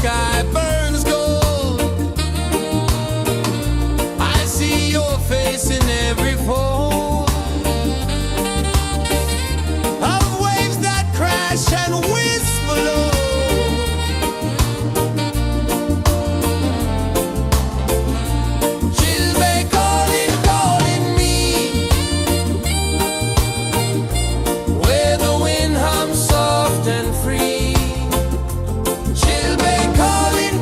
sky burns gold. I see your face in every fold of waves that crash and whisper low. She'll be calling, calling me where the wind hums soft and free. She'll be calling,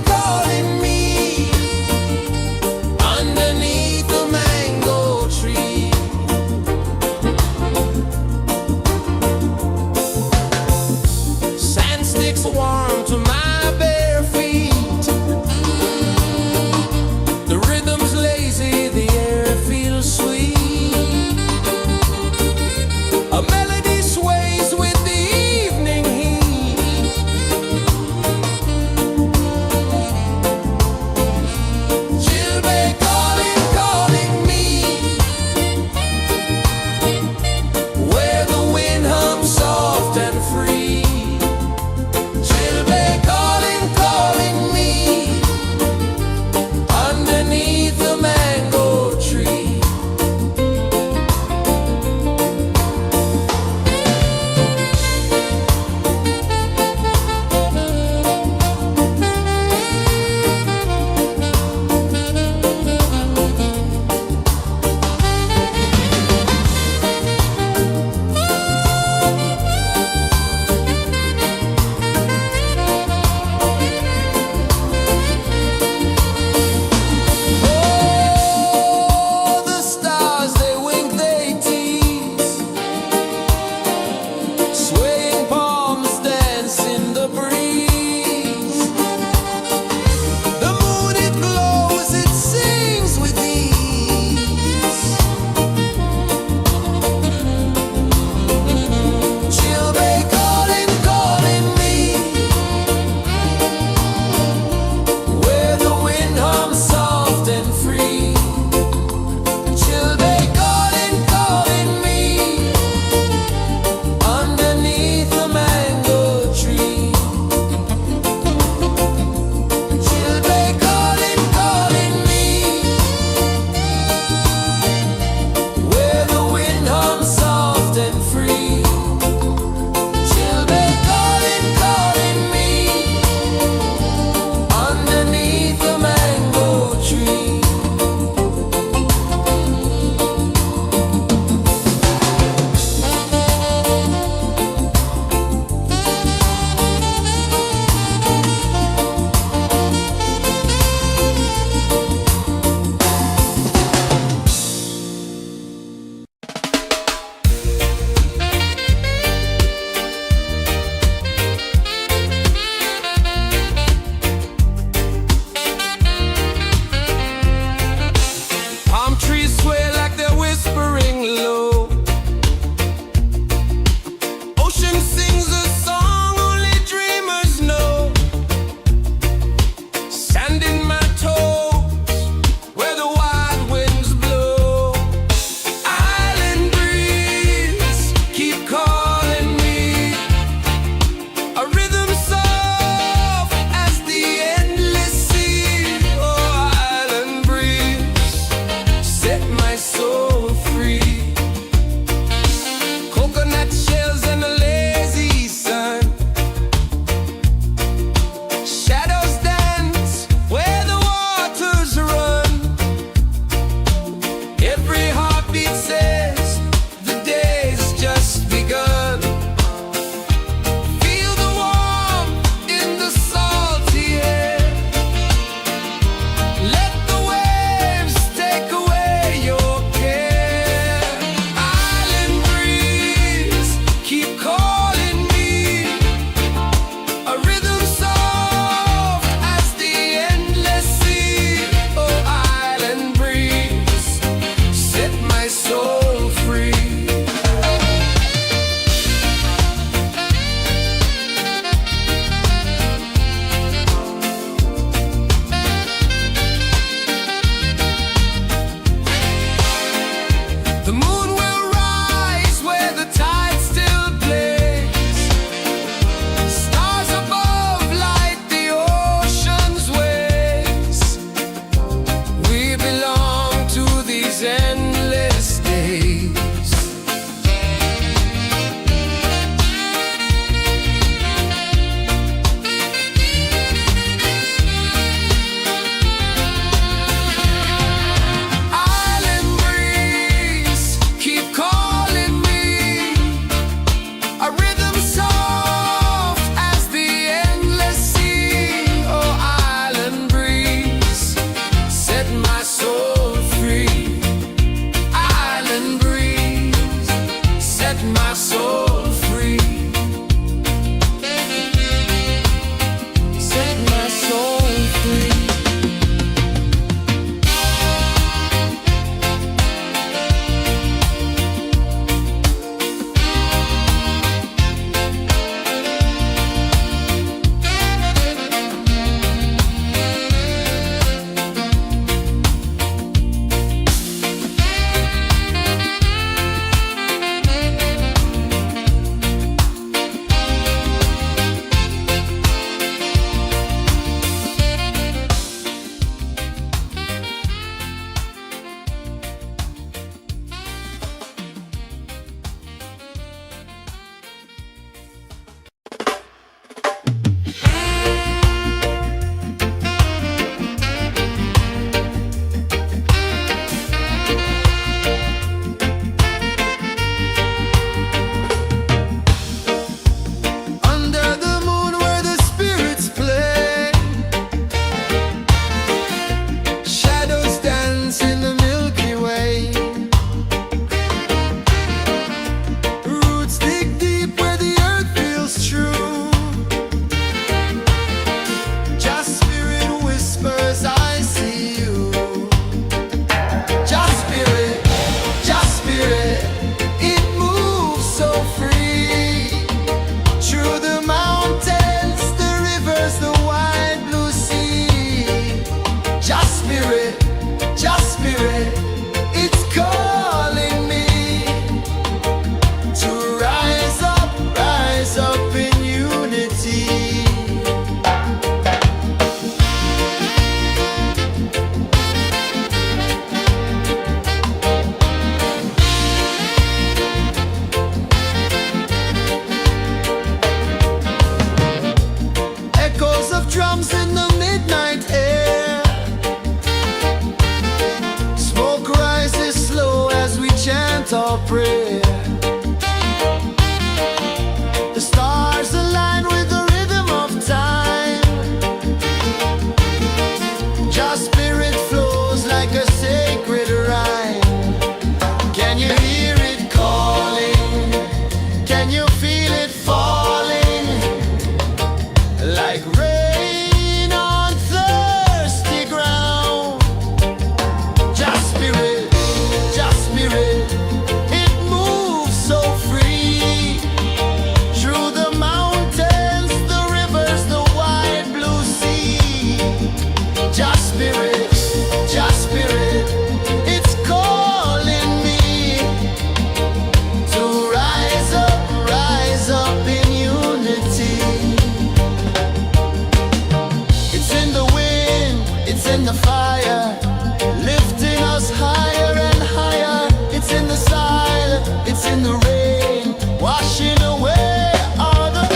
drums in the midnight air. Smoke rises slow as we chant our prayer. The stars align with the rhythm of time. Just spirit flows like a sacred rhyme. Can you hear it calling? Can you feel it falling? Like rain on thirsty ground. Just spirit, it moves so free. Through the mountains, the rivers, the wide blue sea. Just spirit, it's calling me to rise up in unity. It's in the wind, it's in the fire, lifting us higher and higher. It's in the silence, it's in the rain, washing away all the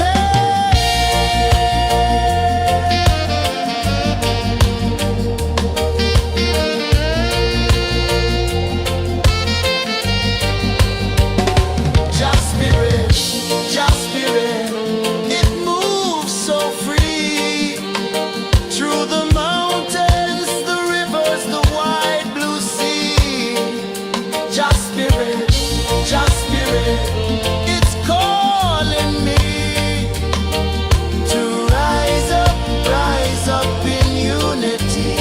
Just spirit, it moves so free. Through the mountains, the rivers, the wide blue sea. Just spirit, it's calling me to rise up in unity.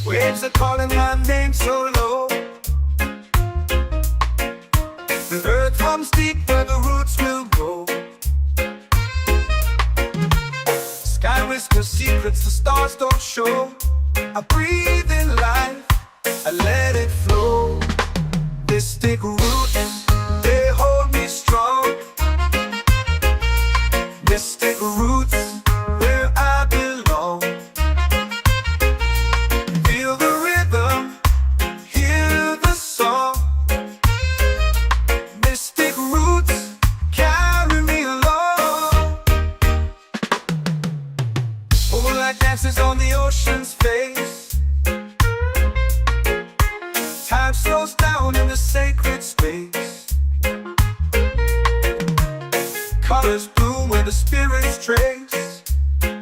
Waves are calling my name so low. The earth hums deep where the roots will go. Sky whispers secrets the stars don't show. I breathe in life, I let it flow. This take root, they hold me strong. Mystic roots, where I belong. Feel the rhythm, hear the song. Mystic roots, carry me along. Moonlight dances on the ocean's face. Time slows down in the sacred space. Colors bloom where the spirits trace.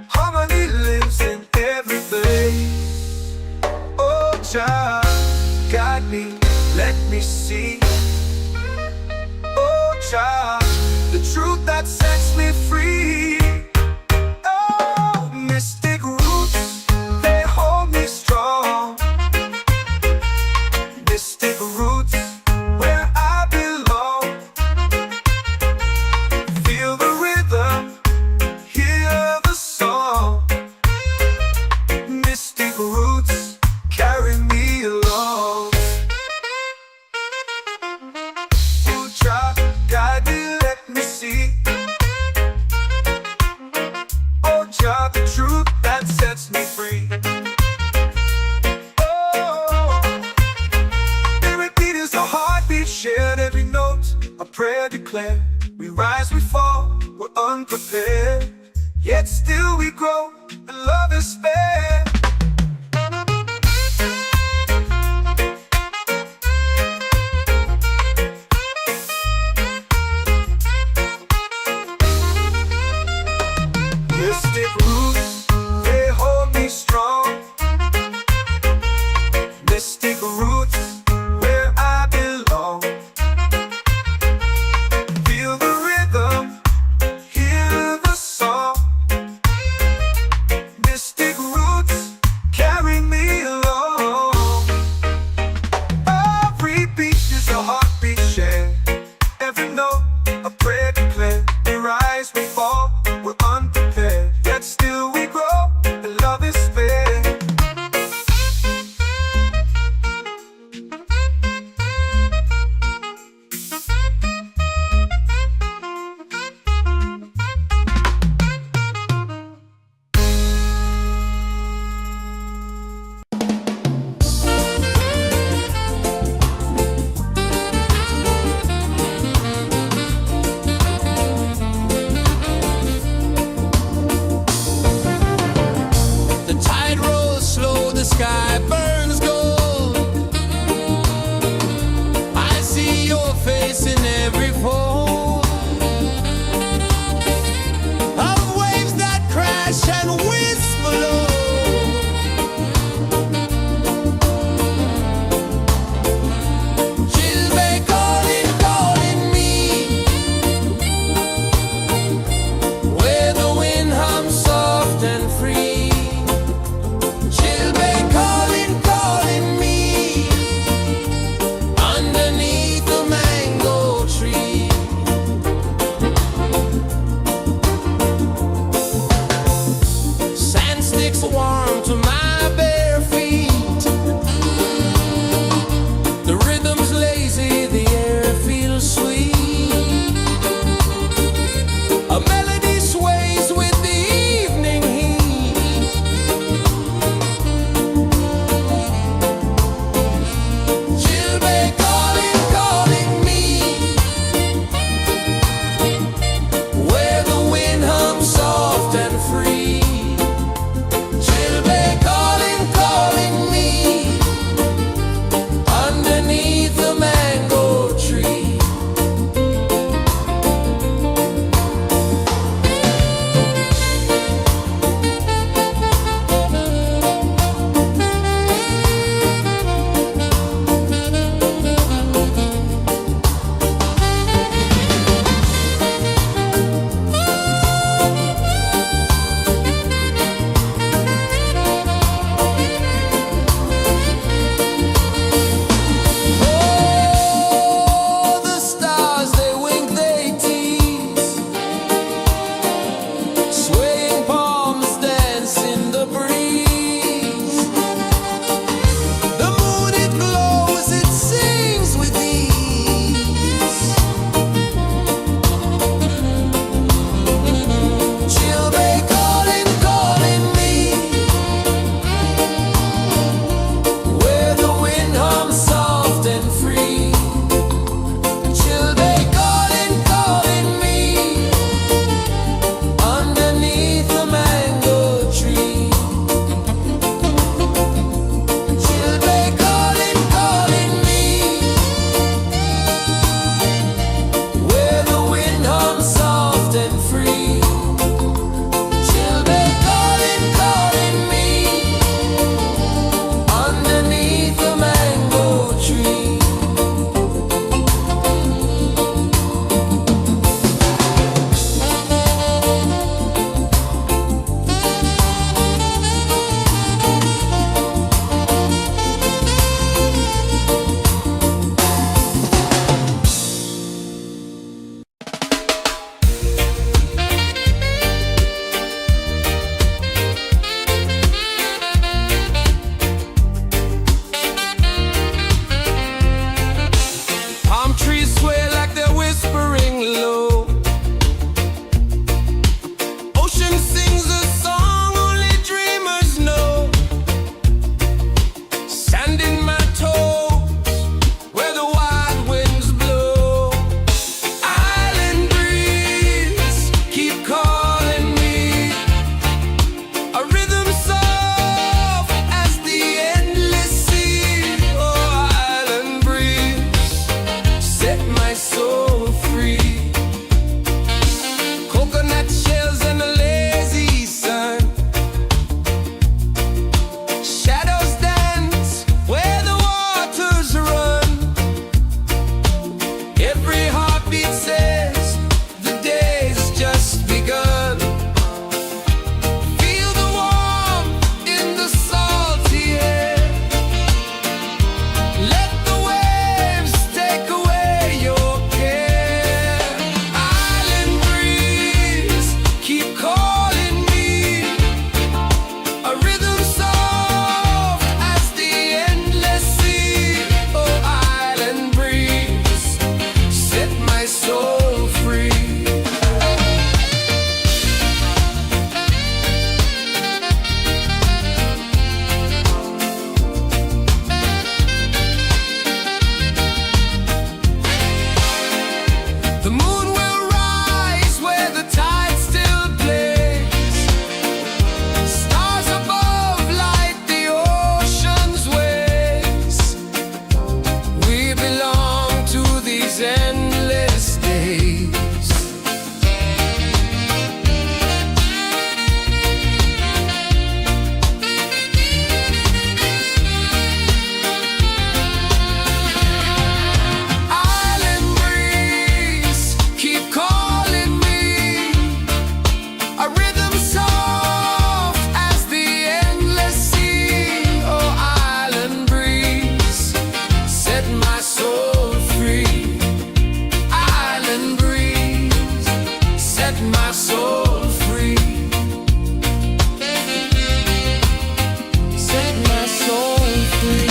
Harmony lives in every place. Oh, Jah, guide me, let me see. Oh, Jah, the truth that sets me free. Oh, mystic roots, they hold me strong. Mystic roots, where I belong. Feel the rhythm, hear the song. Mystic roots, carry me along. Oh, Jah, guide me, let me see. Oh, Jah, the truth that sets me free. Oh, spirit beat is a heartbeat shared, every note a prayer declared. We rise, we fall, we're unprepared, yet still we grow, and love is spared. Mystic roots, they hold me strong. Mystic roots, where I belong. Feel the my soul free. Set my soul free.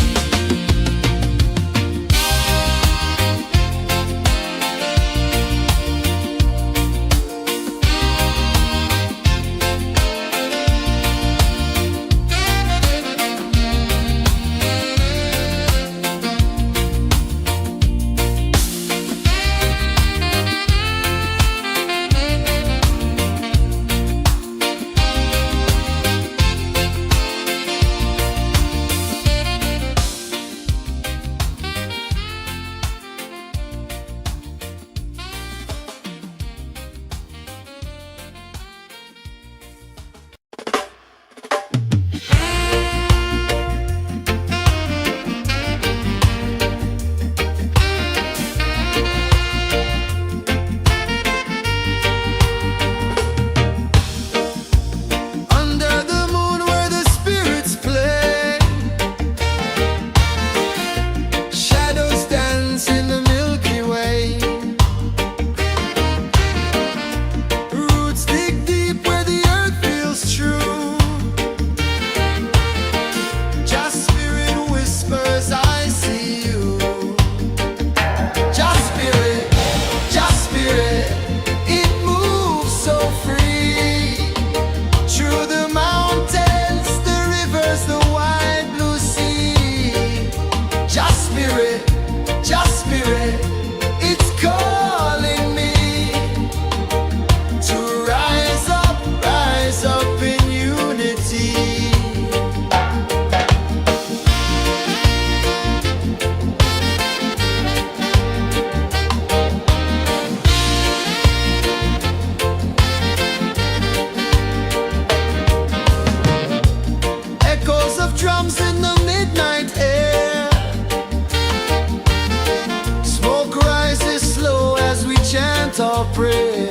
Our prayer.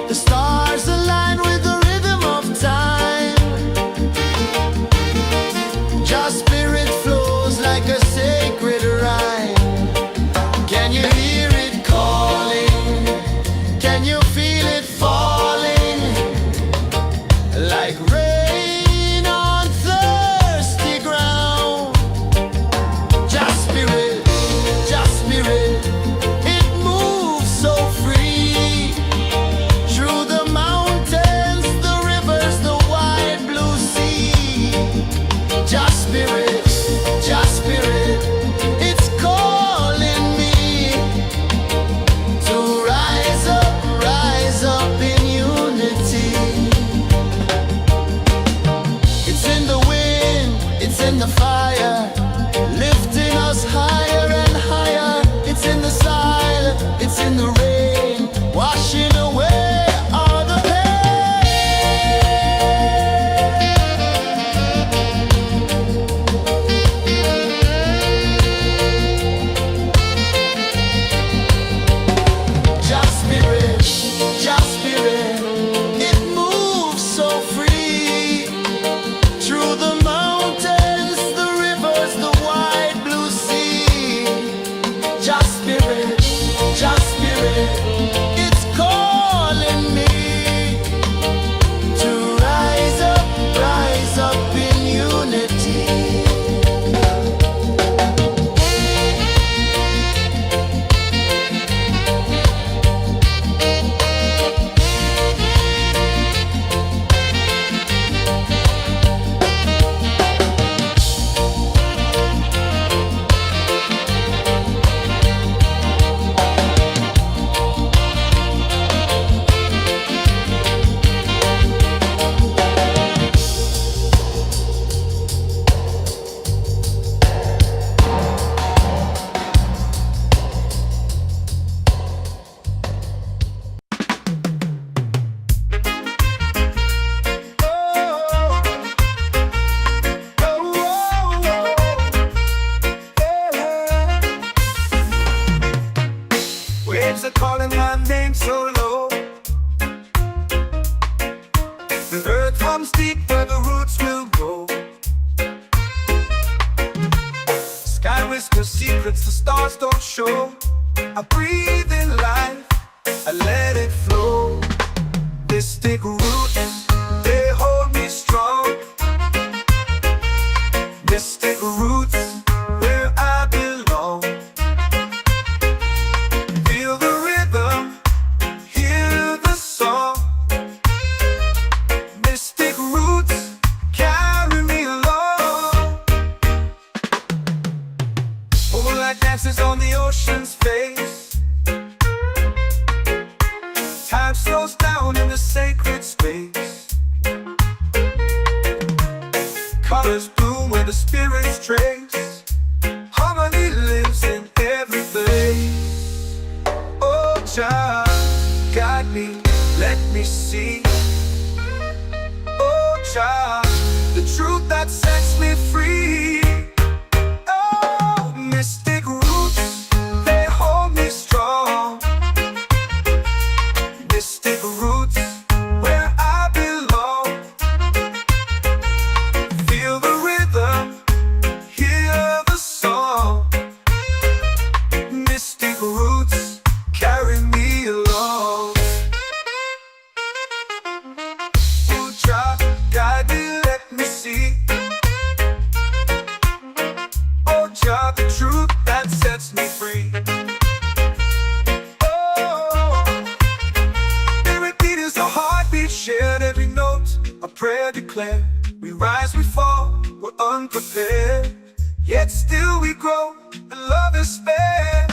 The stars align with the rhythm of time. Your spirit flows like a sacred rhyme. Can you hear it calling? Can you feel it falling? Like rain on thirsty ground. Your spirit, your spirit. In the fire, lifting us higher and higher. It's in the silence, it's in the rain, washing away all the pain. Just spirit, just spirit, it moves so free through the it's calling me to rise up in unity. Waves are calling my name so low. The earth hums deep where the roots will grow. Sky whispers secrets the stars don't show. I breathe in life, trace. Harmony lives in every place. Oh, child, guide me, let me see. Oh, child, the truth that sets me free. Oh, mystic roots, they hold me strong. Mystic roots, where I belong. Feel the rhythm, hear the song. Mystic roots, carry me along. Oh, child, guide me, let me see. Oh, child, the truth that sets me free. Oh, every beat is a heartbeat shared, every note a prayer declared. We rise, we fall, we're unprepared, yet still we grow, and love is spared.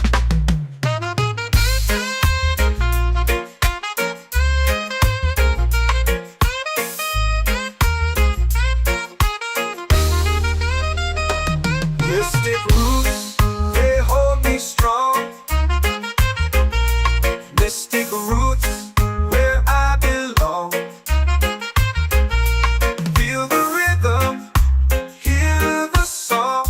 Mystic roots, they hold me strong. Mystic roots, where I belong. Feel the rhythm, hear the song.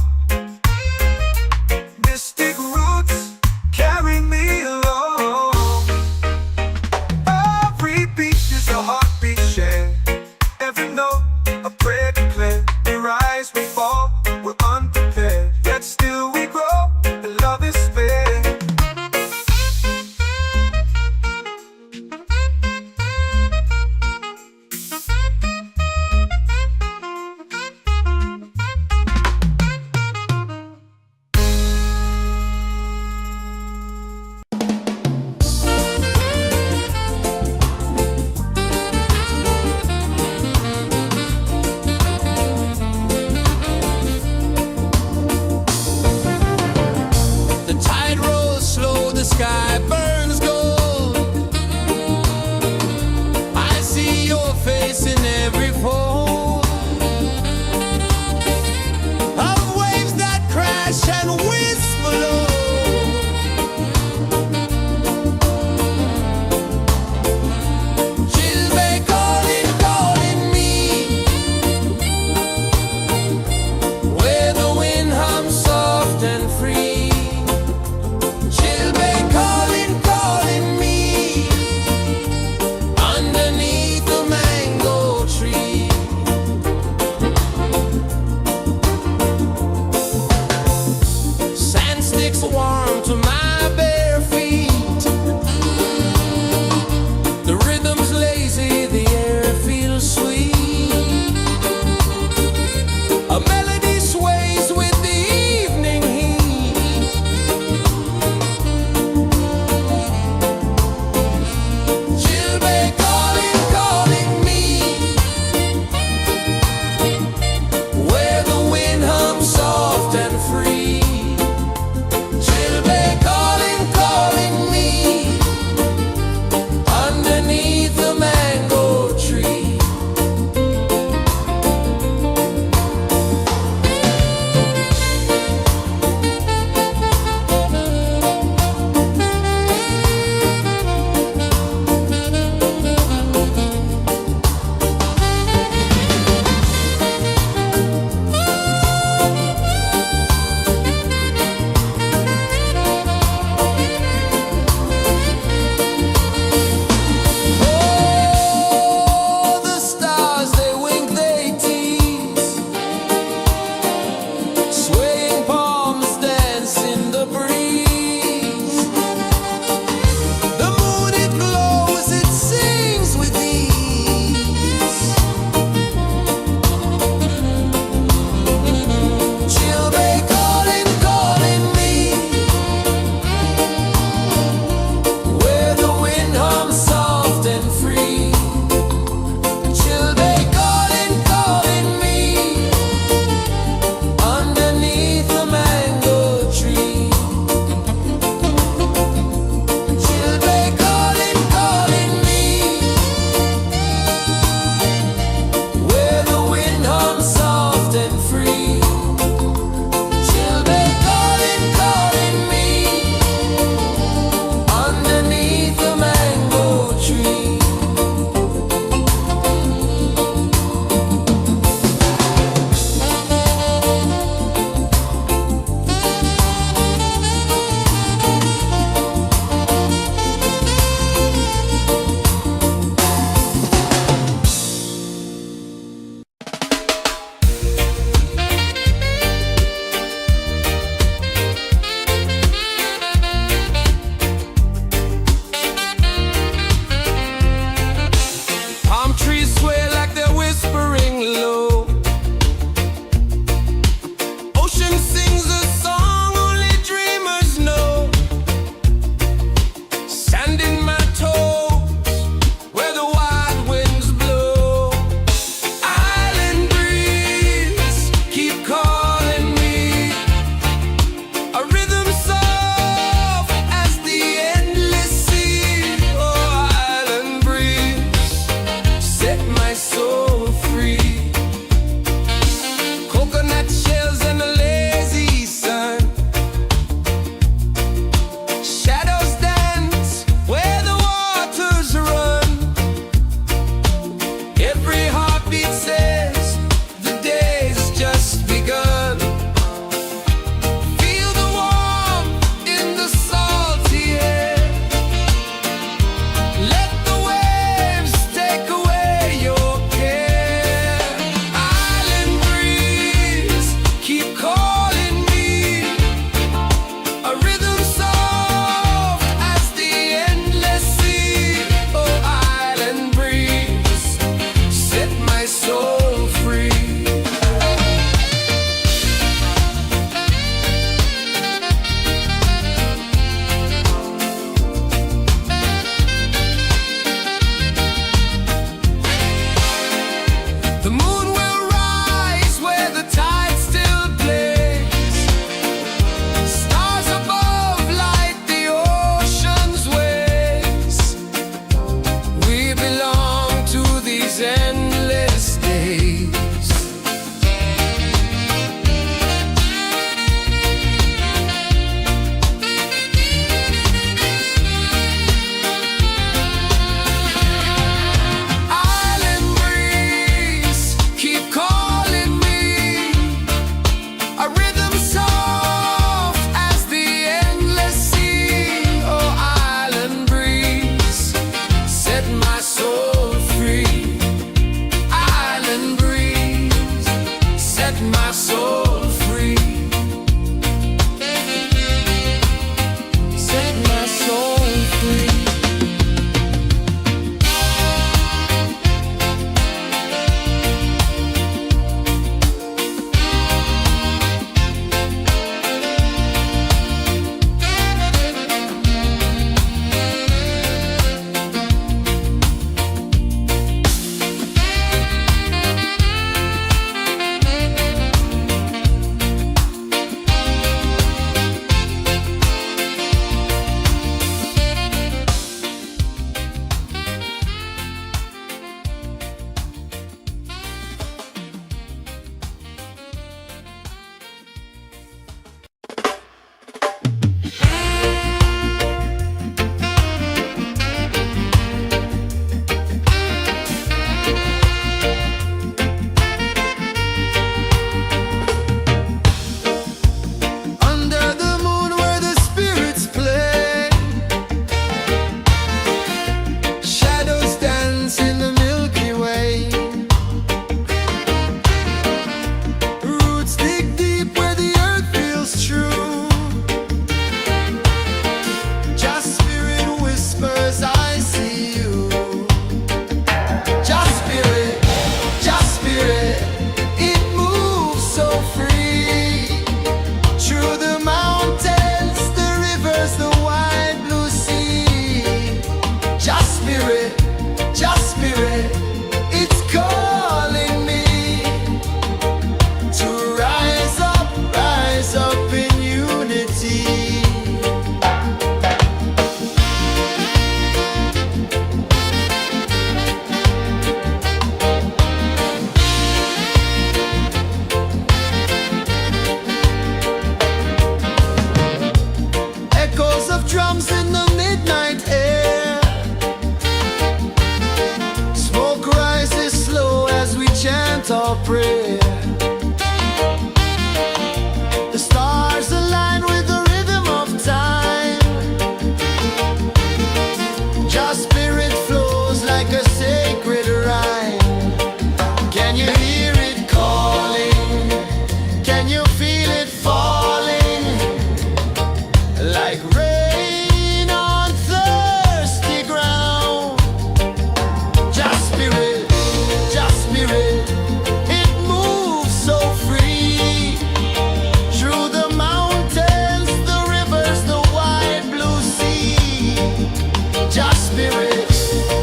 spirit,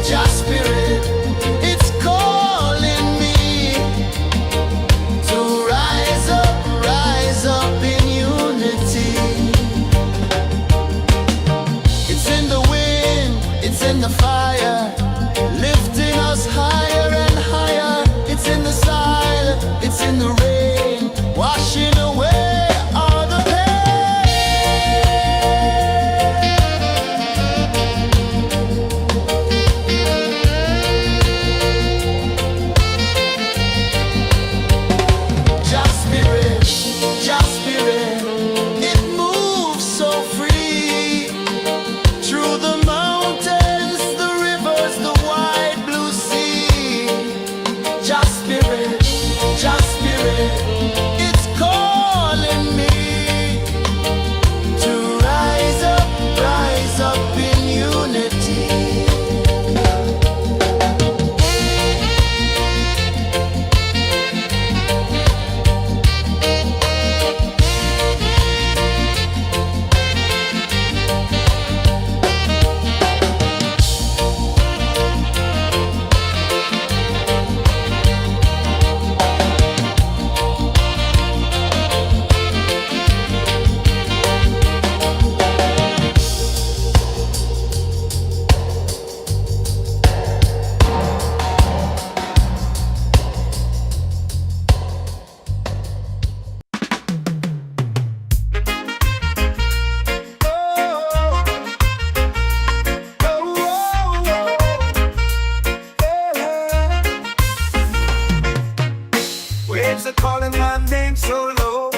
just spirit, it's calling me to rise up in unity. It's in the wind, it's in the fire, lifting us higher and higher. It's in the silence, it's in the rain, washing away all the just spirit, it moves so free through the mountains, the rivers, the wide blue sea. Just spirit, it's calling me to rise up in unity. Waves are calling my name so low.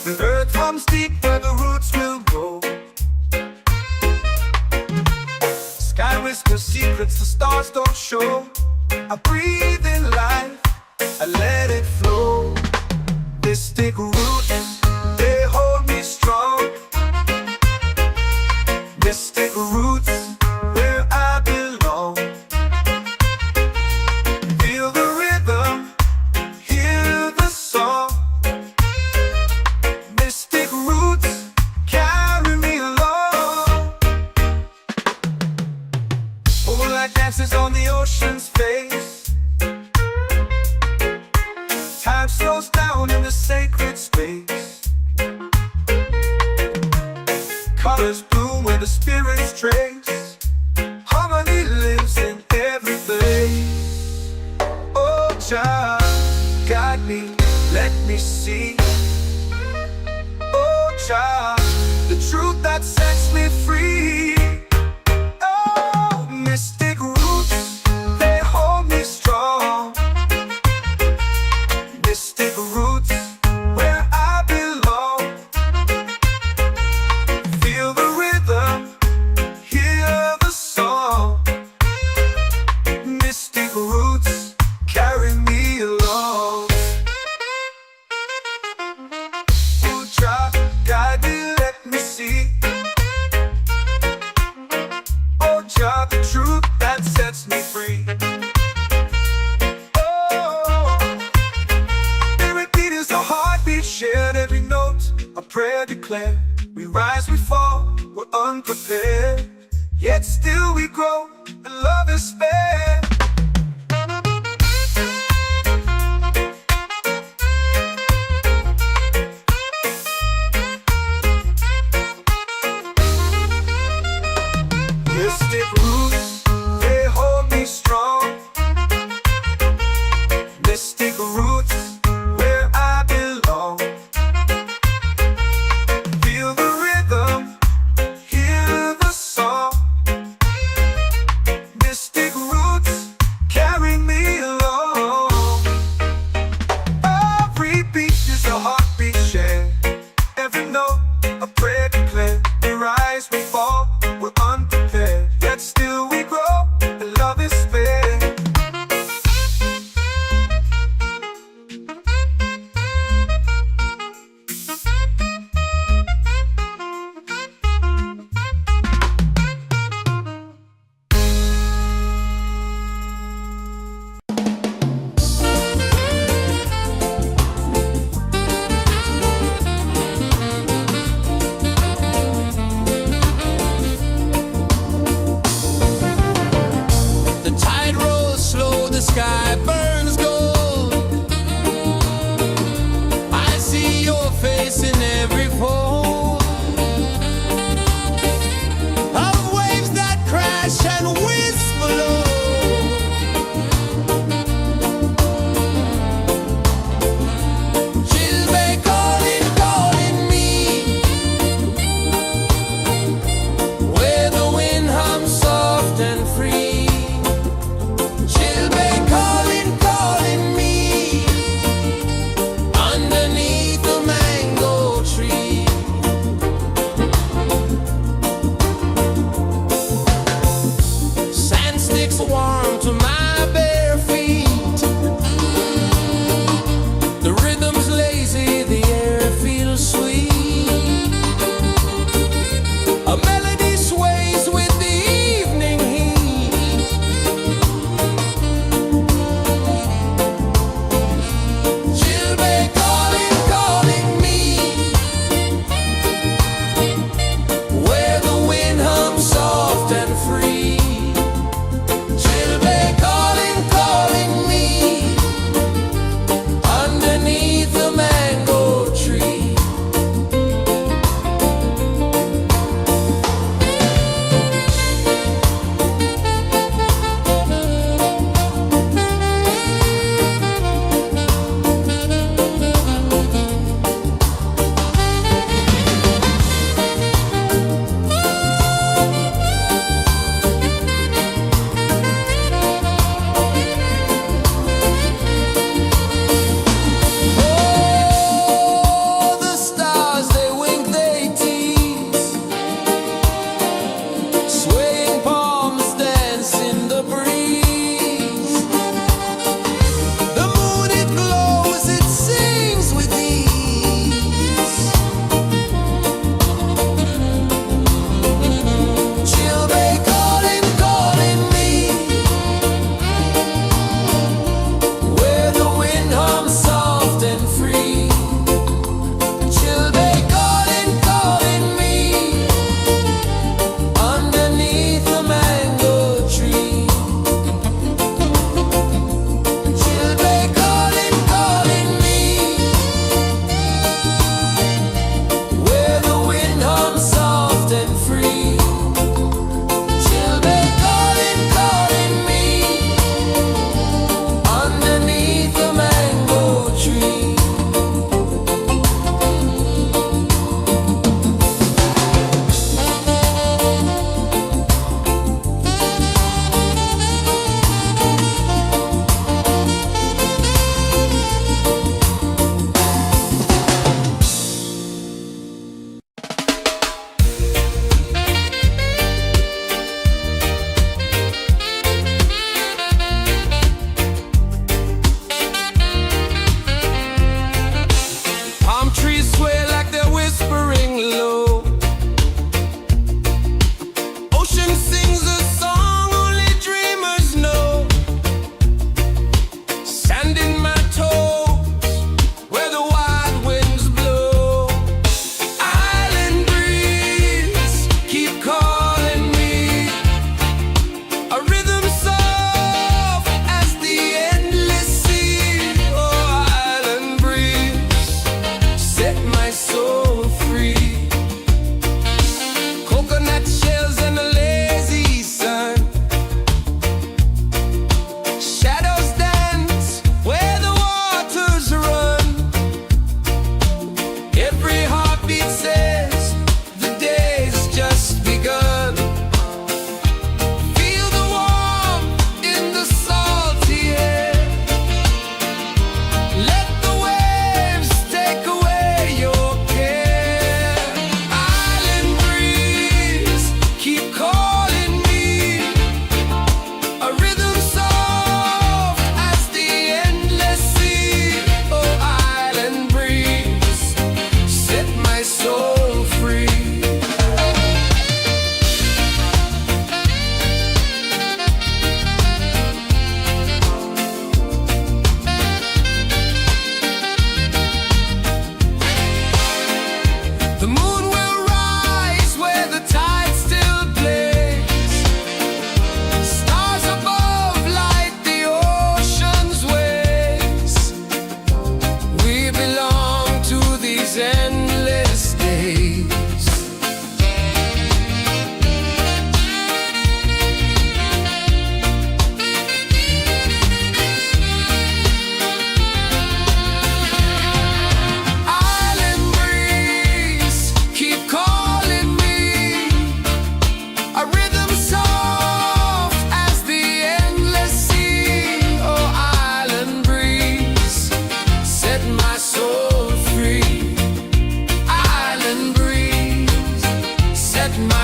The earth comes deep where the roots will go. Sky whispers secrets the stars don't show. I breathe in life, I let it flow. Mystic roots, they hold me strong. Mystic roots, where I belong. Feel the rhythm, hear the song. Mystic roots, carry me along. Moonlight dances on the ocean's face. Time slows down in the sacred space. Colors bloom where the spirits trace. Harmony lives in every place. Oh, child, guide me, let me see. Oh, child, the truth that sets me free. Oh, mystic roots, they hold me strong. Mystic roots, where I belong. Feel the rhythm, hear the song. Mystic roots, carry me along. Oh, child, guide me, let me see. Oh, child, the truth that sets me free. Oh, every beat is a heartbeat shared, every note a prayer declared. We rise, we fall, we're unprepared, yet still we grow, and love is spared. Mystic roots, they hold me strong. Mystic roots, where I belong. Feel the rhythm, hear the song. Mystic roots, carry me along. Every beat is a heartbeat shared, every note a prayer declared. We rise, we fall, we're unprepared, yet still we grow, and love is spared.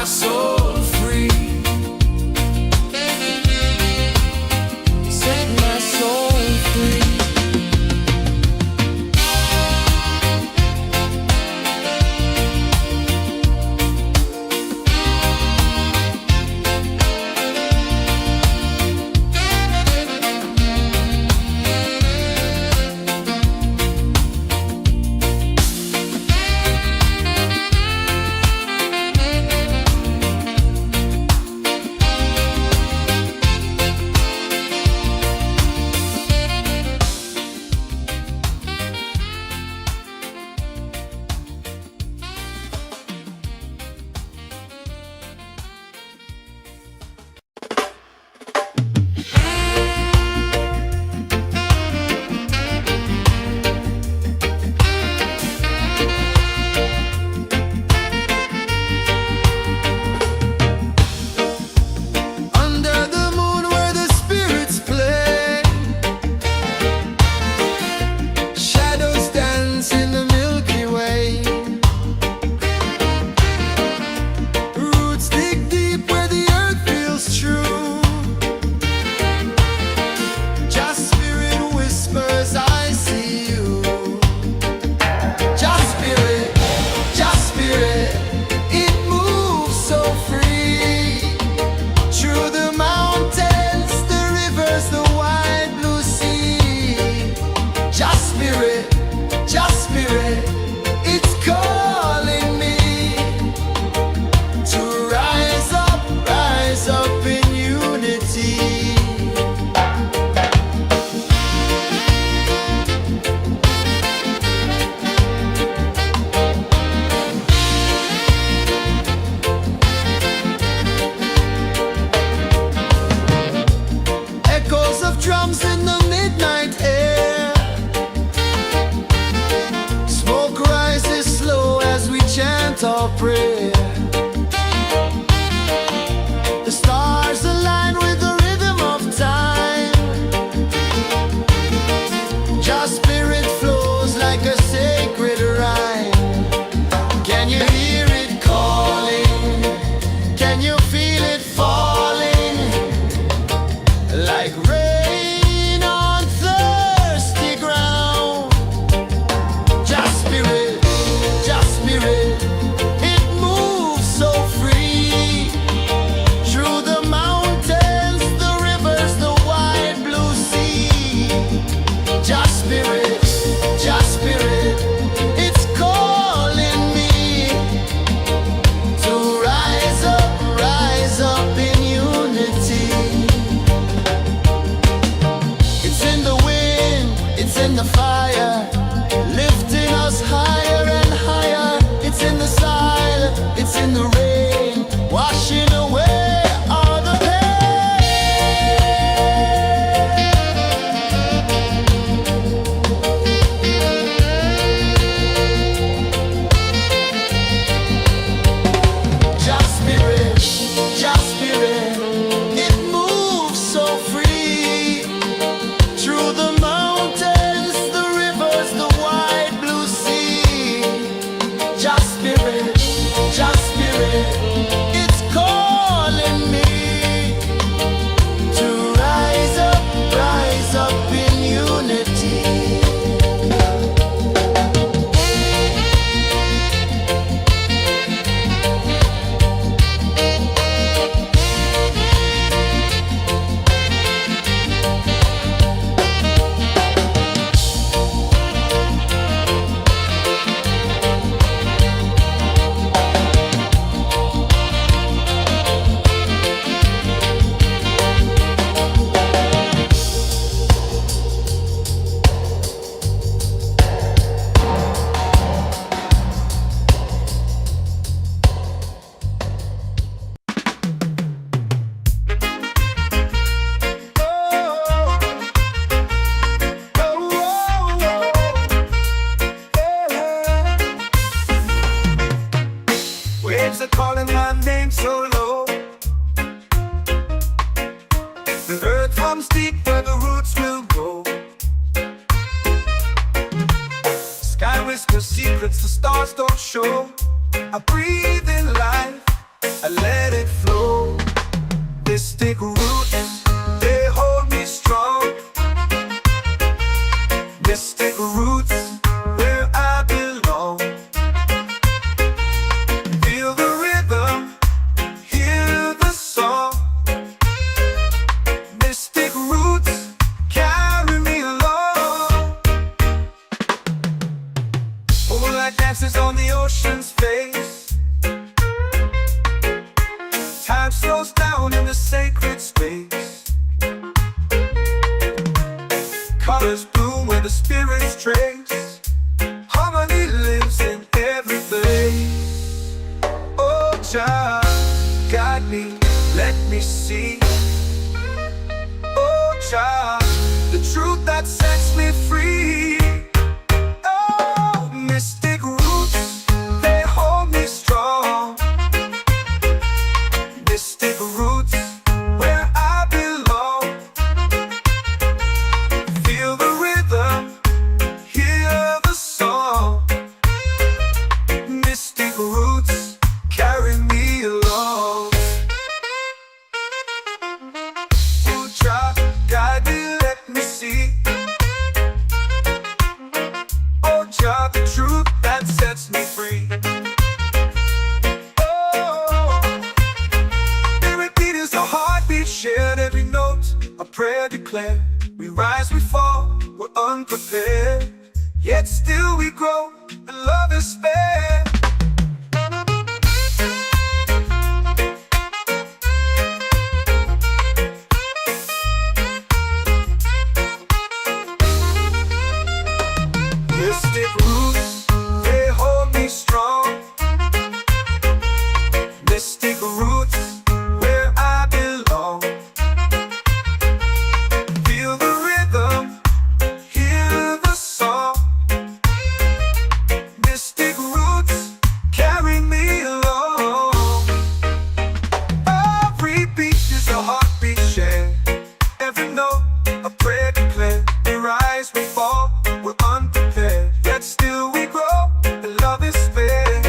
my soul free. Set my soul free. Drums in the midnight air. Smoke rises slow as we chant our prayer. The stars align with the rhythm of time. Just spirit flows like a sacred rhyme. Can you hear it calling? Can you feel it falling? Like rain in the fire, lifting us higher and higher. It's in the silence, it's in the rain, washing away all the Just spirit, it moves so free through the mountains, the rivers, the wide blue sea. Just spirit, it's calling me to rise up in unity. let it flow. Mystic roots, they hold me strong. Mystic roots, where I belong. Feel the rhythm, hear the song. Mystic roots, carry me along. Moonlight dances on the ocean's face. Time slows down in the sacred space. Colors bloom where the spirits trace. Harmony lives in every place. Oh, Jah, guide me, let me see. Oh, Jah, the truth that sets me free. Oh, mystic roots, they hold me strong. Mystic roots, where I belong. Feel the rhythm, hear the song. Mystic roots, carry me along. Oh, Jah, guide me, let me see. Oh, Jah, the truth that sets me free. Oh, spirit beat is a heartbeat shared, every note a prayer declared. We rise, we fall, we're unprepared, yet still we grow, and love is spared. Mystic roots, they hold me strong. Mystic roots, where I belong. Feel the rhythm, hear the song. Mystic roots, carry me along. Every beat is a heartbeat shared, every note a prayer declared. We rise, we fall, we're unprepared, yet still we grow, and love is spared.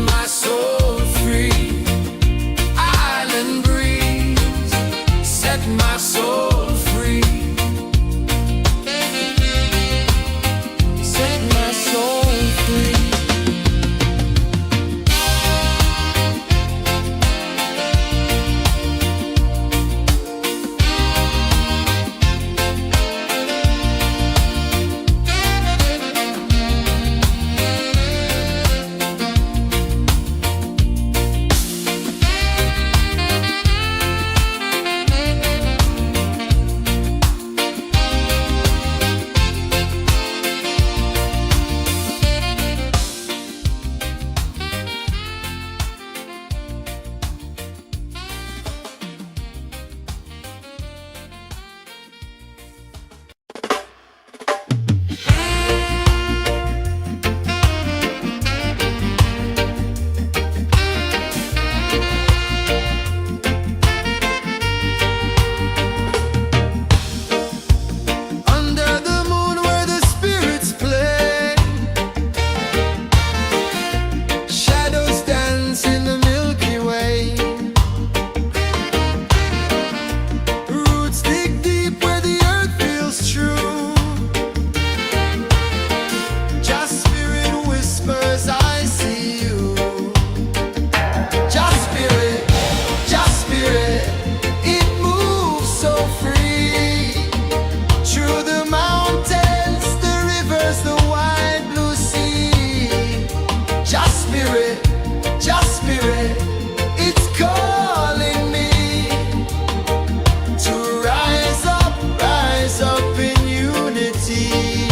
my soul free. Island breeze, set my soul free. Set my soul free. Under the moon where the spirits play, shadows dance in the Milky Way. Roots dig deep where the earth feels true. Just spirit whispers, I see you. Just spirit, it moves so free. Through the mountains, the rivers, the wide blue sea. Just spirit, it's calling me to rise up in unity.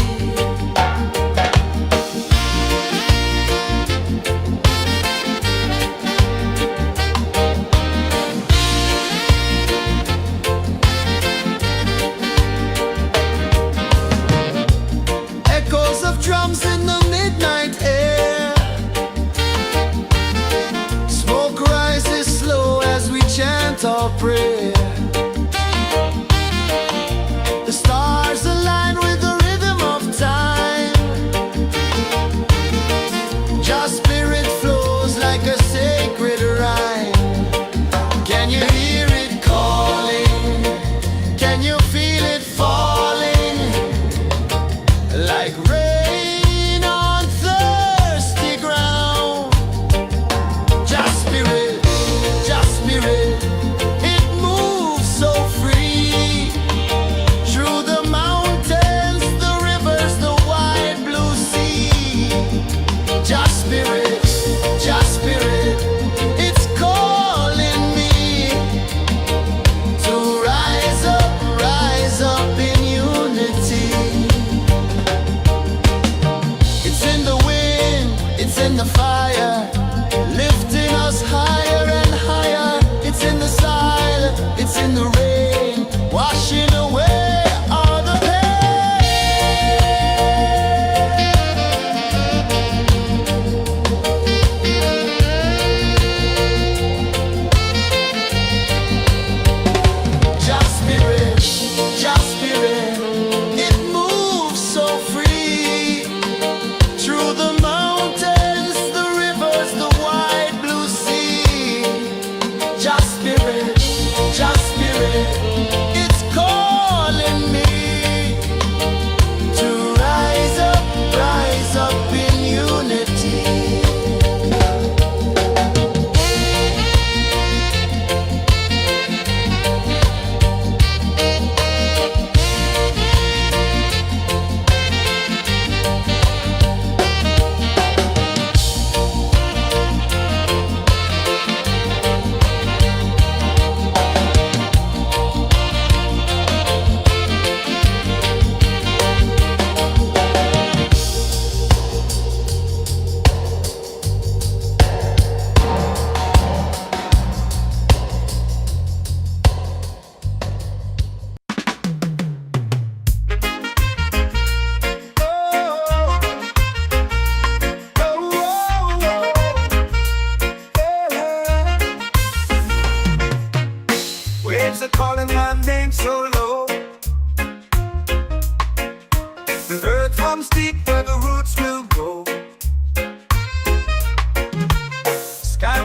Echoes of drums in the midnight air. Smoke rises slow as we chant our prayer. The stars align with the rhythm of time. Just spirit flows like a sacred rhyme. Can you hear it calling? Can you feel it falling? Like rain on thirsty ground. Just spirit, it moves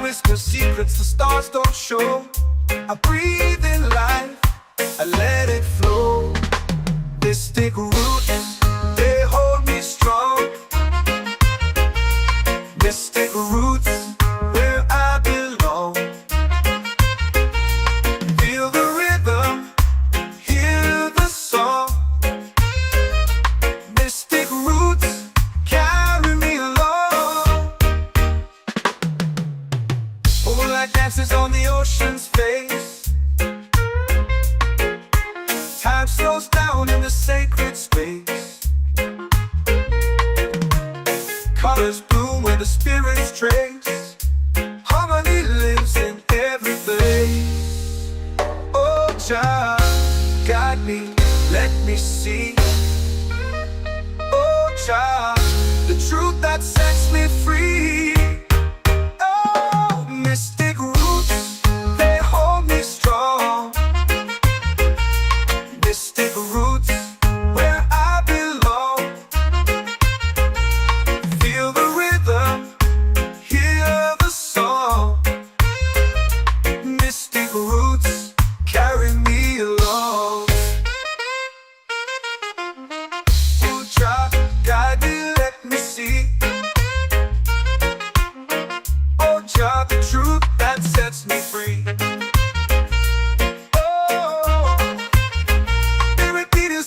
whisper secrets the stars don't show. I breathe in life, I let it flow. Mystic roots, they hold me strong. Mystic roots, where I belong. Feel the rhythm, hear the song. Mystic roots carry me along. Moonlight dances on the ocean's face. Time slows down in the sacred space. Colors bloom where the spirits trace. Harmony lives in every place. Oh, child, guide me, let me see. Oh, child, the truth that sets me free. Oh, mystic roots, they hold me strong. Mystic roots, where I belong. Feel the rhythm, hear the song. Mystic roots carry me along. Oh, child, guide me, let me see. Oh, child, the truth that sets me free.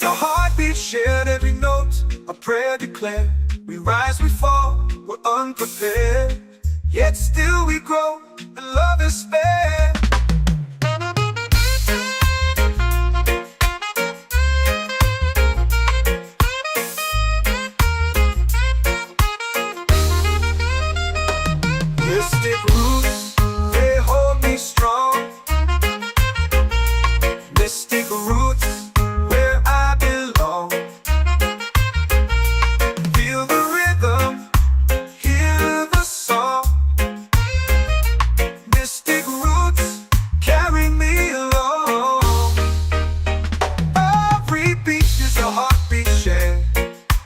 A heartbeat shared, every note a prayer declared. We rise, we fall, we're unprepared, yet still we grow, and love is spared. Mystic roots, they hold me strong. Mystic roots,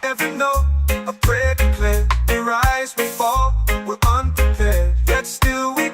every note a prayer declared. We rise, we fall, we're unprepared, yet still we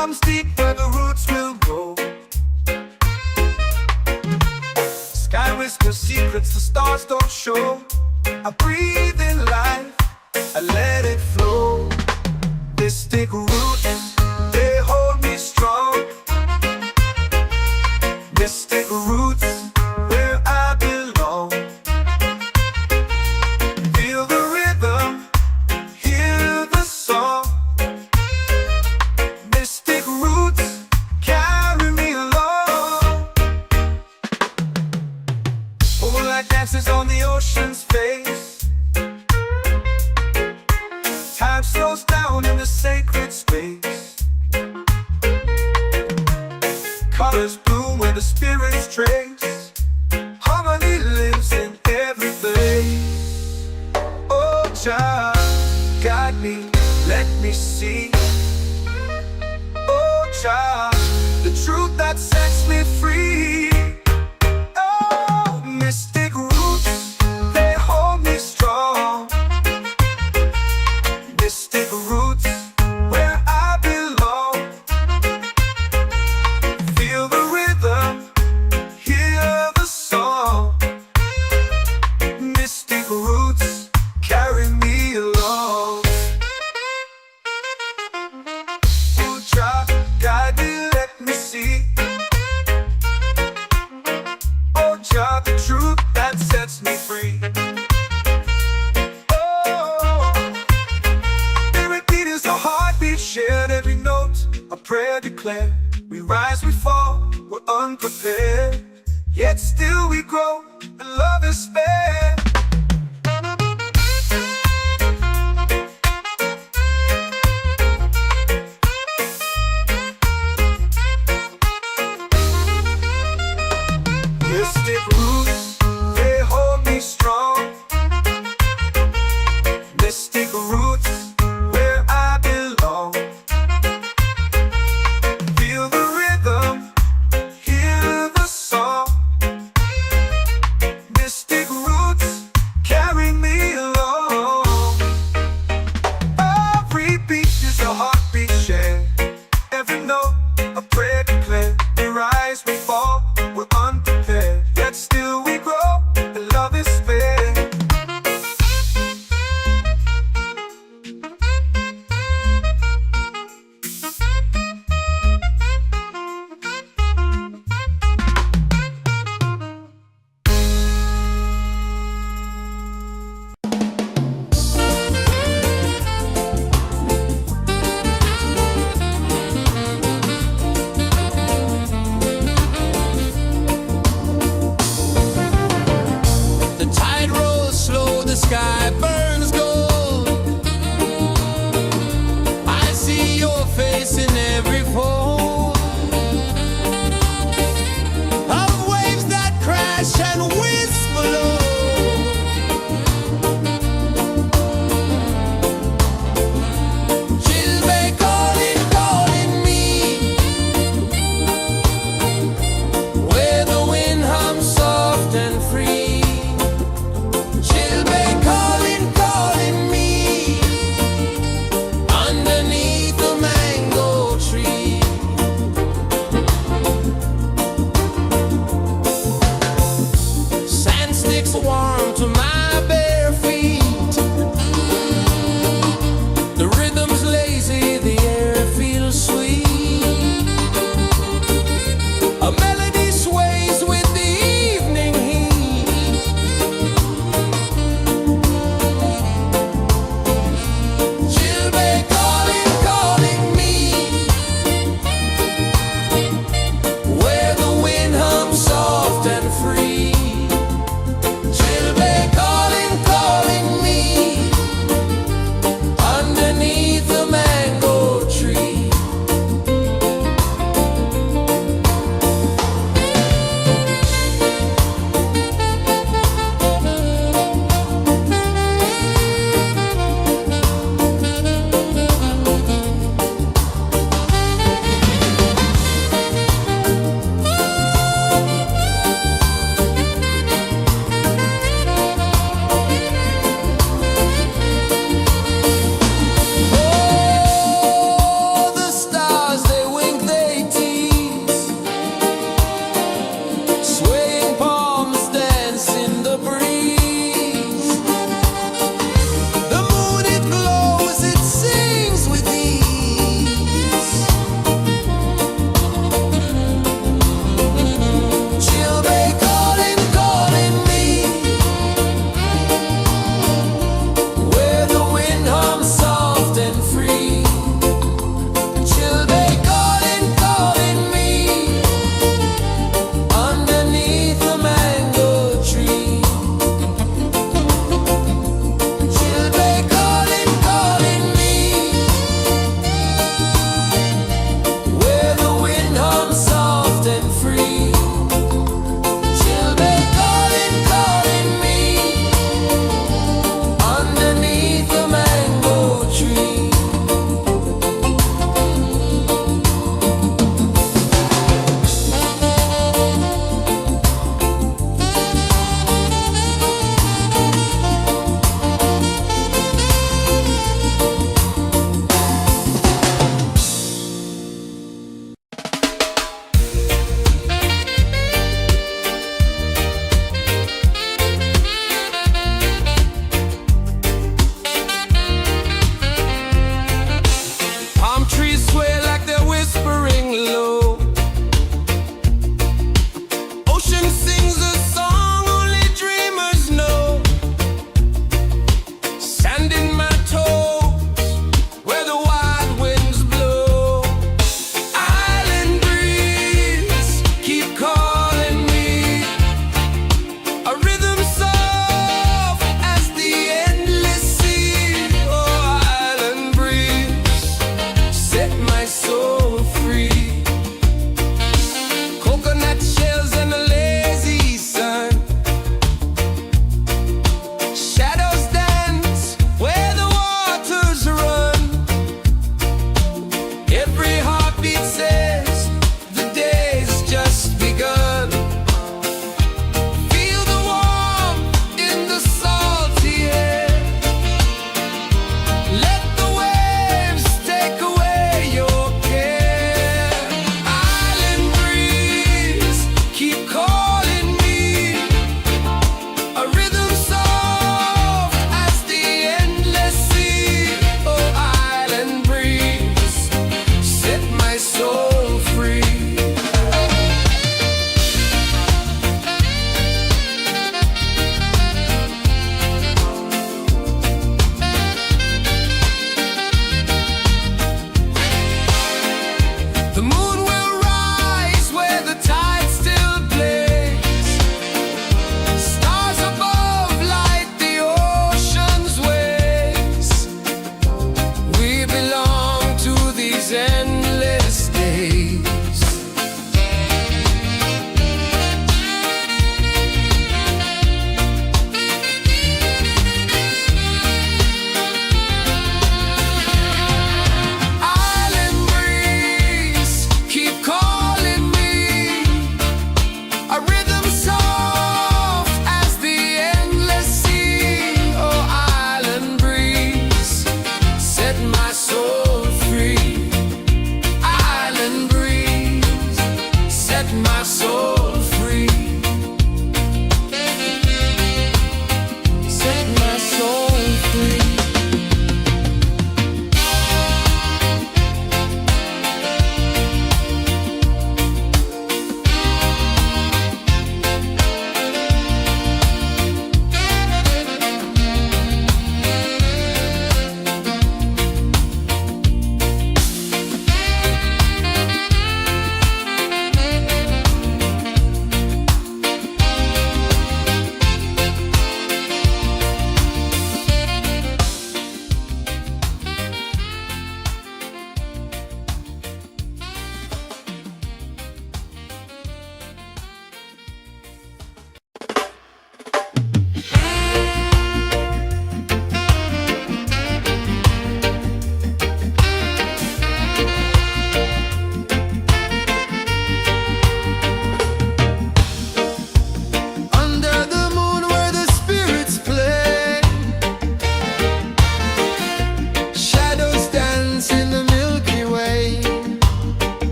comes deep where the roots will grow. Sky whispers secrets the stars don't show. I breathe in life, I let it flow. Mystic roots, they hold me strong. Mystic roots, where I belong. Feel the rhythm, hear the song. Mystic roots, carry me along. Moonlight dances on the ocean's face. Time slows down in the sacred space. Colors bloom where the spirits trace. Harmony lives in every place. Oh, Jah, guide me, let me see. Oh, Jah, the truth that sets me free. Oh, mystic roots, they hold me strong. Mystic roots, where I belong. Feel the rhythm, hear the song. Mystic roots, carry me along. Oh, Jah, guide me, let me see. Oh, Jah, the truth that sets me free. Shared every note, a prayer declared. We rise, we fall, we're unprepared. Yet still we grow, and love is spared. Mystic roots, they hold me strong. Mystic roots, where I belong. Feel the rhythm, hear the song. Mystic roots,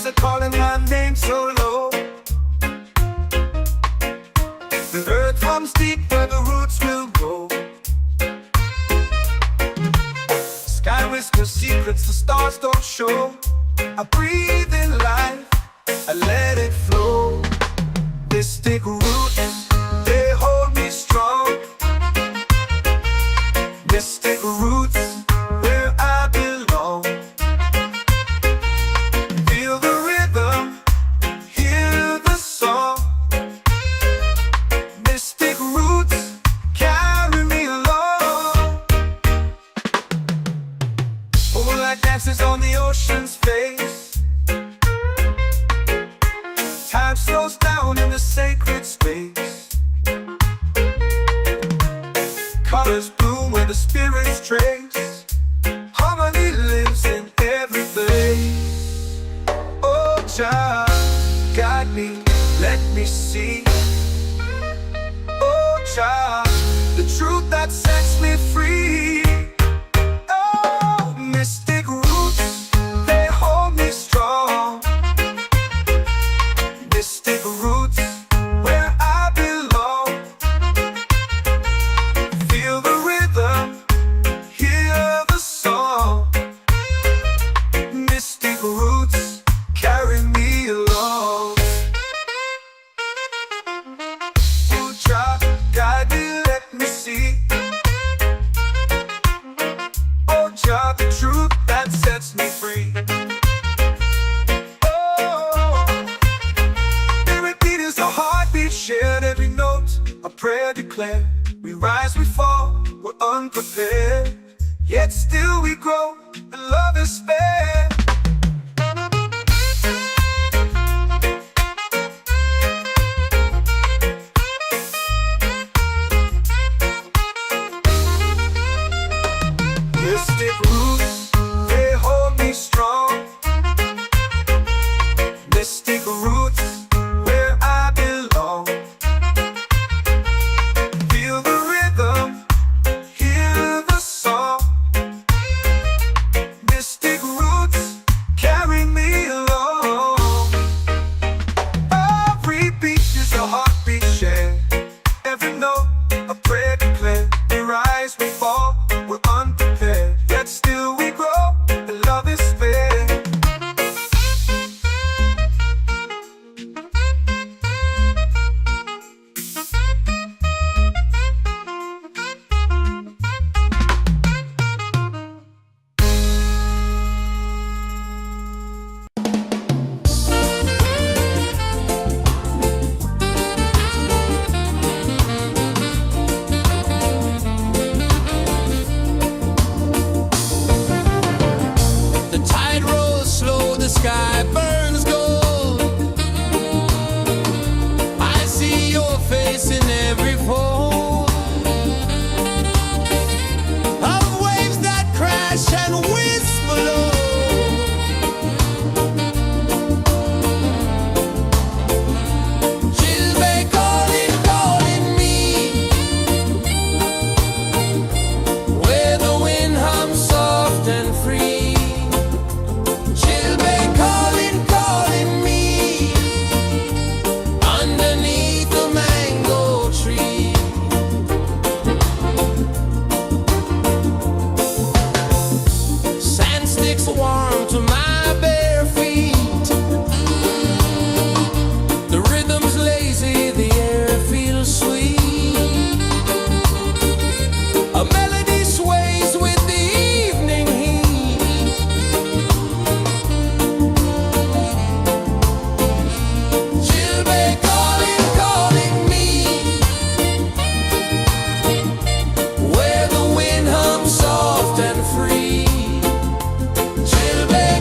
are calling my name so low. The earth runs deep where the roots will grow. Sky whispers secrets the stars don't show. I breathe in life, I let it flow. Mystic roots, they hold me strong. Mystic roots, where I belong. Feel the rhythm, hear the song. Mystic roots, carry me along. Moonlight dances on the ocean's face. Time slows down in the sacred space. Colors bloom where the spirits trace. Harmony lives in every place. Oh, Jah, guide me, let me see. Oh, Jah, the truth that sets me free. Oh, mystic roots, they hold me strong. Mystic roots, where I belong. Feel the rhythm, hear the song. Mystic roots, carry me along. Oh, Jah, guide me, let me see. Oh, Jah, the truth that sets me free. Oh, every beat is a heartbeat shared, every note a prayer declared. We rise, we fall, we're unprepared, yet still we grow, and love is spared. Mystic roots, they hold me strong. Mystic roots, where I belong. Feel the rhythm, hear the song. Mystic roots, carry me along. Every beat is a heartbeat shared, every note a prayer declared. We rise, we fall, we're unprepared, yet still we grow, and love is spared. The tide rolls slow, the sky burns gold. I see your face in every fold of waves that crash and whisper low. Chilbay calling, calling me, where the wind hums soft and free. Chilbay calling, calling me, underneath the mango tree. Sand sticks warm to my bare feet. The rhythm's lazy, the air feels sweet. A melody sways with the evening heat. Chilbay calling, calling me, where the wind hums soft and free. Chilbay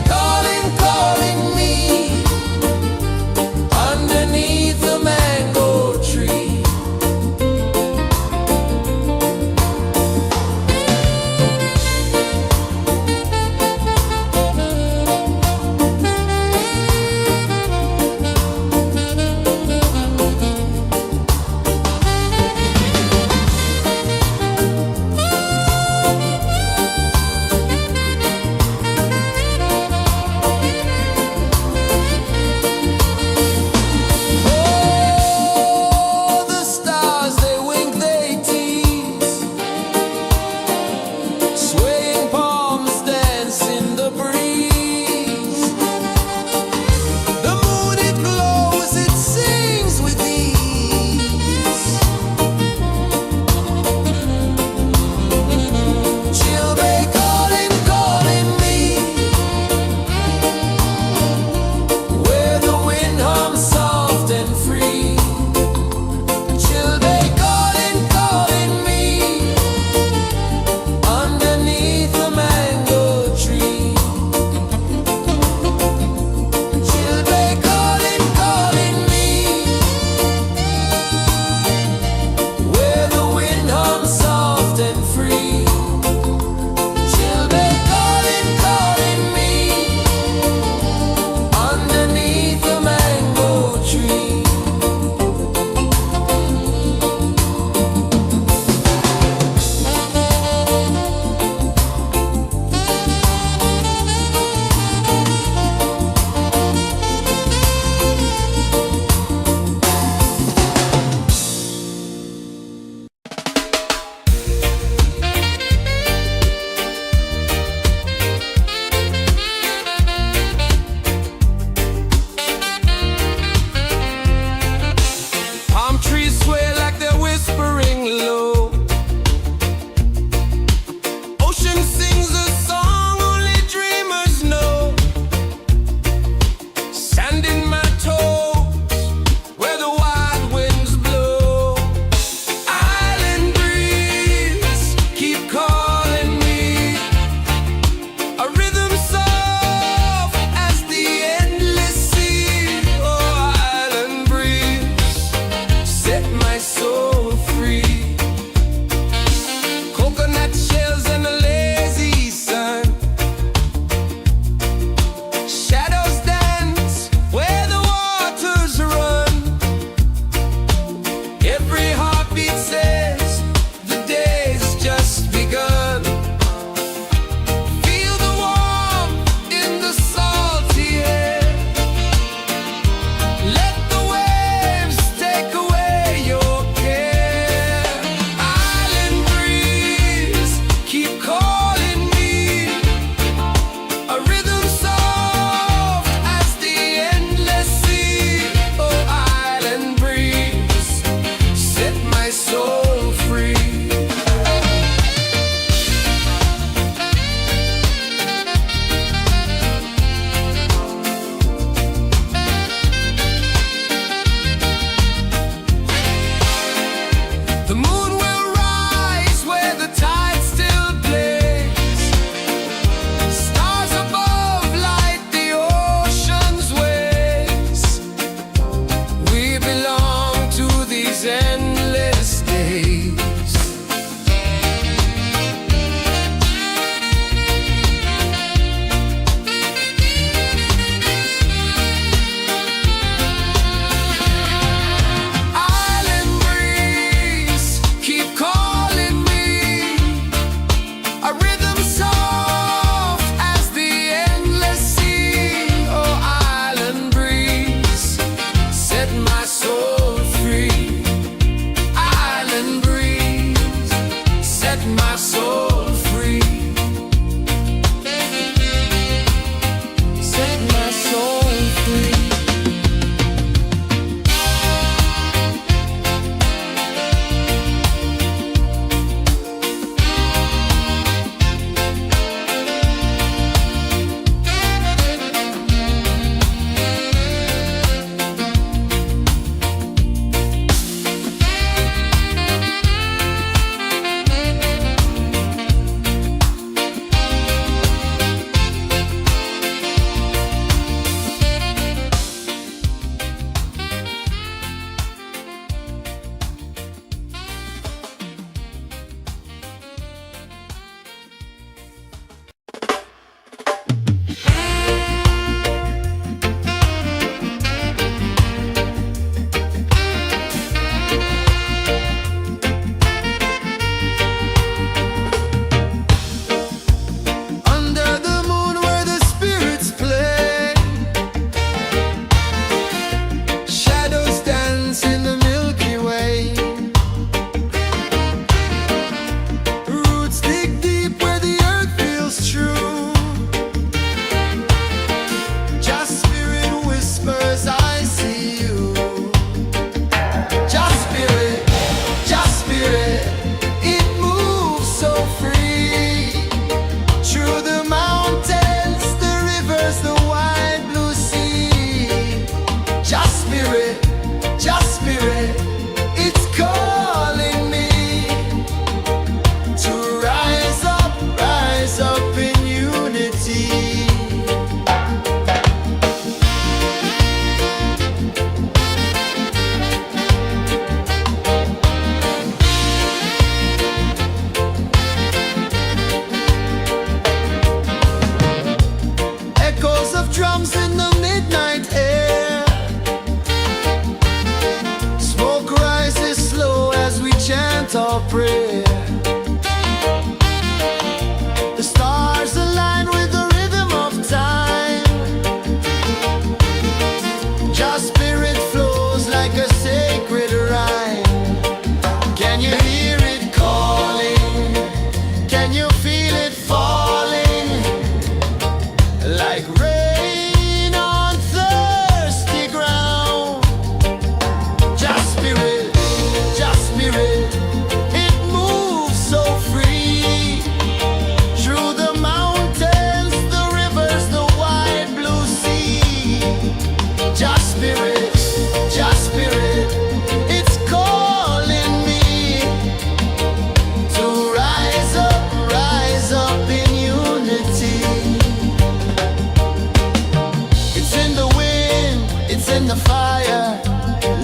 in the fire,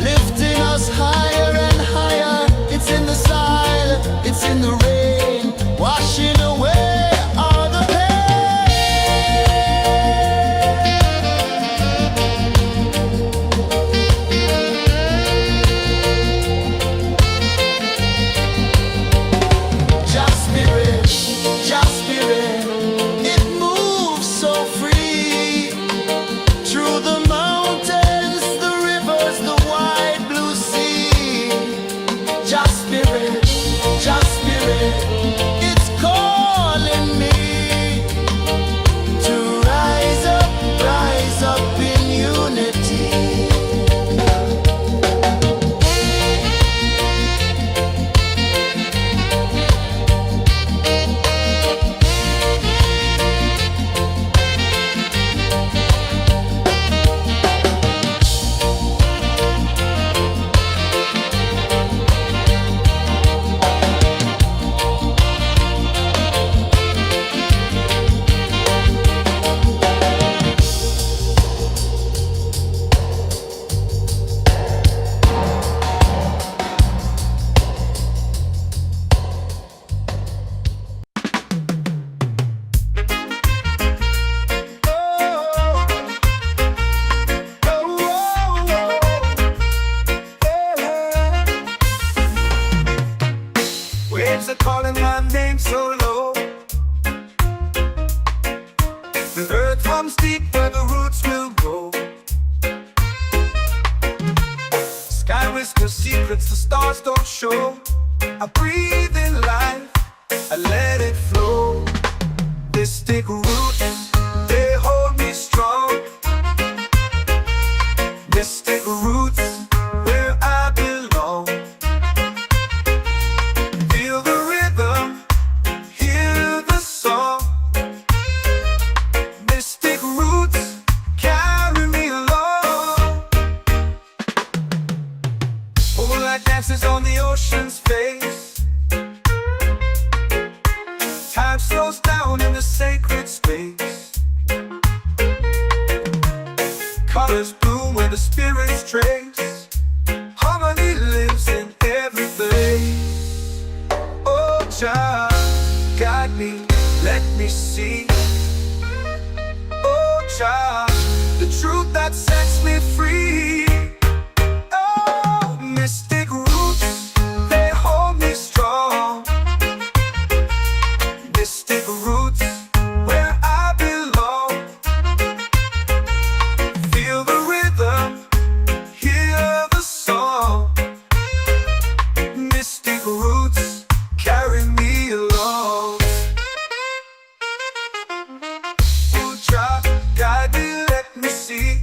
lifting us higher and higher. It's in the silence, it's in the rain, washing away all the Just spirit, just spirit, it moves so free through the mountains, the rivers, the wide blue sea. Just spirit, it's calling me to rise up in unity. Waves are calling my name so low. The earth comes deep where the roots will grow. Sky whispers secrets the stars don't show. I breathe in life, I let it flow. Mystic roots, they hold me strong. Mystic roots, where I belong. Feel the rhythm, hear the song. Mystic roots, carry me along. Moonlight dances on the ocean's face. Time slows down in the sacred space. Colors bloom where the spirits trace. Harmony lives in every face. Oh, Jah, guide me, let me see. Oh, Jah, the truth that sets me free. Oh, mystic roots, they hold me strong. Mystic roots, where I belong. Feel the rhythm, hear the song. Mystic roots, carry me along. Oh, Jah, guide me, let me see.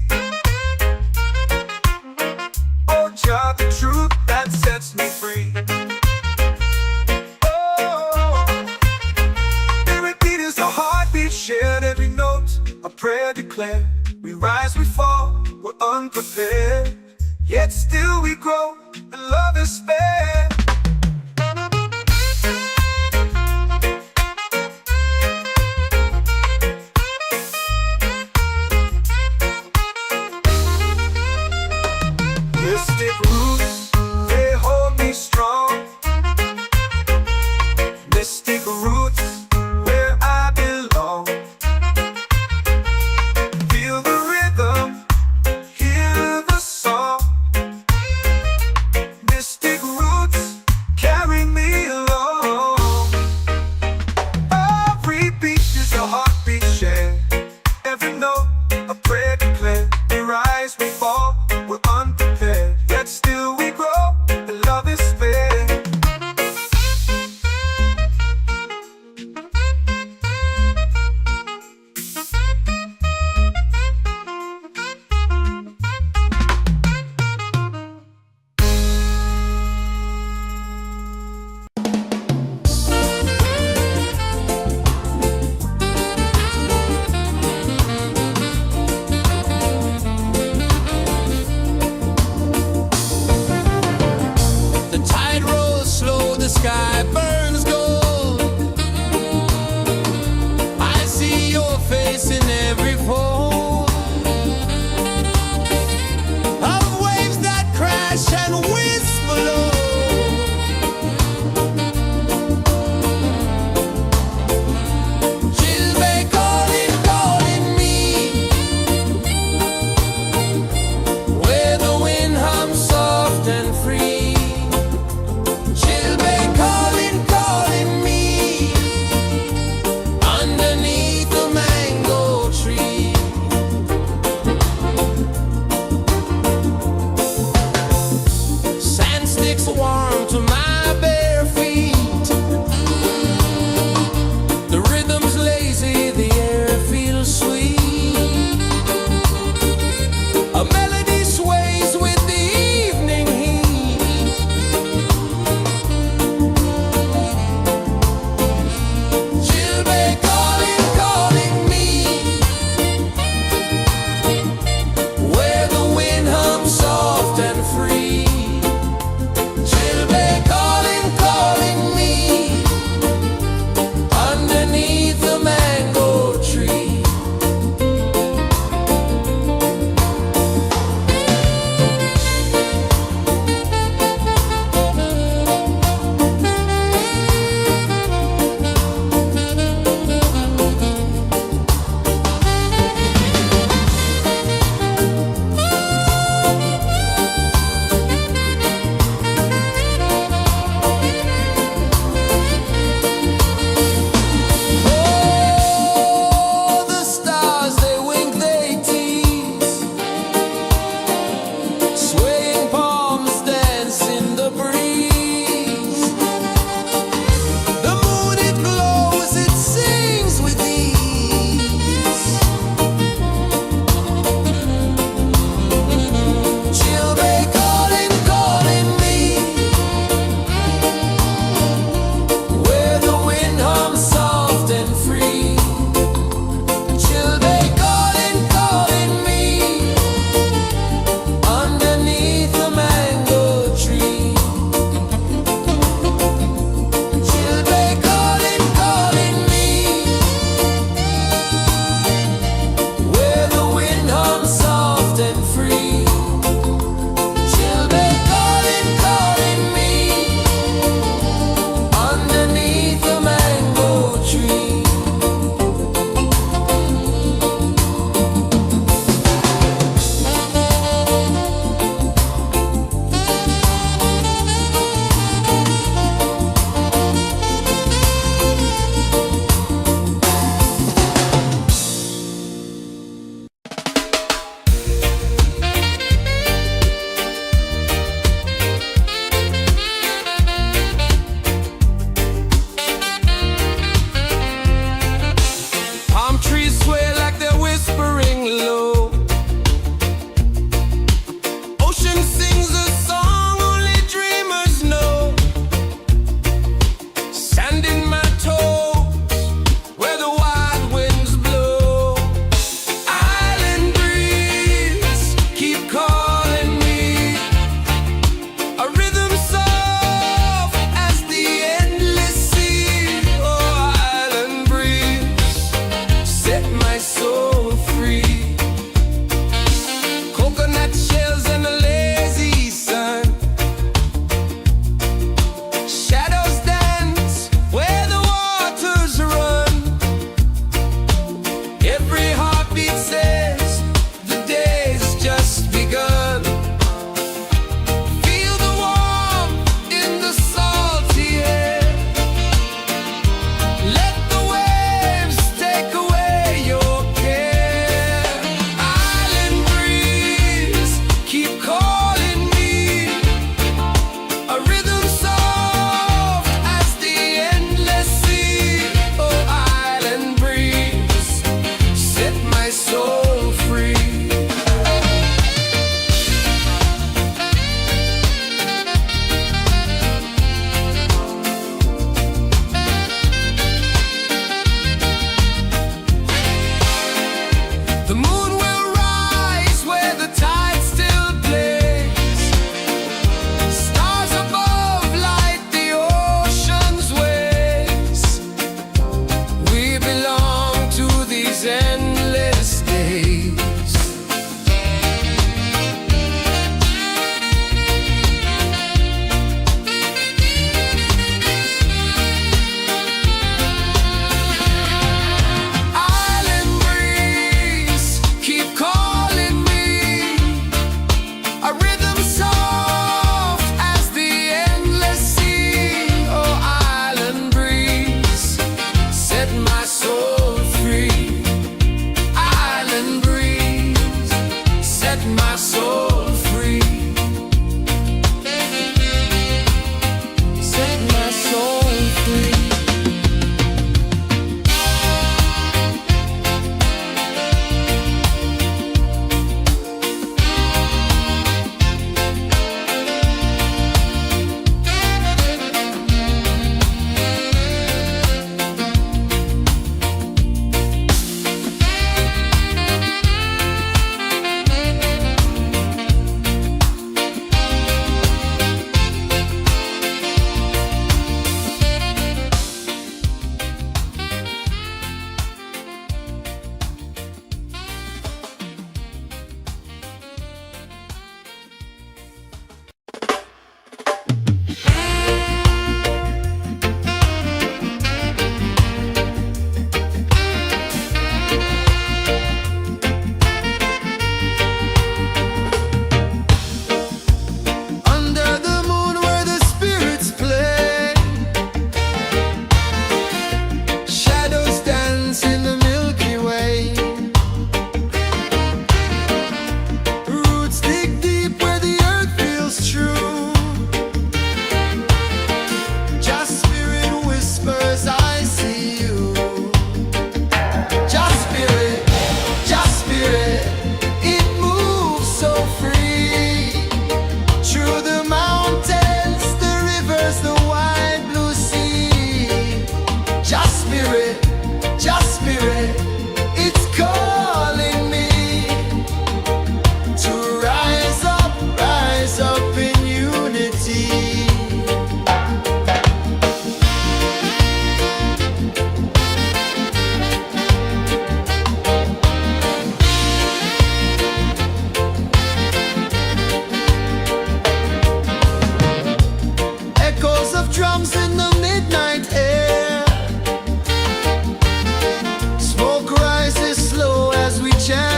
Oh, Jah, the truth that sets me free. Oh, spirit beat is a heartbeat, shared every note, a prayer declared. We rise, we fall, we're unprepared, yet still we grow, and love is spared. Mystic roots, they hold me strong. Mystic roots, where I belong. Feel the rhythm, hear the song. Mystic roots,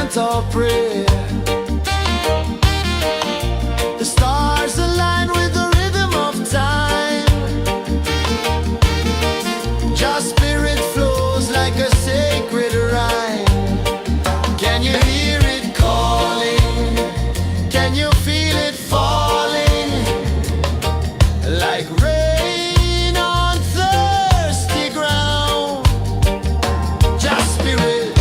chant or pray. The stars align with the rhythm of time. Your spirit flows like a sacred rhyme. Can you hear it calling? Can you feel it falling? Like rain on thirsty ground. Just spirit,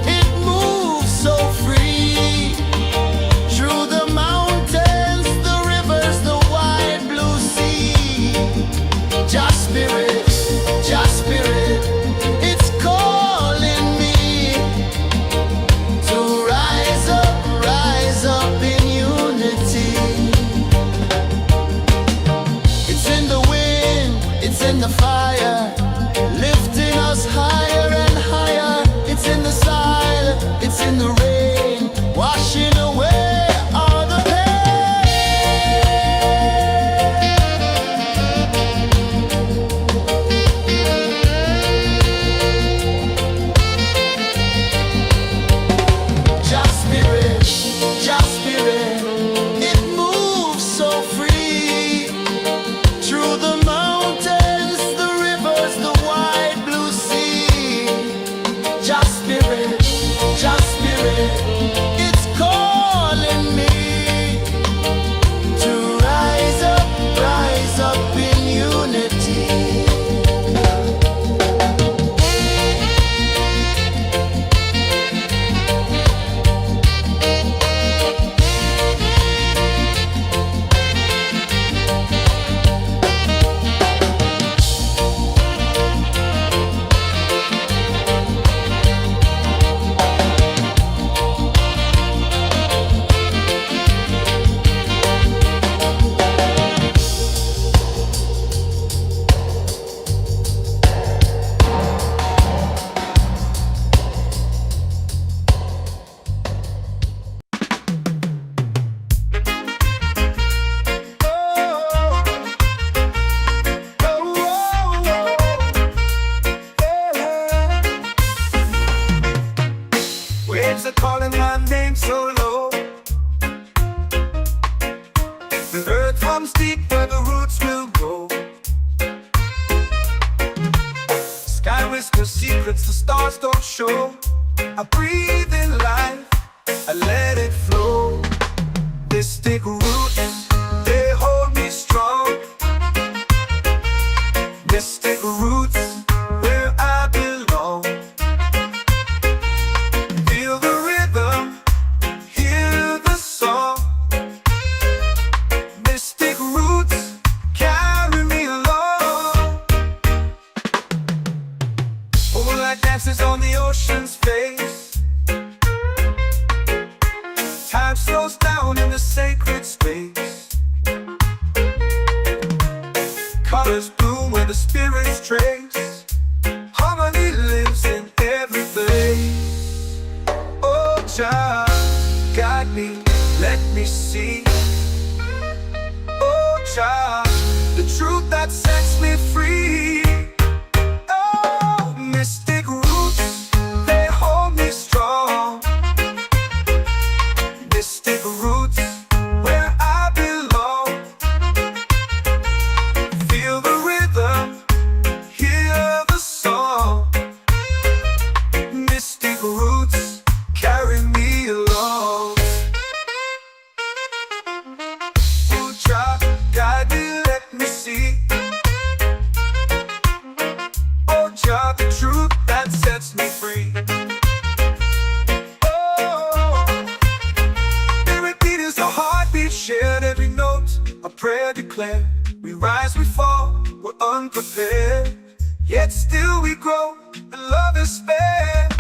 it moves so free. Through the mountains, the rivers, the wide blue sea. Just spirit, it's calling me to rise up in unity. It's in the wind, it's in the fire, lifting us higher and higher. It's in the silence, it's in the rain, washing away all the Just spirit, it moves so free. Through the mountains, the rivers, the wide blue sea. Just spirit, it's calling me to rise up in unity. Waves are calling my name so low. The earth comes deep where the roots will grow. Sky whispers secrets the stars don't show. I breathe in life, I let it flow. Mystic roots, they hold me strong. Mystic roots, where I belong. Feel the rhythm, hear the song. Mystic roots, carry me along. Moonlight dances on the ocean's face. Time slows down in the sacred space. Colors bloom where the spirits trace. Harmony lives in every place. Oh, Jah, guide me, let me see. Oh, Jah, the truth that sets me free. Oh, mystic roots, they hold me strong. Mystic roots, where I belong. Feel the rhythm, hear the song. Mystic roots, carry me along. Oh, Jah, guide me, let me see. Oh, Jah, the truth that sets me free. Oh, every beat is a heartbeat shared, every note a prayer declared. We rise, we fall, we're unprepared, yet still we grow, and love is spared.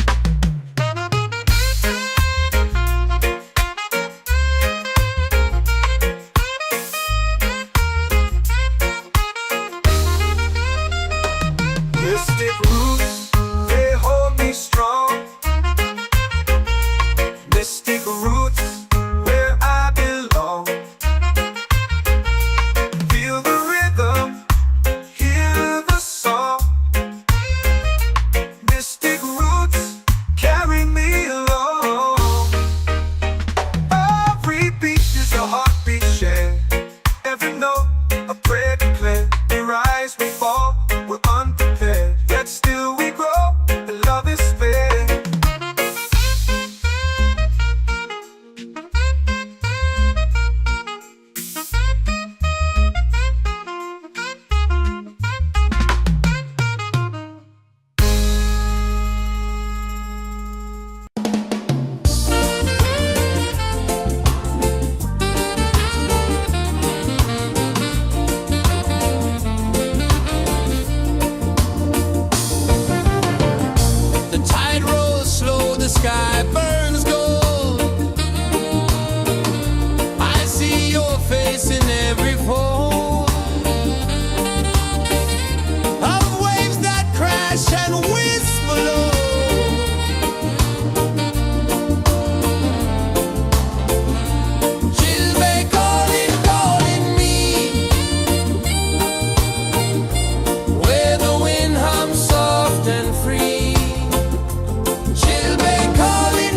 Mystic roots, they hold me strong. Mystic roots, where I belong. Feel the rhythm, hear the song. Mystic roots, sky burns gold. I see your face in every fold of waves that crash and whisper low. She'll be calling, calling me where the wind hums soft and free. She'll be calling,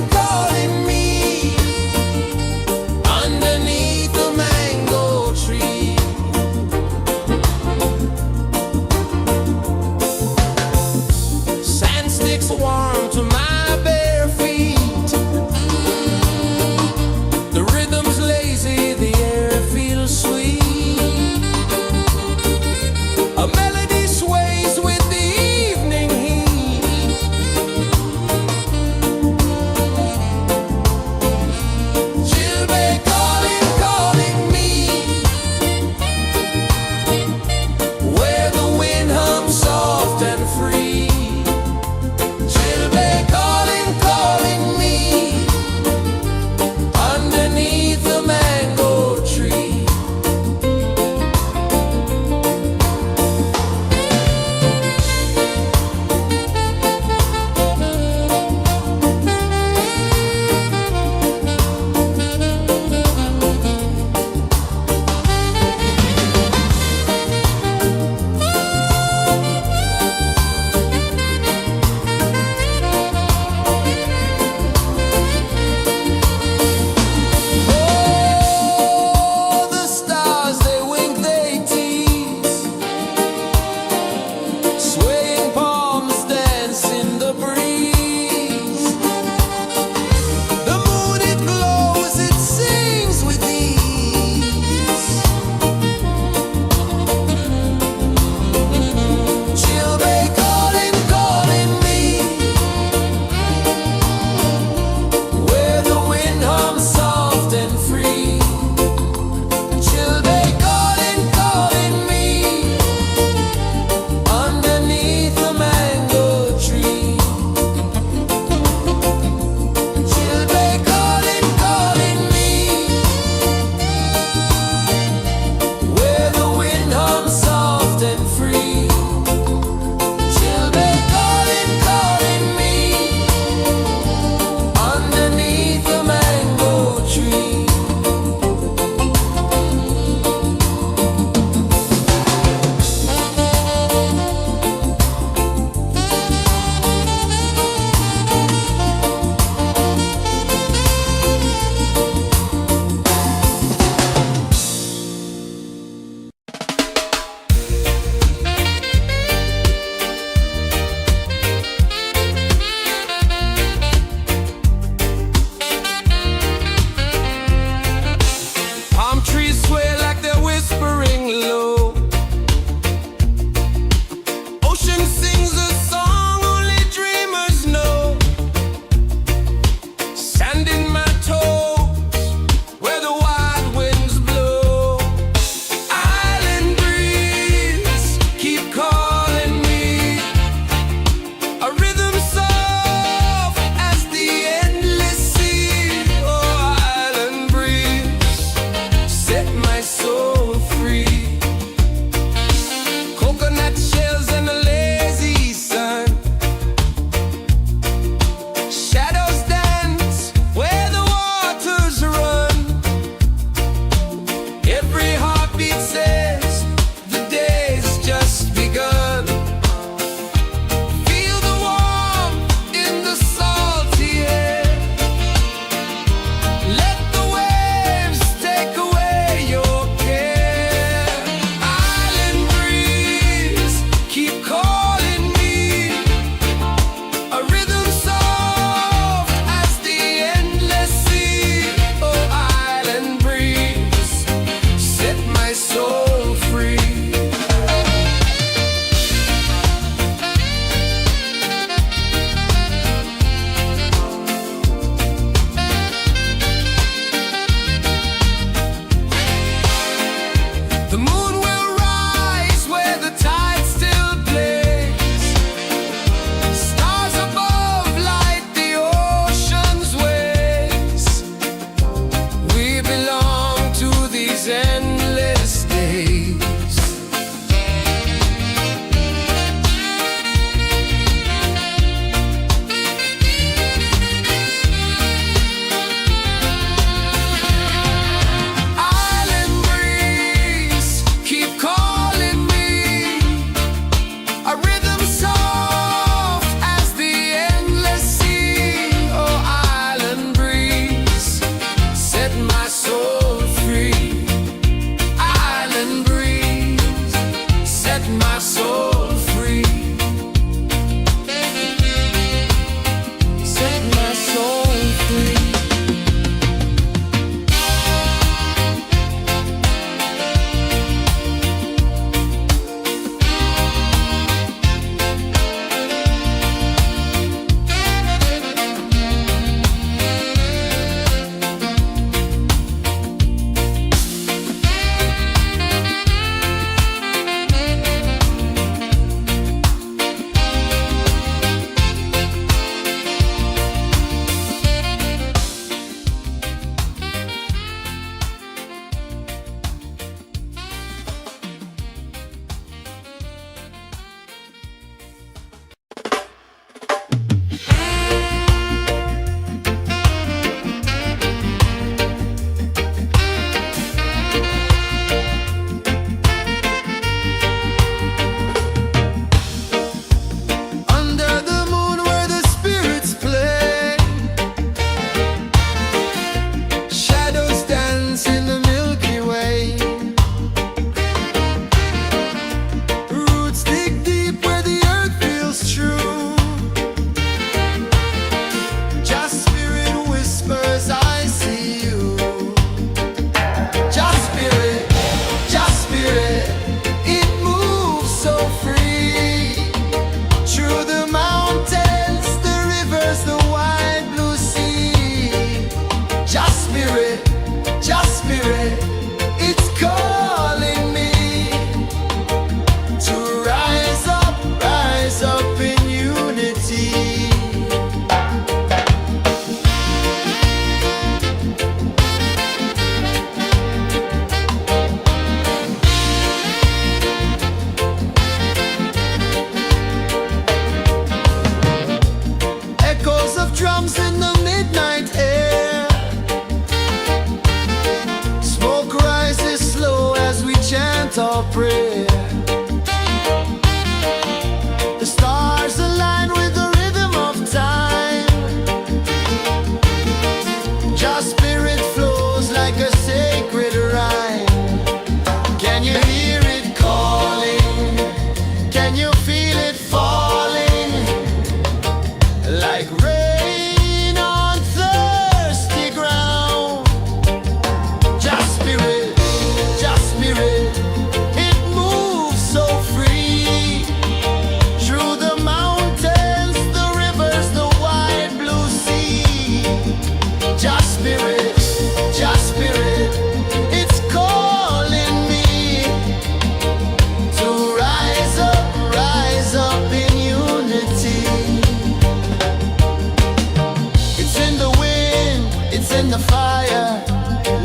the fire,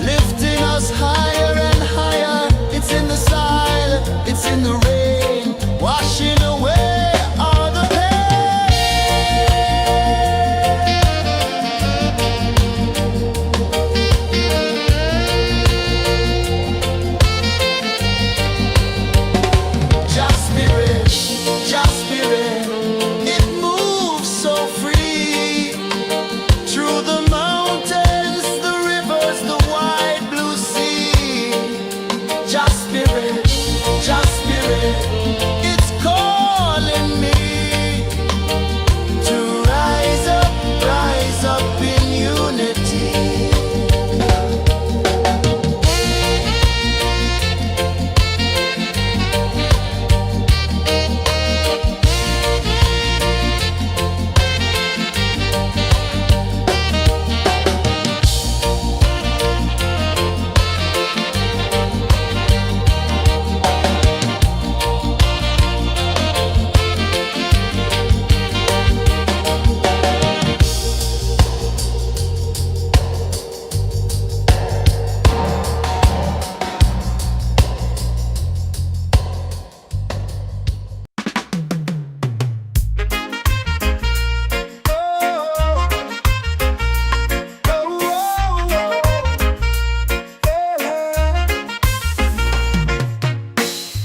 lifting us higher and higher. It's in the silence, it's in the rain, washing away all the Just spirit, just spirit, it moves so free through the mountains, the rivers, the wide blue sea. Just spirit, it's calling me to rise up in unity.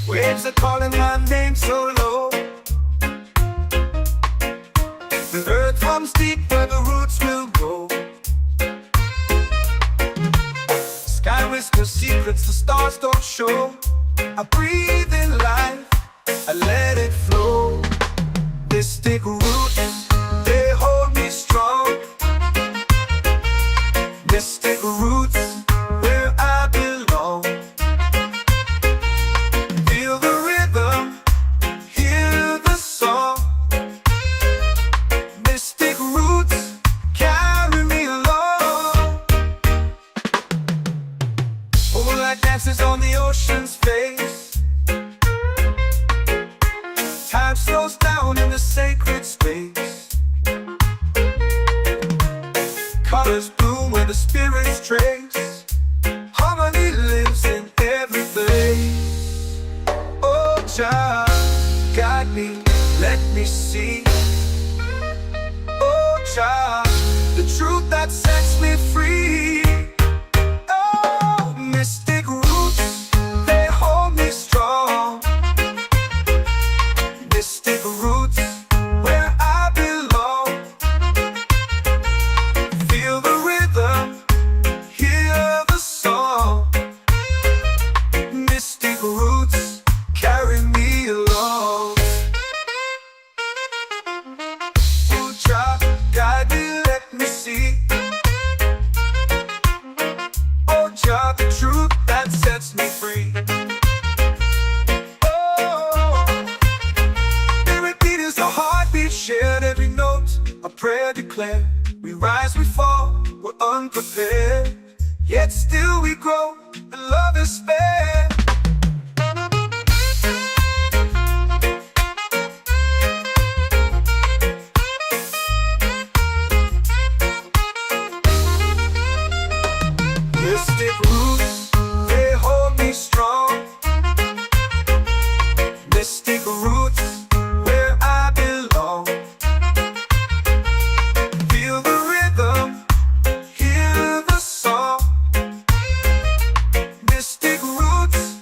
Waves are calling my name so low. The earth runs deep where the roots will grow. Sky whispers secrets the stars don't show. I breathe in life, I let it flow. Mystic roots, they hold me strong. Mystic roots, where I belong. Feel the rhythm, hear the song. Mystic roots, carry me along. Moonlight dances on the ocean's face. Time slows down in the sacred space. Colors bloom where the spirits trace. Harmony lives in every place. Oh, child, guide me, let me see. Oh, child, the truth that sets me free. Oh, mystic roots, they hold me strong. Mystic roots, where I belong. Feel the rhythm, hear the song. Mystic roots, carry me along. Oh, child, guide me, let me see. Oh, child, the truth that sets me free. Oh, spirit beat is the heartbeat, shared every note. A prayer declared. We rise, we fall, we're unprepared. Yet still we grow, and love is spared. Mystic roots, they hold me strong. Mystic roots, where I belong. Feel the rhythm, hear the song. Mystic roots,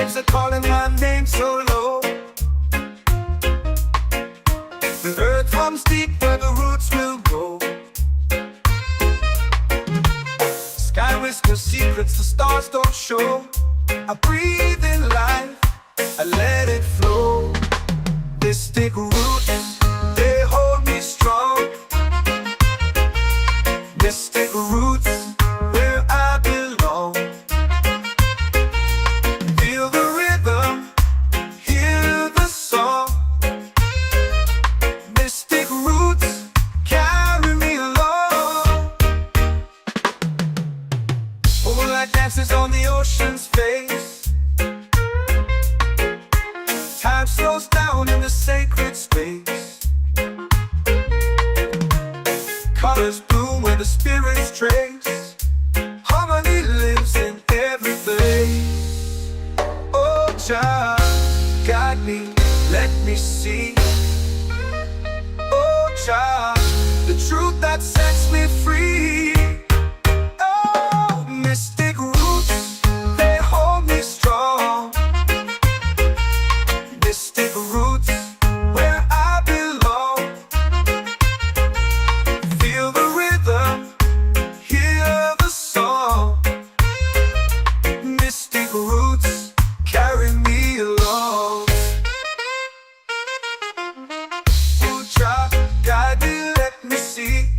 lips are calling my name so low. The earth comes deep where the roots will grow. Sky whispers secrets the stars don't show. I breathe in life, I let it flow. Mystic roots, they hold me strong. Mystic roots, where I belong. Feel the rhythm, hear the song. Mystic roots, carry me along. Moonlight dances on the ocean's face. Time slows down in the sacred space. Colors bloom where the spirits trace. Harmony lives in every place. Oh, Jah, guide me, let me see. Oh, Jah, the truth that sets me free. Oh, mystic roots, they hold me strong. Mystic roots, where I belong. Feel the rhythm, hear the song. Mystic roots, carry me along. Oh, Jah, guide me, let me see.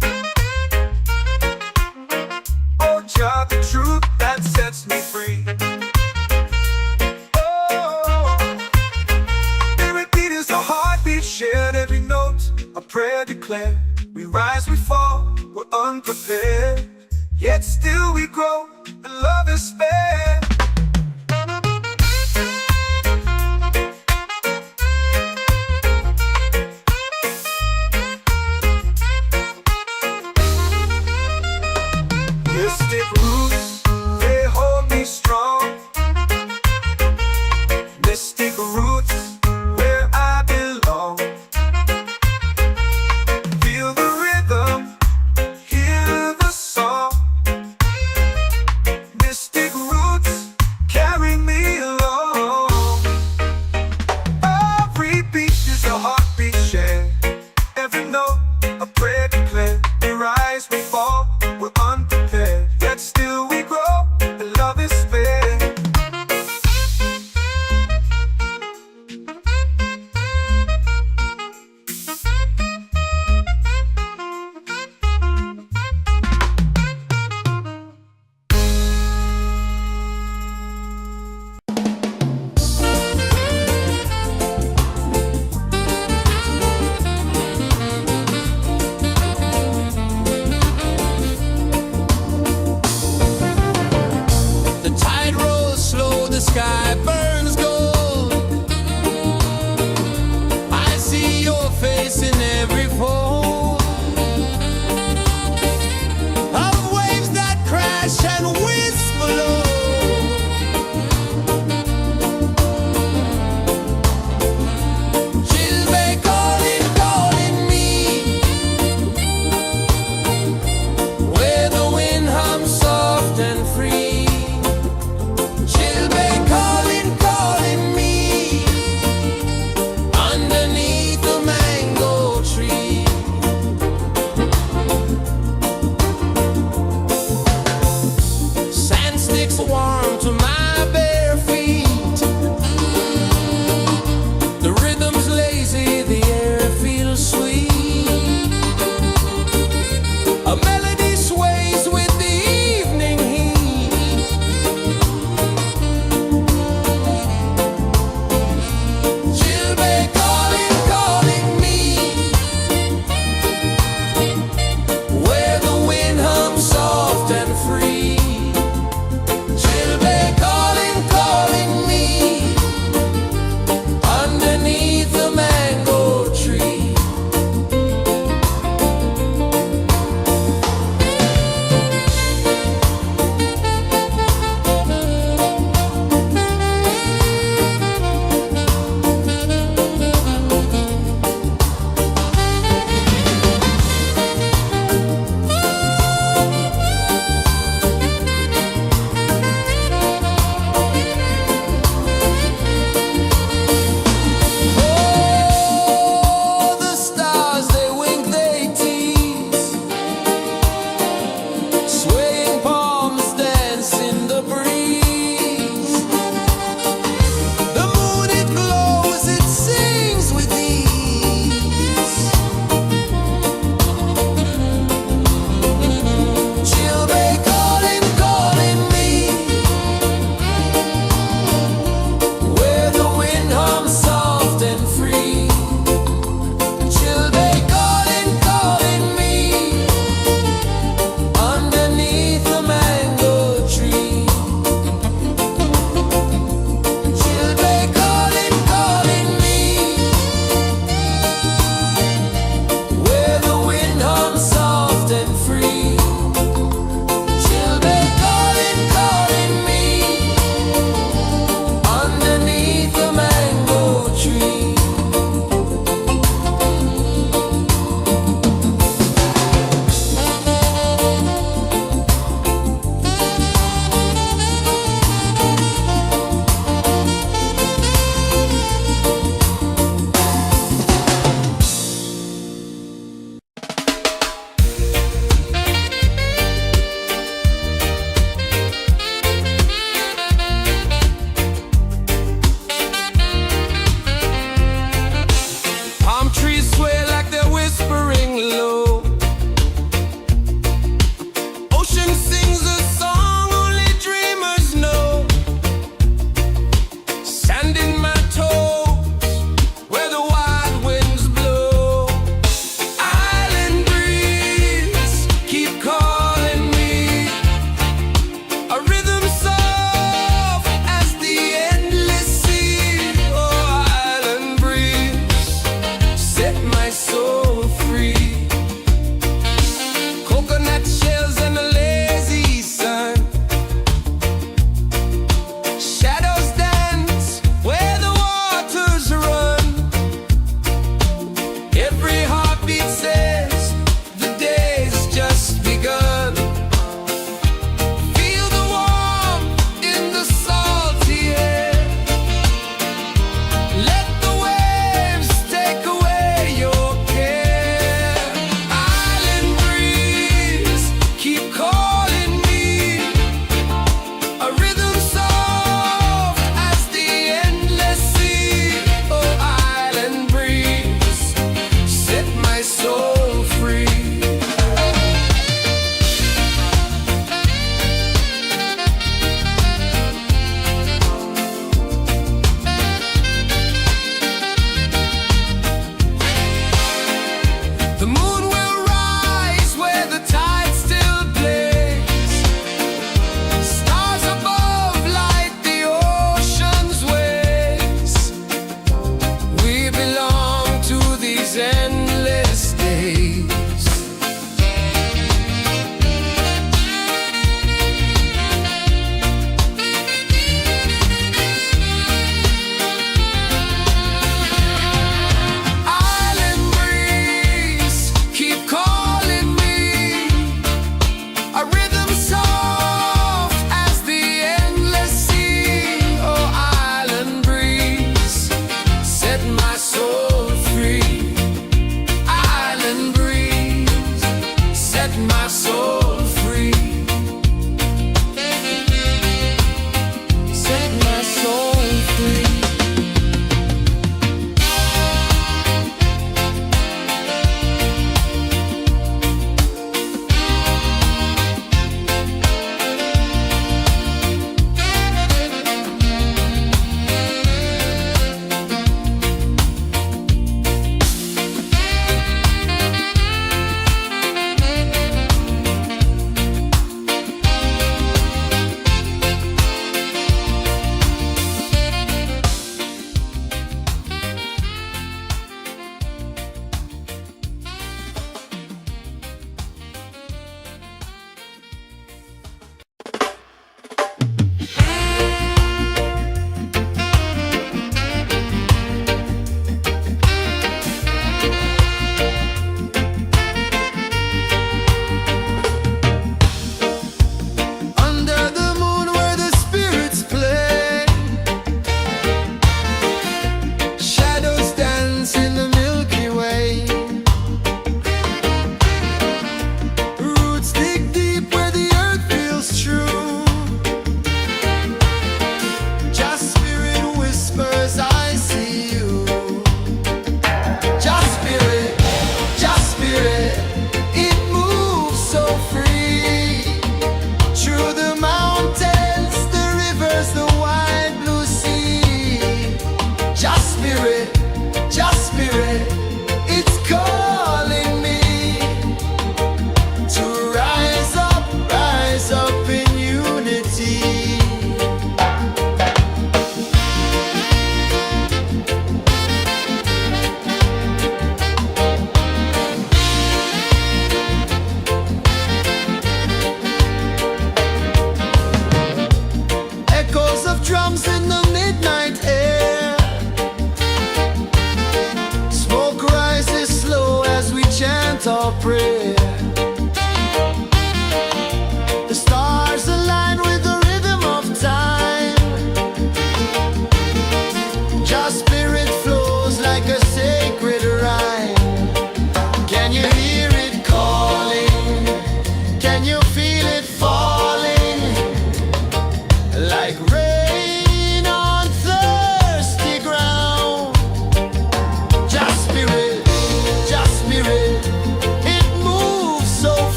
Oh, Jah, the truth that sets me free. Shared every note, a prayer declared. We rise, we fall, we're unprepared. Yet still we grow, and love is spared. Mystic roots, they hold me strong. Mystic roots, where I belong. Feel the rhythm, hear the song. Mystic roots,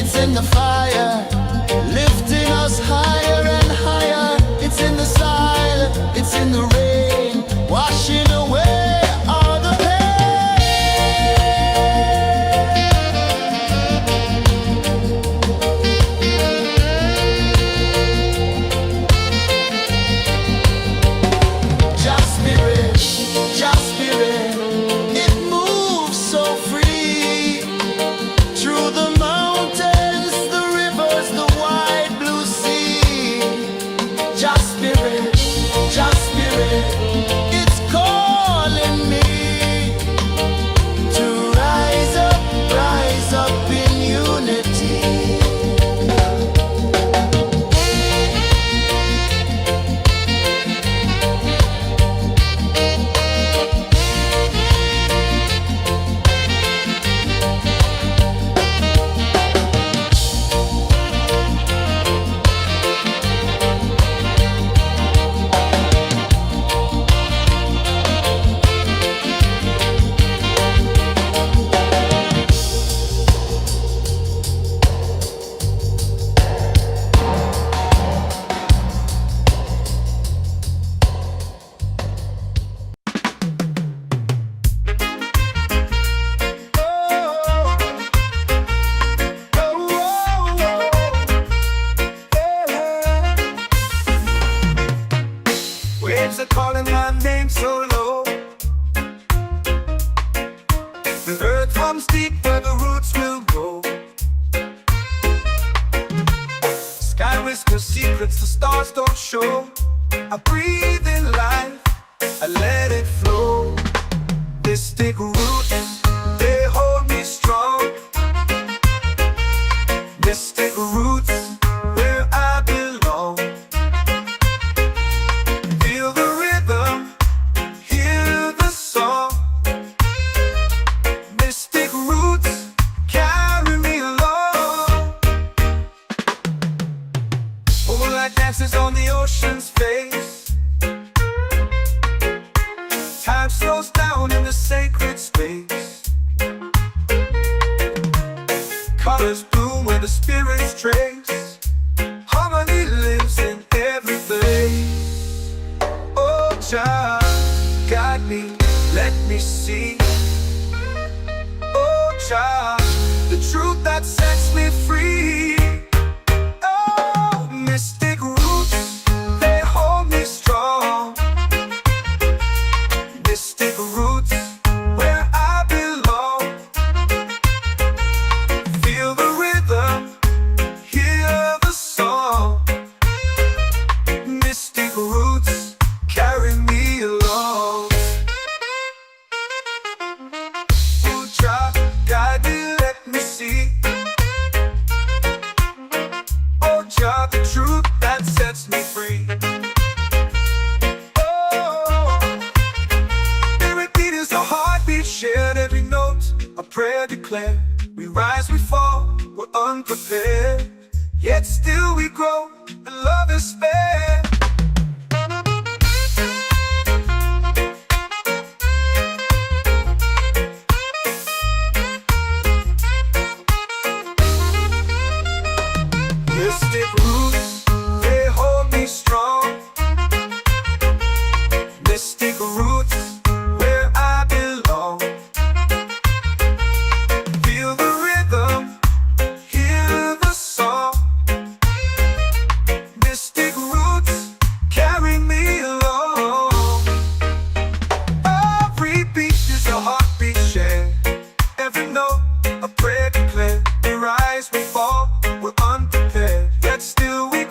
it's in the fire, lifting us higher and higher. It's in the silence, it's in the rain, washing away all the Just spirit, just spirit, it moves so free through the mountains, the rivers, the wide blue sea. Just spirit, it's calling me to rise up in unity. Waves are calling my name so low. The earth comes deep where the roots will go. Sky whispers secrets the stars don't show. I breathe in life, I let it flow. Mystic roots, they hold me strong. Mystic roots, where I belong. Feel the rhythm, hear the song. Mystic roots, carry me along. Moonlight dances on the ocean's face. Time slows down in the sacred space. Colors bloom where the spirits trace. Harmony lives in every place. Oh, child, guide me, let me see. Oh, child, the truth that sets me free. Oh, mystic roots, they hold me strong. Mystic roots, where I belong. Feel the rhythm, hear the song. Mystic roots, carry me along. Oh, child, guide me, let me see. Oh, child, the truth that sets me free. Oh, every beat is a heartbeat shared, every note a prayer declared. We rise, we fall, we're unprepared, yet still we grow, and love is spared. Mystic roots, they hold me strong. Mystic roots, where I belong. Feel the rhythm, hear the song. Mystic roots, carry me along. Every beat is a heartbeat shared, every note a prayer declared. We rise, we fall, we're unprepared, yet still we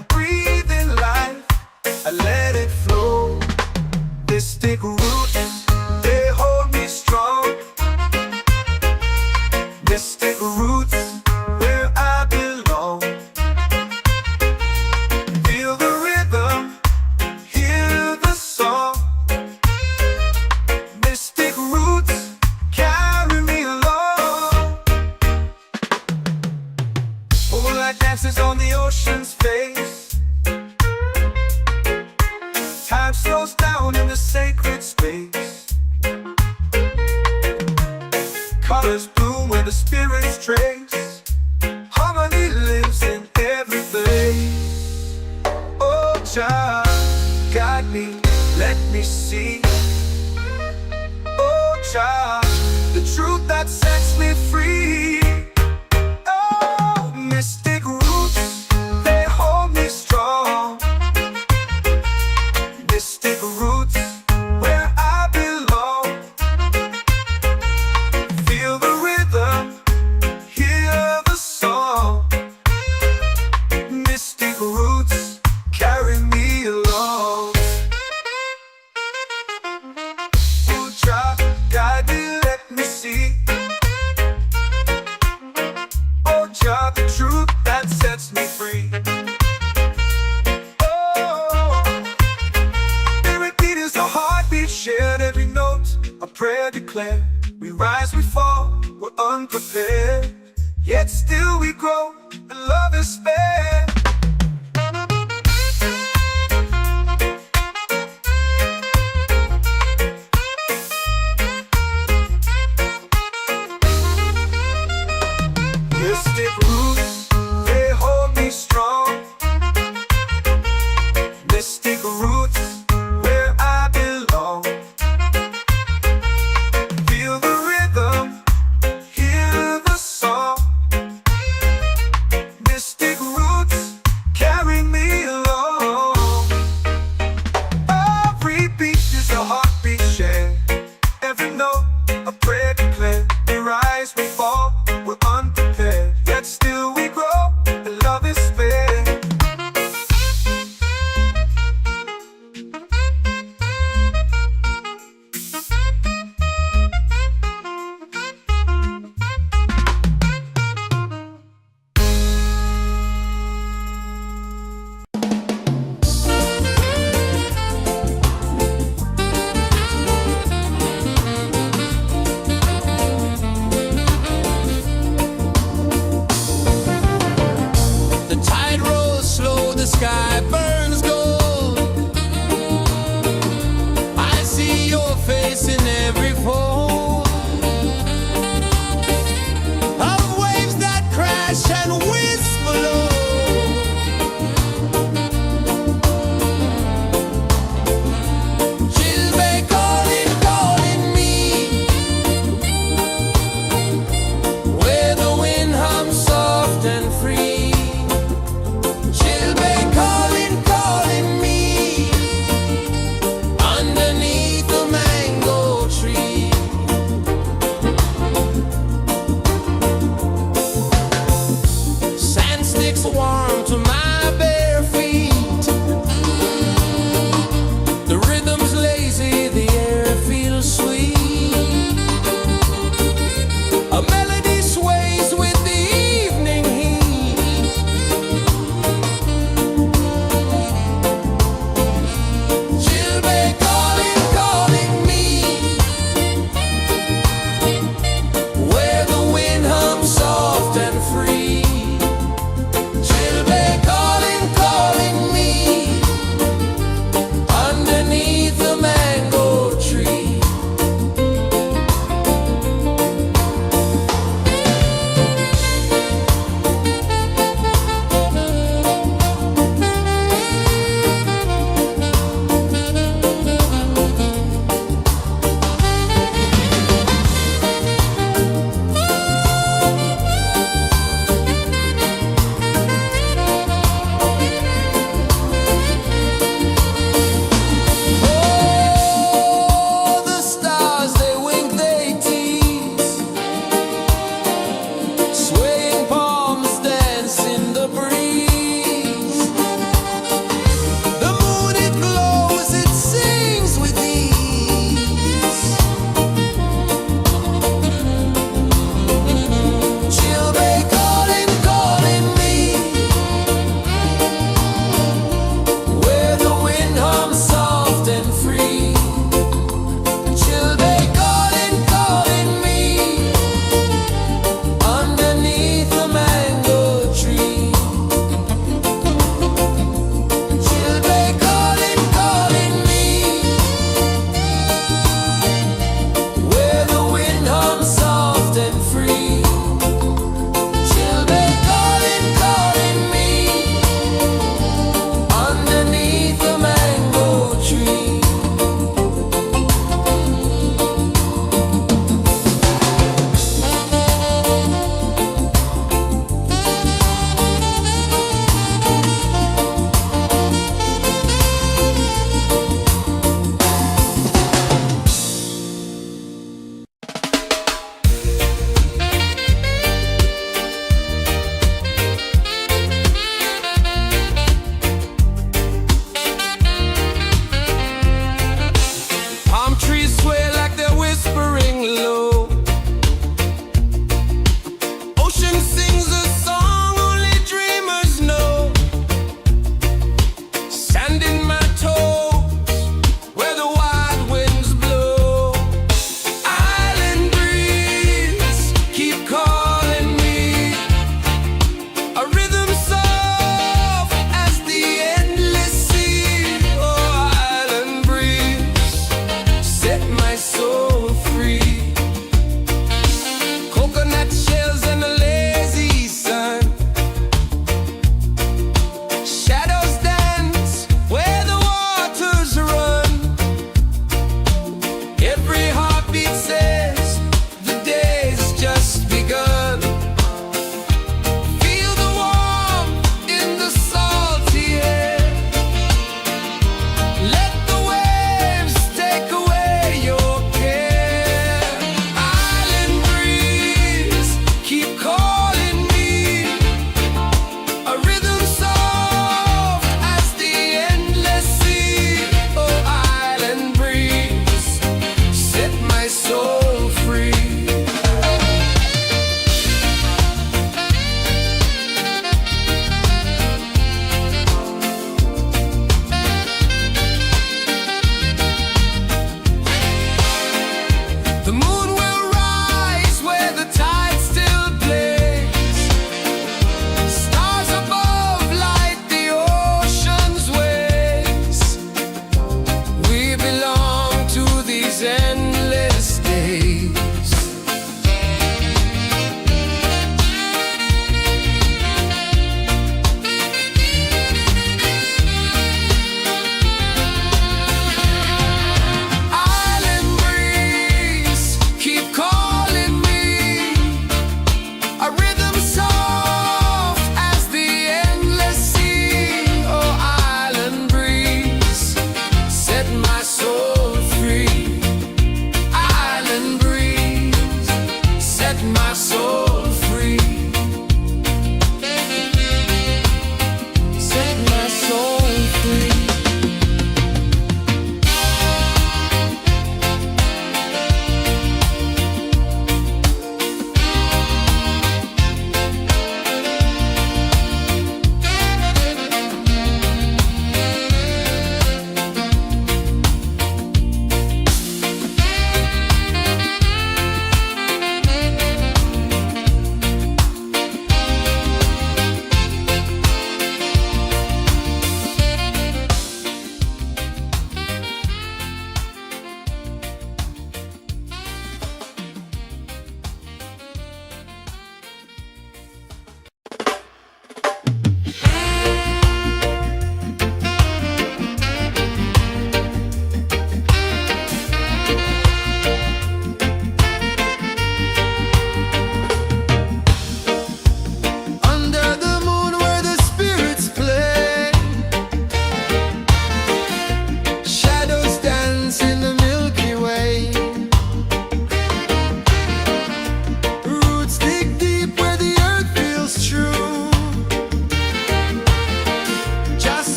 I breathe in life, I let it flow. Mystic roots, they hold me strong. Mystic roots, where I belong. Feel the rhythm, hear the song. Mystic roots, carry me along. Moonlight dances on the ocean's face. Time slows down in the sacred space. Colors bloom where the spirits trace. Harmony lives in every place. Oh, Jah, guide me, let me see. Oh, Jah, the truth that sets me free. Oh, mystic roots, they hold me strong. Mystic roots, where I belong. Feel the rhythm, hear the song. Mystic roots, carry me along. Oh, Jah, guide me, let me see. Oh, Jah, the truth that sets me free. Shared every note, a prayer declared. We rise, we fall, we're unprepared. Yet still we grow, and love is spared. Mystic roots, they hold me strong. Mystic roots, where I belong. Feel the rhythm, hear the song. Mystic roots.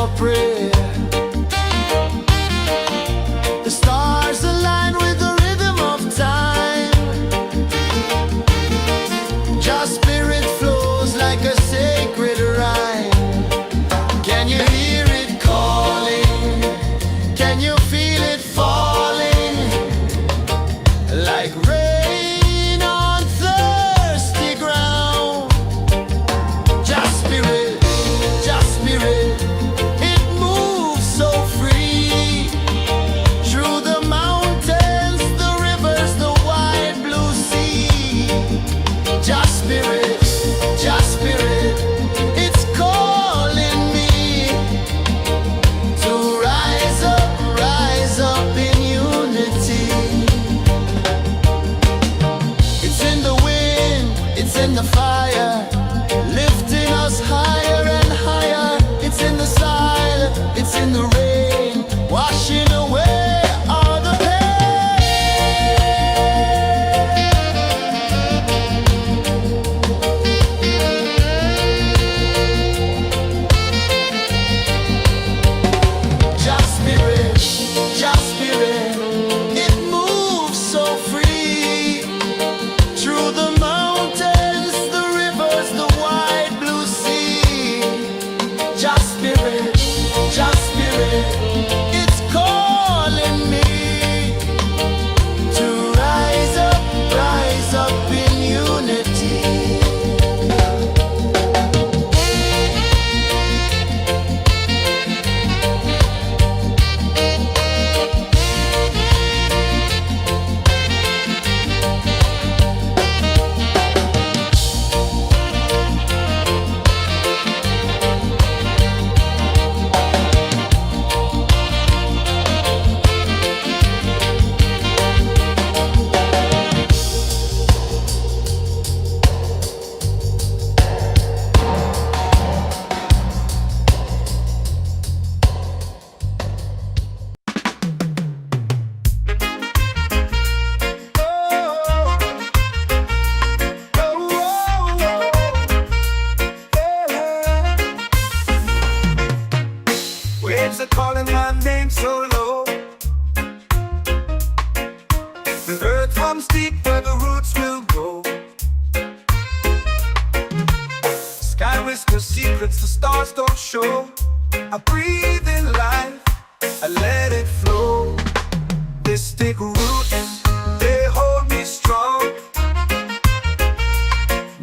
your prayer. The stars align with the rhythm of time. Your spirit flows like a sacred rhyme. Can you hear it calling? Can you feel it falling? Like rain on thirsty ground. Just spirit, it moves so free. Through the mountains, the rivers, the wide blue sea. Just spirit, it's calling me to rise up in unity. It's in the wind, it's in the fire, lifting us higher and higher. It's in the silence, it's in the rain, washing away all the Just spirit, it moves so free. Through the mountains, the rivers, the wide blue sea. Just spirit, it's calling me to rise up in unity. Waves are calling my name so low. The earth runs deep where the roots will go. Sky whispers secrets the stars don't show. I breathe in life, I let it flow. Mystic roots, they hold me strong.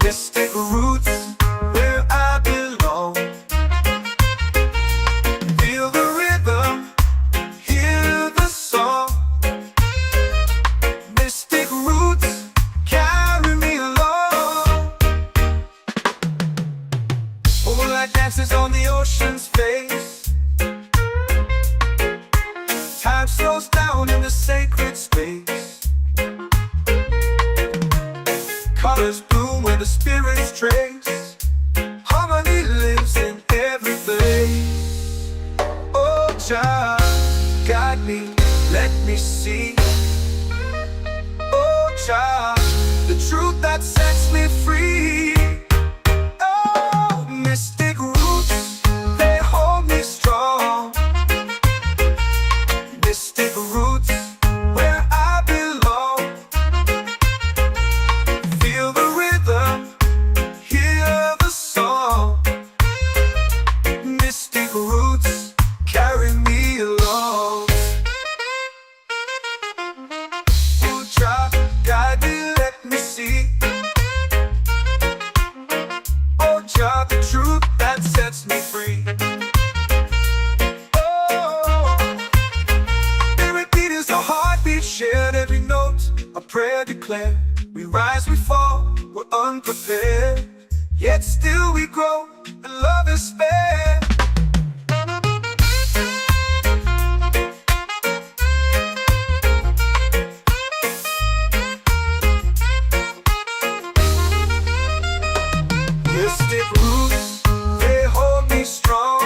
Mystic roots, where I belong. Feel the rhythm, hear the song. Mystic roots, carry me along. Moonlight dances on the ocean's face. Time slows down in the sacred space. Colors bloom where the spirits trace. Harmony lives in every place. Oh, Jah, guide me, let me see. Oh, Jah, the truth that sets me free. Oh, mystic roots, they hold me strong. Mystic roots, where I belong. Feel the rhythm, hear the song. Mystic roots, carry me along. Oh, Jah, guide me, let me see. Oh, Jah, the truth that sets me free. Shared every note, a prayer declared. We rise, we fall, we're unprepared. Yet still we grow, and love is spared. Mystic roots, they hold me strong.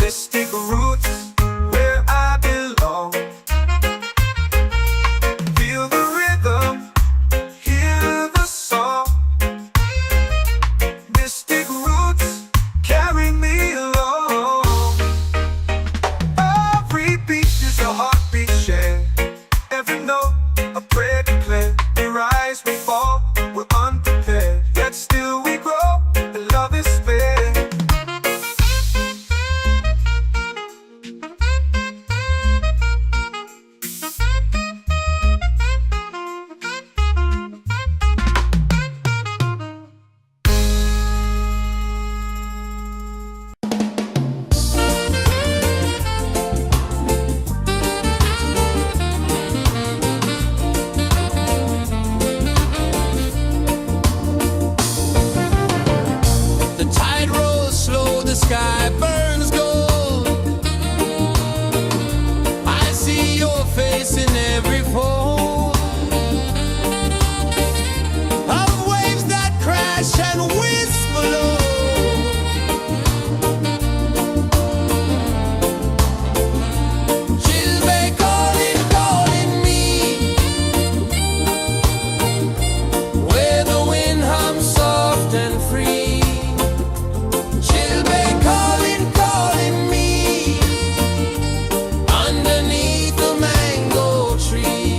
Mystic roots, where I belong. Feel the rhythm, hear the song. Mystic roots, carry me hush and whisper low. Chilbay calling, calling me, where the wind hums soft and free. Chilbay calling, calling me, underneath the mango tree.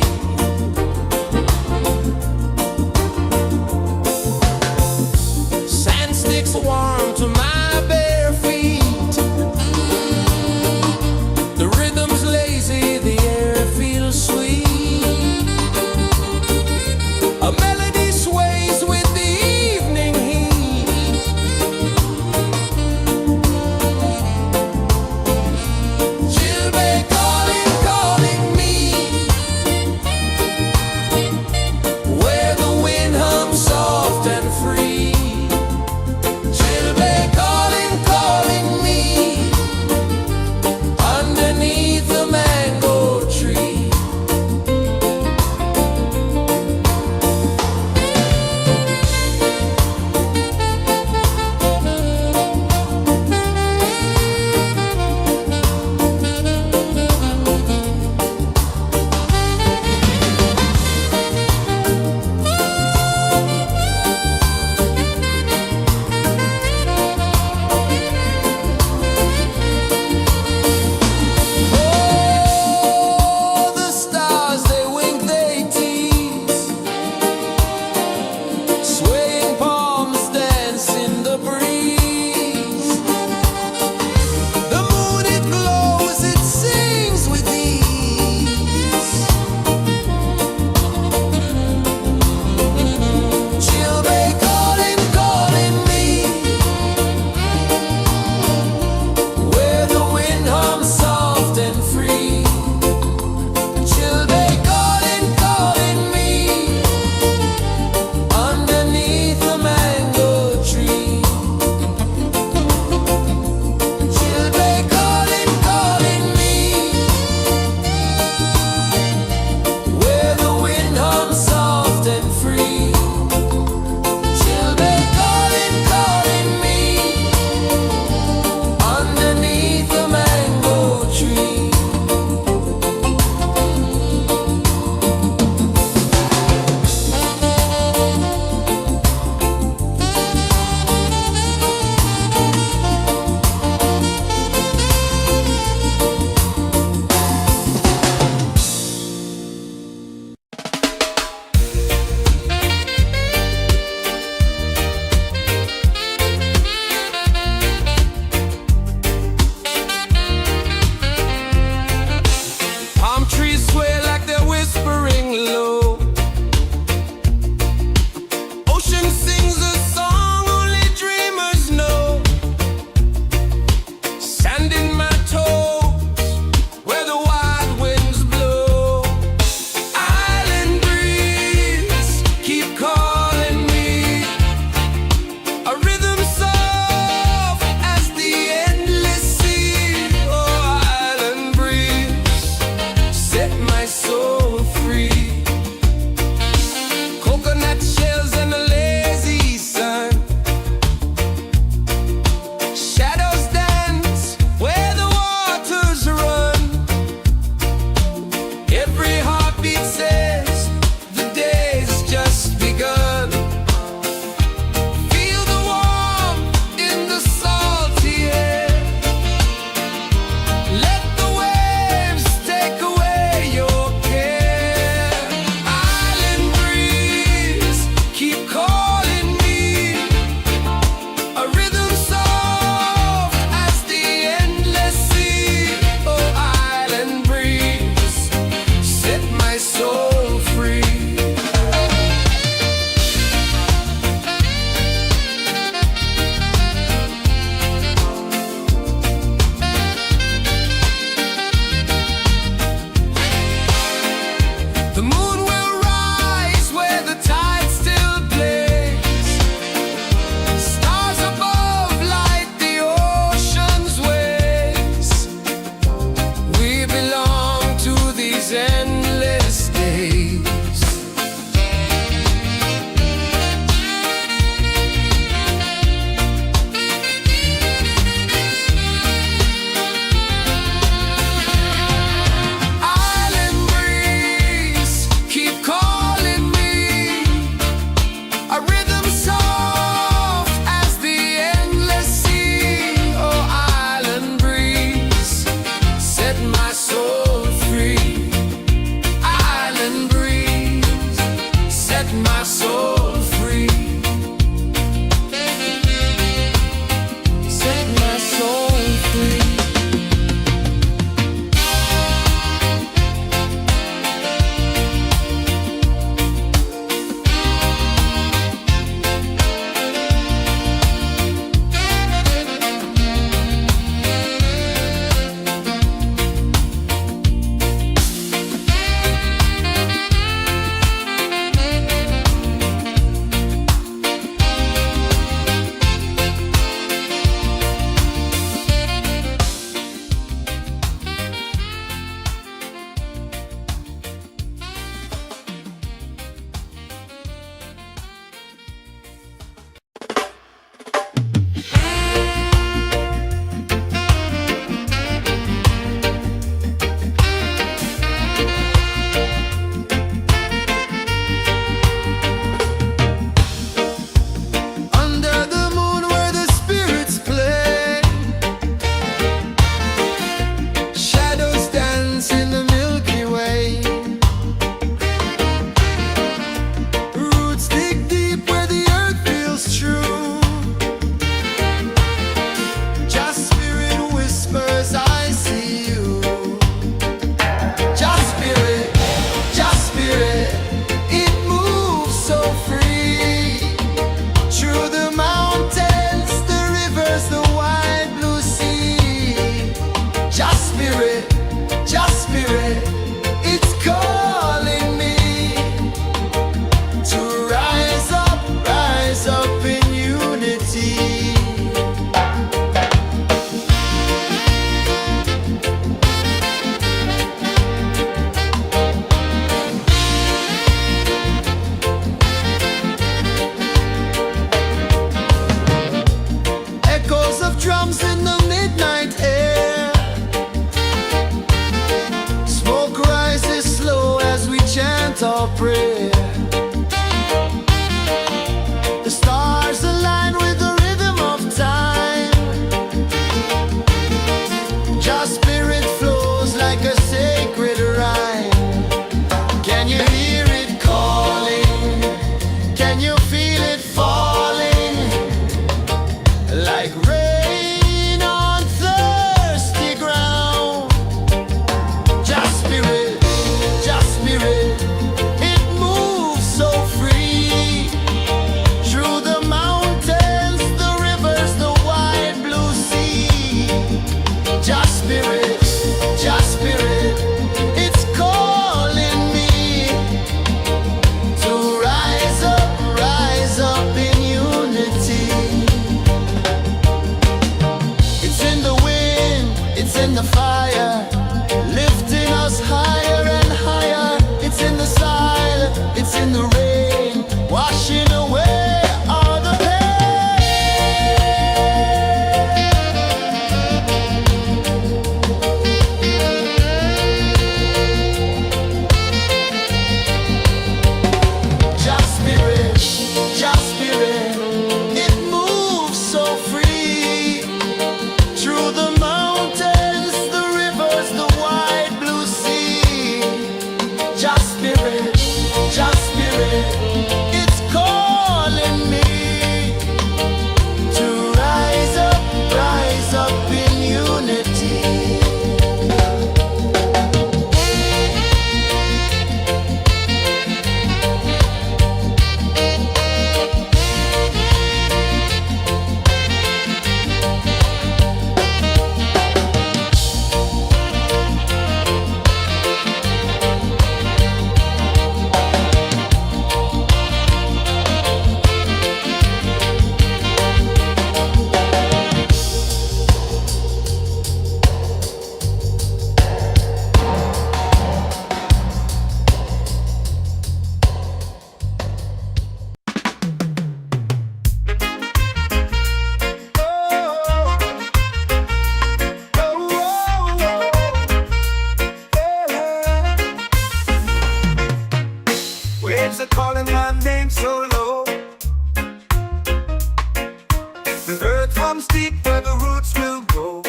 runs deep where the roots will grow.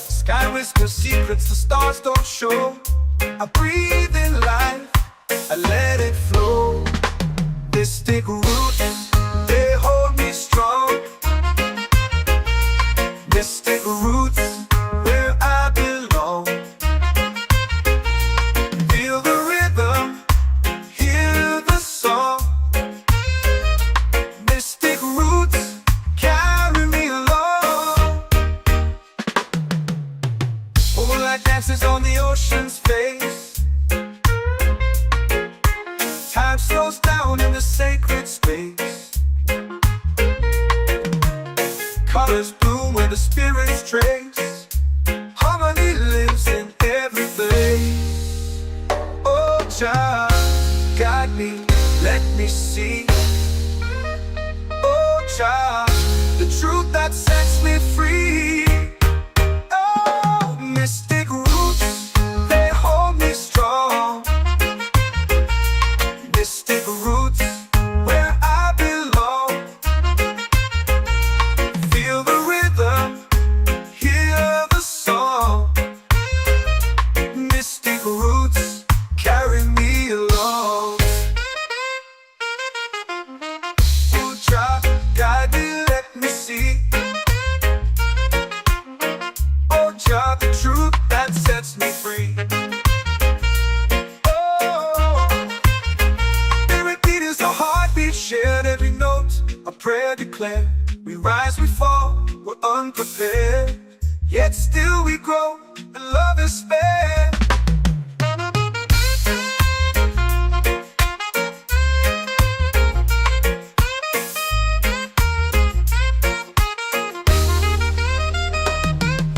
Sky whispers secrets the stars don't show. I breathe in life, I let it flow. Mystic roots, they hold me strong. Mystic roots, where I belong. Feel the rhythm, hear the song. Mystic roots, carry me along. Moonlight dances on the ocean's face. Time slows down in the sacred space. Colors bloom where the spirits trace. Harmony lives in every place. Oh, child, guide me, let me see. Oh, child, the truth that sets me free. Oh, mystic roots, they hold me strong. Mystic roots, where I belong. Feel the rhythm, hear the song. Mystic roots, carry me along. Oh, child, guide me, let me see. Oh, child, the truth that sets me free. Shared every note, a prayer declared. We rise, we fall, we're unprepared. Yet still we grow, and love is spared.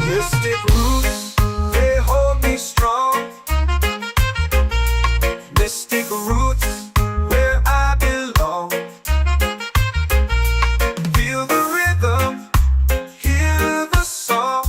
Mystic roots, they hold me strong. Mystic roots, where I belong. Feel the rhythm, hear the song.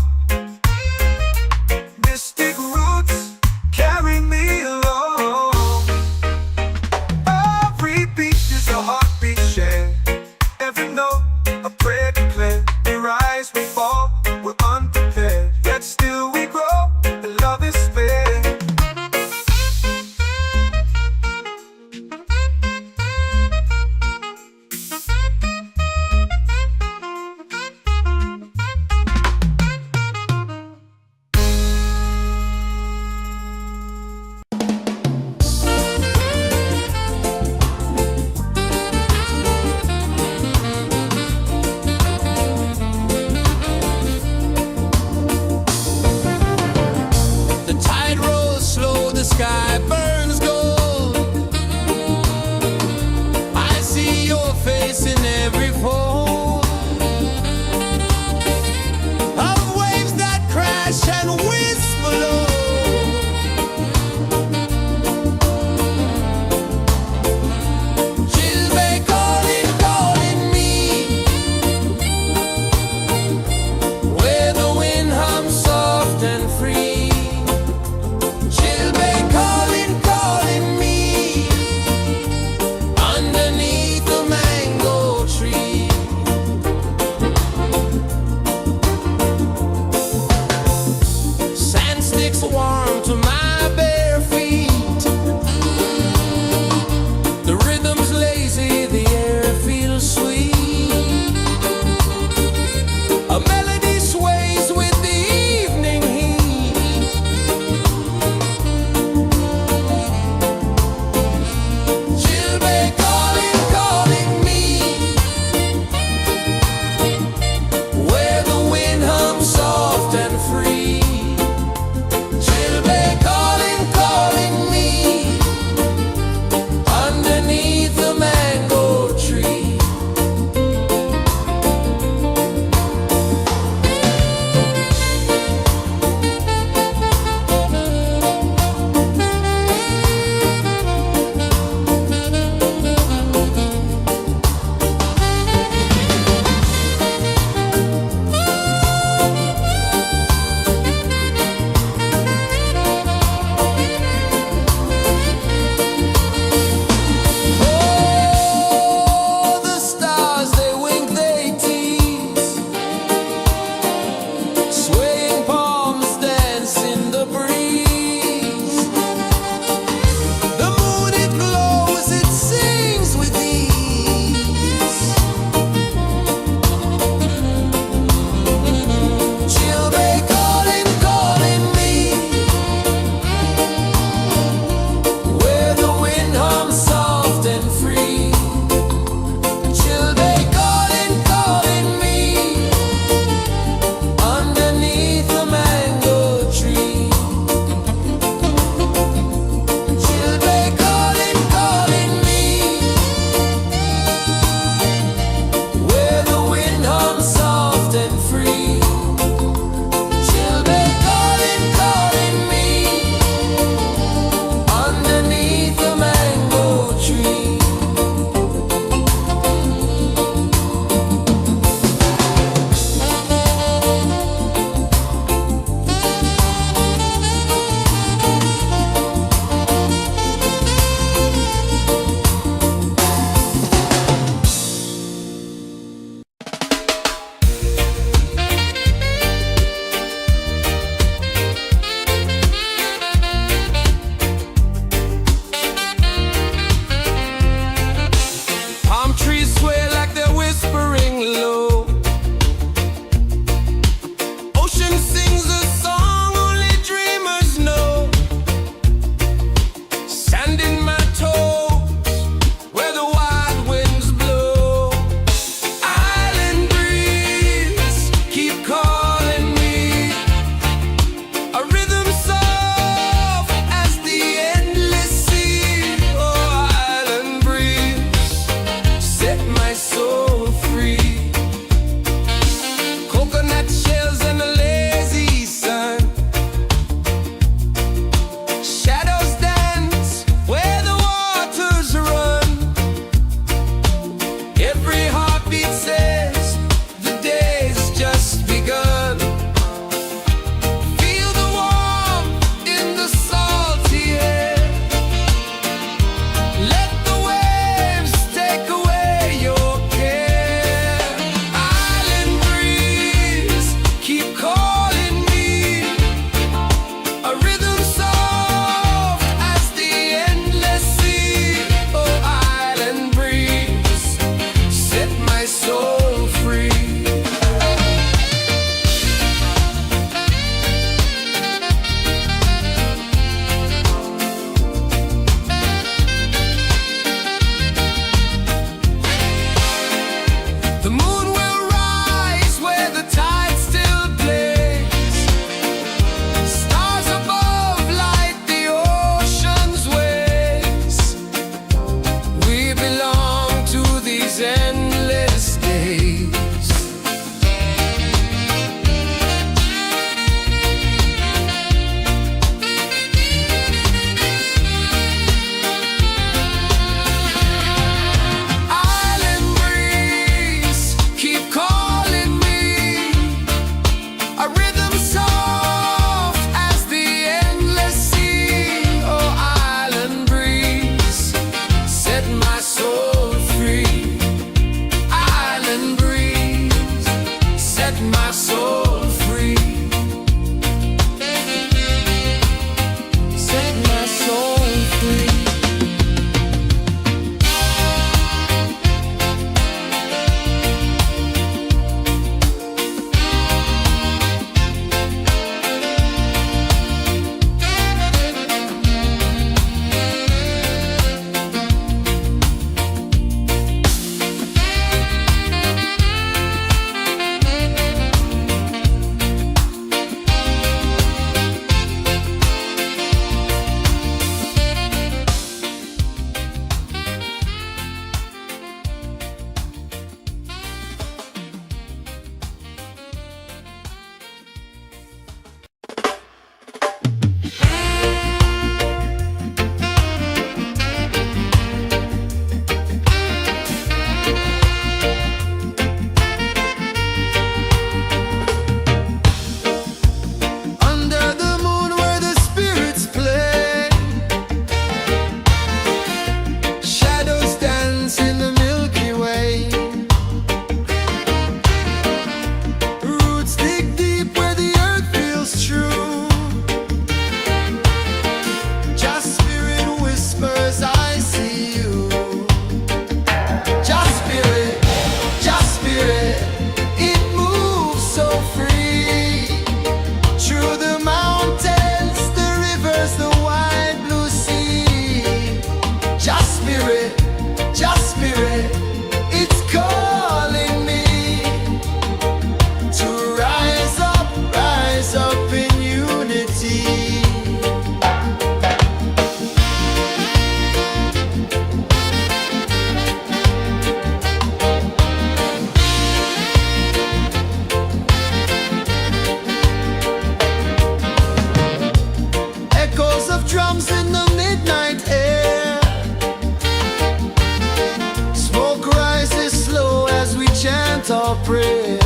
chant or pray.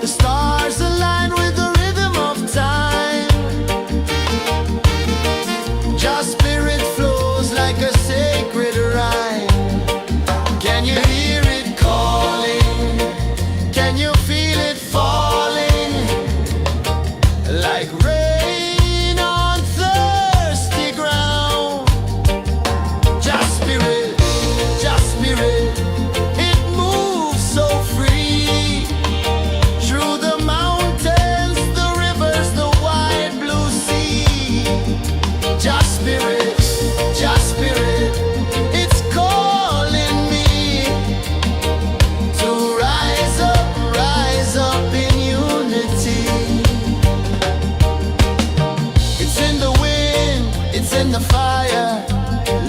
The stars align with the rhythm of time. Just spirit flows like a sacred rhyme. Can you hear it calling? Can you feel it falling? Like rain on thirsty ground. Just spirit, it moves so free. Through the mountains, the rivers, the wide blue sea. Just spirit, it's calling me to rise up in unity. It's in the wind, it's in the fire,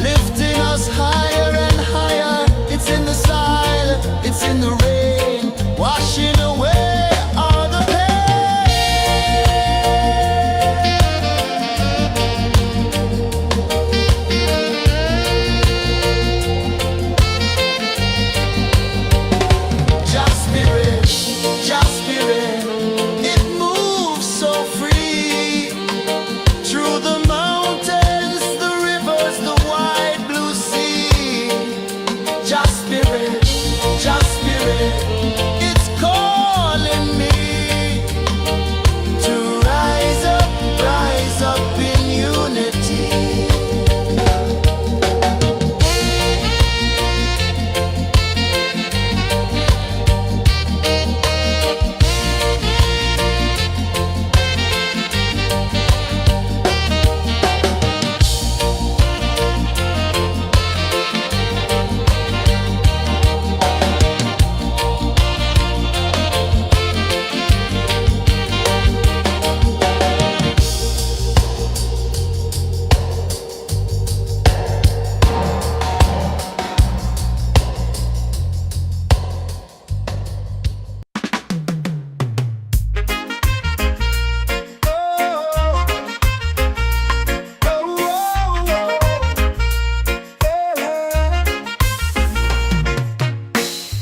lifting us higher and higher. It's in the silence, it's in the rain, washing away all the pain. Just spirit, it moves so free. Through the mountains, the rivers, the wide blue sea. Just spirit, it's calling me to rise up in unity.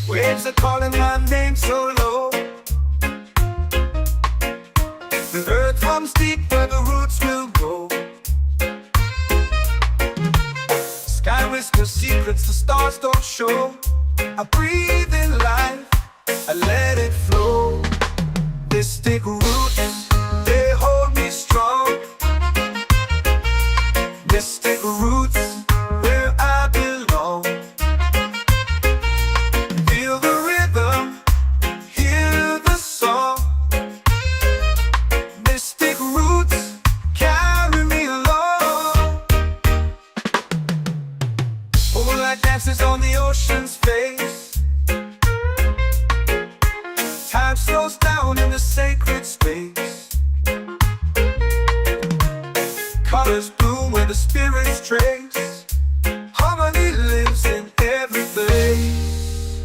Waves are calling my name so low. The earth runs deep where the roots will go. Sky whispers secrets the stars don't show. I breathe in life, I let it flow. Mystic roots, they hold me strong. Mystic roots, where I belong. Feel the rhythm, hear the song. Mystic roots, carry me along. Moonlight dances on the ocean's face. Time slows down in the sacred space. Colors bloom where the spirits trace. Harmony lives in every place.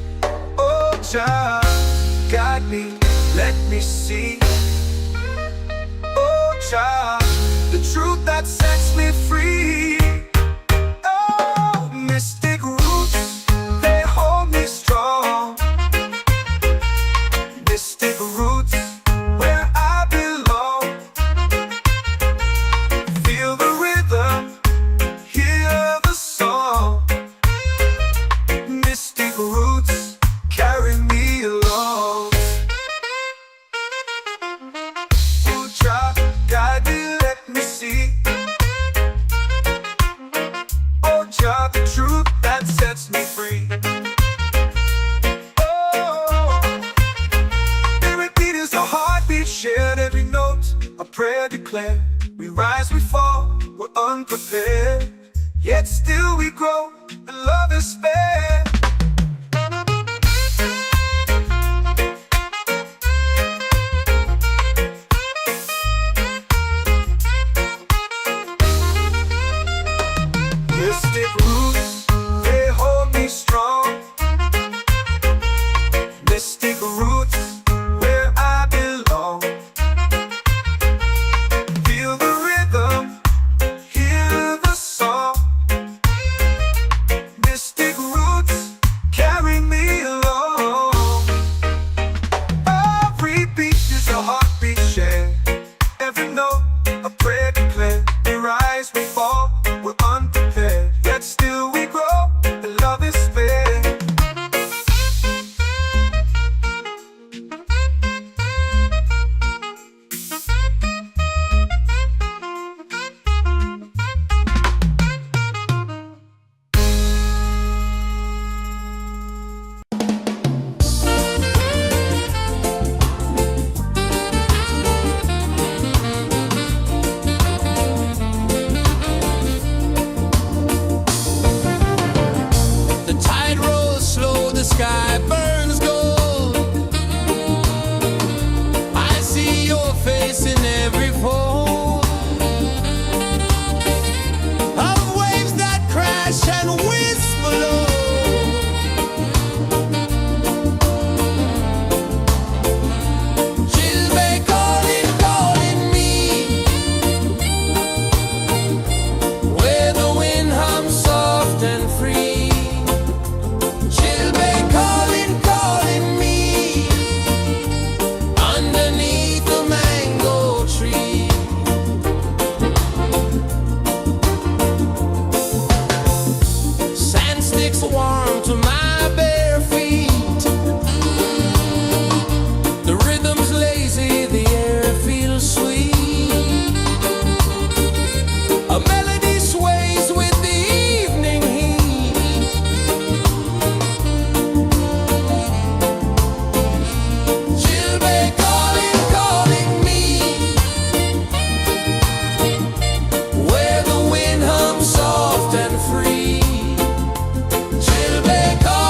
Oh, child, guide me, let me see. Oh, child, the truth that sets me free. Oh, mystic roots, they hold me strong. Mystic roots, where I belong. Feel the rhythm, hear the song. Mystic roots, carry me along. makes warm to my bare feet. The rhythm's lazy, the air feels sweet. A melody sways with the evening heat. Chilbay calling, calling me, where the wind hums soft and free. Chilbay calling.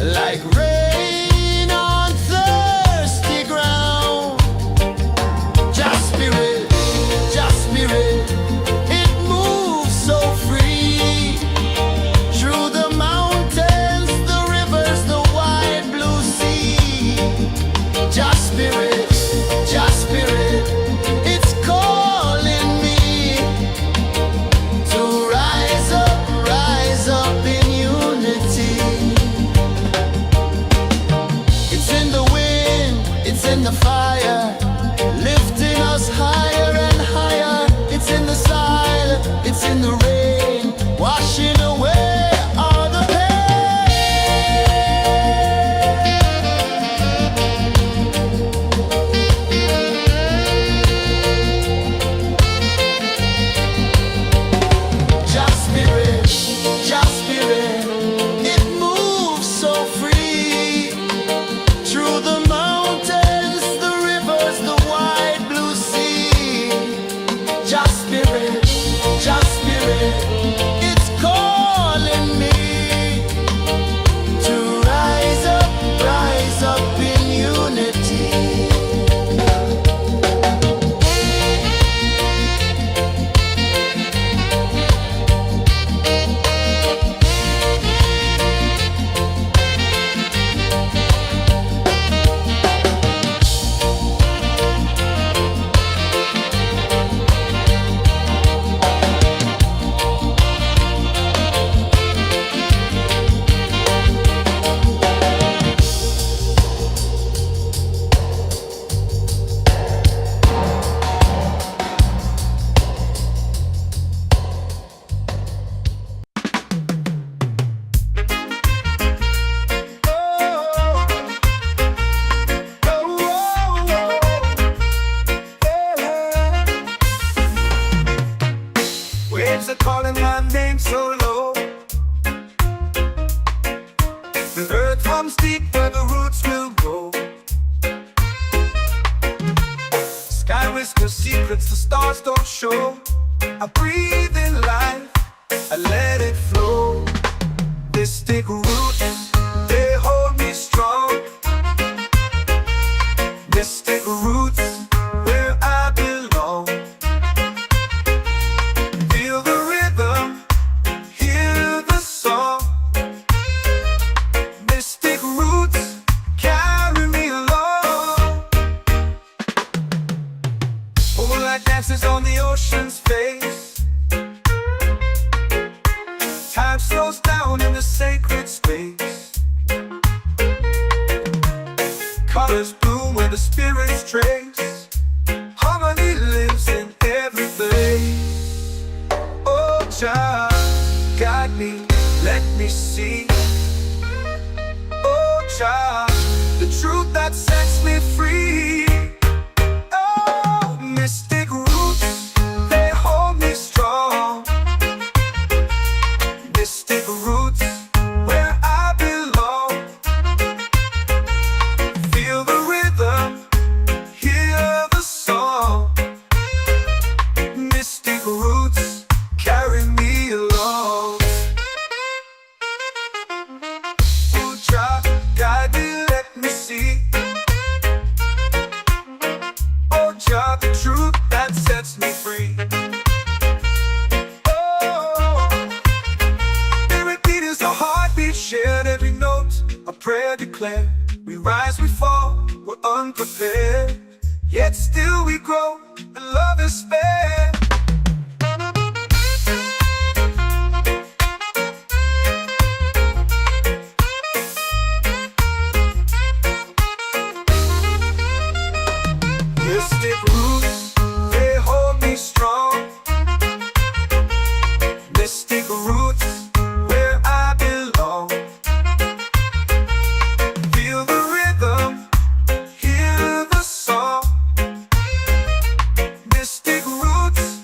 like rain on thirsty ground. Just spirit, it moves so free through the mountains, the rivers, the wide blue sea. Just spirit, it's calling me to rise up in unity. It's in the wind, it's in the fire, lifting us higher and higher. It's in the silence, it's in the rain, washing away all the pain. Just spirit, it moves so free through the mountains, the rivers, the wide blue sea. Just spirit, it's calling me to rise up in unity. Waves are calling my name so low. The earth runs deep where the roots will go. Sky whispers secrets the stars don't show. I breathe in life, I let it flow. This take root, they hold me strong. This take roots where I belong. Feel the rhythm, hear the song. Mystic roots carry me along. Moonlight dances on the ocean's face. Time slows down in the sacred space. Colors bloom where the spirits trace. Harmony lives in every place. Oh, Jah, guide me, let me see. Oh, Jah, the truth that sets me free. Oh, mystic roots, they hold me strong. Mystic roots, where I belong. Feel the rhythm, hear the song. Mystic roots carry me along. Oh, Jah, guide me, let me see. Oh, Jah, the truth that sets me free. Oh, spirit beat is a heartbeat shared, every note a prayer declared. We rise, we fall, we're unprepared, yet still we grow, and love is spared. Mystic roots, they hold me strong. Mystic roots, where I belong. Feel the rhythm, hear the song. Mystic roots,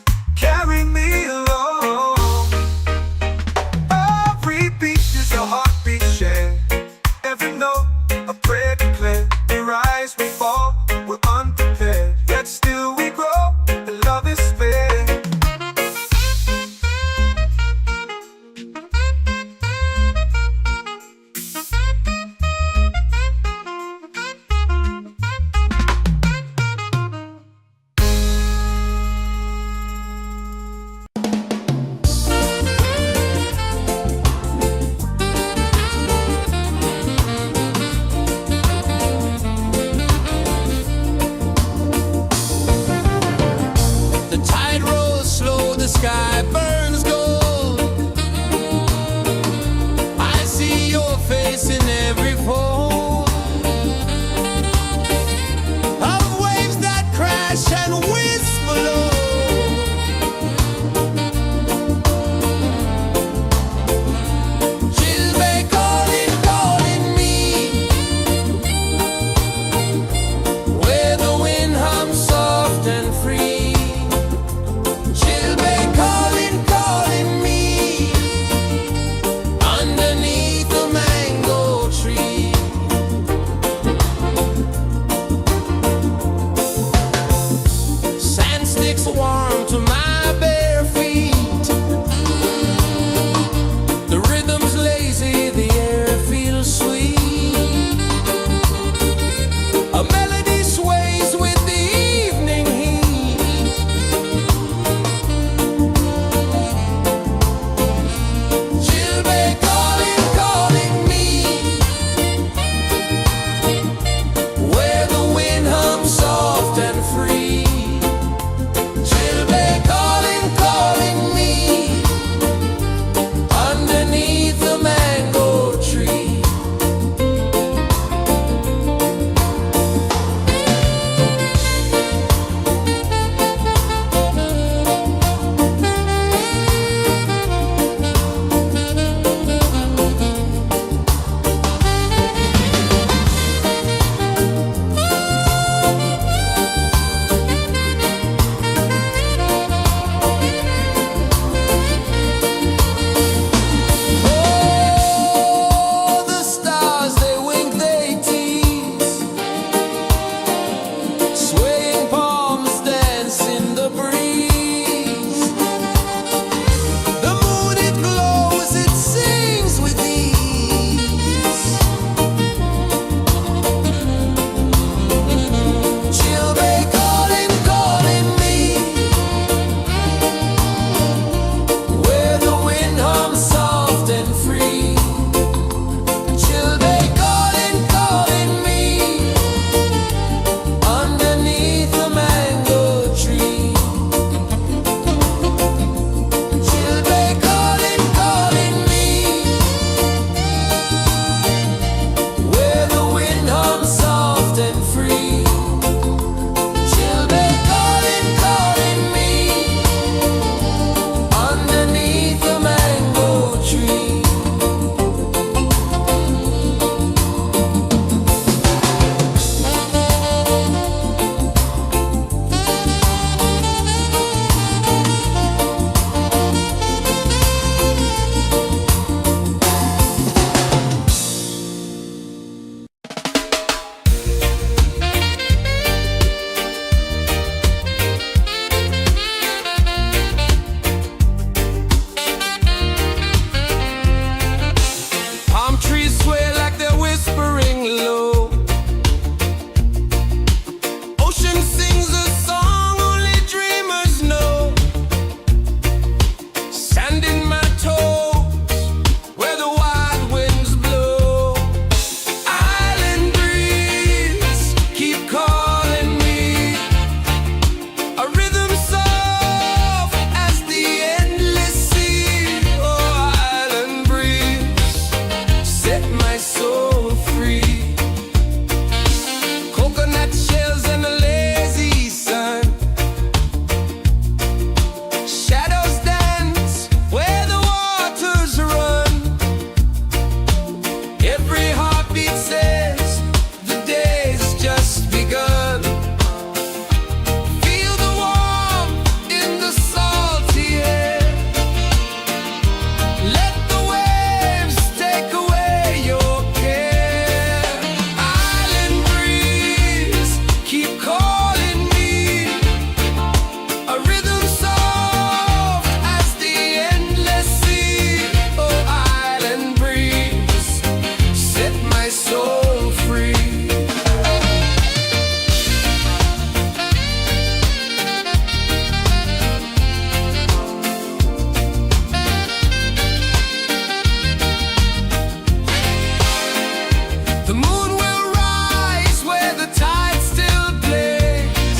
The moon will rise where the tide still plays.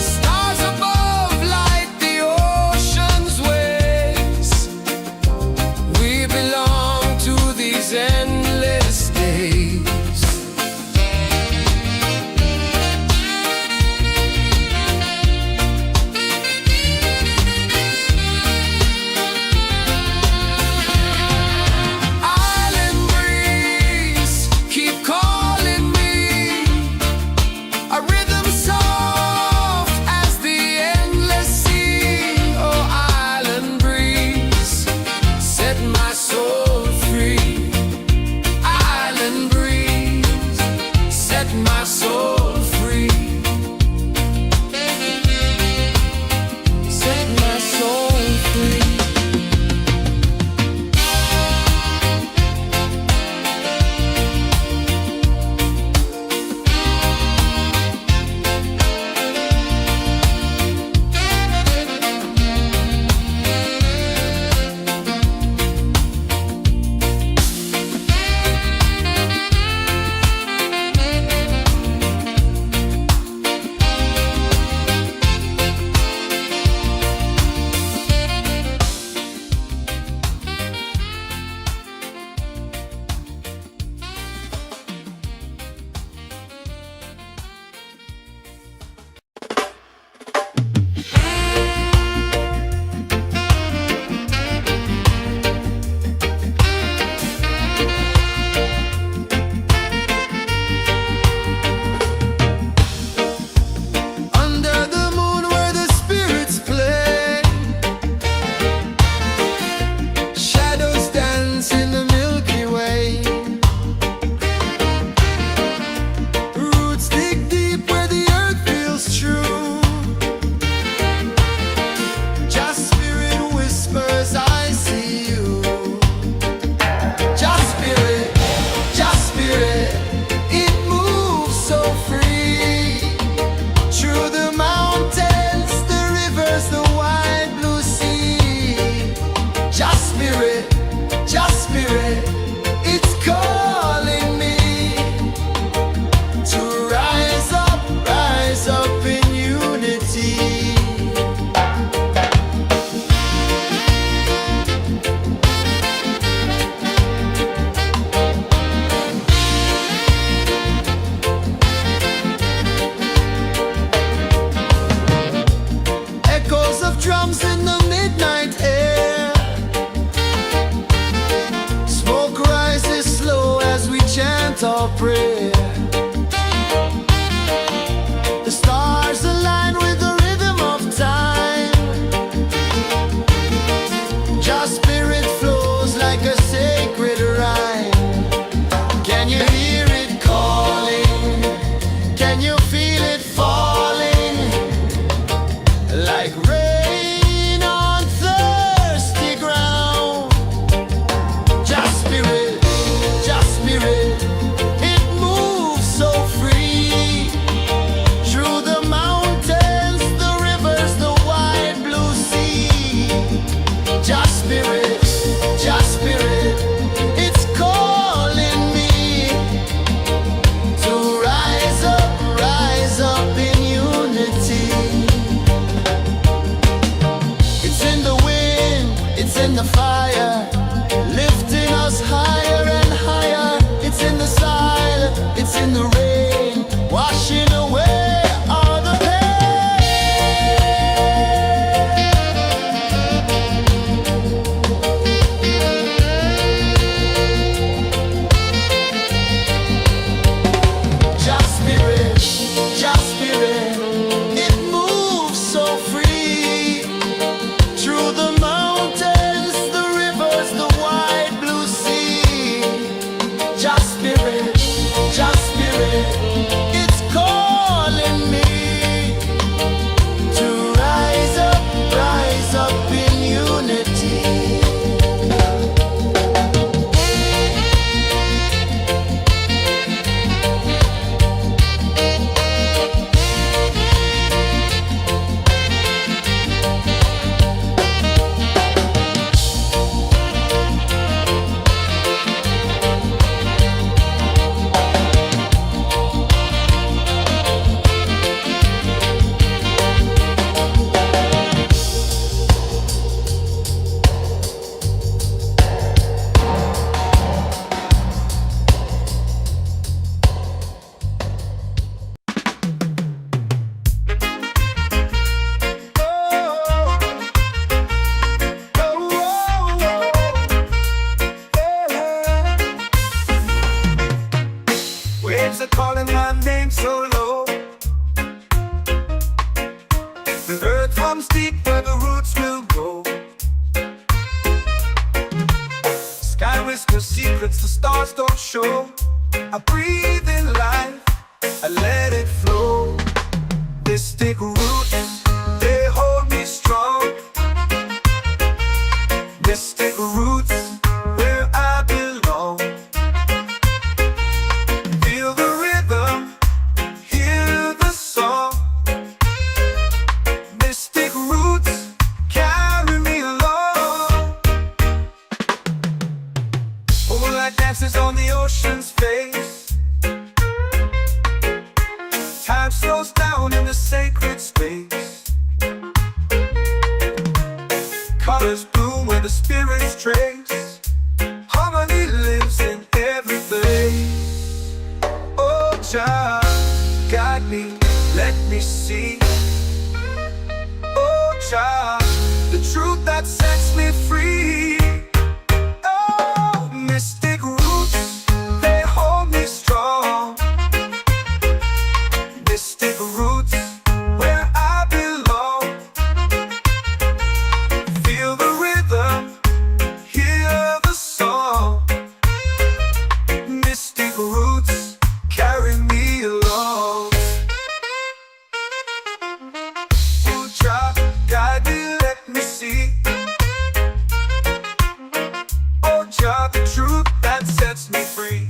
Stars above light the ocean's waves. We belong to these endless days. My soul free. Set my soul free. Drums in the midnight air. Smoke rises slow as we chant our prayer. The stars align with the rhythm of time. Your spirit flows like a sacred rhyme. Can you hear it calling? Can you feel it falling? Like rain in the fire, lifting us higher and higher. It's in the silence, it's in the rain, washing away all the pain. Just spirit, it moves so free through the mountains, the rivers, the wide blue sea. Just spirit, it's calling me to rise up in unity. are calling my name so low. The earth comes deep where the roots will grow. Sky whispers secrets the stars don't show. I breathe in life, I let it flow. Mystic roots, they hold me strong. Mystic roots, where I belong. Feel the rhythm, hear the song. Mystic roots, carry me along. Moonlight dances on the ocean's face. Time slows down in the sacred space. Colors bloom where the spirits trace. Harmony lives in every place. Oh, Jah, guide me, let me see. Oh, Jah, the truth that sets me free. Oh, mystic roots, they hold me strong. Mystic roots, where I belong. Feel the rhythm, hear the song. Mystic roots, carry me along. Oh, Jah, guide me, let me see. Oh, Jah, the truth that sets me free.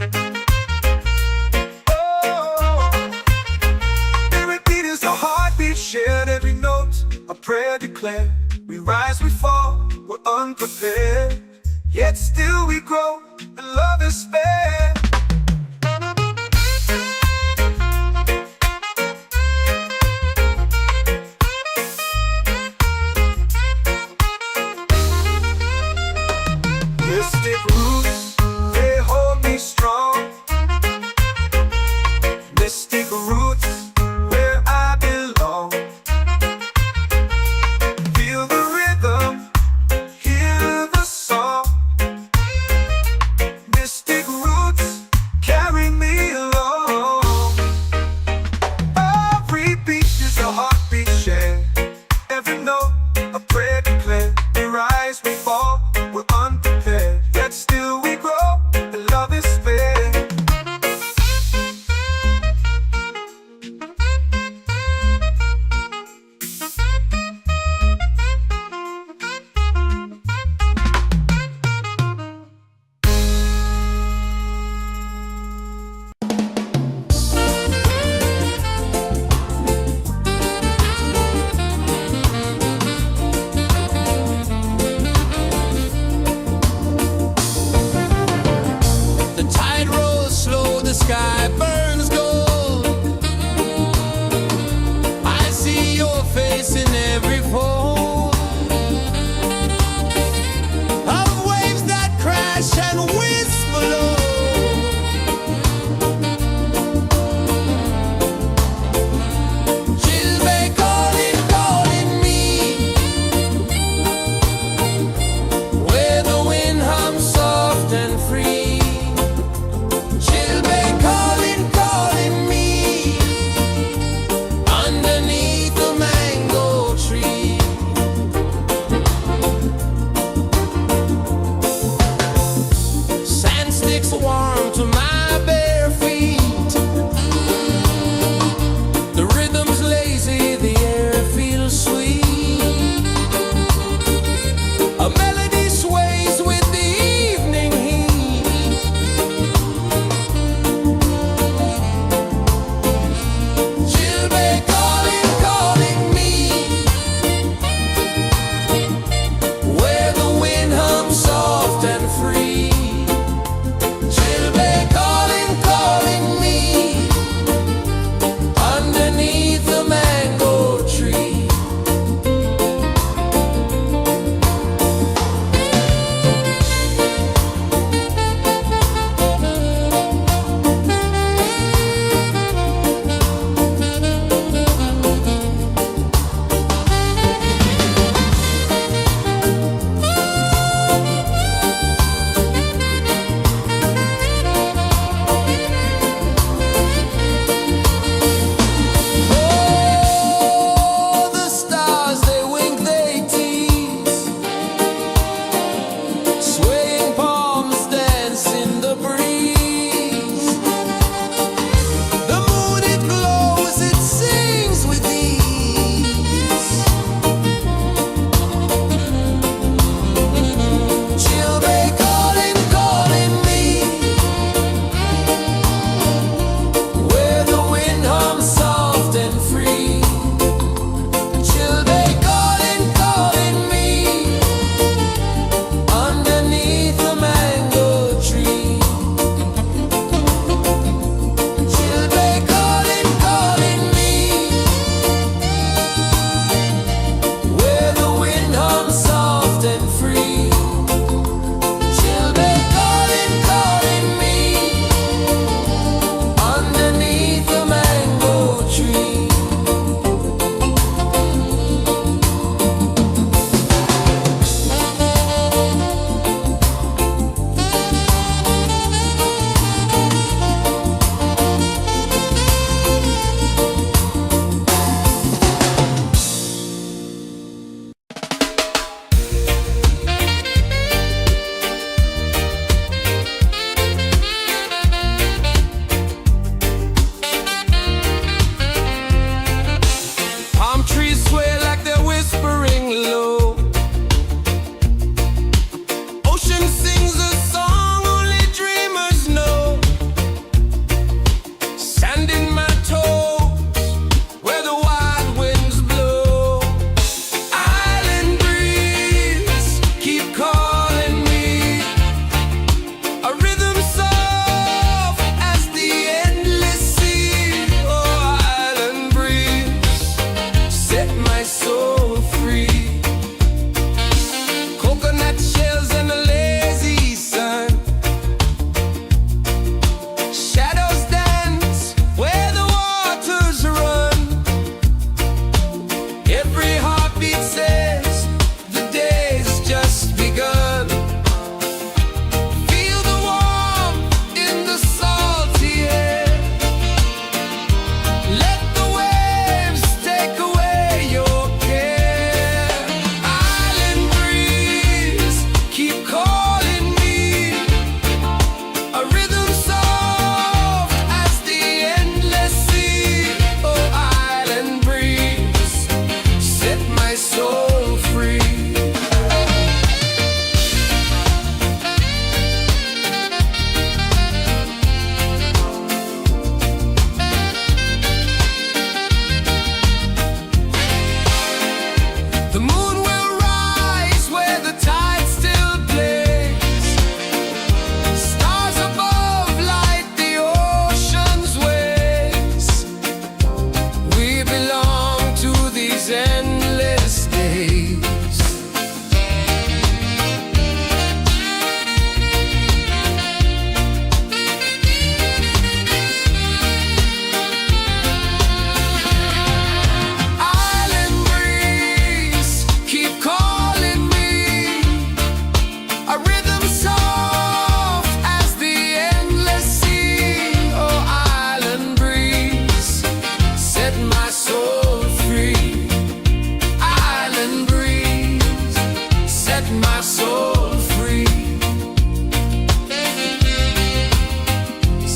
Shared every note, a prayer declared. We rise, we fall, we're unprepared. Yet still we grow, and love is spared. Mystic roots, they hold me strong. Mystic roots, where I belong. Feel the rhythm, hear the song. Mystic roots, carry me along. Every beat is a heartbeat shared. Every note, a prayer declared. We rise, we fall, we're unprepared. Yet still we grow, and love is spared. The tide rolls slow, the sky burns gold. I see your face in every fold of waves that crash and whisper low. Chilbay calling, calling me, where the wind hums soft and free. Chilbay calling,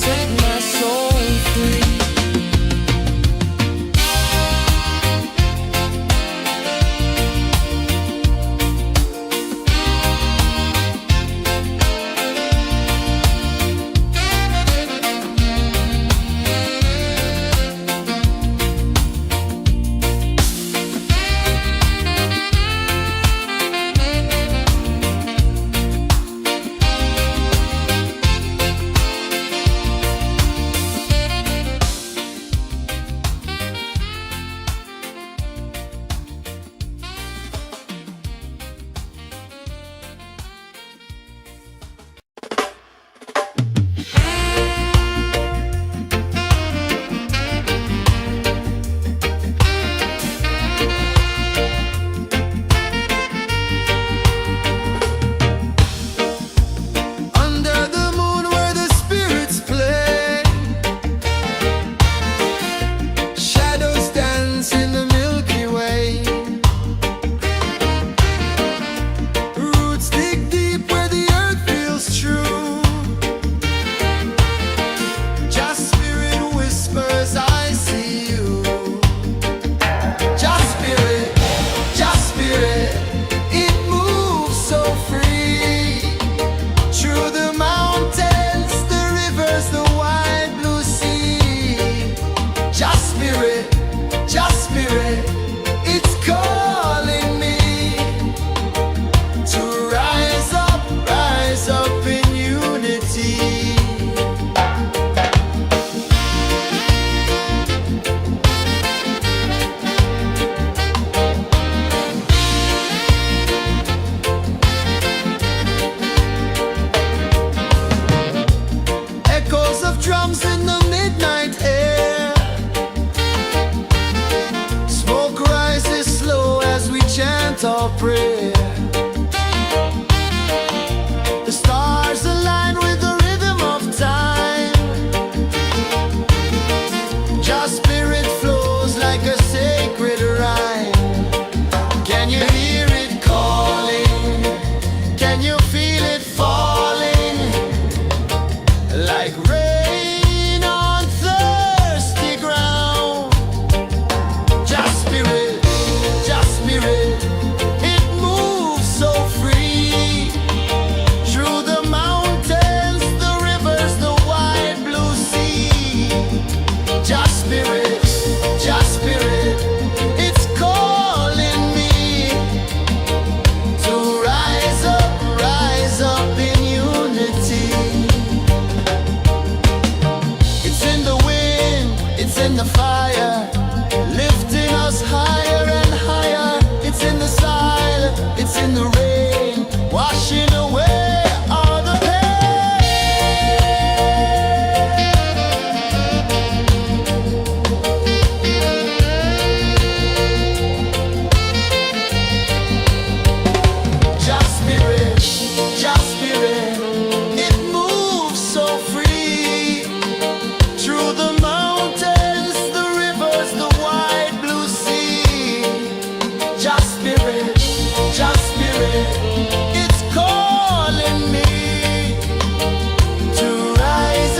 set my soul free. Drums in the midnight air, smoke rises slow as we chant our prayer. The stars align with the rhythm of time. Your spirit flows like a sacred rhyme. Can you hear it calling? Can you feel it falling? Like rain on thirsty ground. Just spirit, it moves so free. Through the mountains, the rivers, the wide blue sea. Just spirit, it's calling me to rise up in unity. It's in the wind, it's in the fire, lifting us higher and higher. It's in the silence, it's in the rain, washing away all the pain. Just spirit, it moves so free. Through the mountains, the rivers, the wide blue sea. Just spirit, it's calling me to rise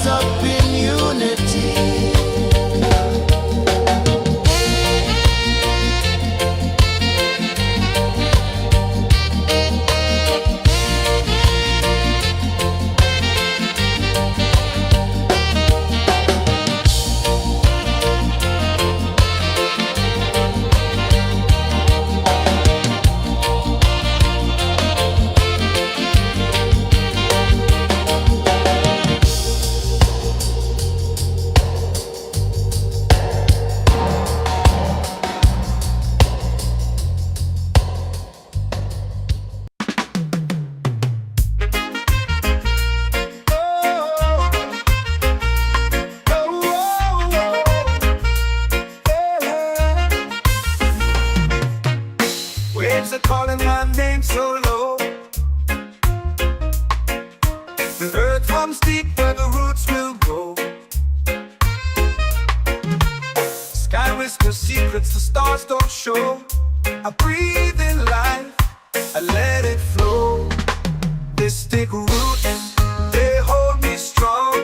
up in unity. Waves are calling my name so low. The earth runs deep where the roots will grow. Sky whispers secrets the stars don't show. I breathe in life, I let it flow. They stick root, they hold me strong.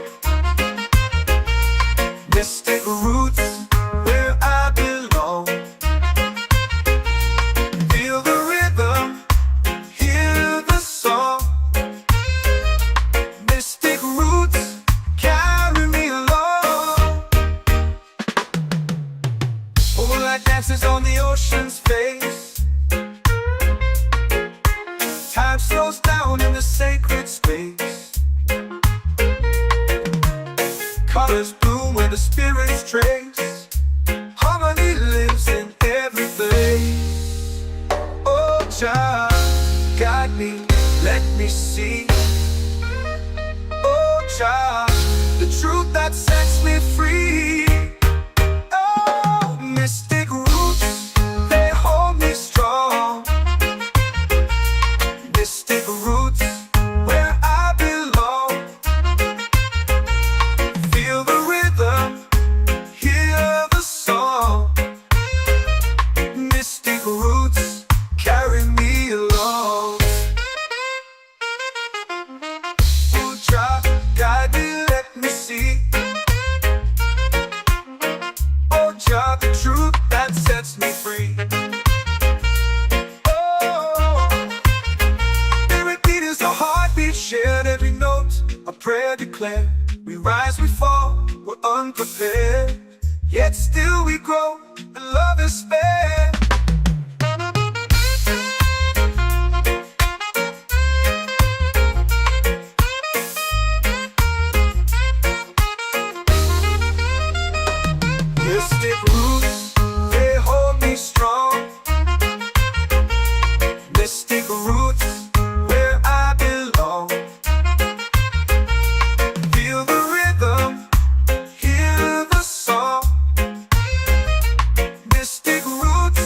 waters bloom where the spirits trace. Harmony lives in every place. Oh, Jah, guide me, let me see. Oh, Jah, the truth that sets me free. Oh, mystic roots, they hold me strong. Mystic roots, where I belong. Feel the rhythm, hear the song. Mystic roots, carry me along. Oh, Jah, guide me, let me see. Oh, Jah, the truth that sets me free. Oh, every beat is a heartbeat shared, every note a prayer declared. We rise, we fall, we're unprepared, yet still we grow, and love is spared. Mystic roots, they hold me strong. Mystic roots, where I belong. Feel the rhythm, hear the song. Mystic roots,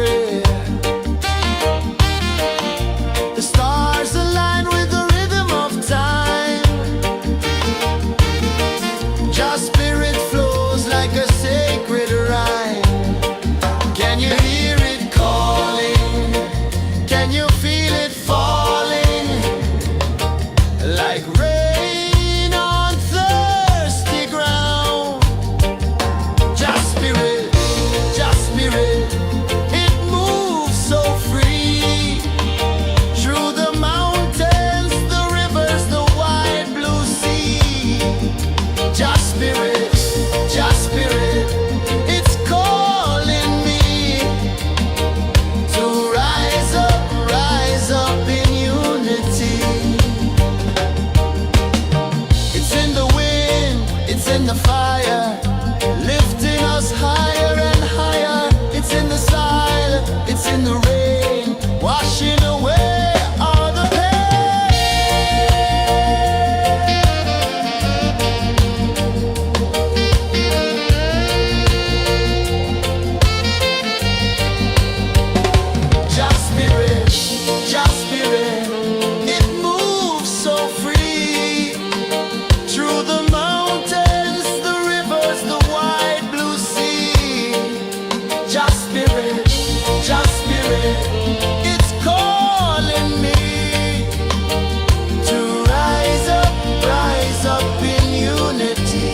prayer. The stars align with the rhythm of time. Your spirit flows like a sacred rhyme. Can you hear it calling? Can you feel it falling? Like rain on thirsty ground. Just spirit, it moves so free. Through the mountains, the rivers, the wide blue sea. Just spirit, it's calling me to rise up in unity. It's in the wind, it's in the fire, lifting us higher and higher. It's in the silence, it's in the rain, washing away all the pain. Just spirit, it moves so free. Through the mountains, the rivers, the wide blue sea. Just spirit, it's calling me to rise up in unity.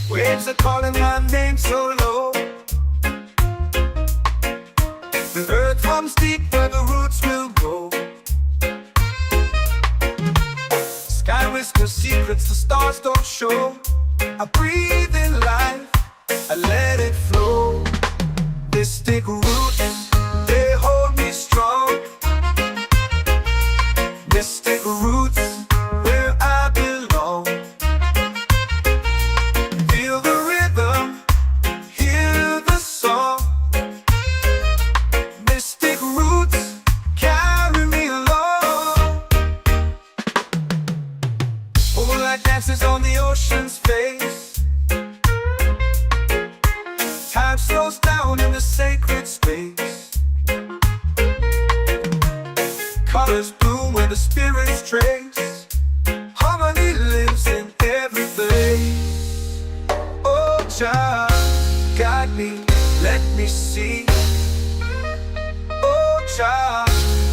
Waves are calling my name so low. The earth runs deep where the roots will go. Sky whispers secrets the stars don't show. I breathe in life, I let it flow. Mystic roots, they hold me strong. Mystic roots, where I belong. Feel the rhythm, hear the song. Mystic roots, carry me along. Moonlight dances on the ocean's face. Time slows down in the sacred space. Colors bloom where the spirits trace. Harmony lives in every place. Oh, child, guide me, let me see. Oh, child,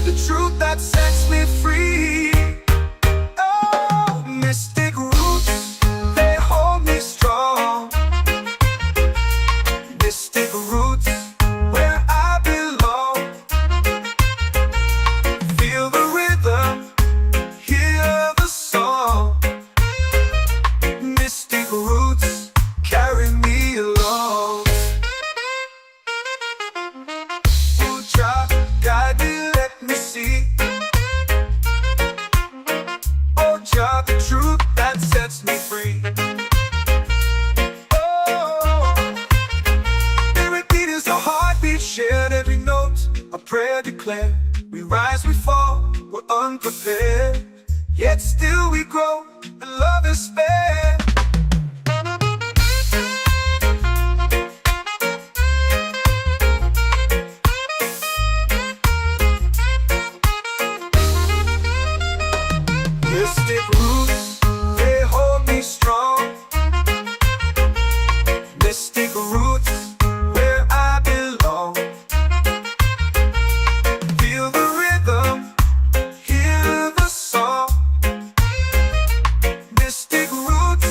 the truth that sets me free. Oh, mystic roots, they hold me strong. Mystic roots, where I belong. Feel the rhythm, hear the song. Mystic roots, carry me along. Oh, child, guide me, let me see. Oh, child, the truth that sets me free. Oh, spirit beat is a heartbeat, shared every note. A prayer declared. We rise, we fall, we're unprepared. Yet still we grow, and love is spared. Mystic roots, they hold me strong. Mystic roots, where I belong. Feel the rhythm, hear the song. Mystic roots,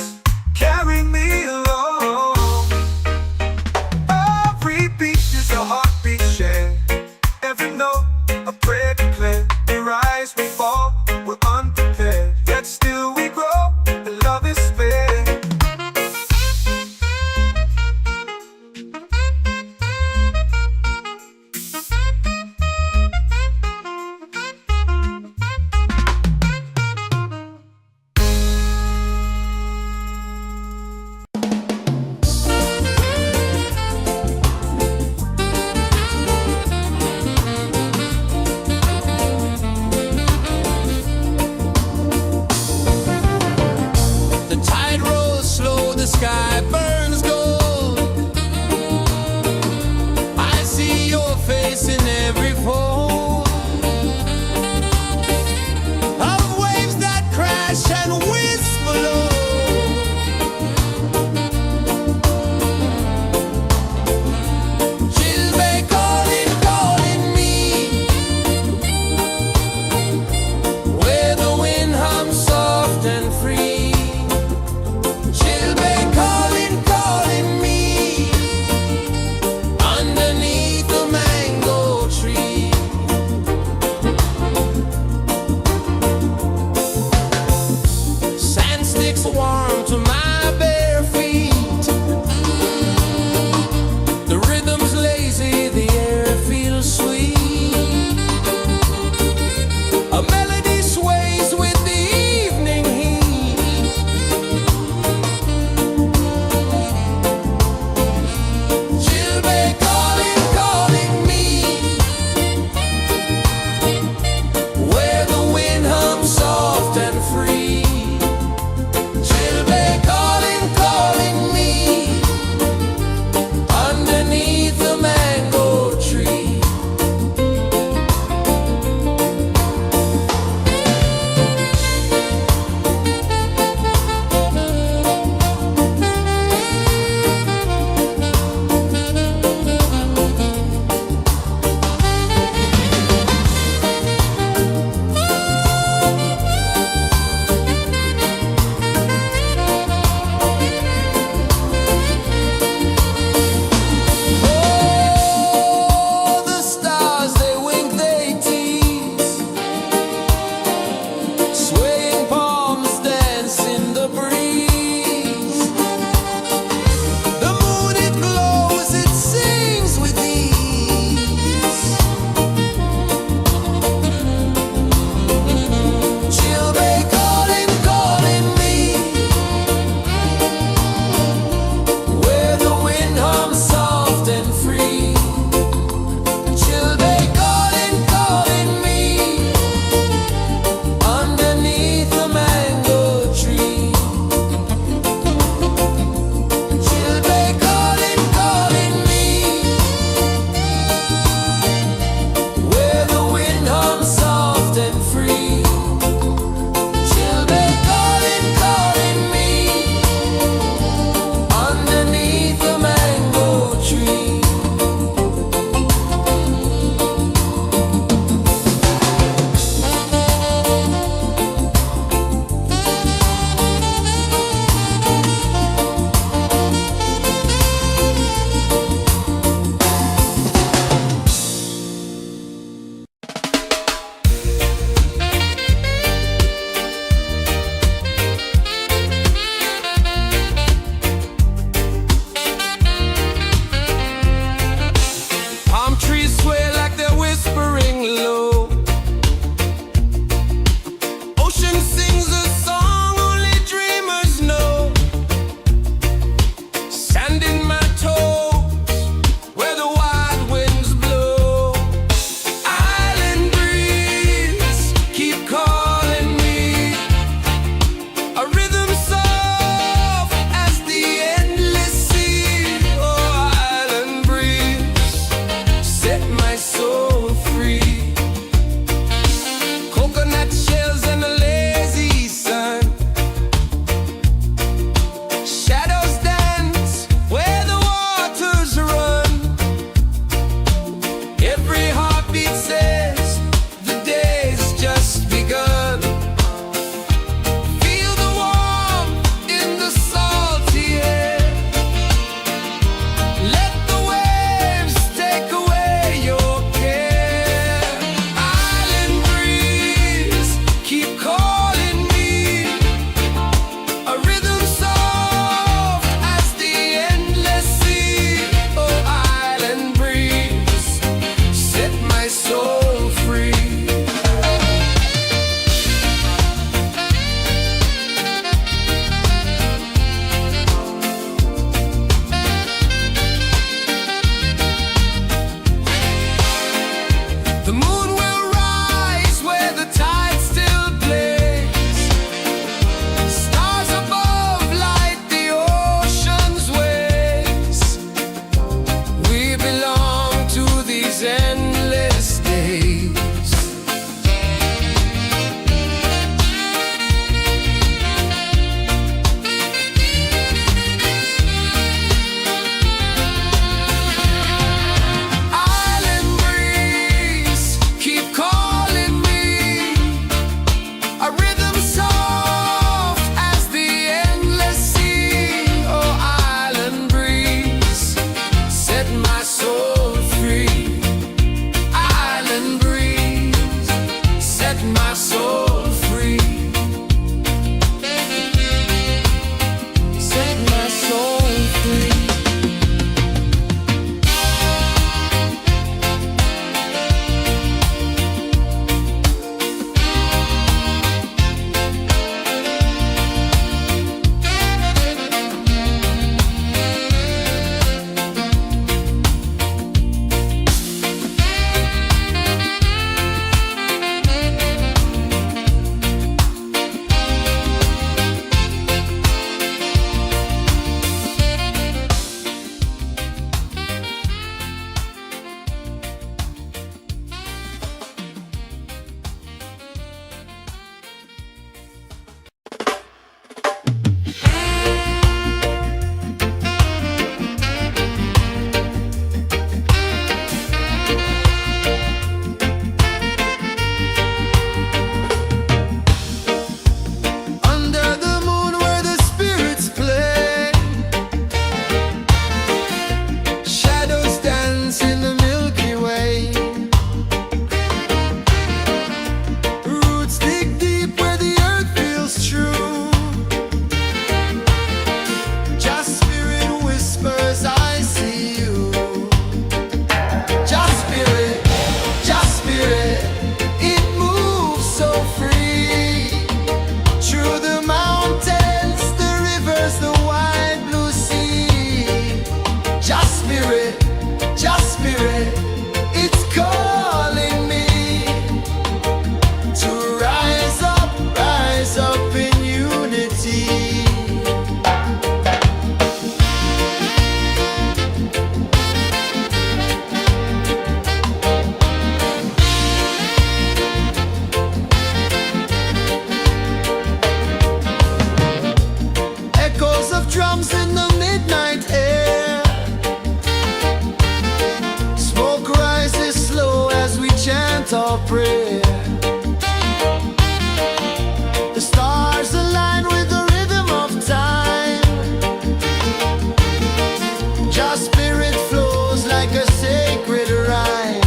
Your spirit flows like a sacred rhyme.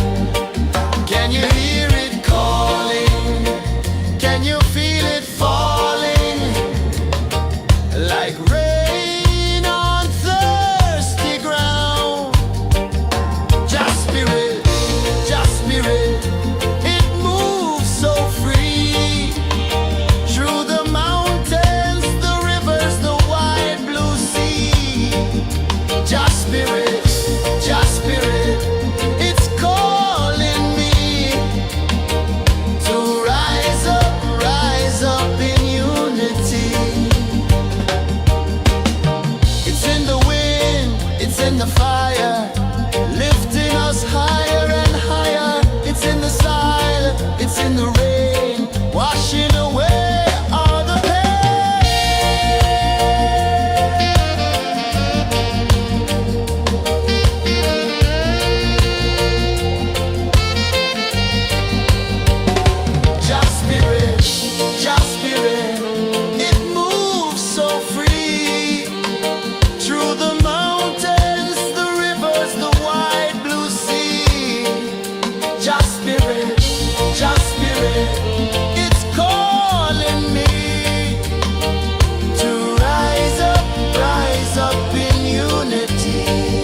Can you hear it calling? Can you feel it falling? Like rain on thirsty ground. Your spirit, it moves so free. Through the mountains, the rivers, the wide blue sea. Your spirit, it's calling me to rise up in unity. It's in the wind, it's in the fire, lifting us higher and higher. It's in the silence, it's in the rain, washing away all the Your spirit, it moves so free. Through the mountains, the rivers, the wide blue sea. Your spirit, it's calling me to rise up in unity.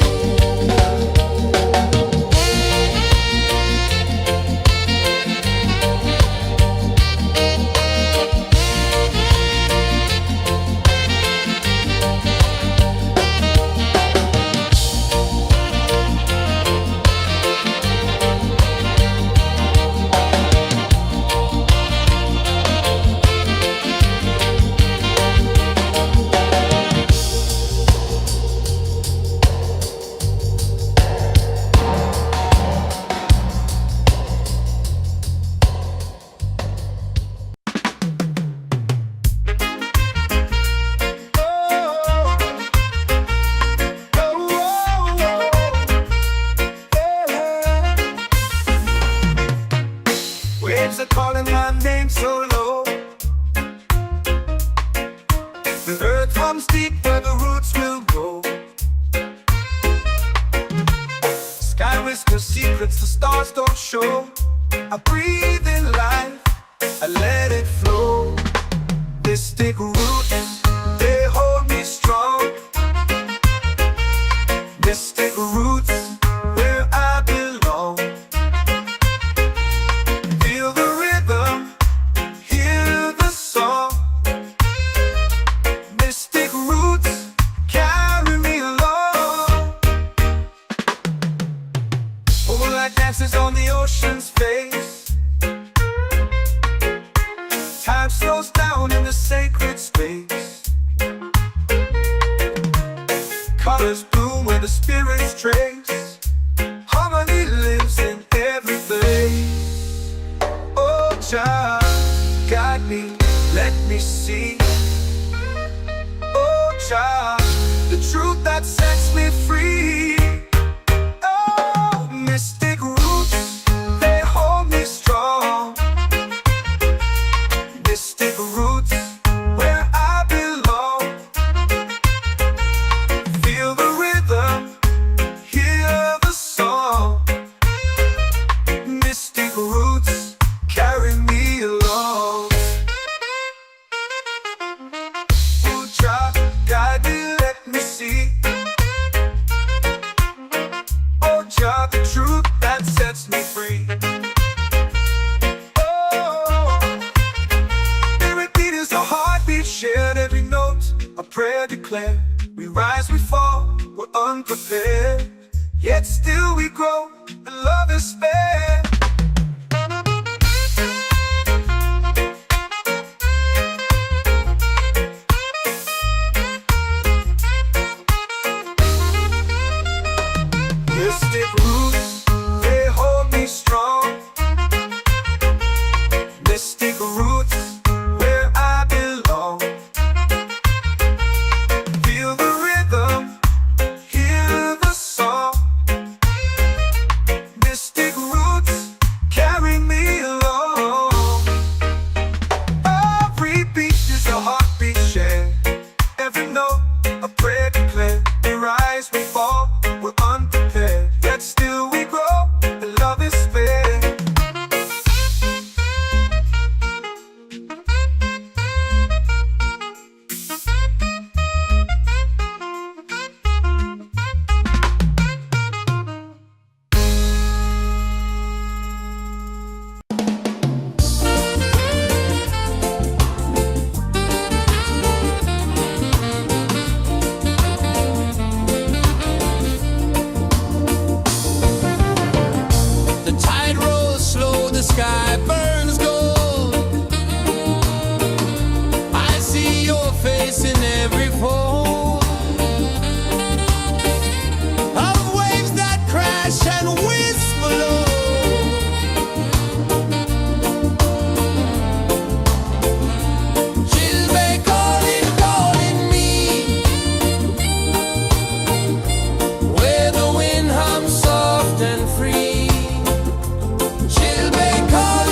Waves are calling my name so low. The earth comes deep where the roots will grow. Sky whispers secrets the stars don't show. I breathe in life, I let it flow. Mystic roots, they hold me strong. Mystic roots, where I belong. Feel the rhythm, hear the song. Mystic roots, carry me along. Moonlight dances on the ocean's face. Time slows down in the sacred space. Colors bloom where the spirits trace. Harmony lives in every place. Oh, Jah, guide me, let me see. Oh, Jah, the truth that sets me free. Oh, mystic roots, they hold me strong. Mystic roots, where I belong. Feel the rhythm, hear the song. Mystic roots, carry me along. Oh, Jah, guide me, let me see. Oh, Jah, the truth that sets me free. Oh, every beat is a heartbeat shared, every note a prayer declared. We rise, we fall, we're unprepared, yet still we grow, and love is spared. Mystic roots, they hold me strong. Mystic roots, where I belong. Feel the rhythm, hear the song. Mystic roots, carry me along. Every beat is a heartbeat shared. Every note a prayer declared. We rise, we fall, sky burns gold. I see your face in every fold of waves that crash and whisper low. She'll be calling, calling me where the wind hums soft and free. She'll be calling.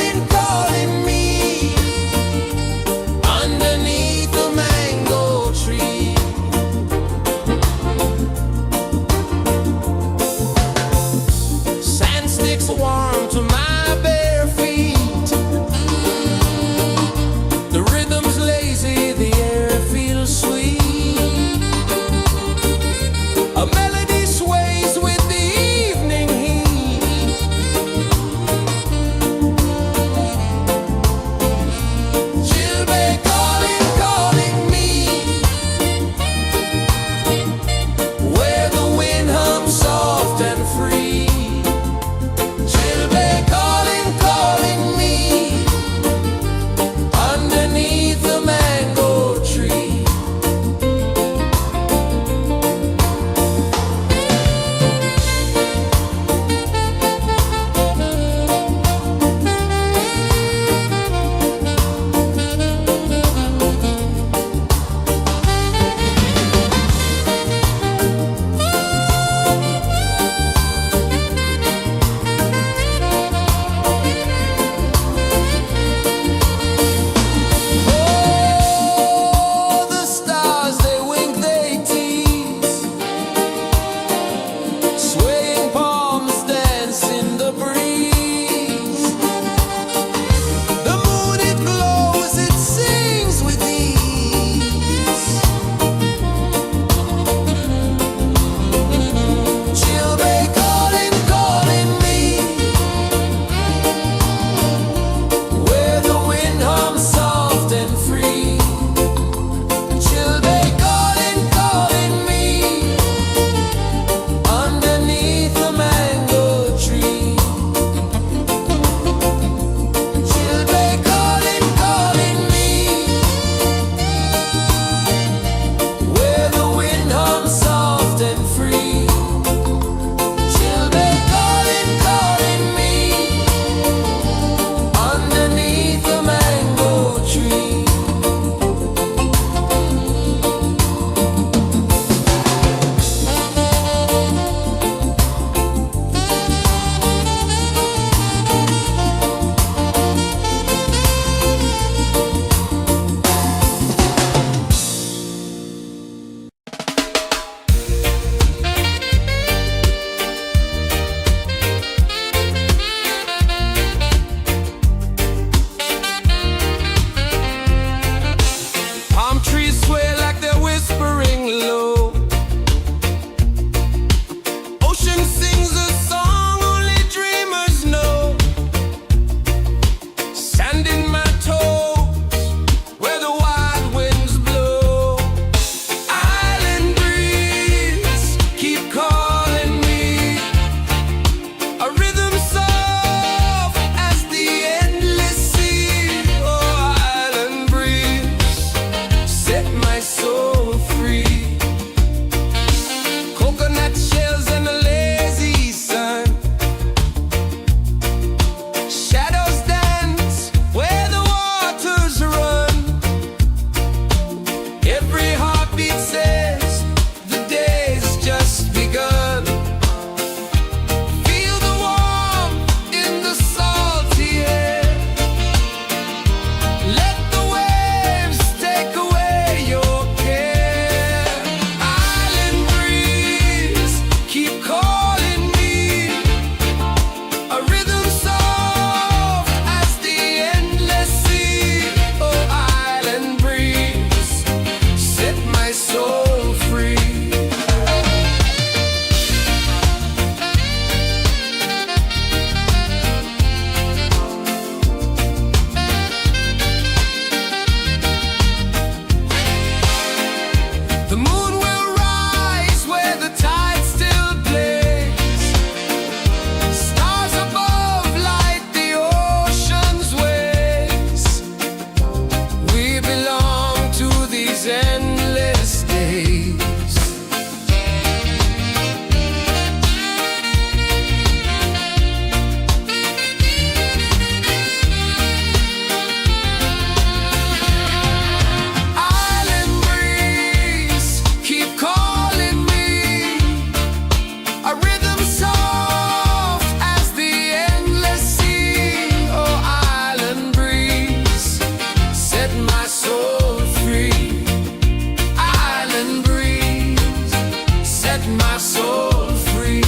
my soul free.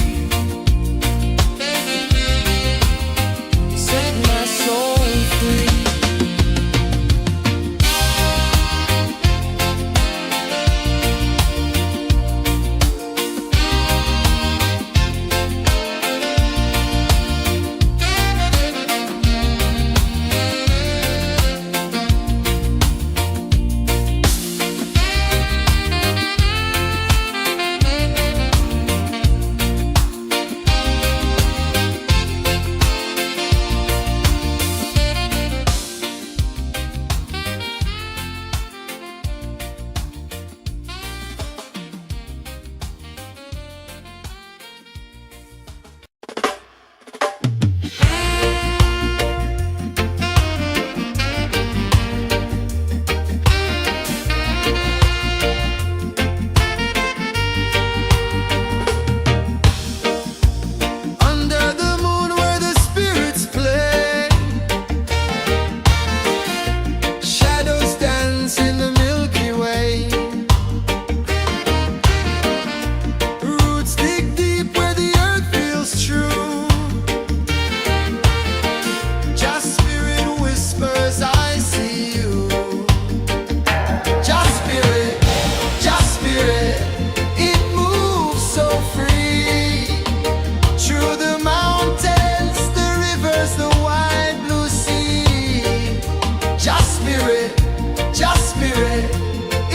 Set my soul free. Under the moon where the spirits play, shadows dance in the Milky Way. Roots dig deep where the earth feels true. Just spirit whispers, I see you. Just spirit, it moves so free. Through the mountains, the rivers, the wide blue sea. Just spirit,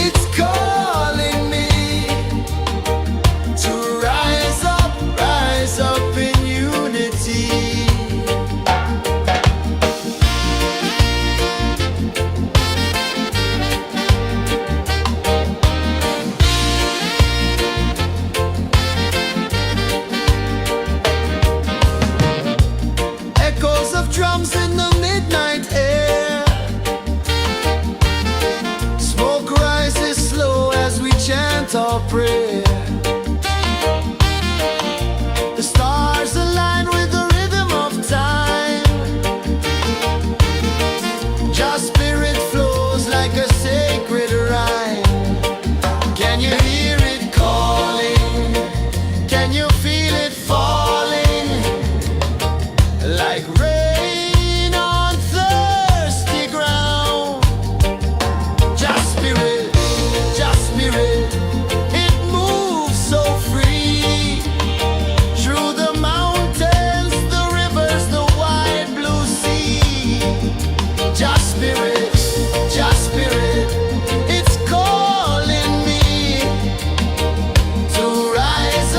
it's calling me to rise up in unity. Echoes of drums in the midnight air. Smoke rises slow as we chant our prayer. The stars align with the rhythm of time. Just spirit flows like a sacred rhyme. Can you hear it calling? Can you feel it falling? Like rain on thirsty ground. Just spirit, it moves so free. Through the mountains, the rivers, the wide blue sea. Just spirit, it's calling me to rise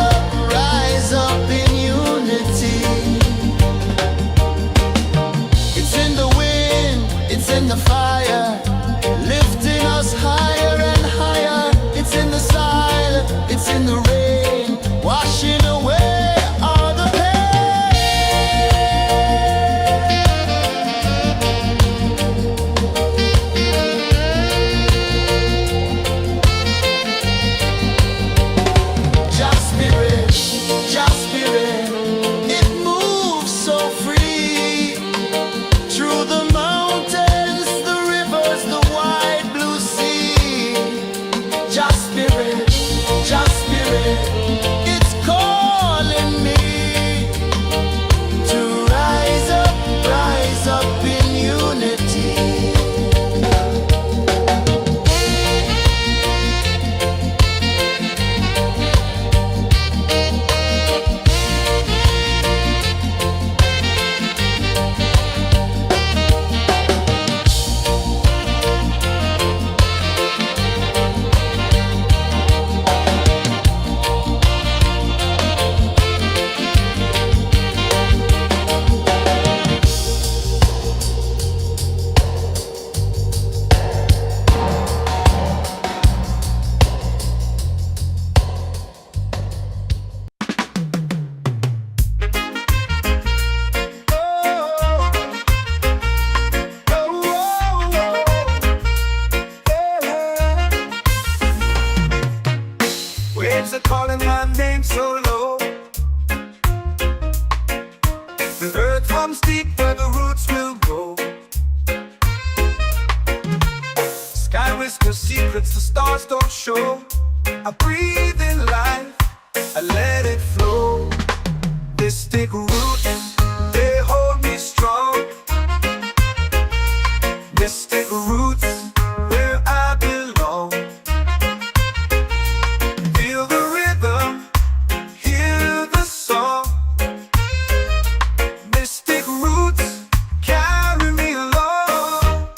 let it flow. Mystic roots, they hold me strong. Mystic roots, where I belong. Feel the rhythm, hear the song. Mystic roots, carry me along.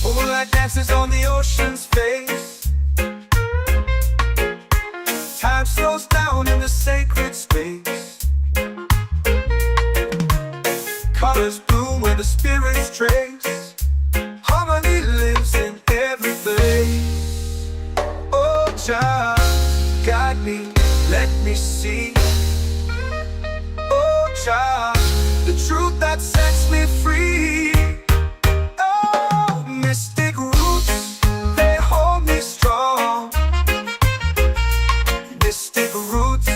Moonlight dances on the ocean's face. Time slows down in the sacred space. Colors bloom where the spirits trace. Harmony lives in every place. Oh, child, guide me, let me see. Oh, child, the truth that sets me free. Oh, mystic roots, they hold me strong. Mystic roots,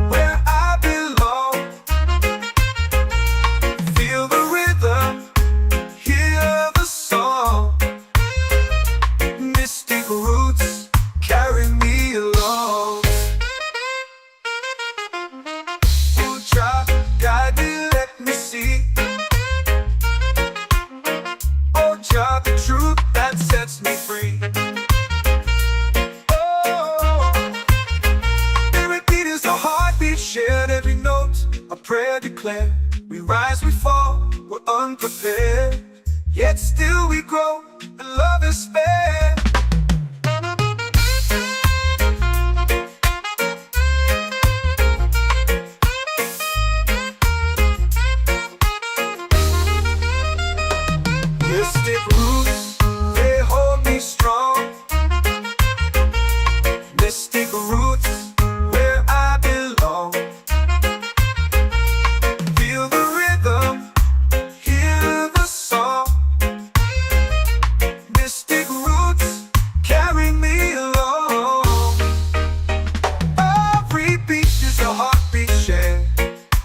where I belong. Feel the rhythm, hear the song. Mystic roots, carry me along. Oh, child, guide me, let me see. Oh, child, the truth that sets me free. Oh, every beat is a heartbeat shared, every note a prayer declared. We rise, we fall, we're unprepared, yet still we grow, and love is spared. Mystic roots, they hold me strong. Mystic roots, where I belong. Feel the rhythm, hear the song. Mystic roots, carry me along. Every beat is a heartbeat shared,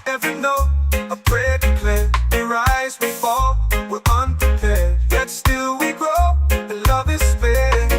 every note a prayer declared. We rise, we fall, we're unprepared, yet still we grow, and love is spared.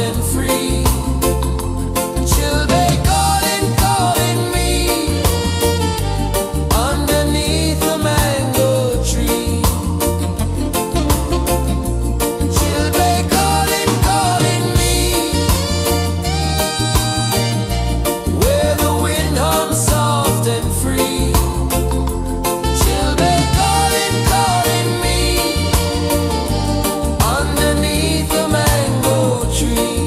and free. Children calling, calling me underneath the mango tree. Children calling, calling me where the wind hums soft and free. Children calling, calling me underneath the mango tree.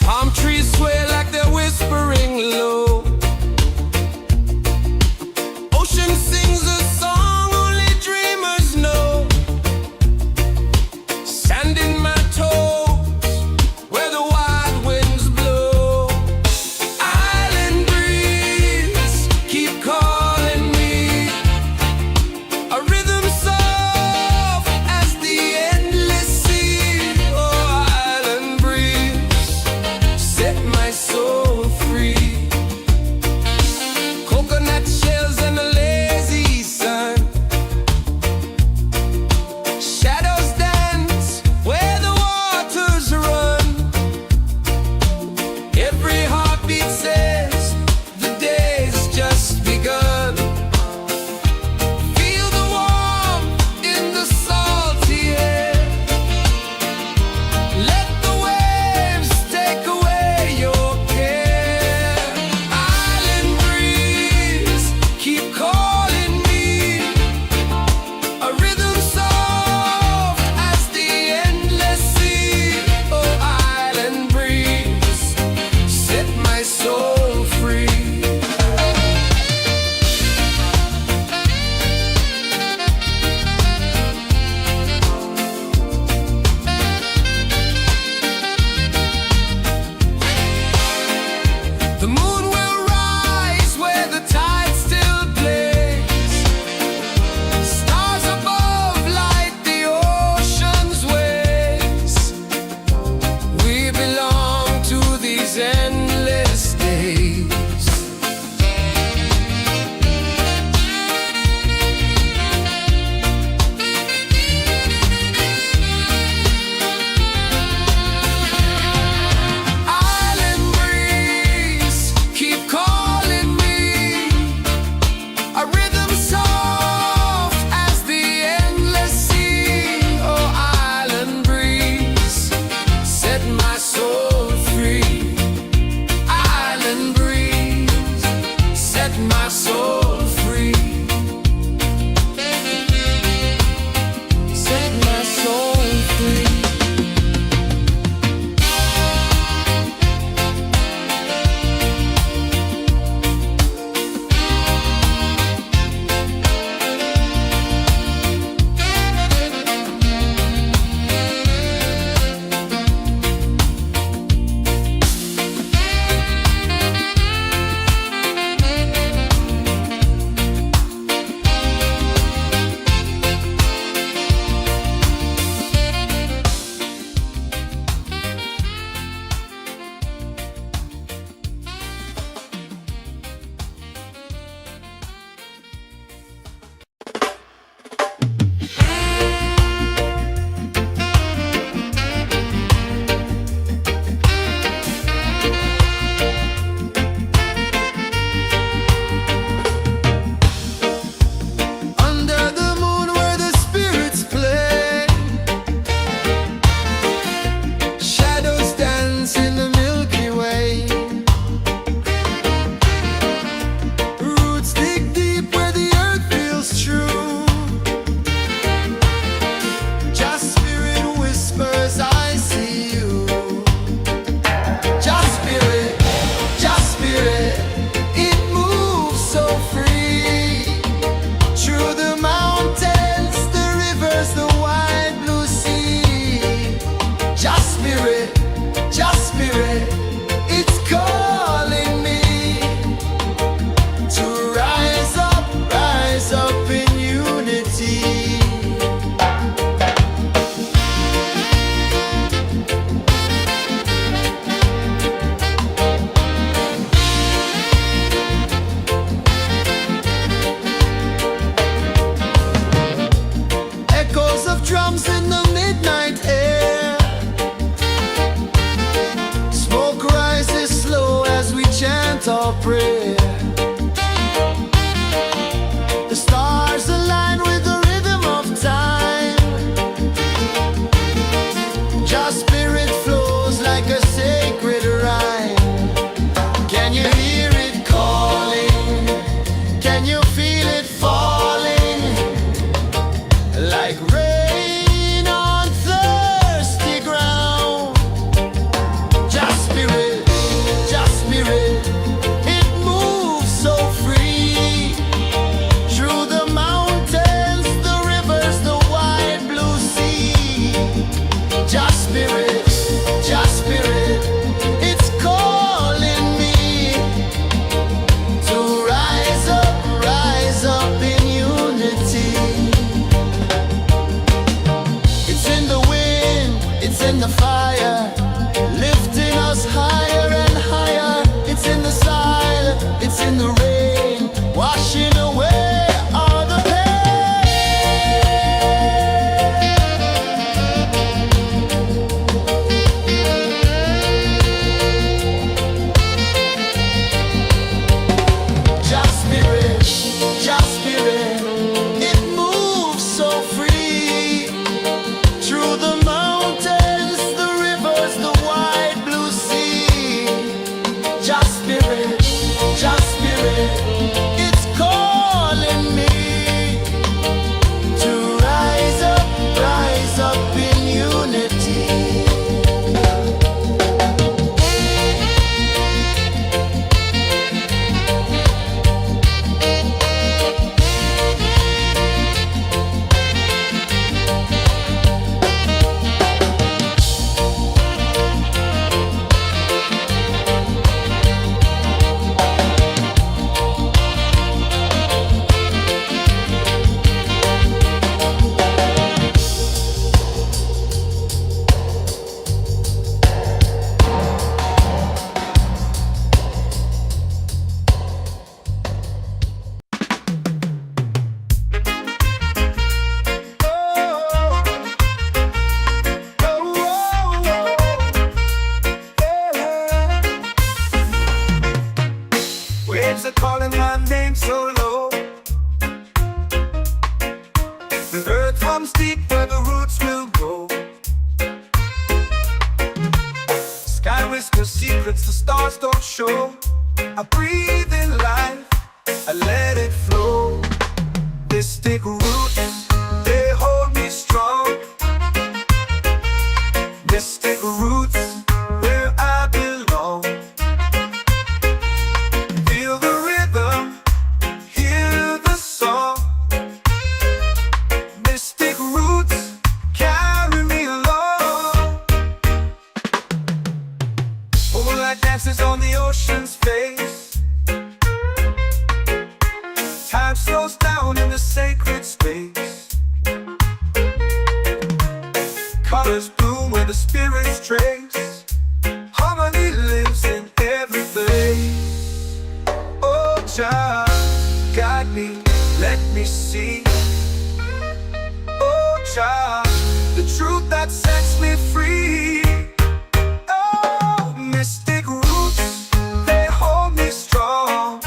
Palm trees sway like they're whispering low. Ocean sings a song only dreamers know. Sand in my toes where the wild winds blow. Island breeze keep calling me. A rhythm soft as the endless sea. Oh, island breeze, set my soul free. Coconut shells and a lazy sun. Shadows dance where the waters run. Every heartbeat says the day's just begun. Feel the warmth in the salty air. Let the waves take away your care. Island breeze keep calling me. A rhythm soft as the endless sea. Oh, island breeze, set my soul free. The moon will rise where the tide still plays. Stars above light the ocean's waves. We belong to these endless days. Island breeze keep calling me. A rhythm soft as the endless sea. Oh, island breeze, set my soul free. Island breeze, set my soul free. Set my soul free. Under the moon where the spirits play. Shadows dance in the Milky Way. Roots dig deep where the earth feels true. Just spirit whispers, I see you. Just spirit, it moves so free. Through the mountains, the rivers, the wide blue sea. Just spirit, your prayer. The stars align with the rhythm of time. Your spirit flows like a sacred rhyme. Can you hear it calling? Can you feel it falling? Like rain on thirsty ground. Just spirit, it moves so free. Through the mountains, the rivers, the wide blue sea. Just spirit, it's calling me to rise up in unity. It's in the wind, it's in the fire, lifting us higher and higher. It's in the silence, it's in the rain, washing away all the Just spirit, it moves so free. Through the mountains, the rivers, the wide blue sea. Just spirit, it's calling me to rise up in unity. Waves are calling my name so low. The earth comes deep where the roots will grow. Sky whispers secrets the stars don't show. I breathe in life, I let it flow. Mystic roots, they hold me strong. Mystic roots, where I belong. Feel the rhythm, hear the song. Mystic roots, carry me along. Moonlight dances on the ocean's face. Time slows down in the sacred space. Colors bloom where the spirits trace. Harmony lives in every place. Oh, child, guide me, let me see. Oh, child, the truth that sets me free. Oh, mystic roots, they hold me strong.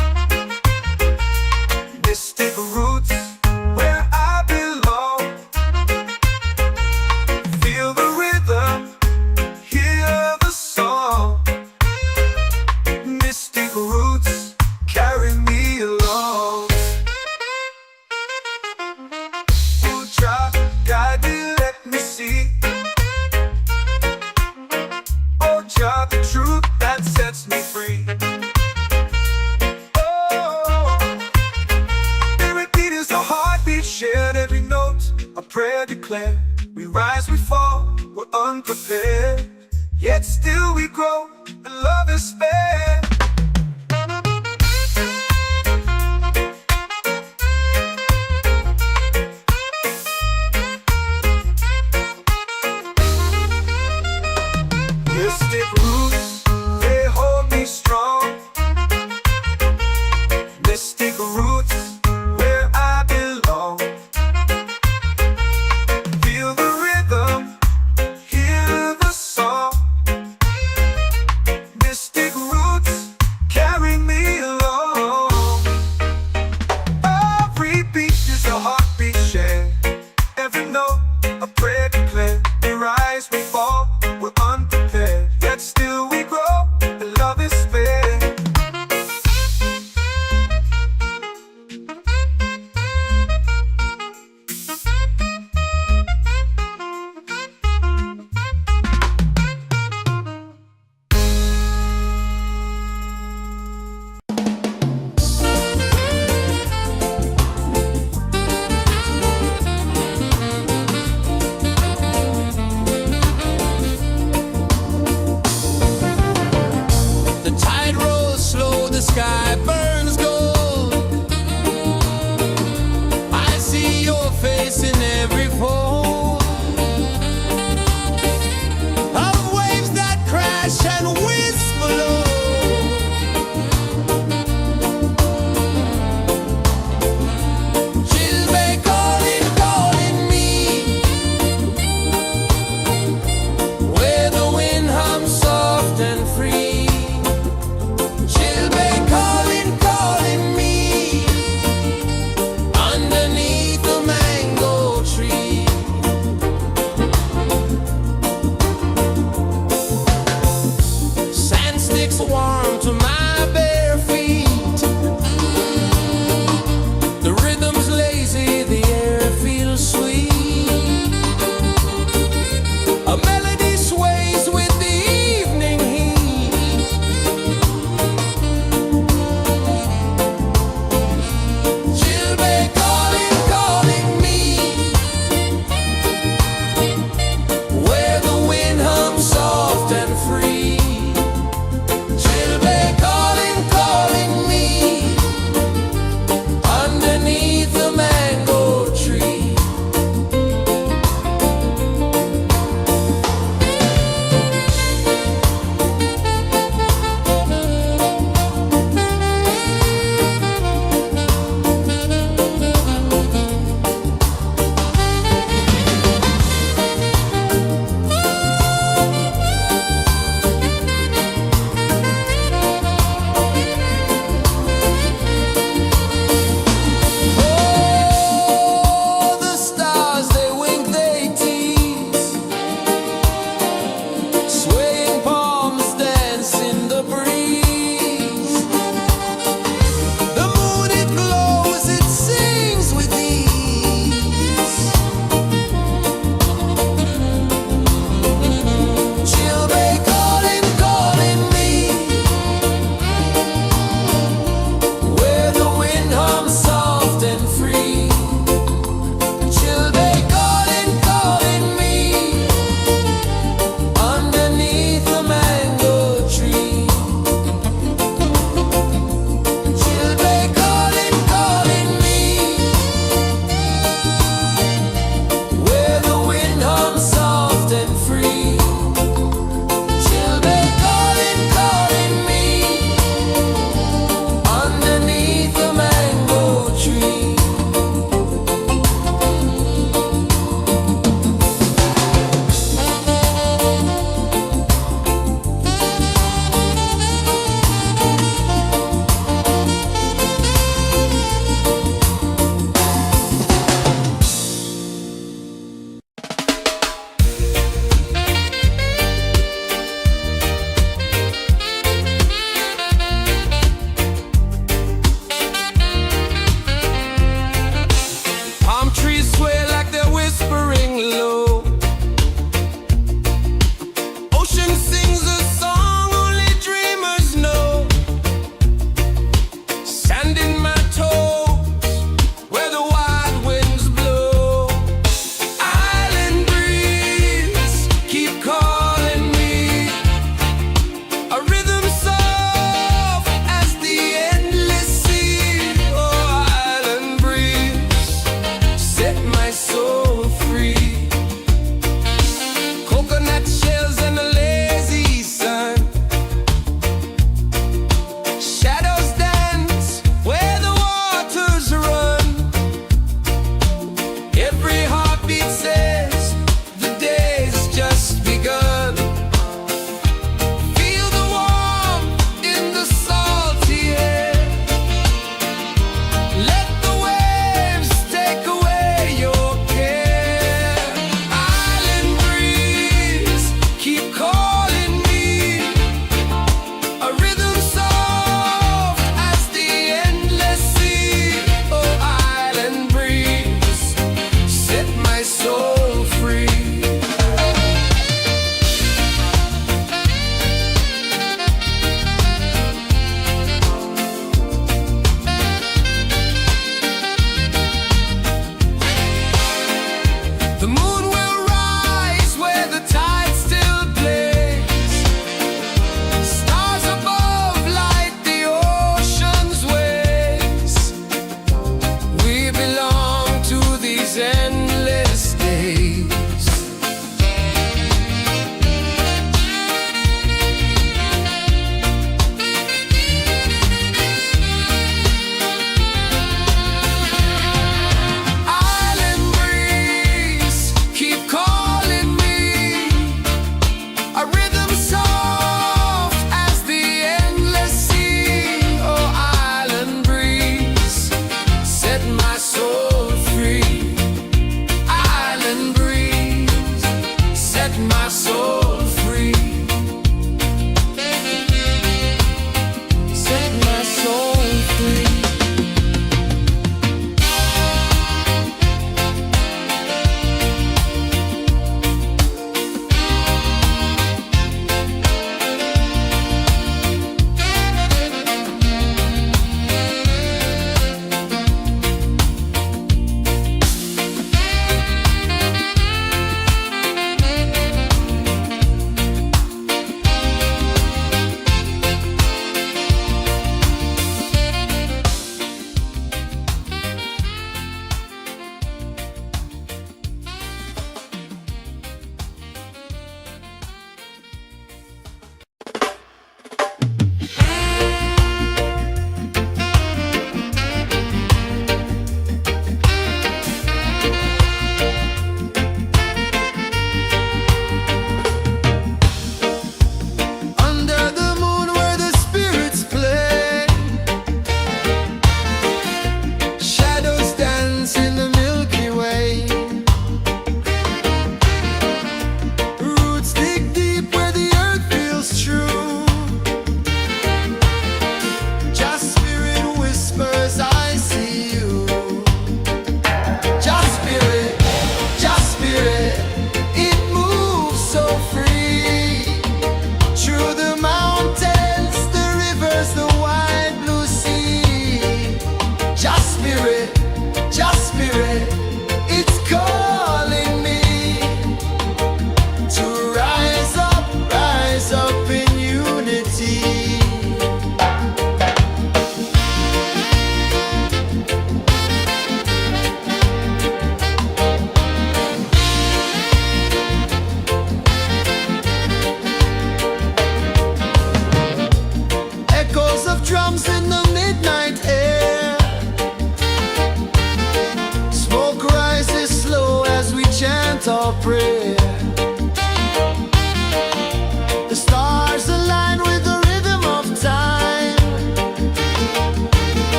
Mystic roots, where I belong. Feel the rhythm, hear the song. Mystic roots, carry me along. Oh, child, guide me, let me see. Oh, child, the truth that sets me free. Oh, every beat is a heartbeat shared, every note a prayer declared. We rise, we fall, we're unprepared, yet still we grow, and love is fair. Mystic roots, they hold me strong. Mystic roots, where I belong. Feel the rhythm, hear the song. Mystic roots, carry me Island sings a song only dreamers know. Sand in my toes where the wild winds blow. Island breeze, keep calling me. A rhythm soft as the endless sea. Oh, island breeze, set my soul free. Coconut shells and a lazy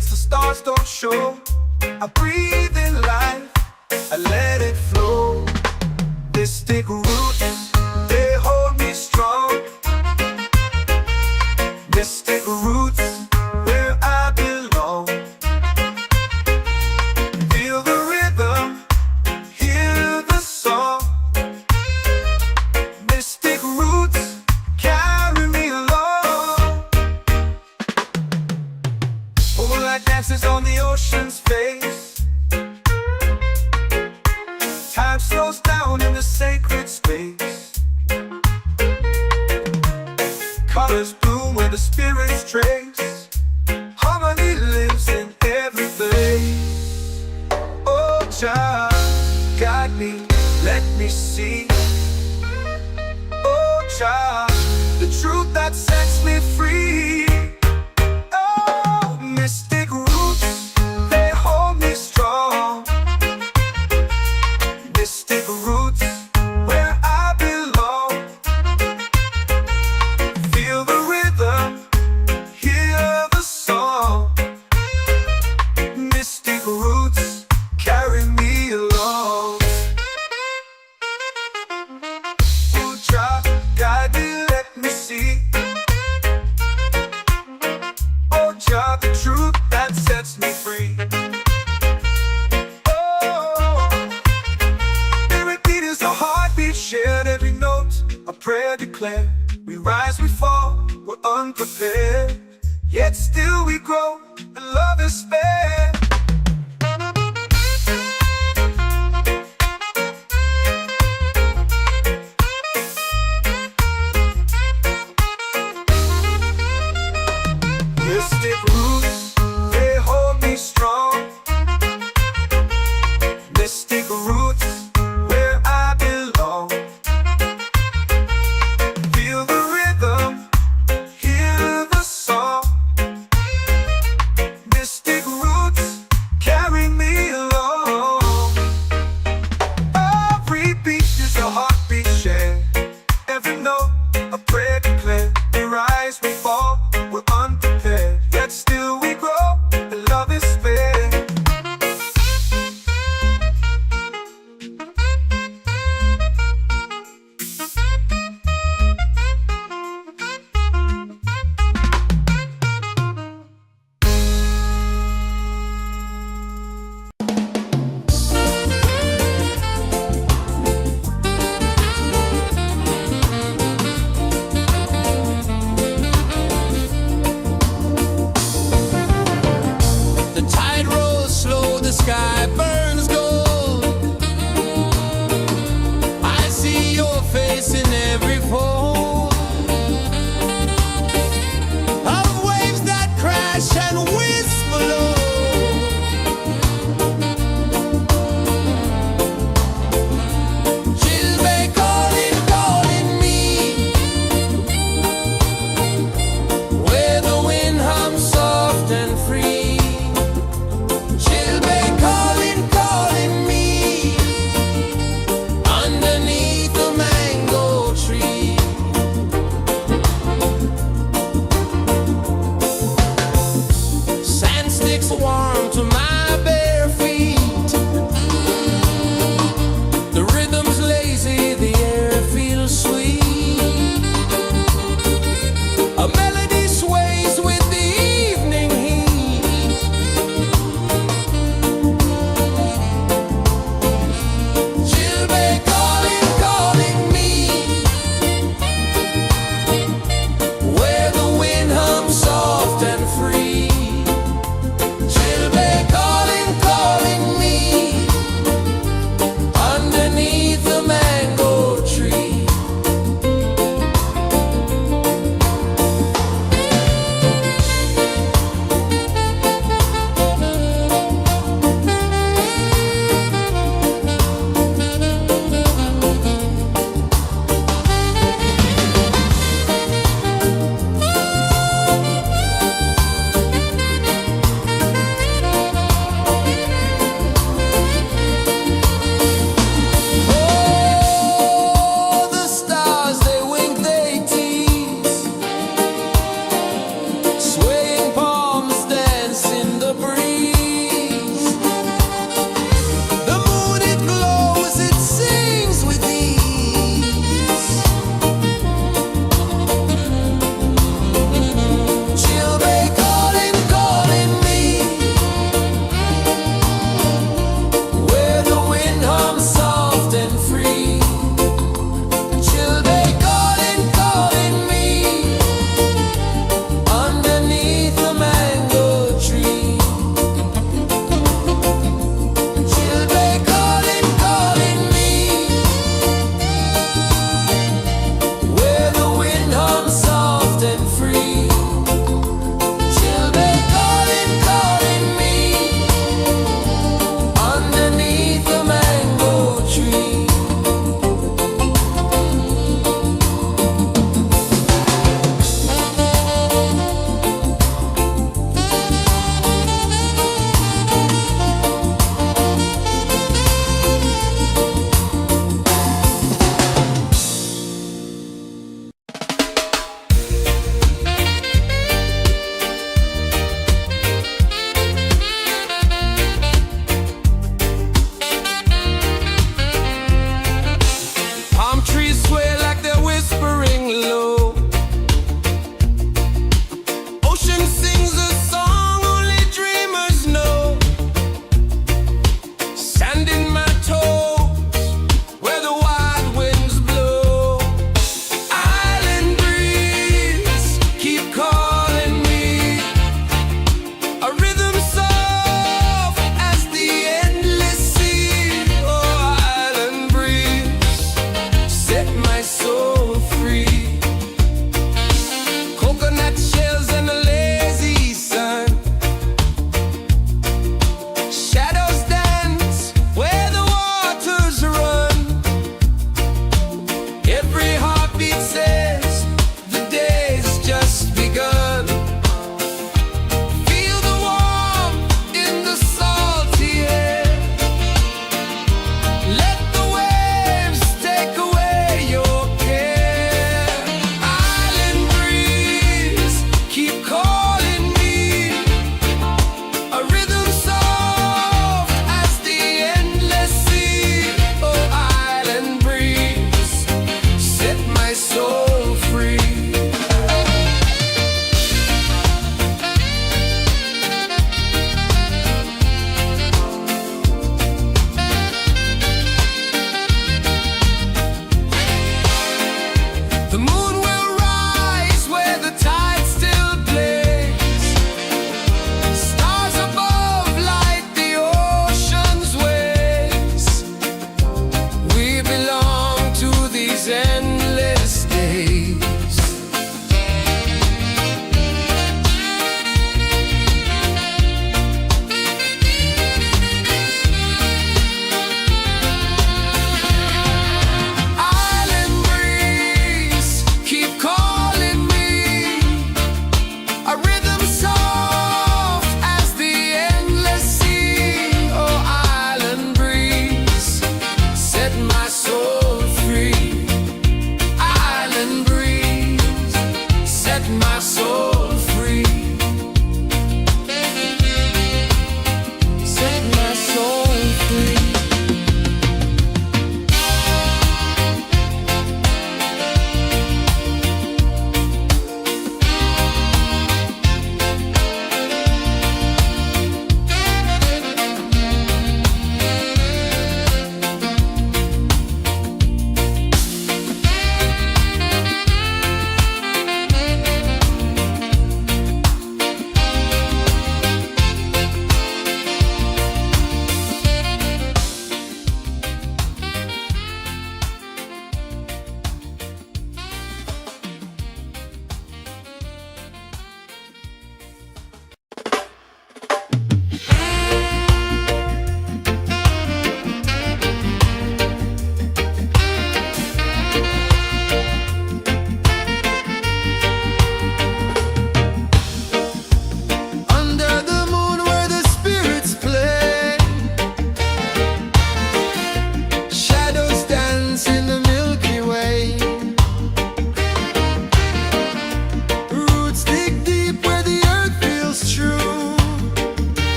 if the stars don't show. I breathe in life, I let it flow. Mystic roots, they hold me strong. Mystic roots, where I belong. Feel the rhythm, hear the song. Mystic roots, carry me along. Moonlight dances on the ocean's face. Time slows down in the sacred space. Colors bloom where the spirits trace. Harmony lives in every face. Oh, Jah, guide me, let me see. Oh, Jah, the truth that sets me free. Oh, mystic roots, they hold me strong. Mystic roots, where I belong. Feel the rhythm, hear the song. Mystic roots, carry me along. Oh, Jah, guide me, let me see. Oh, Jah, the truth that sets me free. A heartbeat shared, every note a prayer declared. We rise, we fall, we're unprepared, yet still we grow, and love is spared. Mystic roots, they hold me strong. Mystic roots, where I belong. Feel the rhythm, hear the song. Mystic roots.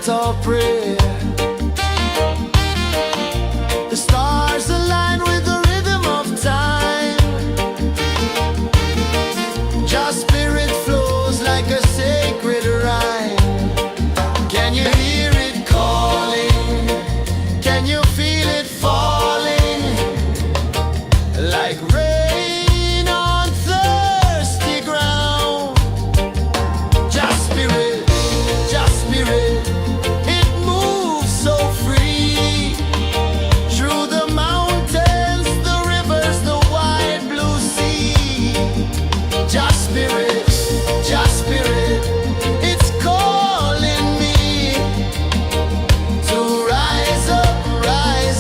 chant or pray. The stars align with the rhythm of time. Your spirit flows like a sacred rhyme. Can you hear it calling? Can you feel it falling? Like rain on thirsty ground. Just spirit, it moves so free. Through the mountains, the rivers, the wide blue sea. Just spirit, it's calling me to rise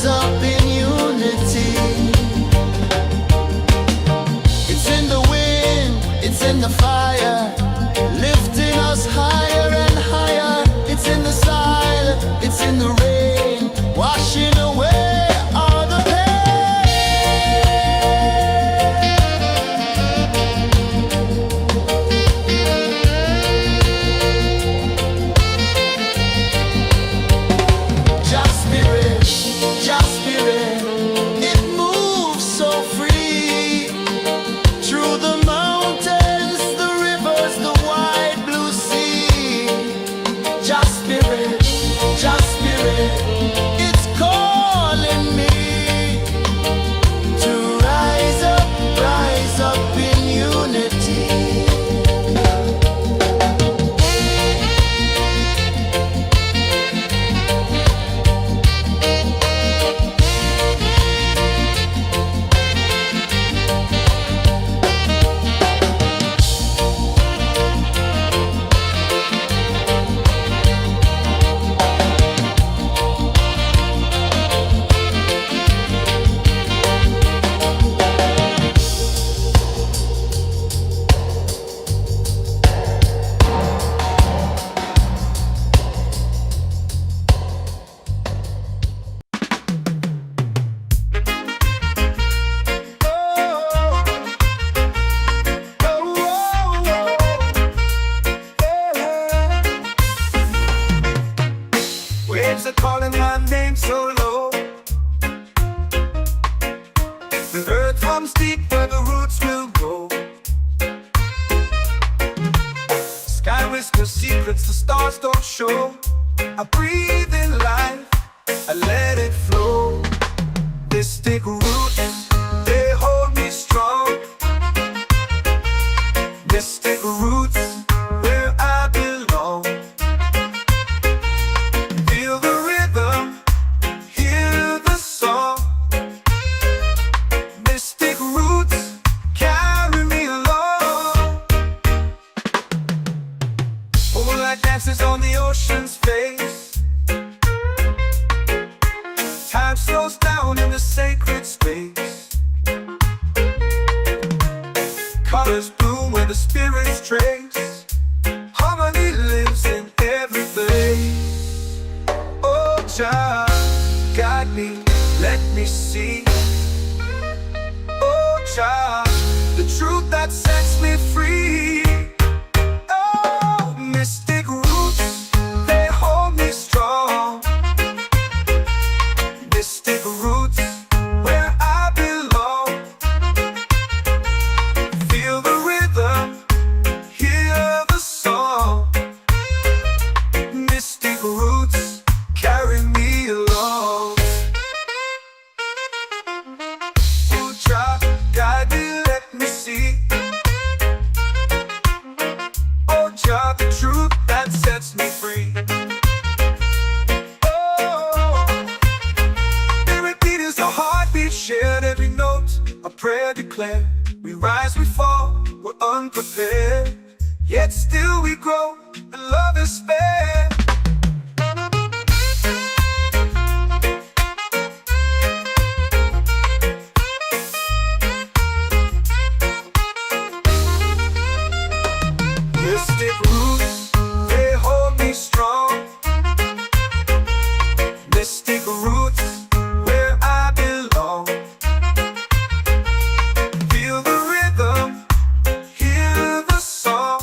up in unity. It's in the wind, it's in the fire, lifting us higher and higher. It's in the silence, it's in the rain, washing away all the pain. Just spirit, it moves so free. Through the mountains, the rivers, the wide blue sea. Just spirit, it's calling me to rise up in unity. Waves are calling my name so low. The earth hums deep where the roots will grow. Sky whispers secrets the stars don't show. I breathe in life, I let it flow. Mystic roots, they hold me strong. Mystic roots, where I belong. Feel the rhythm, hear the song. Mystic roots, carry me along. Moonlight dances on the ocean's face. Time slows down in the sacred space. Colors bloom where the spirits trace. Harmony lives in every place. Oh, child, guide me, let me see. Oh, child, the truth that sets me free. Oh, mystic roots, they hold me strong. Mystic roots, where I belong. Feel the rhythm, hear the song. Mystic roots, carry me along. Oh, child, guide me, let me see. Oh, child, the truth that sets me free. Oh, every beat is a heartbeat shared, every note a prayer declared. We rise, we fall, we're unprepared, yet still we grow, and love is spared. Mystic roots, they hold me strong. Mystic roots, where I belong. Feel the rhythm, hear the song.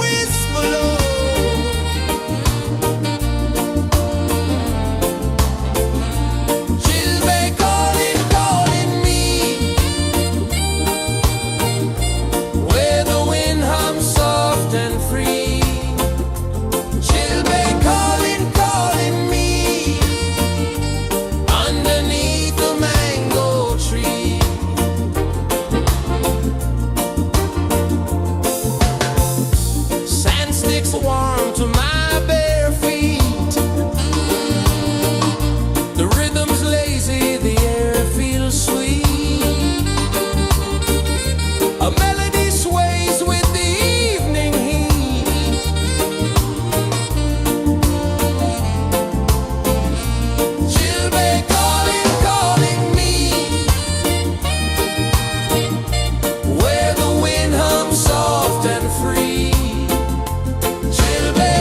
breeze below. Chilbay calling, calling me, where the wind hums soft and free. Chilbay calling, calling me, underneath the mango tree. Sand sticks warm to my bare feet. The rhythm's lazy, the air feels sweet. A melody sways with the evening heat. Chilbay calling, calling me, where the wind hums soft and free. Chilbay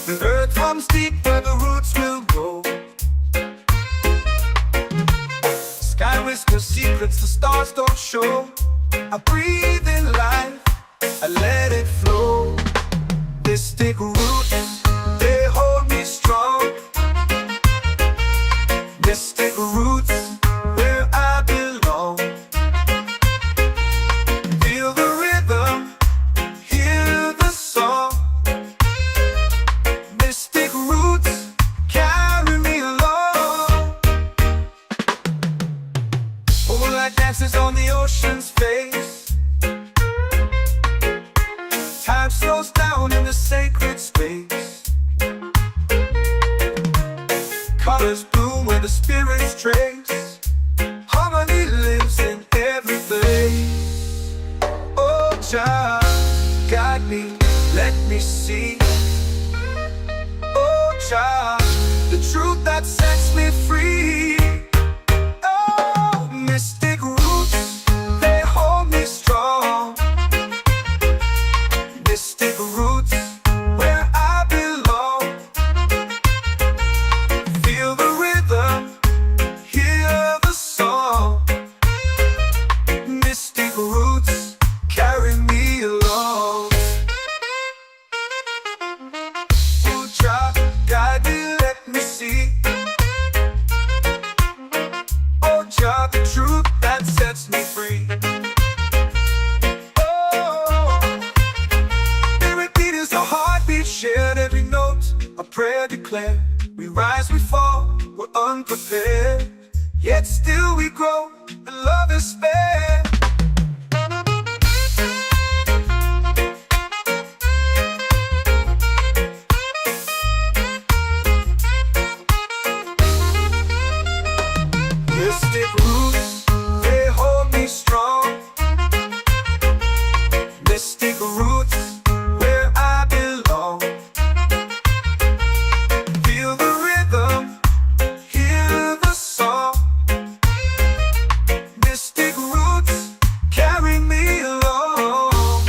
The earth runs deep where the roots will grow. Sky whispers secrets the stars don't show. I breathe in life, I let it flow. Mystic roots, they hold me strong. Mystic roots, where I belong. Feel the rhythm, hear the song. Mystic roots, carry me along. Moonlight dances on the ocean's face. Time slows down in the sacred space. Colors bloom where the spirits trace. Harmony lives in every place. Oh, Jah, guide me, let me see. Oh, Jah, the truth that sets me free. Oh, mystic roots, they hold me strong. Mystic roots, where I belong. Feel the rhythm, hear the song. Mystic roots, carry me along. Oh, Jah, guide me, let me see. Oh, Jah, the truth that sets me free. Shared every note, a prayer declared. We rise, we fall, we're unprepared. Yet still we grow, and love is spared. Mystic roots, they hold me strong. Mystic roots, where I belong. Feel the rhythm, hear the song. Mystic roots, carry me along.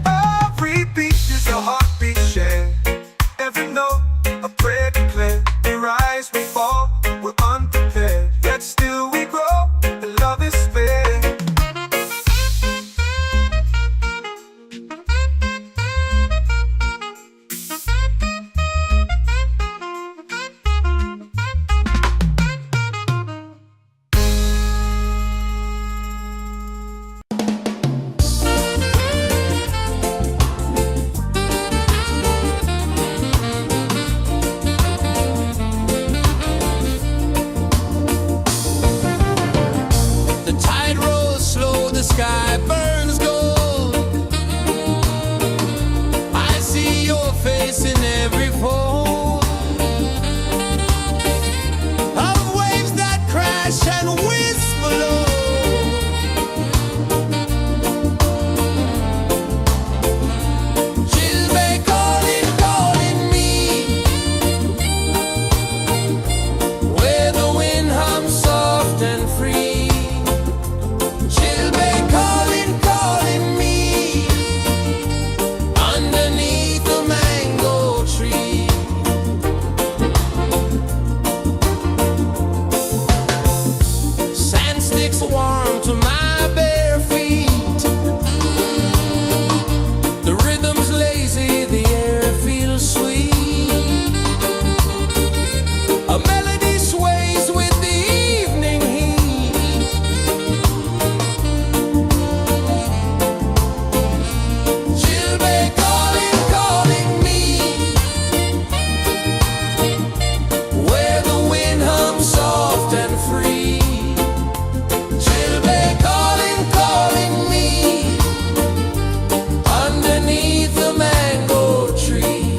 Every beat is a heartbeat shared. Every note, a prayer declared. We rise, we fall, we're unprepared. Yet still we grow, and love is spared. The tide rolls slow, the sky burns gold. I see your face in every fold of waves that crash and whisper low. She'll be calling, calling me, where the wind hums soft and free. She'll be calling, calling me, underneath the mango tree. Sand sticks warm to my bare feet. The rhythm's lazy, the air feels sweet. A melody sways with the evening heat. She'll be calling, calling me, where the wind hums soft and free. She'll be calling, calling me, underneath the mango tree.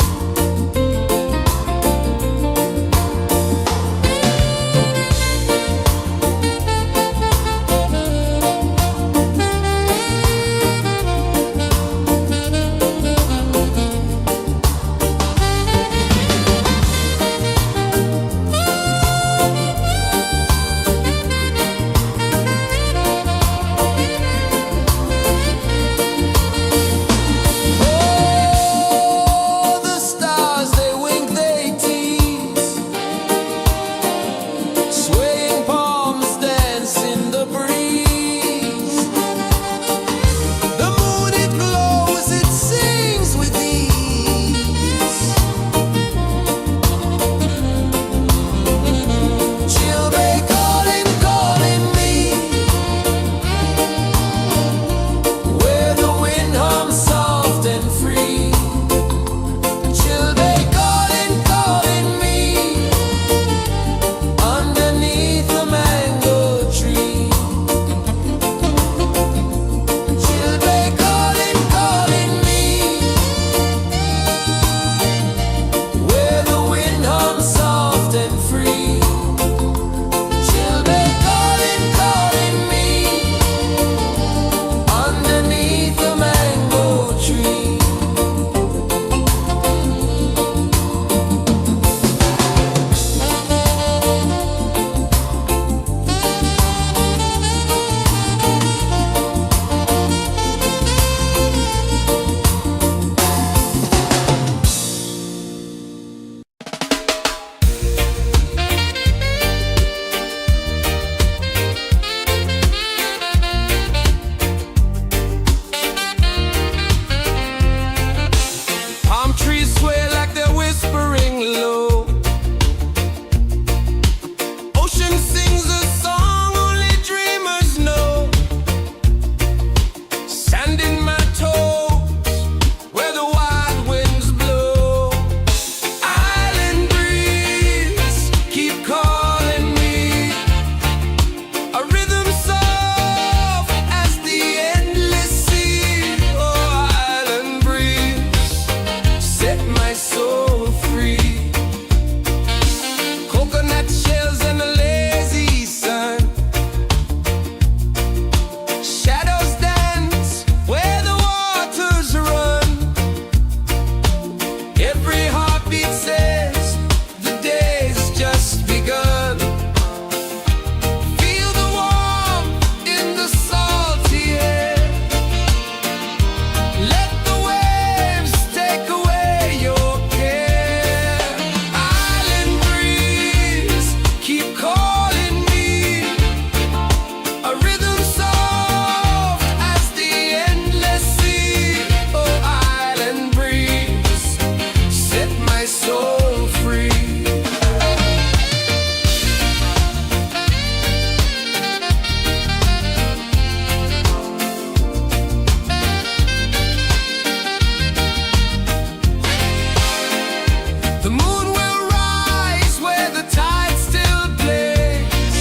The moon will rise where the tide still blaze.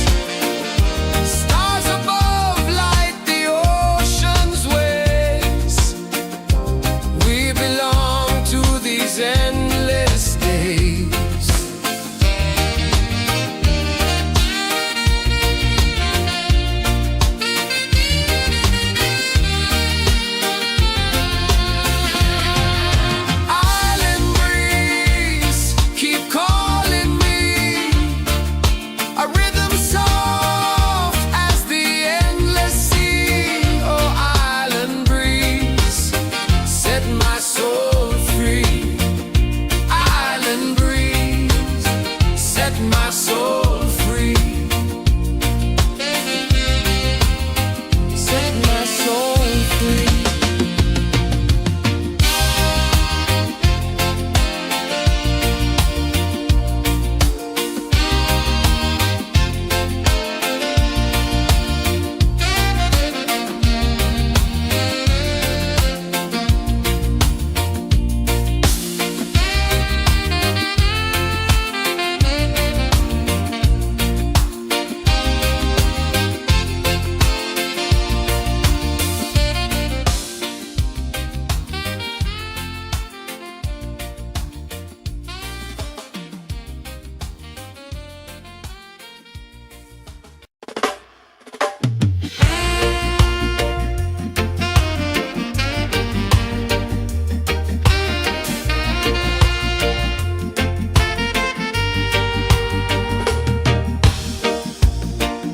Stars above light the ocean's waves. We belong to these endless days. Island breeze, keep calling me. A rhythm soft as the endless sea. Oh, island breeze, set my soul free. Island breeze, set my soul free. Set my soul free.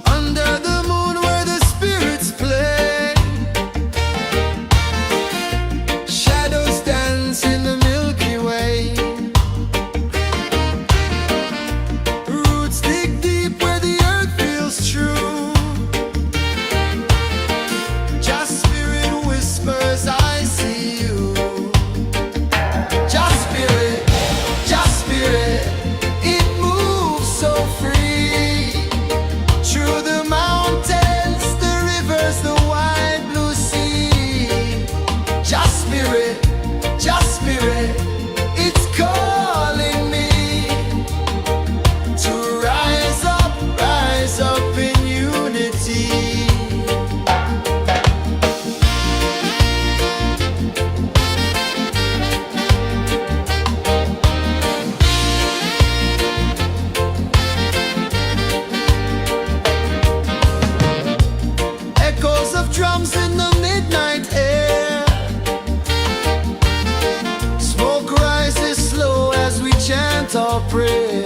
Under the moon where the spirits play, shadows dance in the Milky Way. Roots dig deep where the earth feels true. Just spirit whispers, I see you. Just spirit, it moves so free. Through the mountains, the rivers, the wide blue sea. Just spirit, it's calling me to rise up in unity. Echoes of drums in the midnight air. Smoke rises slow as we chant our prayer.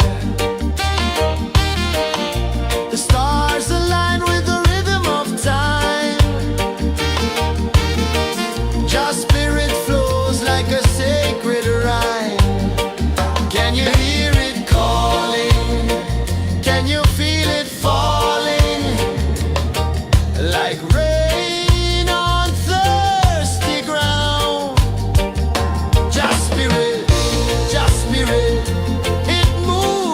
The stars align with the rhythm of time. Just spirit flows like a sacred rhyme. Can you hear it calling? Can you feel it falling? Like rain on thirsty ground. Just spirit, it moves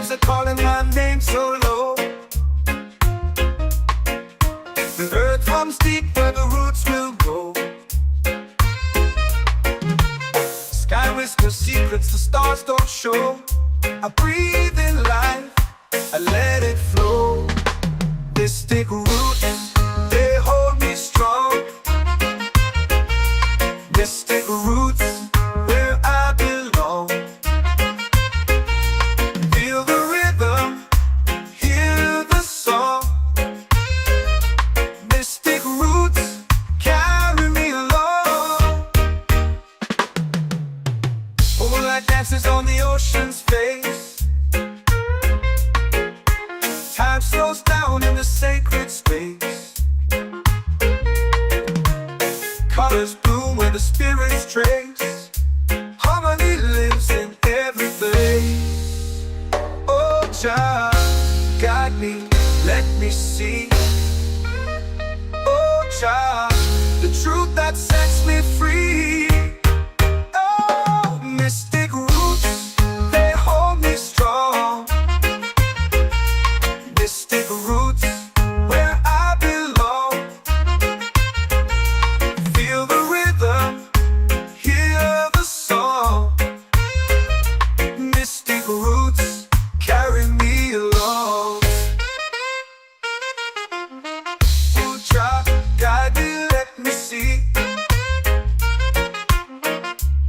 waves are calling my name so low. The earth runs deep where the roots will grow. Sky whispers secrets the stars don't show. I breathe in life, I let it flow. They stick roots, they hold me strong. They stick roots where I belong. Feel the rhythm, hear the song. Mystic roots carry me along. Moonlight dances on the ocean's face. Time slows down in the sacred space. Colors bloom where the spirits trace. Harmony lives in every place. Oh, Jah, guide me, let me see. Oh, Jah, the truth that sets me free. Oh, mystic roots, they hold me strong. Mystic roots where I belong. Feel the rhythm, hear the song. Mystic roots carry me along. Oh, Jah, guide me, let me see.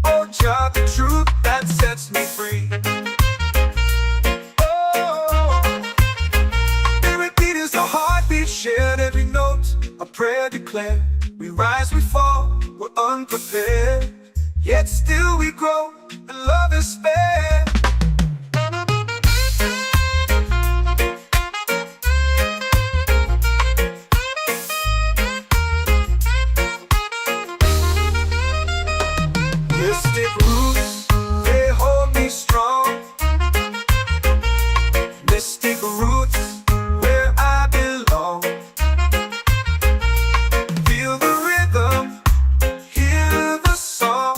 Oh, Jah, the truth that sets me free. Shared every note, a prayer declared. We rise, we fall, we're unprepared. Yet still we grow, and love is spared. Mystic roots, they hold me strong. Mystic roots where I belong. Feel the rhythm, hear the song.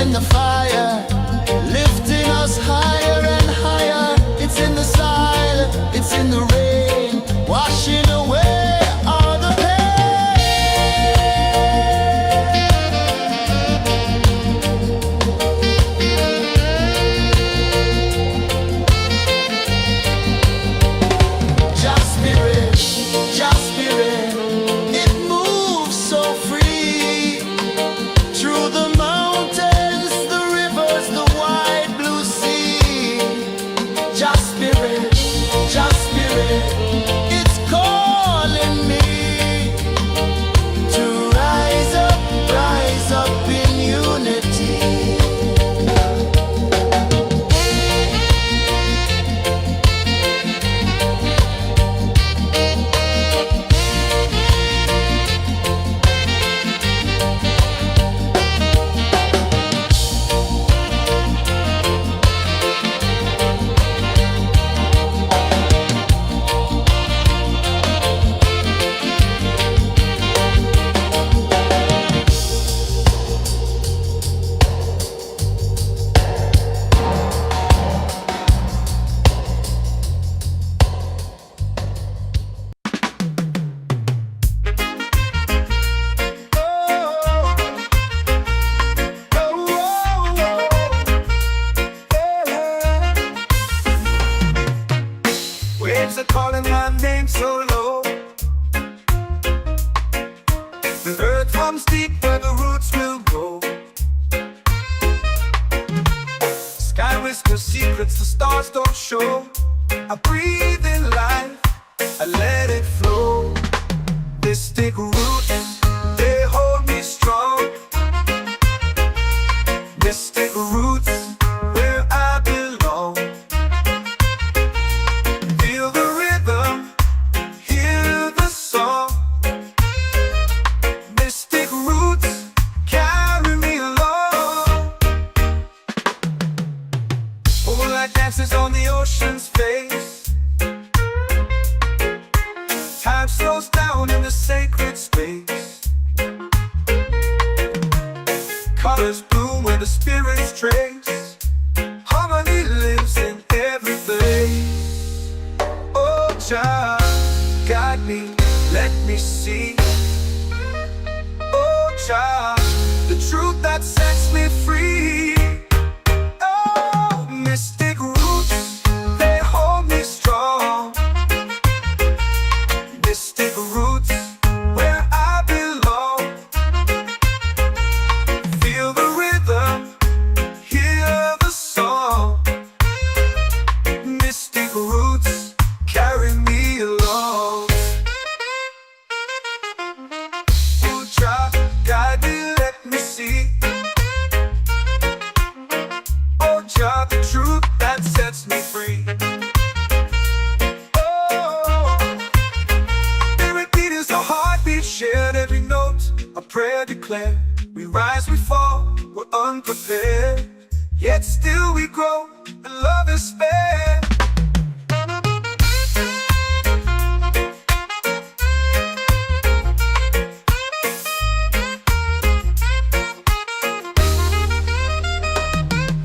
in the fire, lifting us higher and higher. It's in the silence, it's in the rain, washing away all the Just spirit, just spirit, it moves so free through the mountains, the rivers, the wide blue sea. Just spirit, it's calling me to rise up in unity. Waves are calling my name so low. The earth hums deep where the roots will grow. Sky whispers secrets the stars don't show. I breathe in life, I let it flow. Mystic roots, they hold me strong. Mystic roots, where I belong. Feel the rhythm, hear the song. Mystic roots, carry me along. Moonlight dances on the ocean's face. Time slows down in the sacred space. Colors bloom where the spirits trace. Harmony lives in every place. Oh, child, guide me, let me see. Oh, child, the truth that sets me free. Oh, mystic roots, they hold me strong. Mystic roots, where I belong. Feel the rhythm, hear the song. Mystic roots, carry me along. Oh, child, guide me, let me see. Oh, child, the truth that sets me free. Oh, every beat is a heartbeat shared, every note a prayer declared. We rise, we fall, we're unprepared, yet still we grow, and love is spared.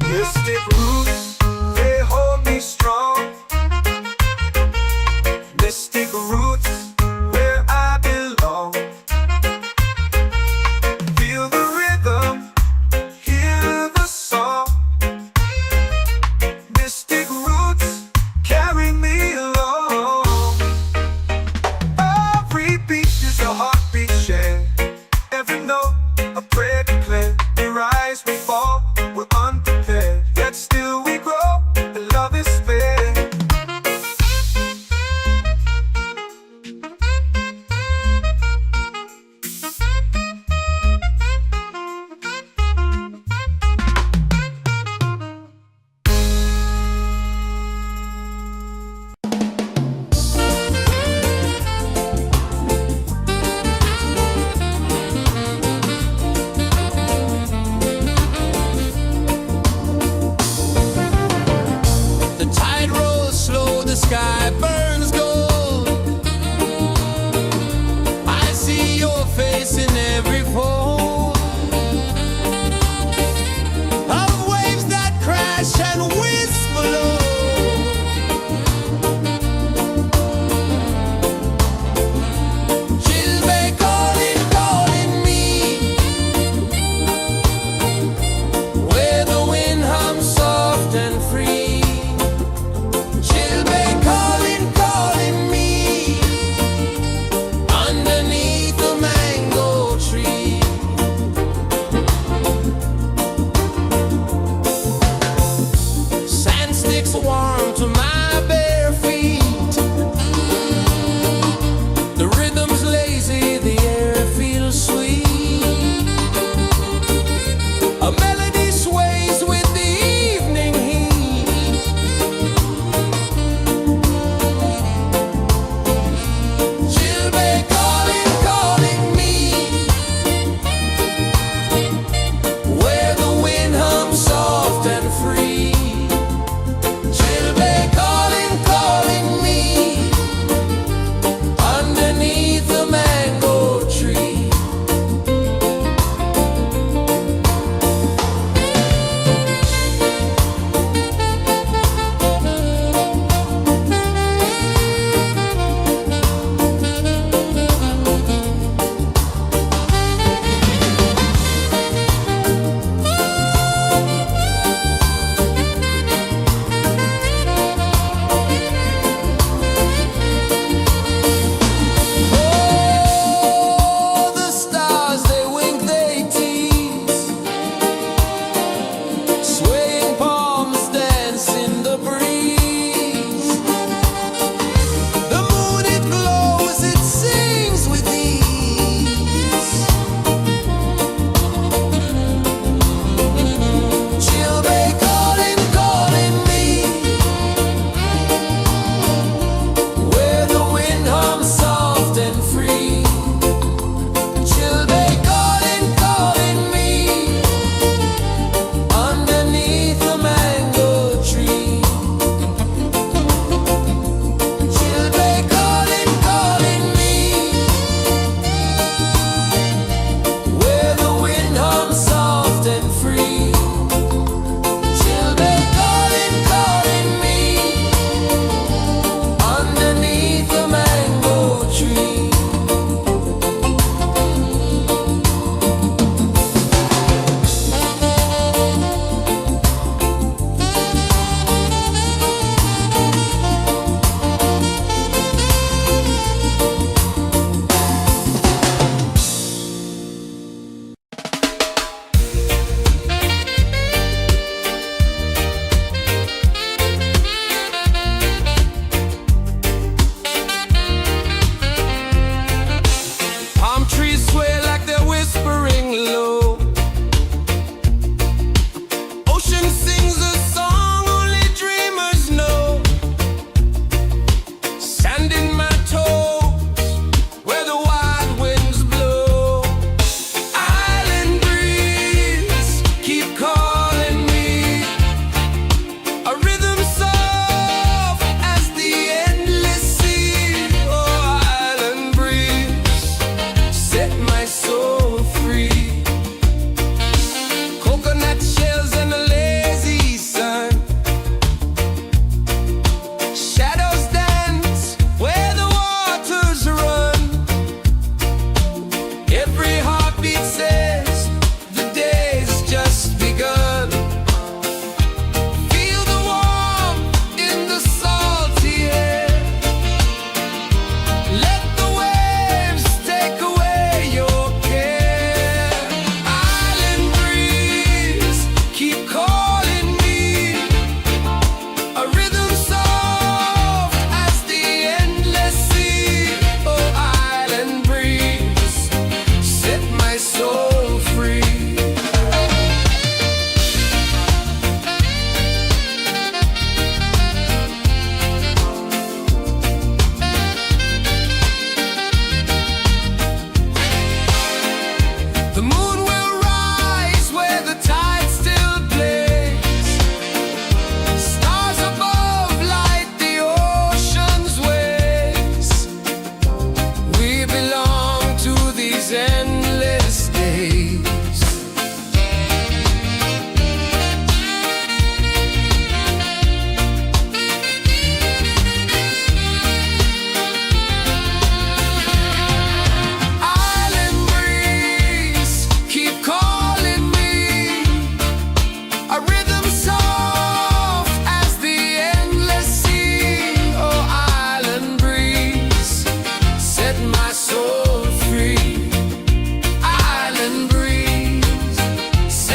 Mystic roots, they hold me strong. Mystic roots, where I belong. Feel the rhythm, hear the song. Mystic roots,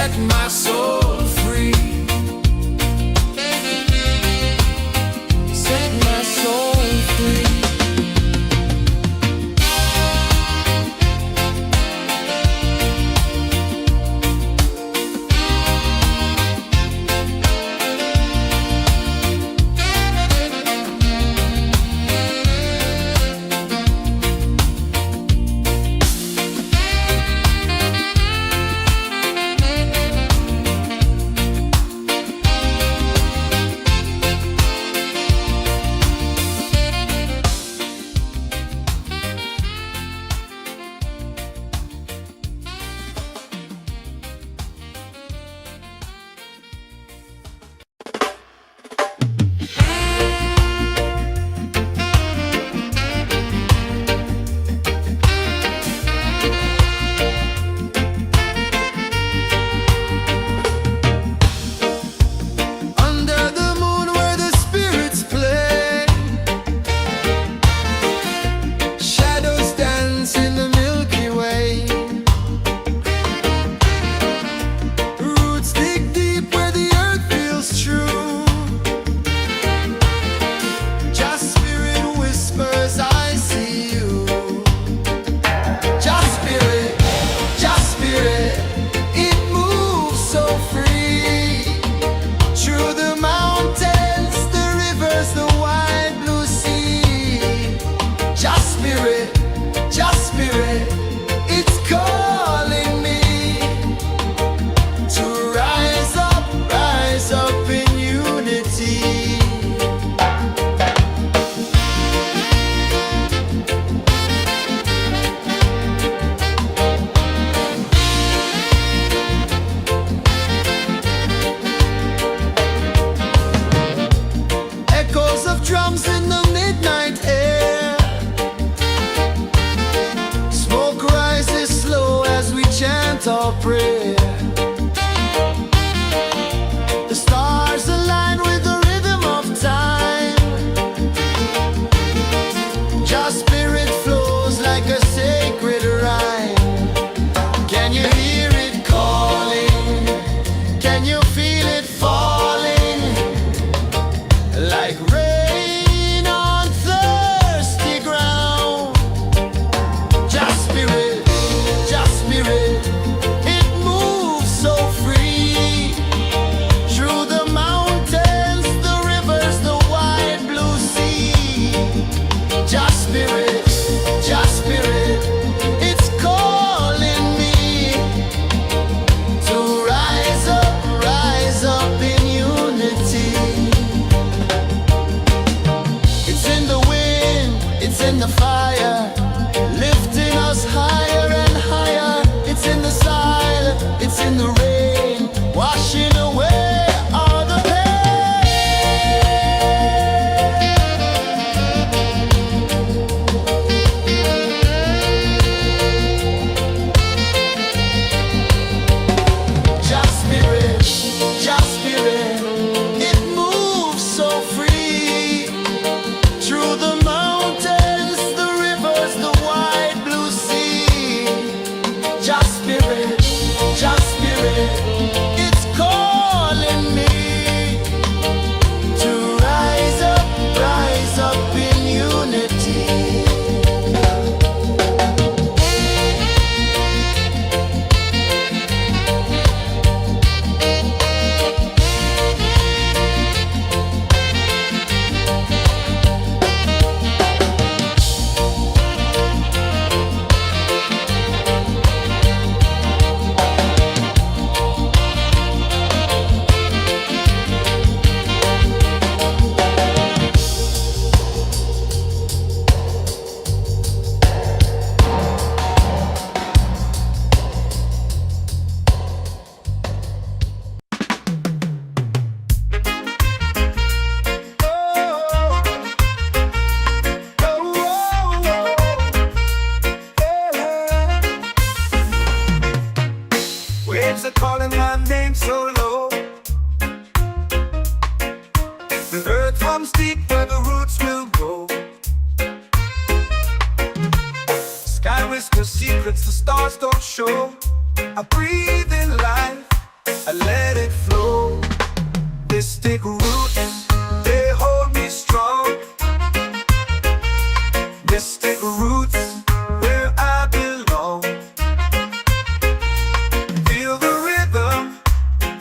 set my soul free. Set my soul free. Drums in the midnight air. Smoke rises slow as we chant our prayer. The stars align with the rhythm of time. Just spirit flows like a sacred rhyme. Can you hear it calling? Can you feel it falling? Like rain the fire, lifting us higher and higher. It's in the silence, it's in the rain, washing away all the Just spirit, it moves so free through the mountains, the rivers, the wide blue sea. Just spirit, it's calling me to rise up in unity. Waves are calling my name so low. The earth runs deep where the roots will grow. Sky whispers secrets the stars don't show. I breathe in life, I let it flow. Mystic roots, they hold me strong. Mystic roots, where I belong. Feel the rhythm,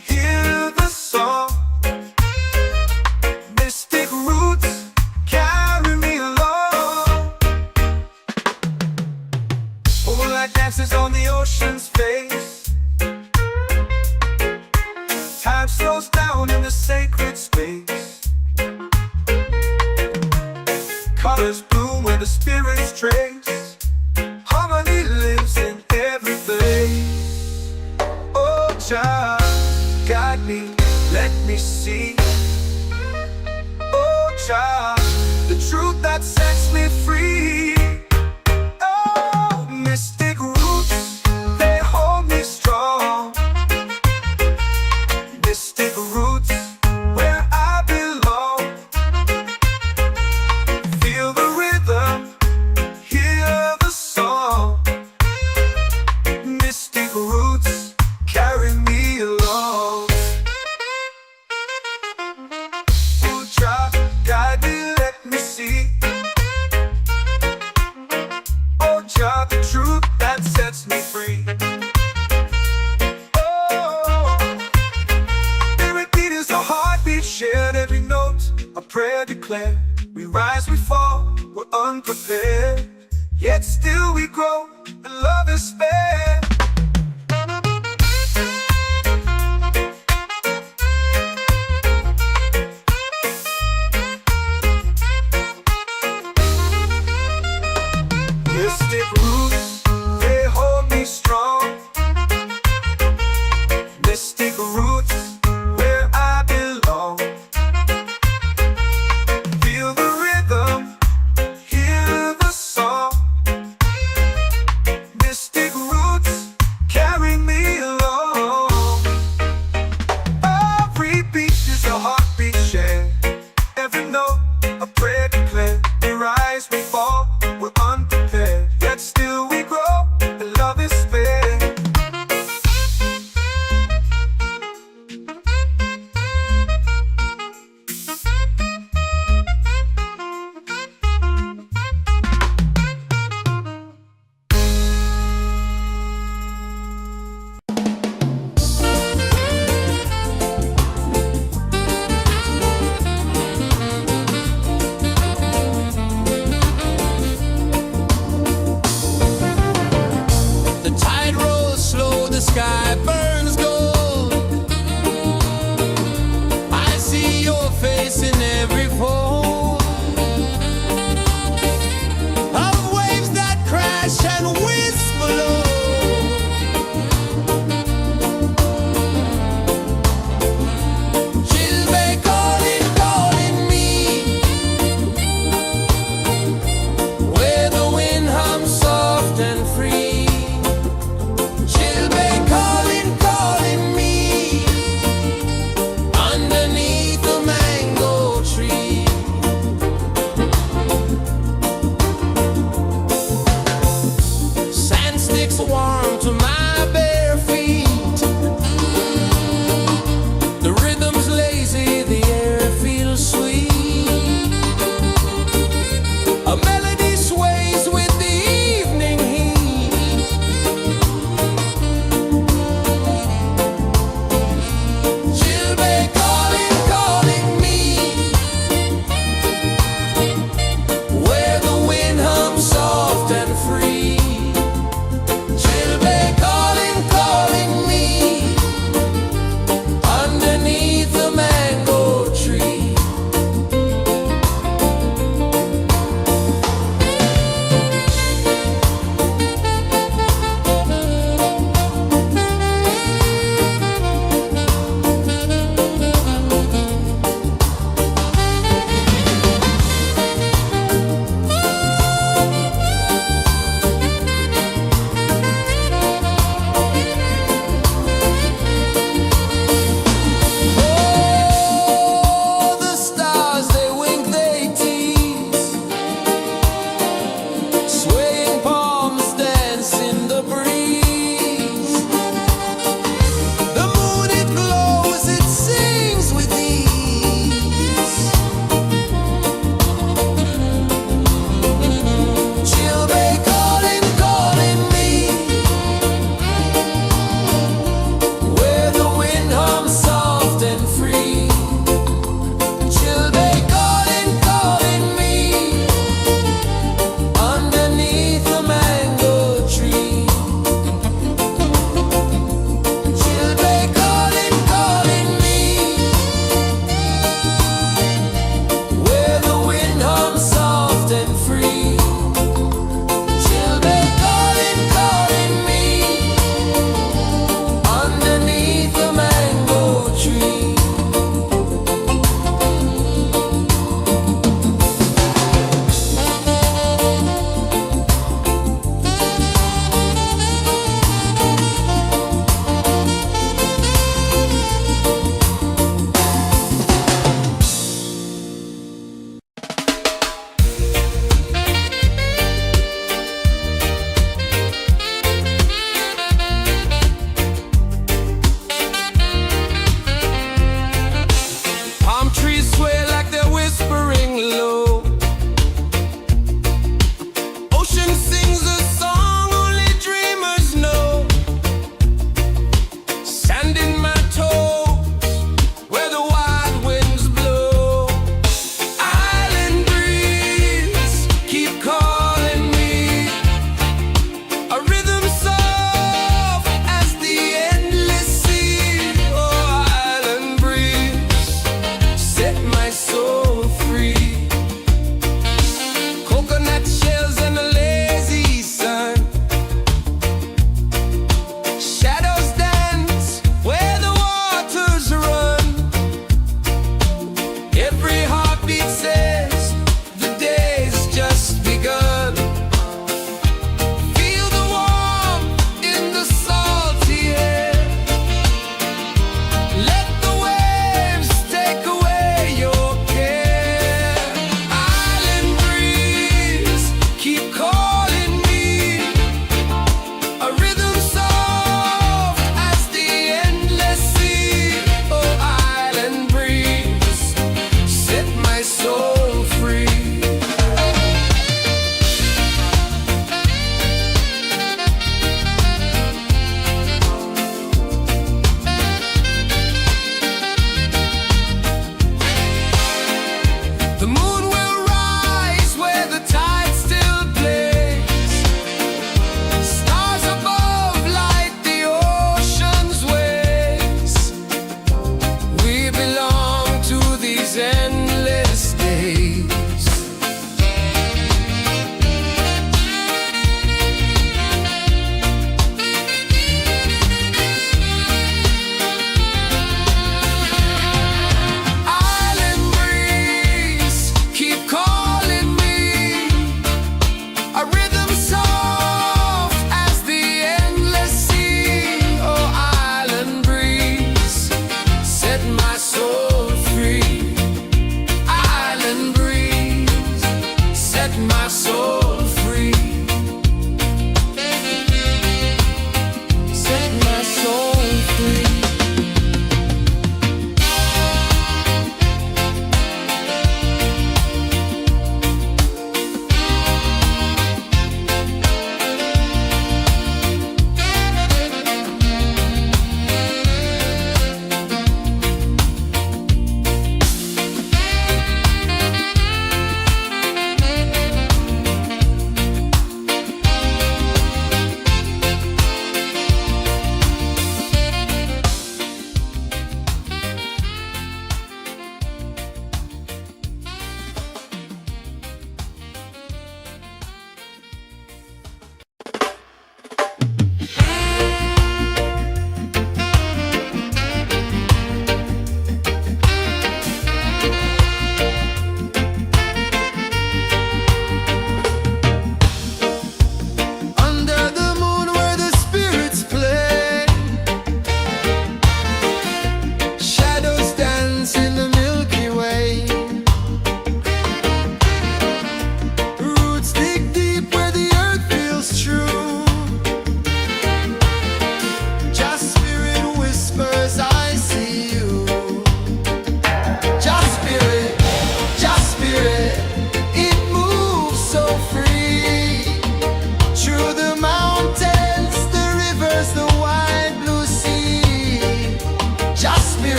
hear the song. Mystic roots, carry me along. Moonlight dances on the ocean's face. Time slows down in the sacred space. Colors bloom where the spirits trace. Harmony lives in every place. Oh, child, guide me, let me see. Oh, child, the truth that sets me free. Oh, mystic roots, they hold me strong. Mystic roots, where I belong. Feel the rhythm, hear the song. Mystic roots, carry me along. Oh, drop, guide me, let me see. Oh, drop, the truth that sets me free. Shared every note, a prayer declared. We rise, we fall, we're unprepared. Yet still we grow, and love is spared. Mystic roots, they hold me strong. Mystic roots, where I belong. Feel the rhythm, hear the song. Mystic roots,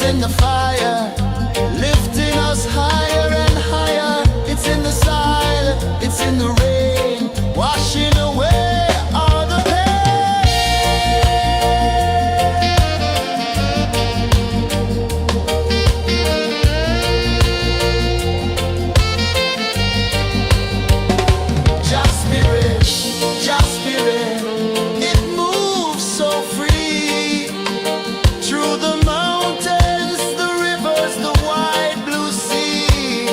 in the fire, lifting us higher and higher. It's in the silence, it's in the rain, washing away all the Just spirit, just spirit, it moves so free through the mountains, the rivers, the wide blue sea.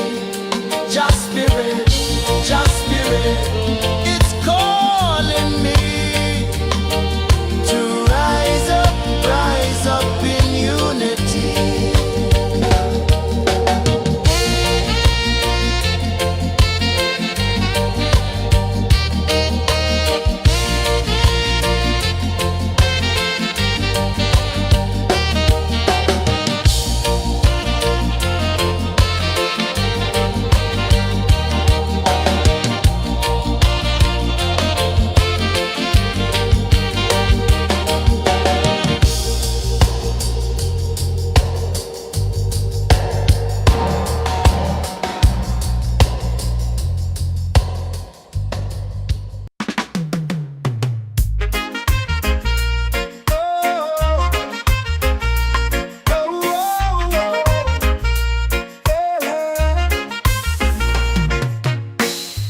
Just spirit, it's calling me to rise up in unity.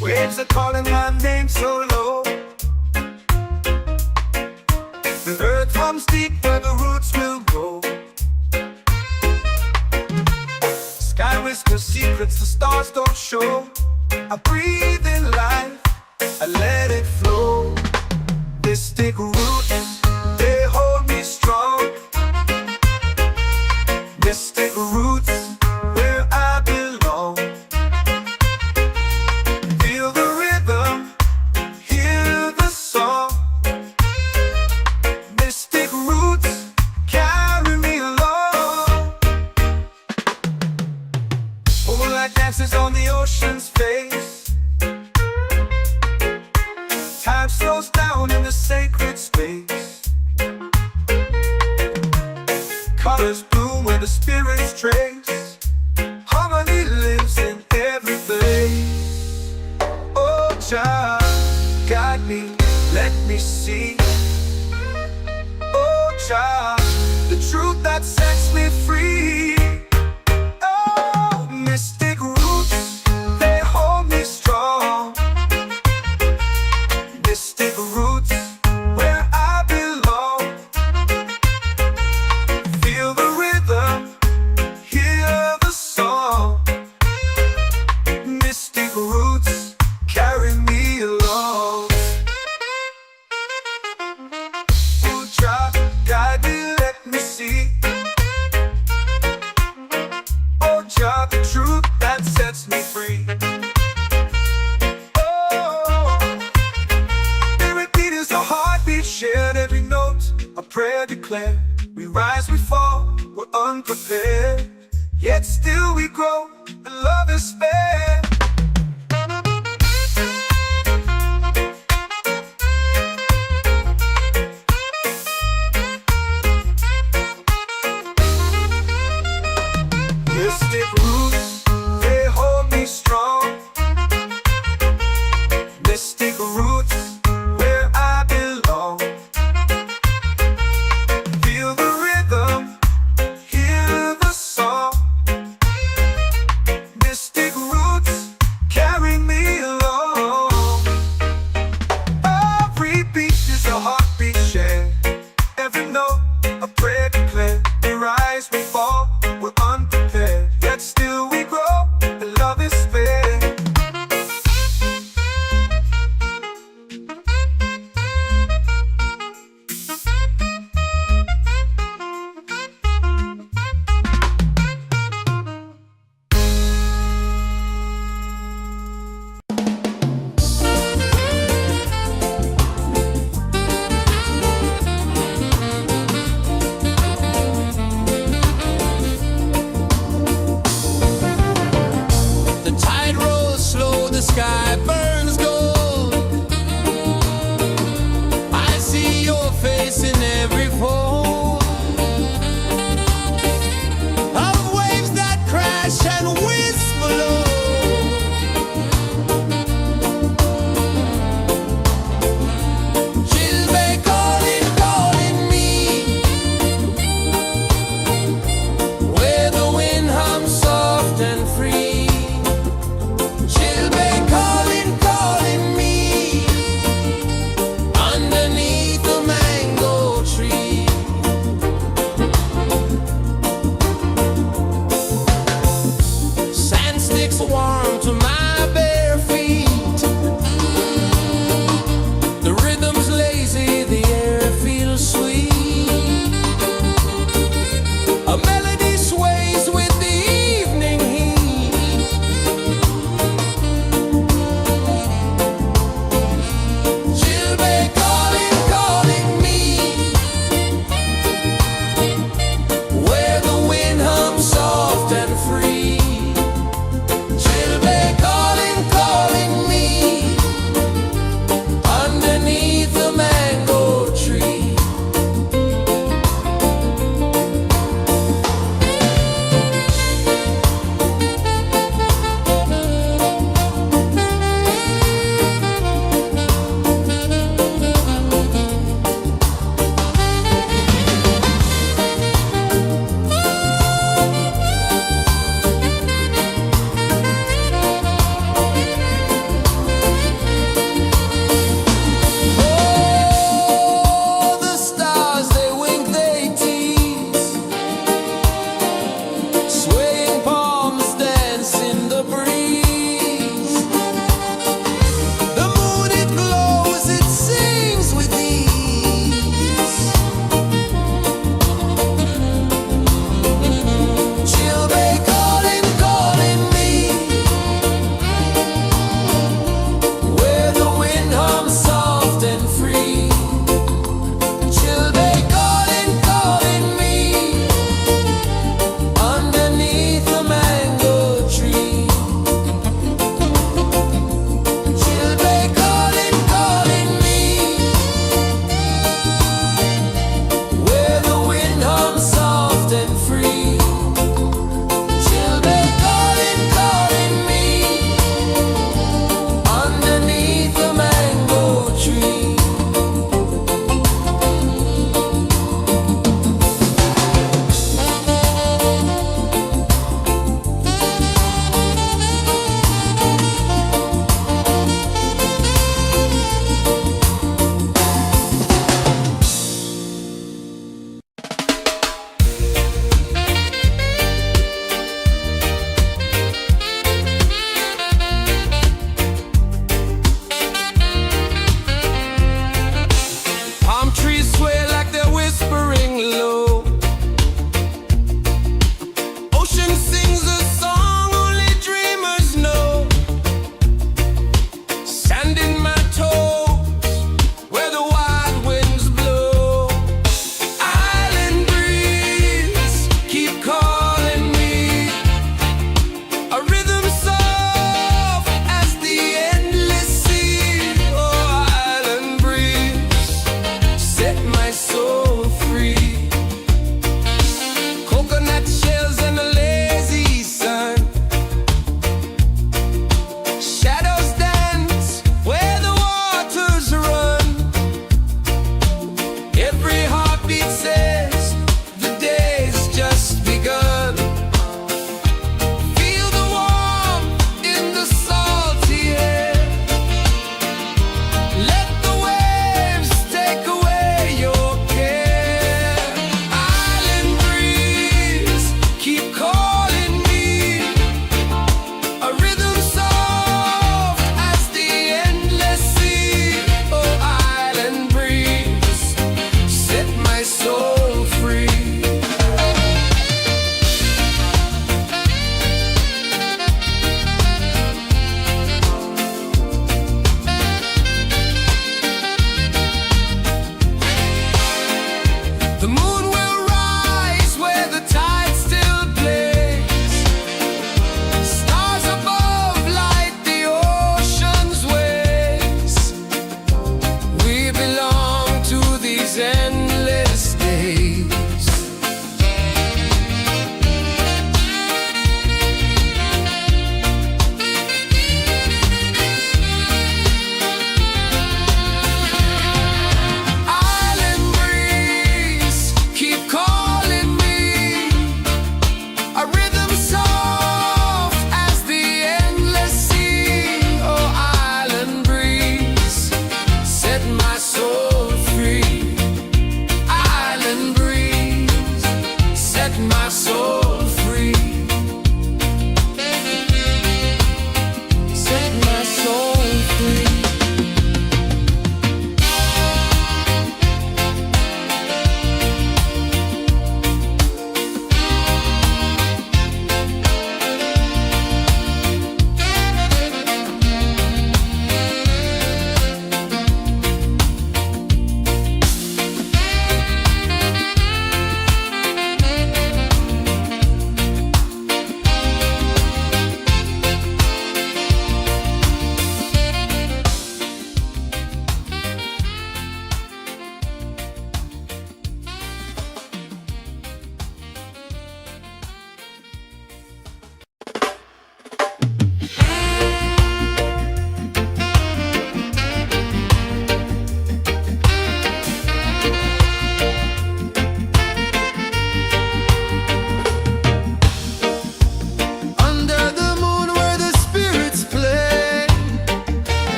Waves are calling my name so low. The earth runs deep where the roots will grow. Sky whispers secrets the stars don't show. I breathe in life, I let it flow. Mystic roots, they hold me strong. Mystic roots, where I belong. Feel the rhythm, hear the song. Mystic roots, carry me along. Moonlight dances on the ocean's face. Time slows down in the sacred space. Colors bloom where the spirits trace. Harmony lives in every place. Oh, Jah, guide me, let me see. Oh, Jah, the truth that sets me free. Oh, mystic roots, they hold me strong. Mystic roots, where I belong. Feel the rhythm, hear the song. Mystic roots, carry me along. Oh, Jah, guide me, let me see. Oh, Jah, the truth that sets me free. Oh, spirit beat is a heartbeat, shared every note. A prayer declared. We rise, we fall, we're unprepared. Yet still we grow, and love is spared. Mystic roots, they hold me strong. Mystic roots, where I belong. Feel the rhythm, hear the song. Mystic roots, carry me along. Every beat is a heartbeat shared. Every note, a prayer declared. We rise, we fall, we're unprepared. Yet still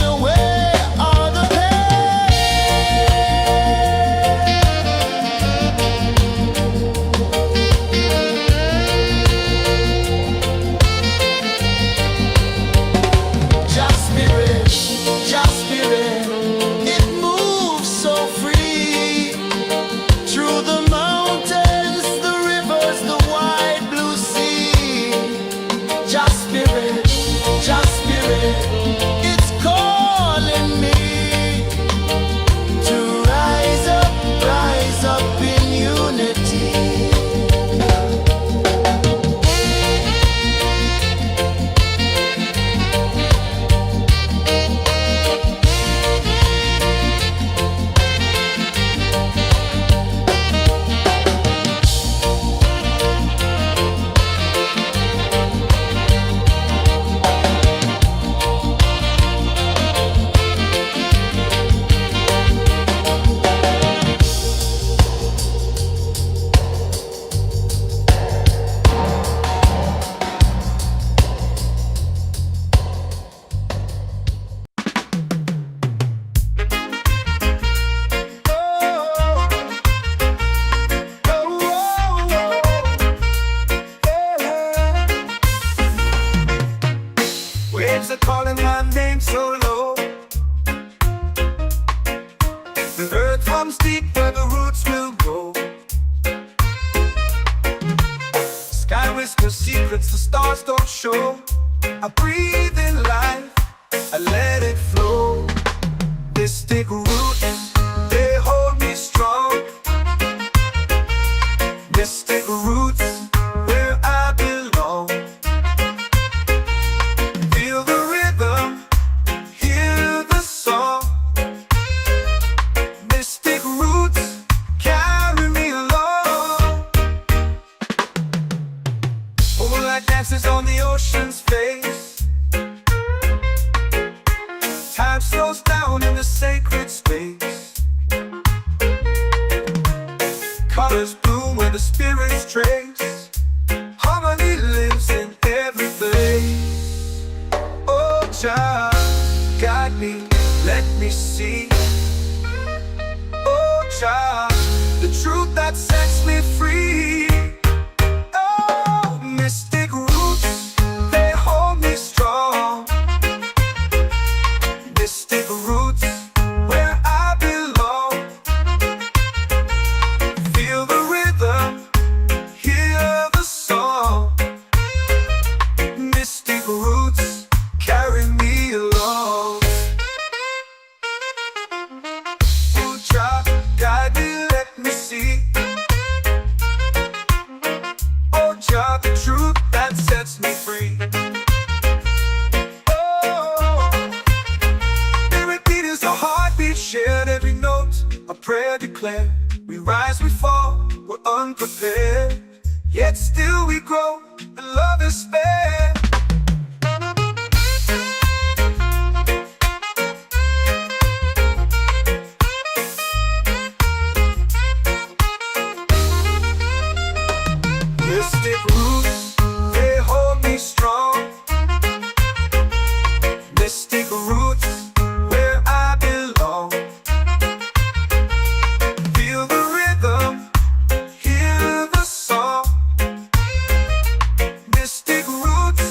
away all the Just spirit, just spirit, it moves so free through the mountains, the rivers, the wide blue sea. Just spirit, it's calling me to rise up in unity. Waves are calling my name so low. The earth hums deep where the roots will grow. Sky whispers secrets the stars don't show. I breathe in life, I let it flow. Mystic roots, they hold me strong. Mystic roots, where I belong. Feel the rhythm, hear the song. Mystic roots, carry me along. Moonlight dances on the ocean's face. Time slows down in the sacred space. Colors bloom where the spirits trace. Harmony lives in every place. Oh, child, guide me, let me see. Oh, child, the truth that sets me free. Oh, mystic roots, they hold me strong. Mystic roots, where I belong. Feel the rhythm, hear the song. Mystic roots, carry me along. Oh, child, guide me, let me see. Oh, child, the truth that sets me free. Oh, spirit beat is a heartbeat shared, every note a prayer declared. We rise, we fall, we're unprepared, yet still we grow, and love is spared. Mystic roots, they hold me strong. Mystic roots, where I belong. Feel the rhythm, hear the song. Mystic roots,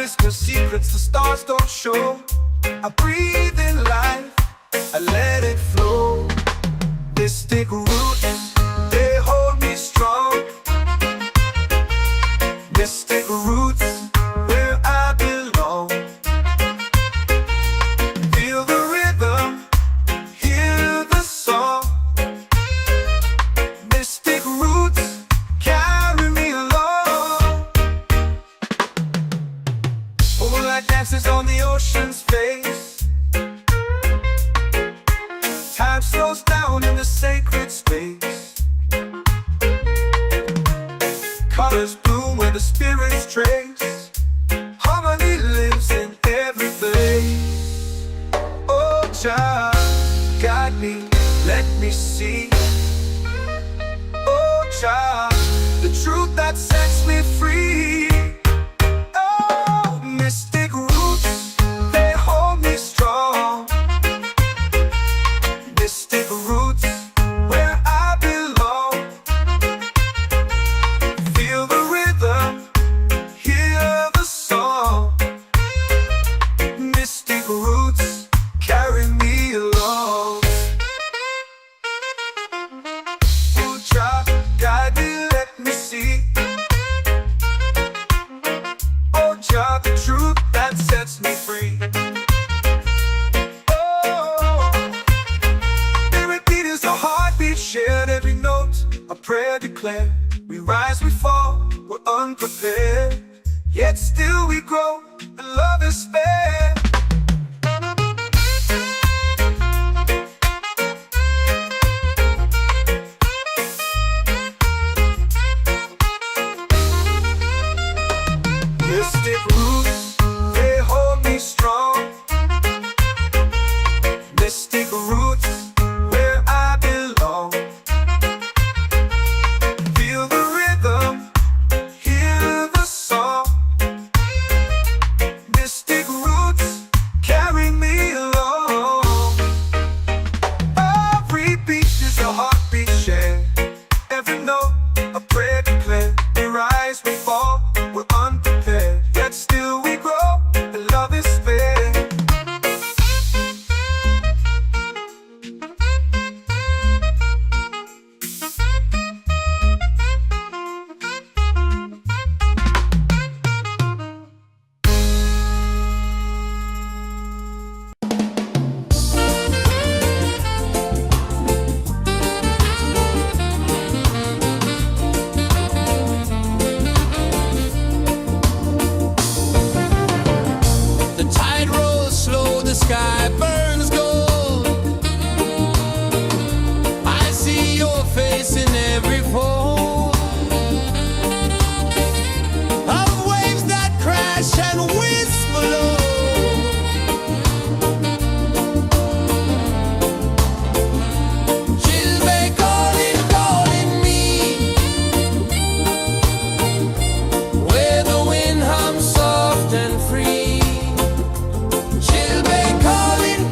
whisper secrets the stars don't show. I breathe in life, I let it flow. Mystic roots, they hold me strong. Mystic roots, where I belong. Feel the rhythm, hear the song. Mystic roots, carry me along. Moonlight dances on the ocean's face. Time slows down in the sacred space. Colors bloom where the spirits trace. Harmony lives in every place. Oh, child, guide me, let me see. Oh, child, the truth that sets me free. Oh, mystic roots, they hold me strong. Mystic roots, where I belong. Feel the rhythm, hear the song. Mystic roots, carry me along. Oh, child, guide me, let me see. Oh, child, the truth that sets me free. Oh, every beat is a heartbeat shared, every note a prayer declared. We rise, we fall, we're unprepared, yet still we grow, and love is spared. Mystic roots, they hold me strong. Mystic roots, where I belong. Feel the rhythm, hear the song. Mystic roots, carry me along. Every beat is a heartbeat shared, every note a prayer declared. We rise, we fall, we're unprepared, yet still we grow, and love is spared. The tide rolls slow, the sky burns gold. I see your face in every fold of waves that crash and whisper low. She'll be calling, calling me, where the wind hums soft and free. She'll be calling,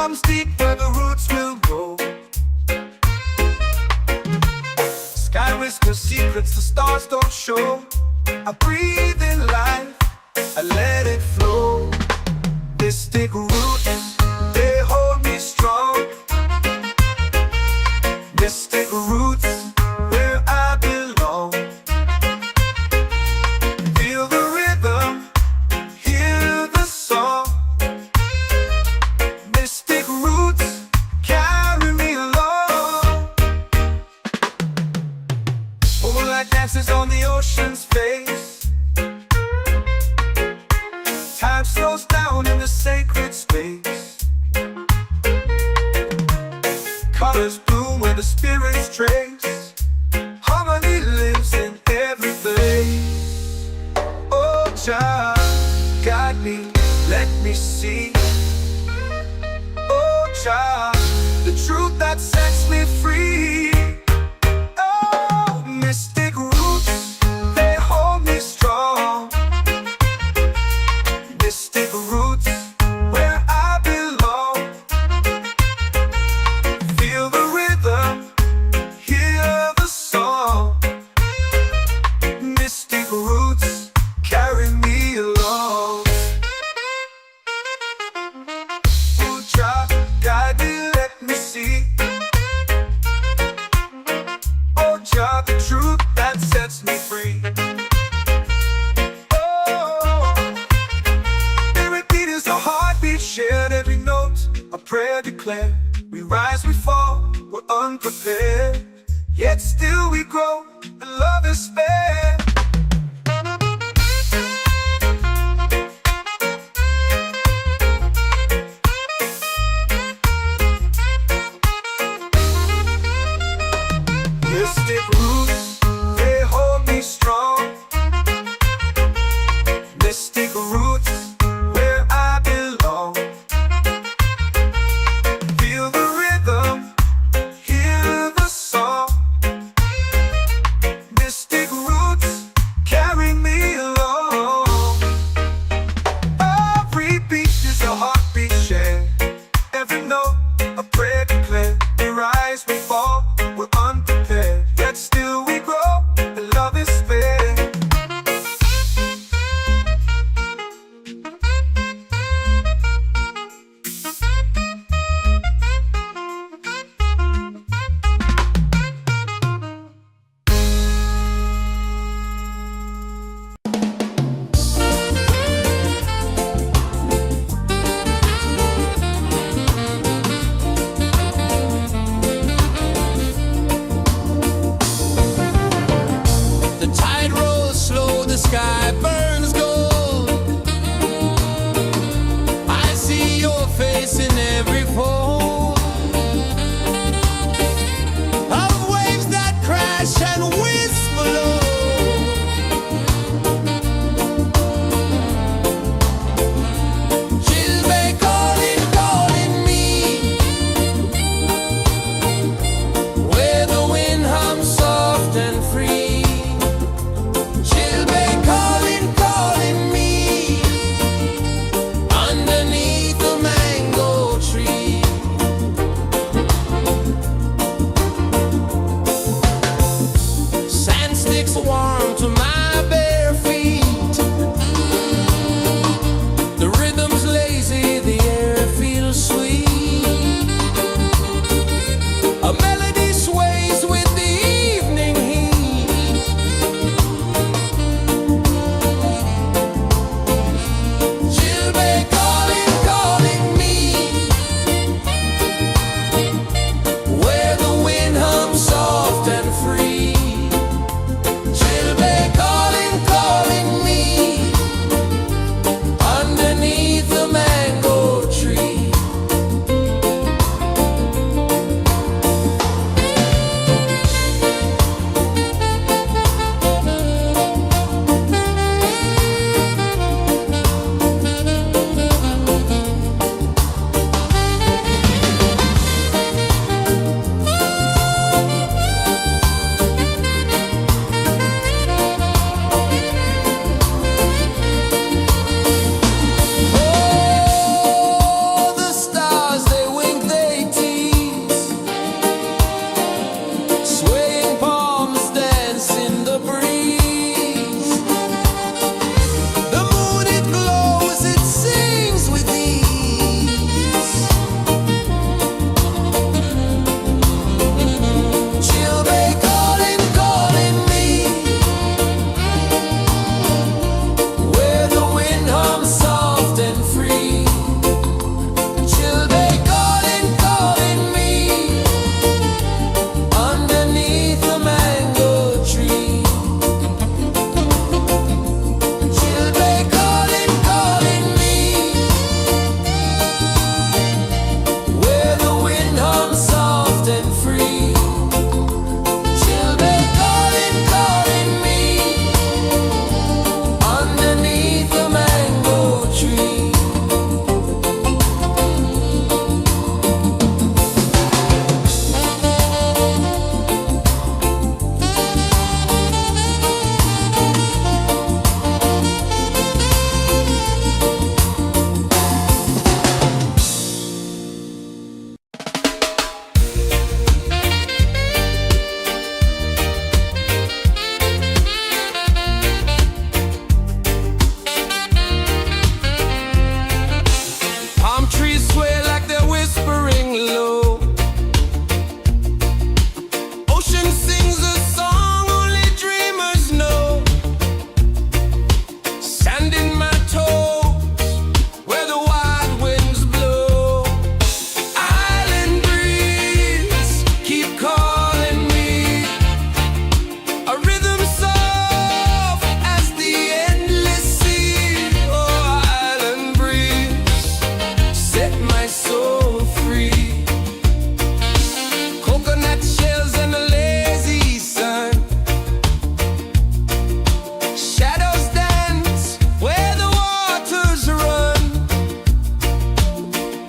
comes deep where the roots will grow. Sky whispers secrets the stars don't show. I breathe in life, I let it flow. Mystic roots, they hold me strong. Mystic roots, where I belong. Feel the rhythm, hear the song. Mystic roots, carry me along. Moonlight dances on the ocean's face. Time slows down in the sacred space. Colors bloom where the spirits trace. Harmony lives in every place. Oh, Jah, guide me, let me see. Oh, Jah, the truth that sets me free. Oh, mystic roots, they hold me strong. Mystic roots, where I belong. Feel the rhythm, hear the song. Mystic roots, carry me along. Oh, Jah, guide me, let me see. Oh, Jah, the truth that sets me free. Heartbeat shared, every note a prayer declared. We rise, we fall, we're unprepared, yet still we grow, and love is spared. Mystic roots, they hold me strong. Mystic roots, where I belong. Feel the rhythm, hear the song. Mystic roots, carry me along. Every beat is a heartbeat shared. Every note a prayer declared. We rise, we fall, we're unprepared, yet still we grow, and love is spared. The tide rolls slow, the sky burns gold. I see your face in every fold of waves that crash and whisper low. She'll be calling, calling me, where the wind hums soft and free. She'll be calling, calling me, underneath the mango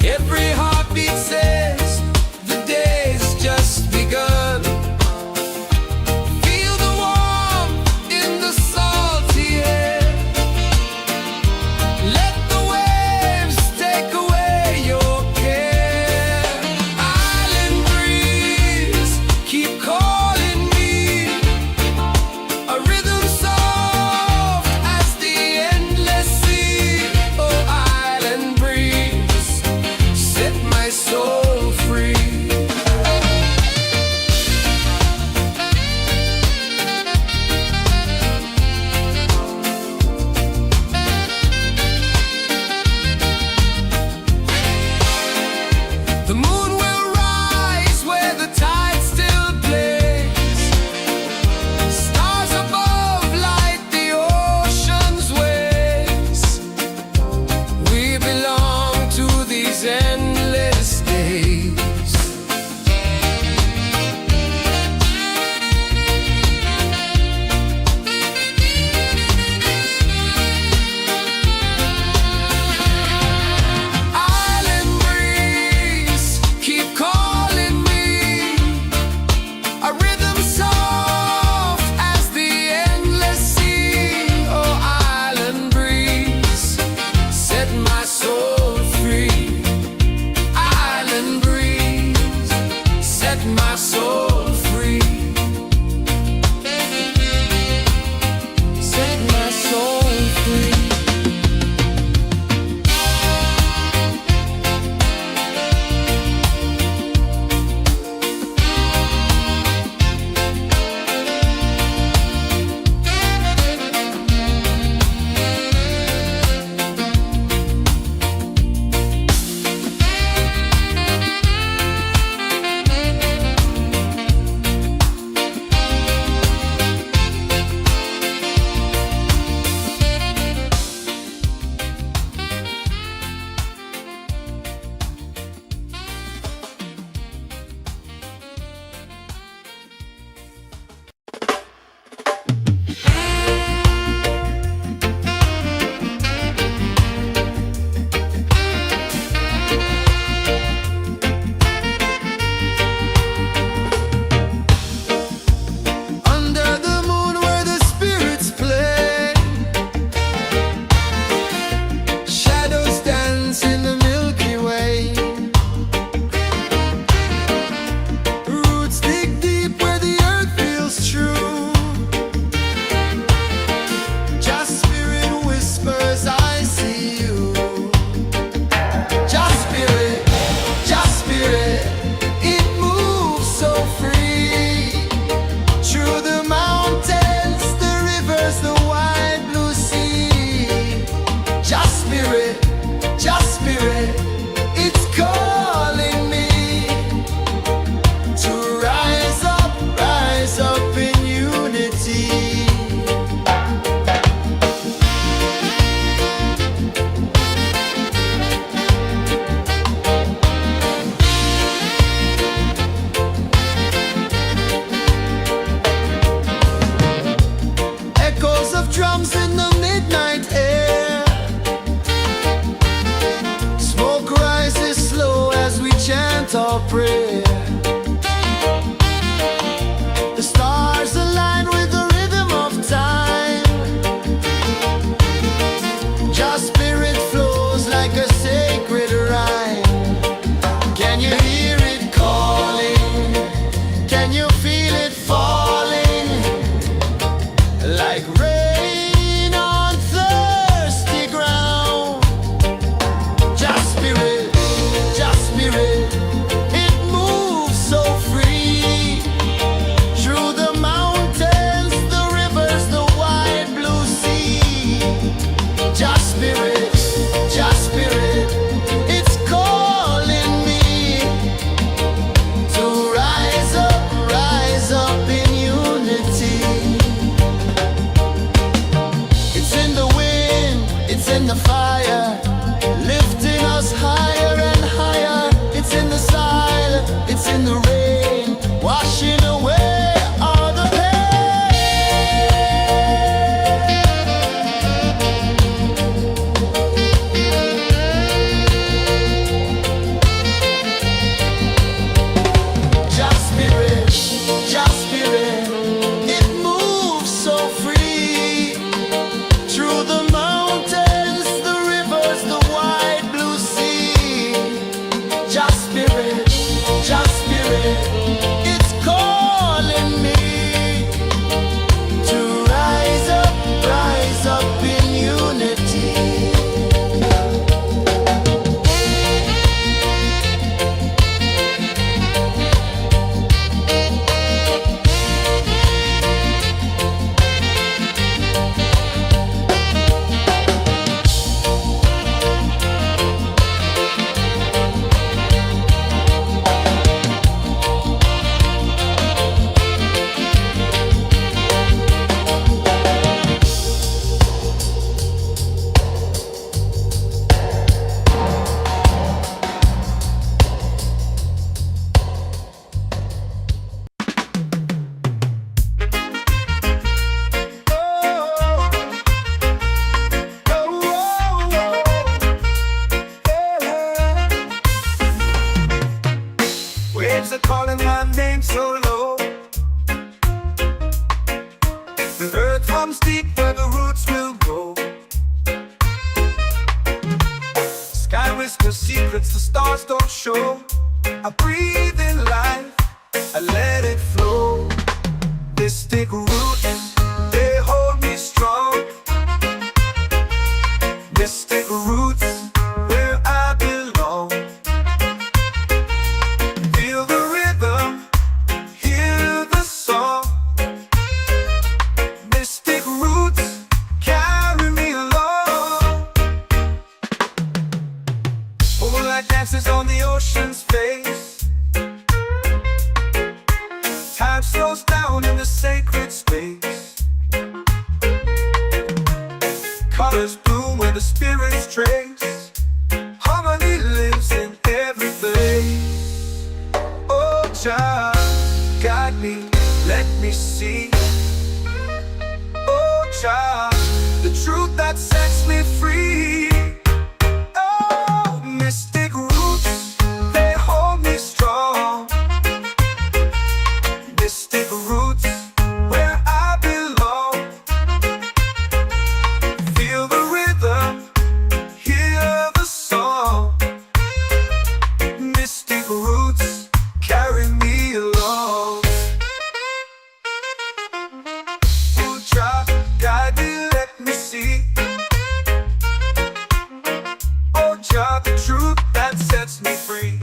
Every heartbeat says the day's just begun. Feel the warmth in the salty air. Let the waves take away your care. Island breeze, keep calling me. A rhythm soft as the endless sea. Oh, island breeze, set my soul free. The moon will rise where the tide still plays. Stars above light the ocean's waves. We belong to these endless days. Island breeze, keep calling me. A rhythm soft as the endless sea. Oh, island breeze, set my soul free. Island breeze, set my soul free. Set my soul free. Under the moon where the spirits play, shadows dance in the Milky Way. Roots dig deep where the earth feels true. Just spirit whispers, I see you. Just spirit, it moves so free. Through the mountains, the rivers, the wide blue sea. Just spirit, it's calling me to rise up in unity. Echoes of drums in the midnight air. Smoke rises slow as we chant our prayer. The stars align with the rhythm of time. Just spirit flows like a sacred rhyme. Can you hear it calling? Can you feel it falling? Like rain on thirsty ground. Just spirit, it moves are calling my name so low. The earth hums deep where the roots will grow. Sky whispers secrets the stars don't show. I breathe in life, I let it flow. Mystic roots, they hold me strong. Mystic roots, where I belong. Feel the rhythm, hear the song. Mystic roots, carry me along. Moonlight dances on the ocean's face. Time slows down in the sacred space. Colors bloom where the spirits trace. Harmony lives in every place. Oh, Jah, guide me, let me see. Oh, Jah, the truth that sets me free. Oh, mystic roots, they hold me strong. Mystic roots, where I belong. Feel the rhythm, hear the song. Mystic roots, carry me along. Oh, Jah, guide me, let me see. Oh, Jah, the truth that sets me free.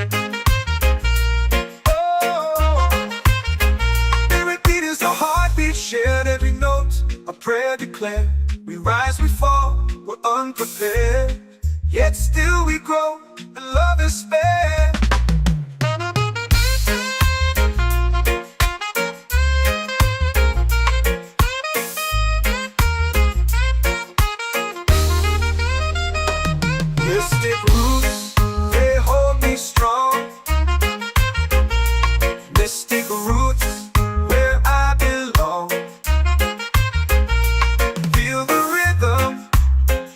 Shared every note, a prayer declared. We rise, we fall, we're unprepared. Yet still we grow, and love is spared. Mystic roots, they hold me strong. Mystic roots, where I belong. Feel the rhythm,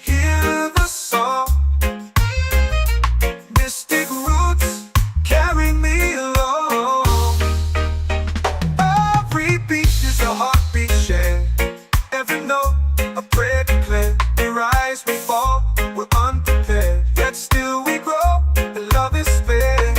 hear the song. Mystic roots, carry me along. Every beat is a heartbeat shared. Every note, a prayer declared. We rise, we fall, we're unprepared. Yet still we grow, and love is spared.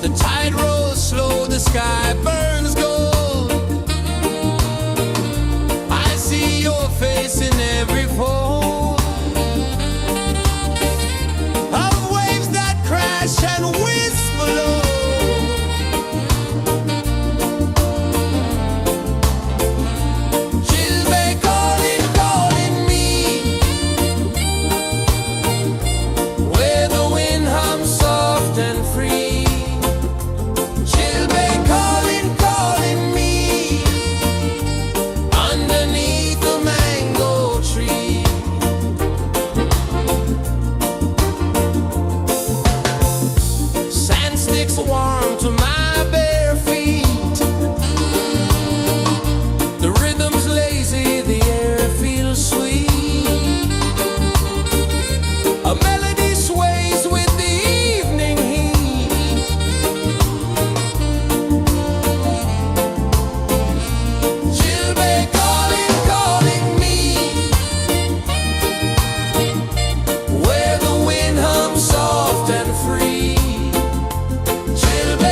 The tide rolls slow, the sky burns gold. I see your face in every fold of waves that crash and whisper low. She'll be calling, calling me, where the wind hums soft and free. She'll be calling, calling me, underneath the mango tree. Sand sticks warm to my bare feet. The rhythm's lazy, the air feels sweet. A melody sways with the evening heat. She'll be calling, calling me, where the wind hums soft and free. She'll be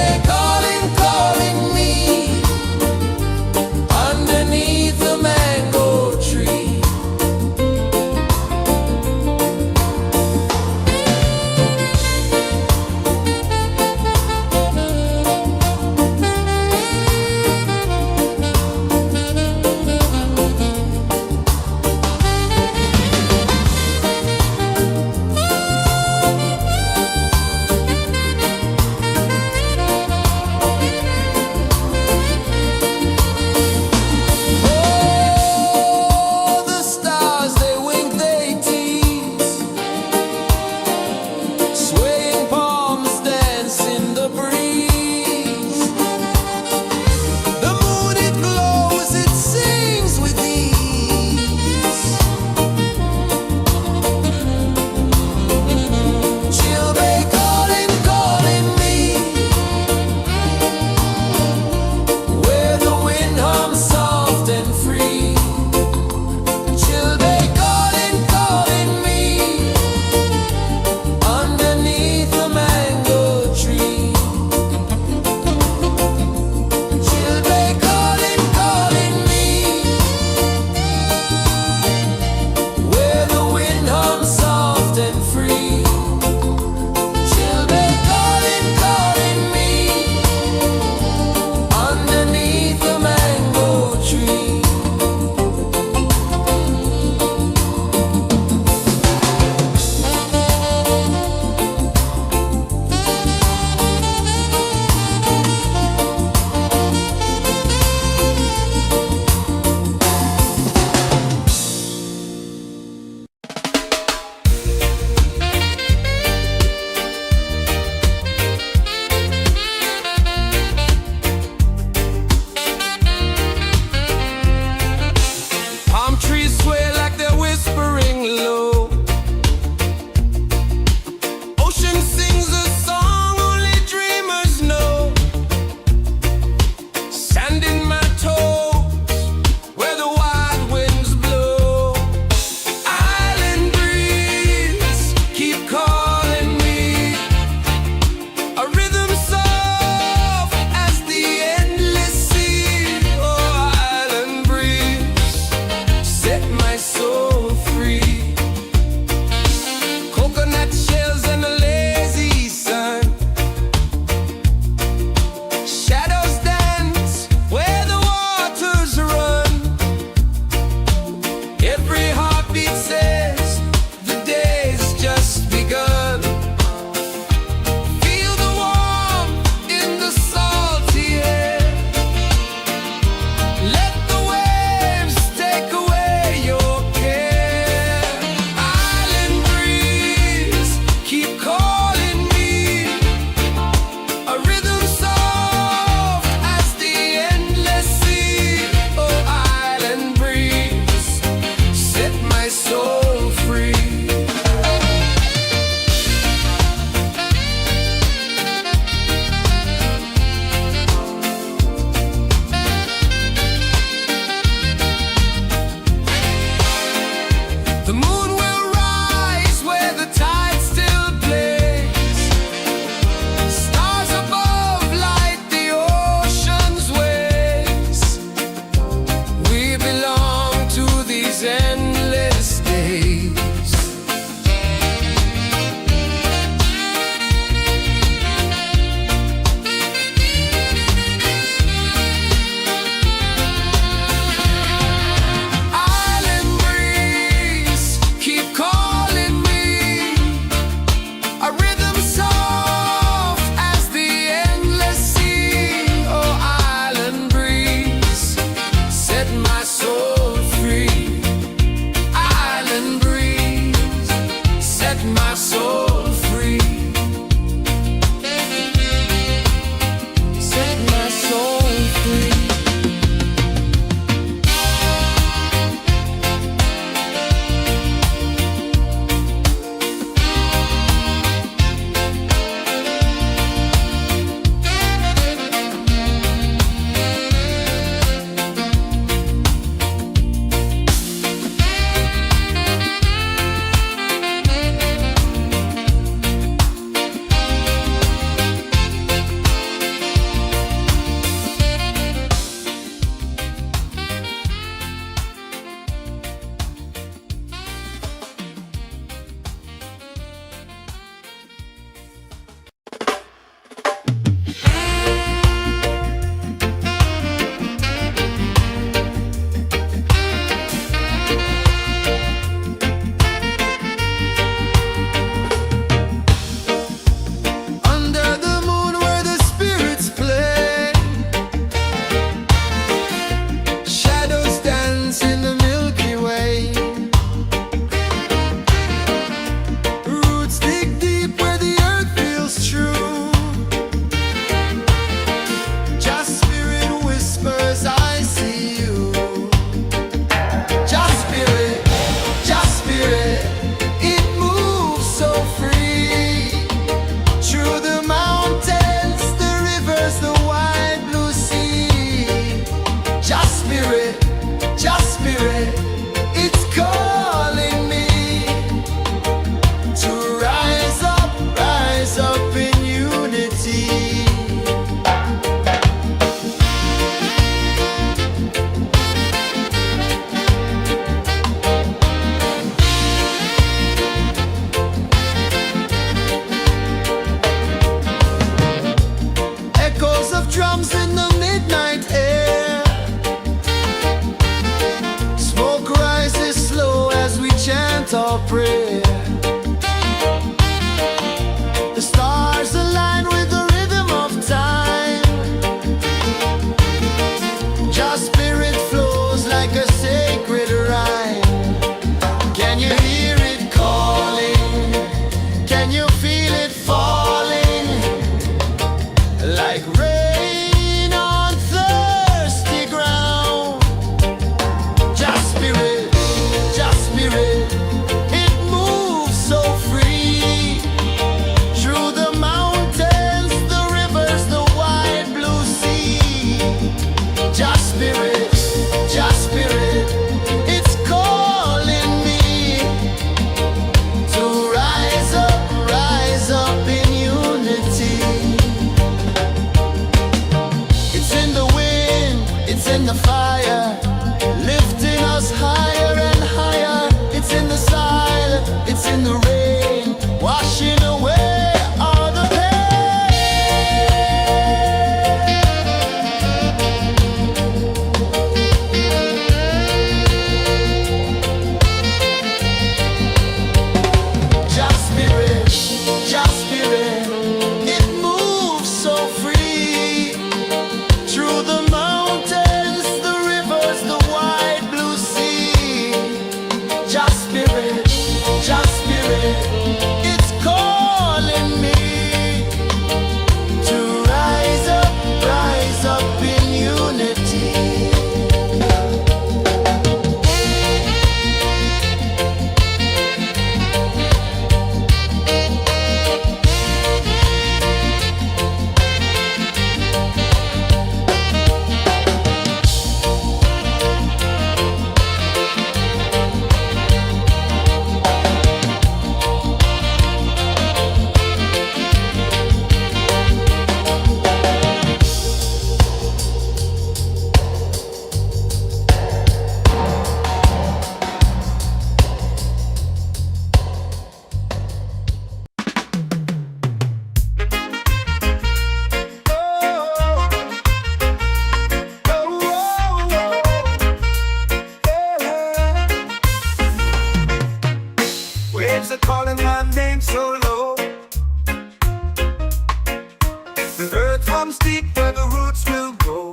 earth hums deep where the roots will grow.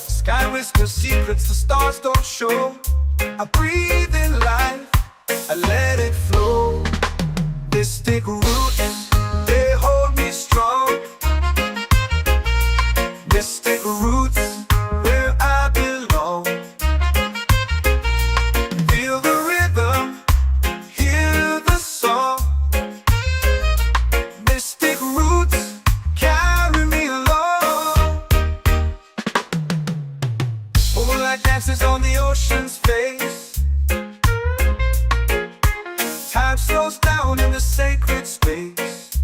Sky whispers secrets the stars don't show. I breathe in life, I let it flow. Mystic roots, they hold me strong. Mystic roots, where I belong. Feel the rhythm, hear the song. Mystic roots, carry me along. Moonlight dances on the ocean's face. Time slows down in the sacred space.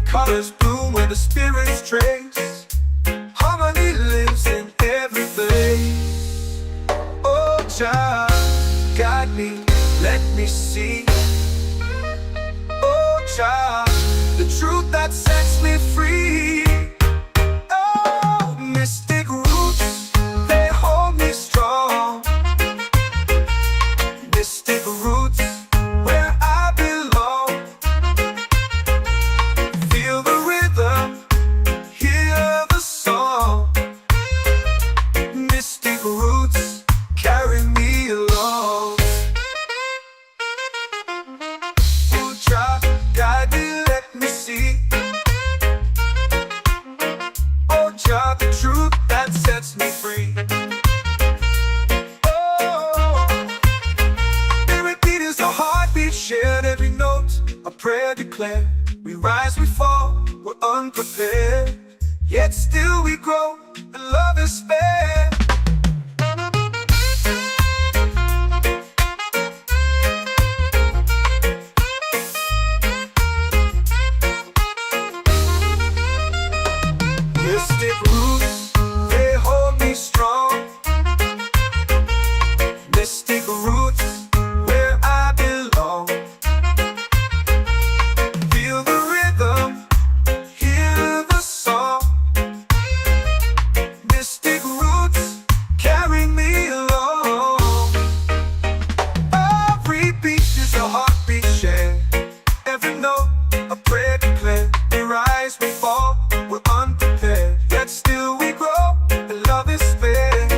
Colors bloom where the spirits trace. Harmony lives in every place. Oh, Jah, guide me, let me see. Oh, Jah, the truth that sets me free. Oh, mystic roots, they hold me strong. Mystic roots, where I belong. Feel the rhythm, hear the song. Mystic roots, carry me along. Oh, Jah, guide me, let me see. Oh, Jah, the truth that sets me free. Shared every note, a prayer declared. We rise, we fall, we're unprepared. Yet still we grow, and love is spared. Mystic roots, they hold me strong. Mystic roots, where I belong. Feel the rhythm, hear the song. Mystic roots, carry me along. Every beat is a heartbeat shared. Every note, a prayer declared. We rise, we fall, we're unprepared. Yet still we grow, and love is spared.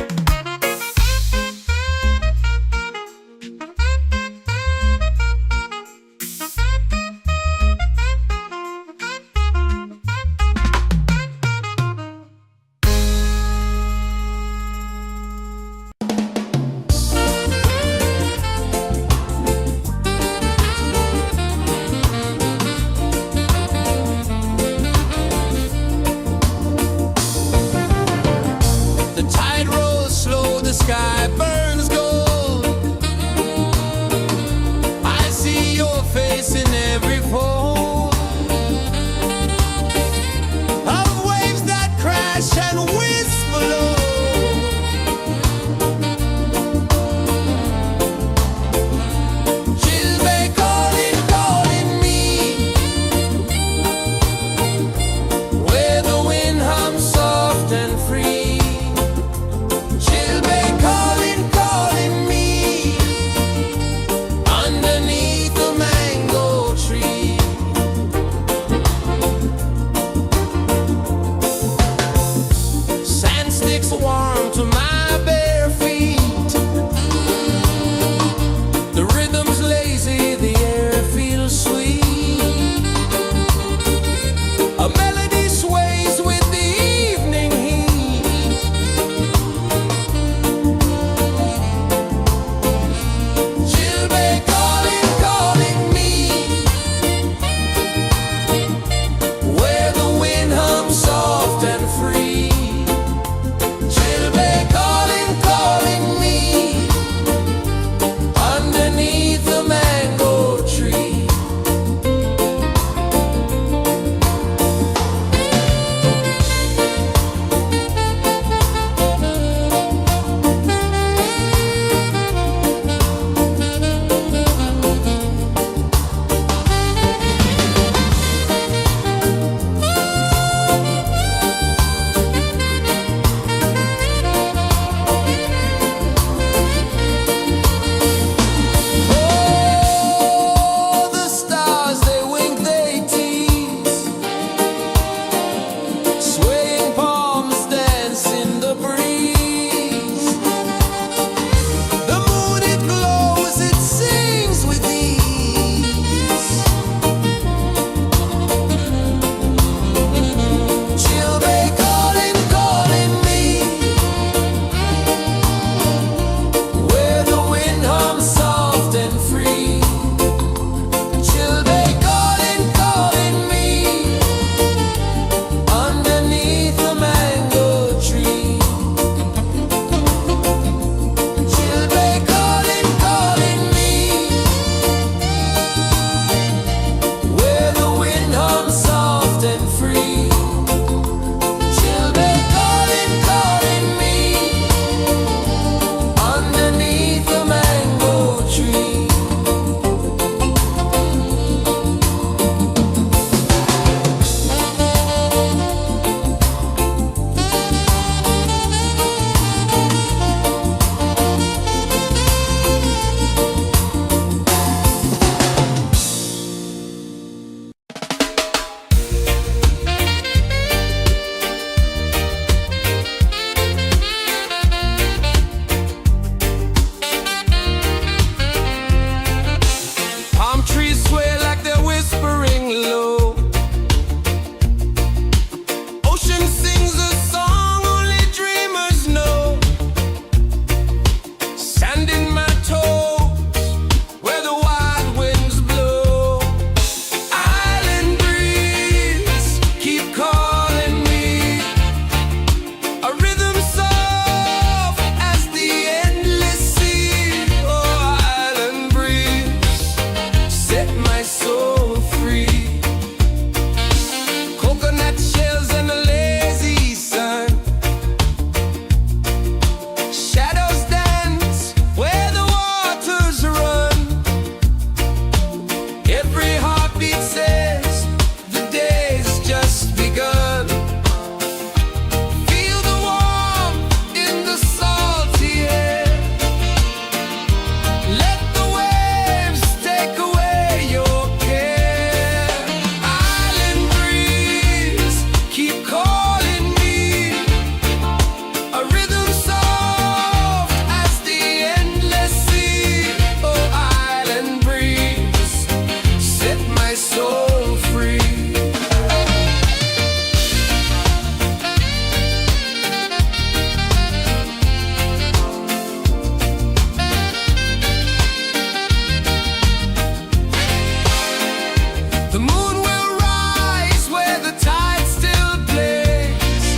The moon will rise where the tide still plays.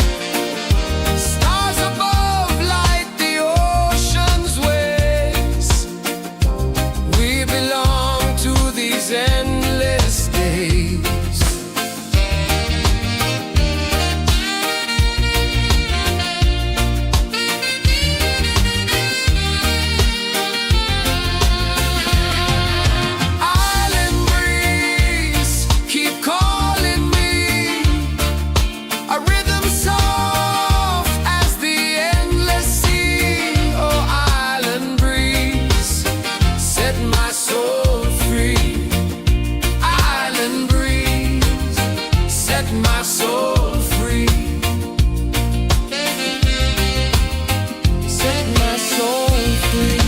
Stars above light the ocean's waves. We belong to these endless days. Island breeze, keep calling me. A rhythm soft as the endless sea. Oh, island breeze, set my soul free. Island breeze, set my soul free. Set my soul free.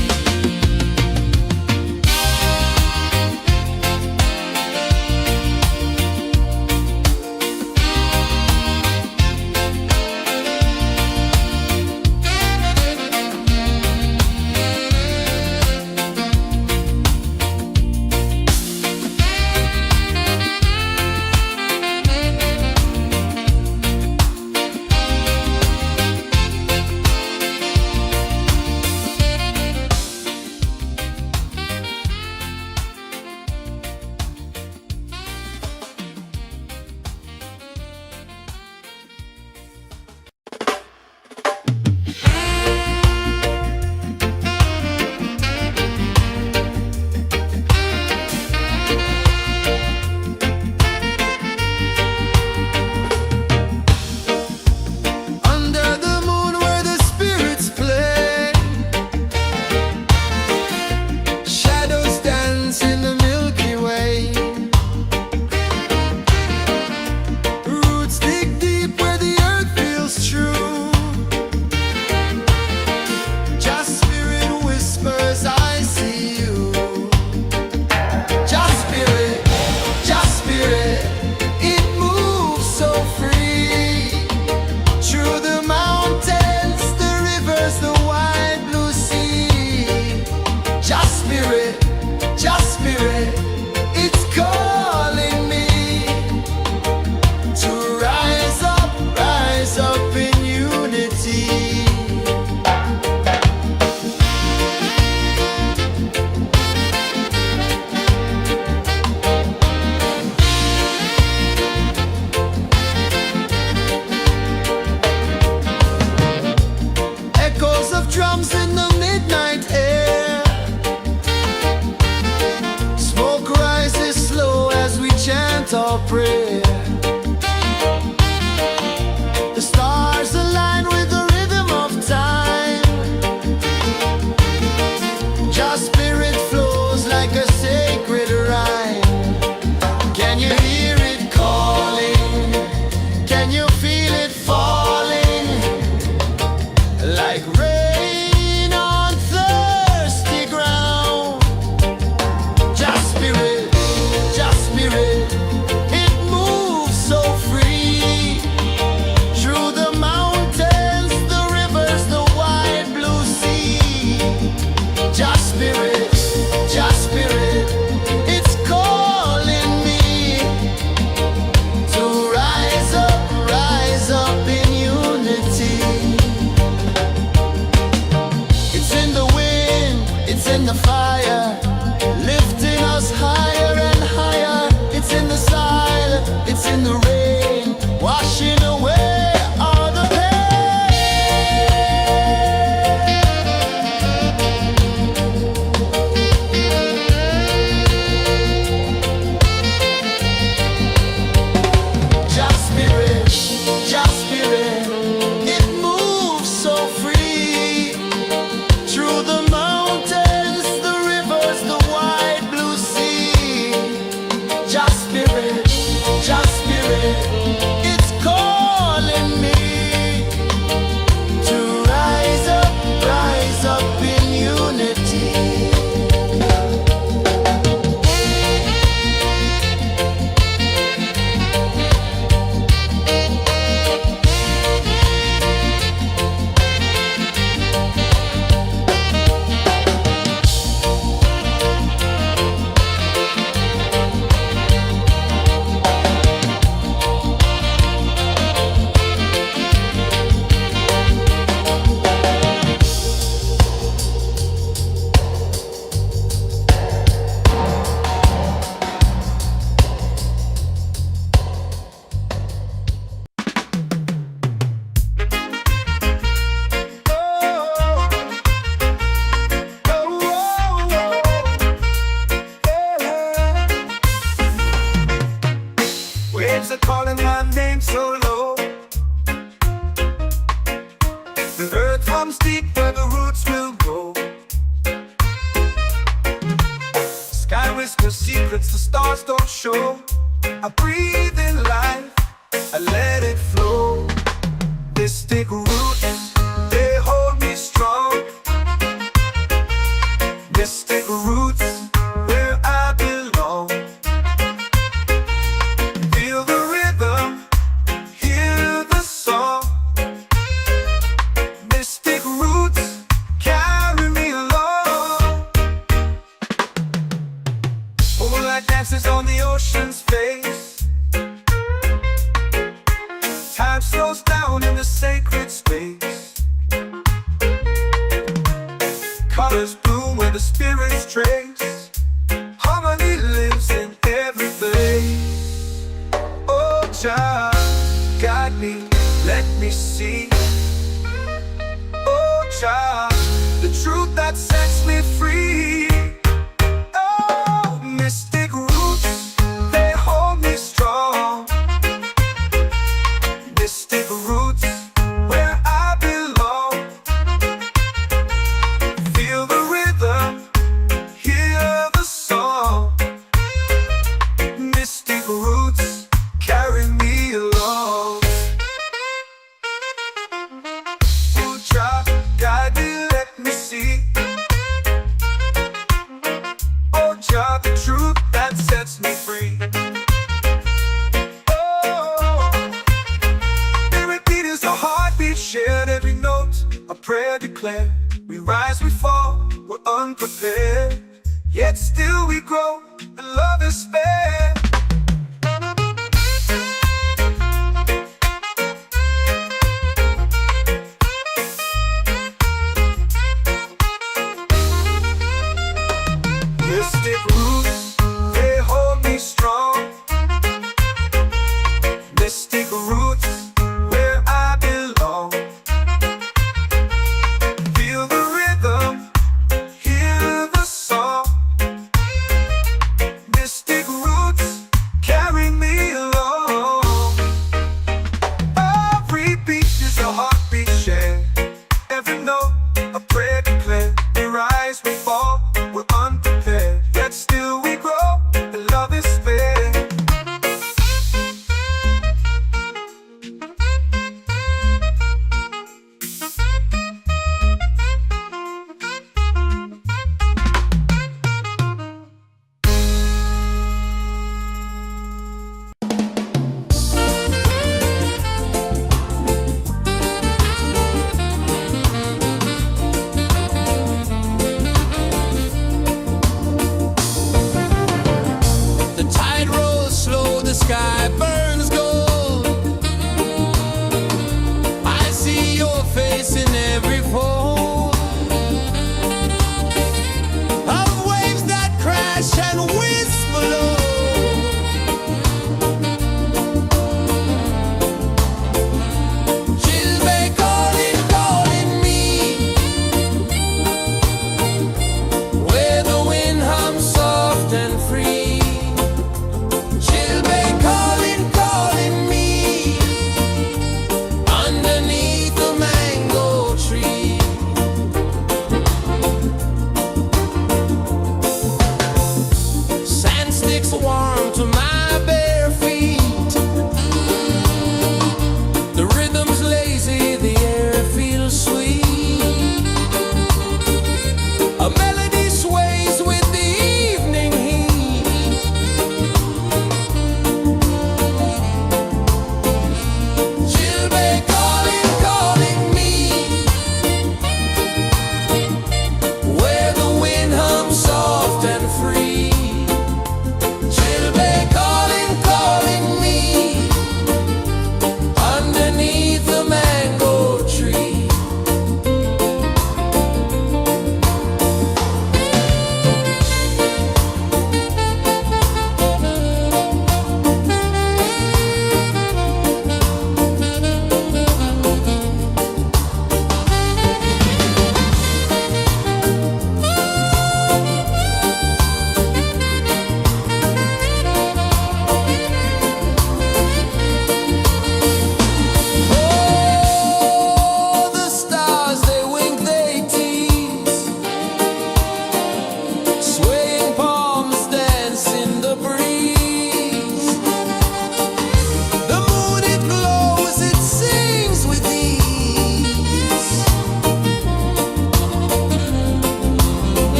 Under the moon where the spirits play, shadows dance in the Milky Way. Roots dig deep where the earth feels true. Just spirit whispers, I see you. Just spirit, it moves so free. Through the mountains, the rivers, the wide blue sea. Just spirit, it's calling me to rise up in unity. Echoes of drums in the midnight air. Smoke rises slow as we chant our prayer. The stars align with the rhythm of time. Just spirit flows like a sacred rhyme. Can you hear it calling? Can you feel it falling? Like rain on thirsty ground. Just spirit, it moves waves are calling my name so low. The earth hums deep where the roots will grow. Sky whispers secrets the stars don't show. I breathe in life, I let it flow. Mystic roots, they hold me strong. Mystic roots, where I belong. Feel the rhythm, hear the song. Mystic roots, carry me along. Moonlight dances on the ocean's face. Time slows down in the sacred space. Colors bloom where the spirits trace. Harmony lives in every place. Oh, child, guide me, let me see. Oh, child, the truth that sets me free. Oh, mystic roots, they hold me strong. Mystic roots, where I belong. Feel the rhythm, hear the song. Mystic roots, carry me along. Oh, child, guide me, let me see. Oh, child, the truth that sets me free. Oh, every beat is a heartbeat shared, every note a prayer declared. We rise, we fall, we're unprepared, yet still we grow, and love is spared. Mystic roots, they hold me strong. Mystic roots, where I belong. Feel the rhythm, hear the song. Mystic roots.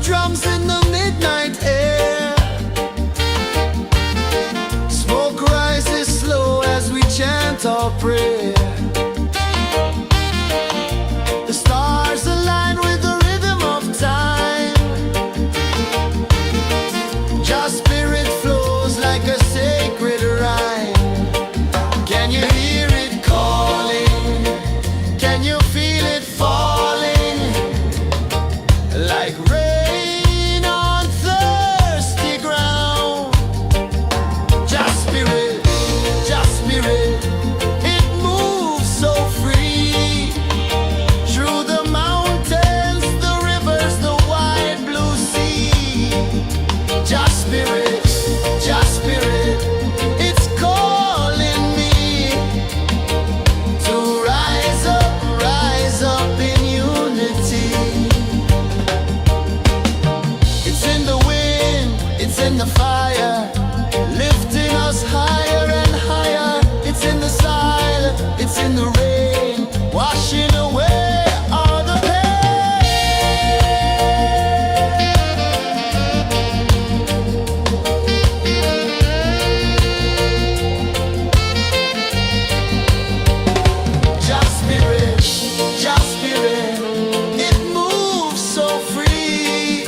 drums in the midnight air. Smoke rises slow as we chant our prayer. The stars align with the rhythm of time. Your spirit flows like a sacred rhyme. Can you hear it calling? Can you feel it falling? Like rain on thirsty ground. Just spirit, it moves so free. Through the mountains, the rivers, the wide blue sea. Just spirit, it's calling me to rise up in unity. It's in the wind, it's in the fire, lifting us higher and higher. It's in the silence, it's in the rain, washing away all the Just spirit, it moves so free.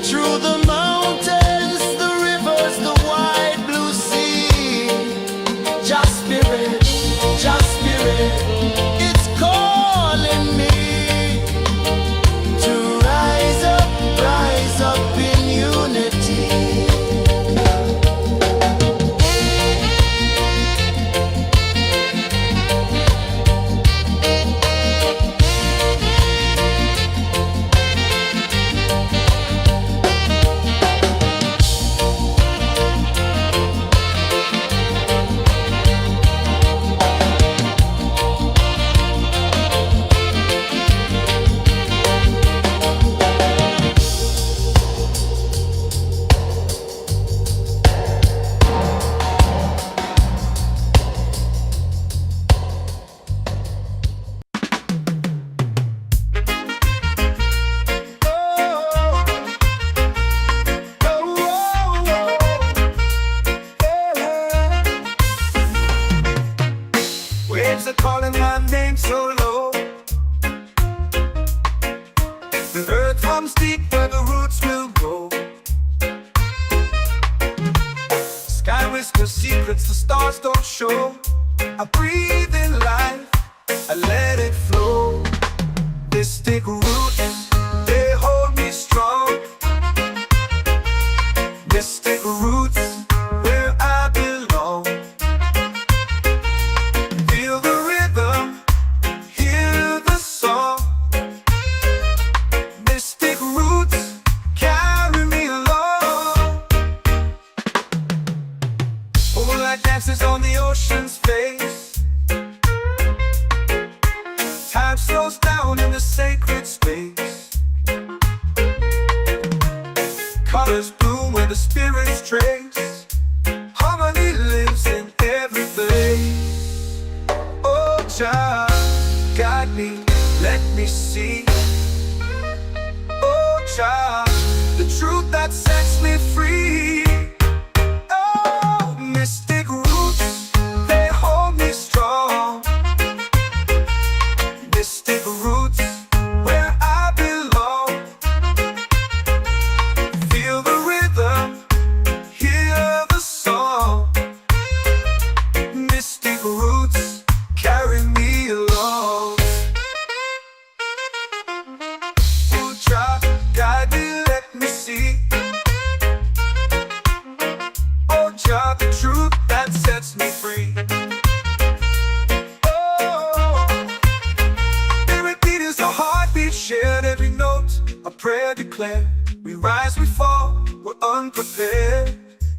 Through the mountains, the rivers, the wide blue sea. Just spirit, it's calling me to rise up in unity. Waves are calling my name so low. The earth hums deep where the roots will grow. Sky whispers secrets the stars don't show. I breathe in life, I let it flow. Mystic roots, they hold me strong. Mystic roots, where I belong. Feel the rhythm, hear the song. Mystic roots, carry me along. Moonlight dances on the ocean's face. Time slows down in the sacred space. Colors bloom where the spirits trace. Harmony lives in every face. Oh, Jah, guide me, let me see. Oh, Jah, the truth that sets me free. Oh, mystic roots, they hold me strong. Mystic roots, where I belong. Feel the rhythm, hear the song. Mystic roots, carry me along. Oh, Jah, guide me, let me see. Oh, Jah, the truth that sets me free. Oh, spirit beat is a heartbeat shared, every note a prayer declared. We rise, we fall, we're unprepared,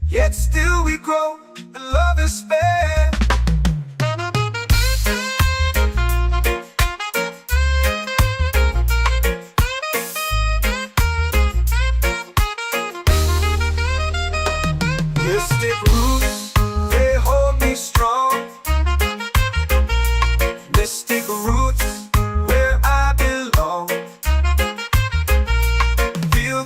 yet still we grow, and love is spared. Mystic roots, they hold me strong. Mystic roots, where I belong. Feel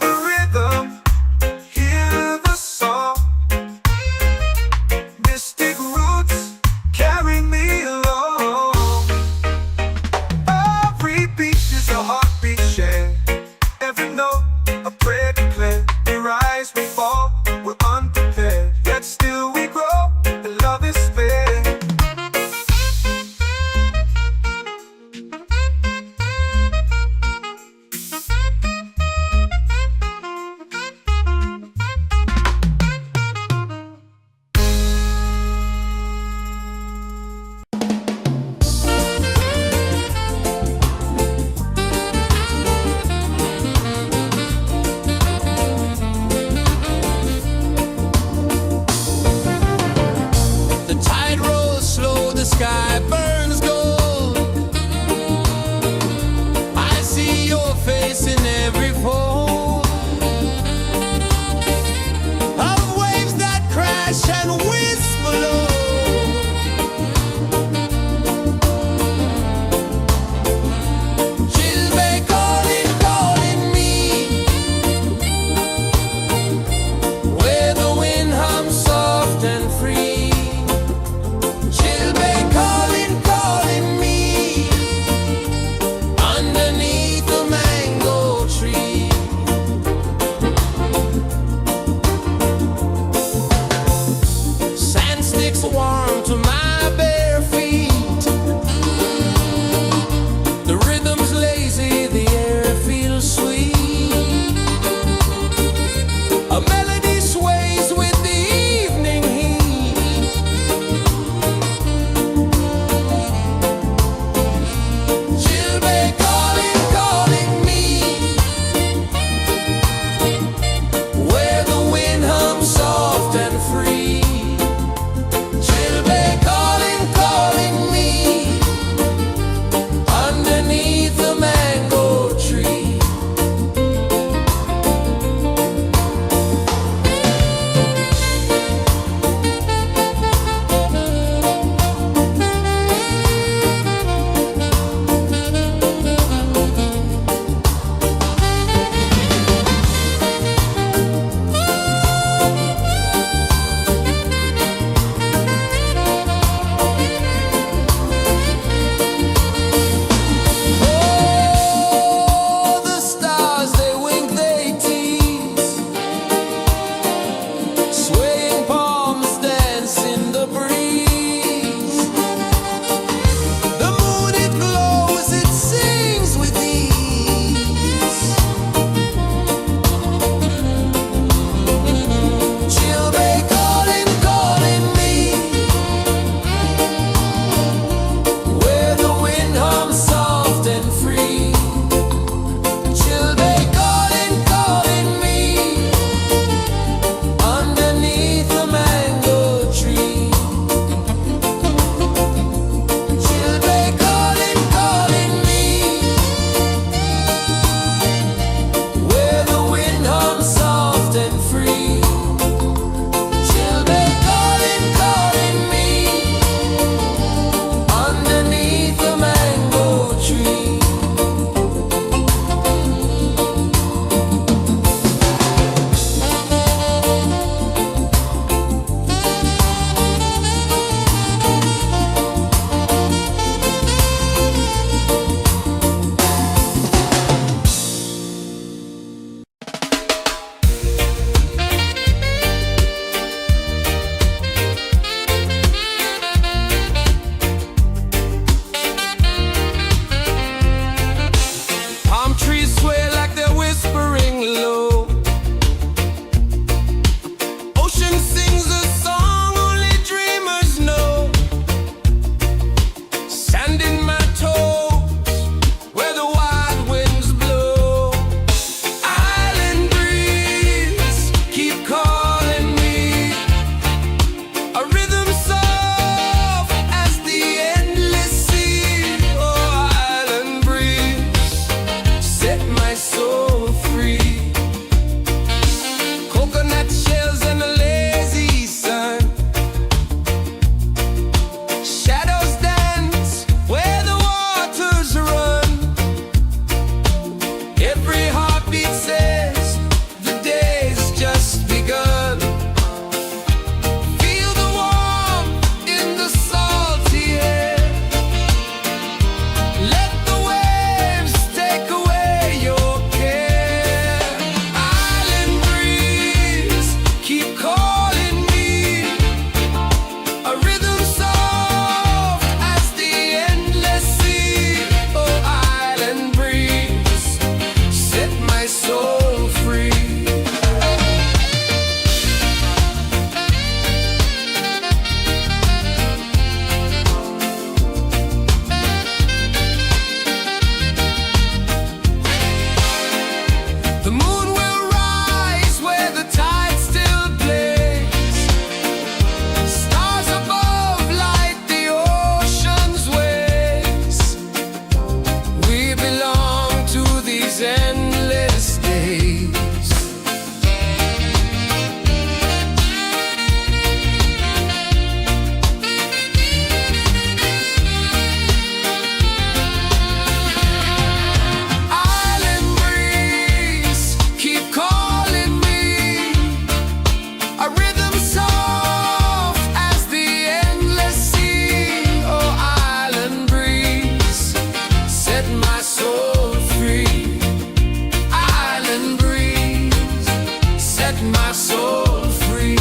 set my soul free.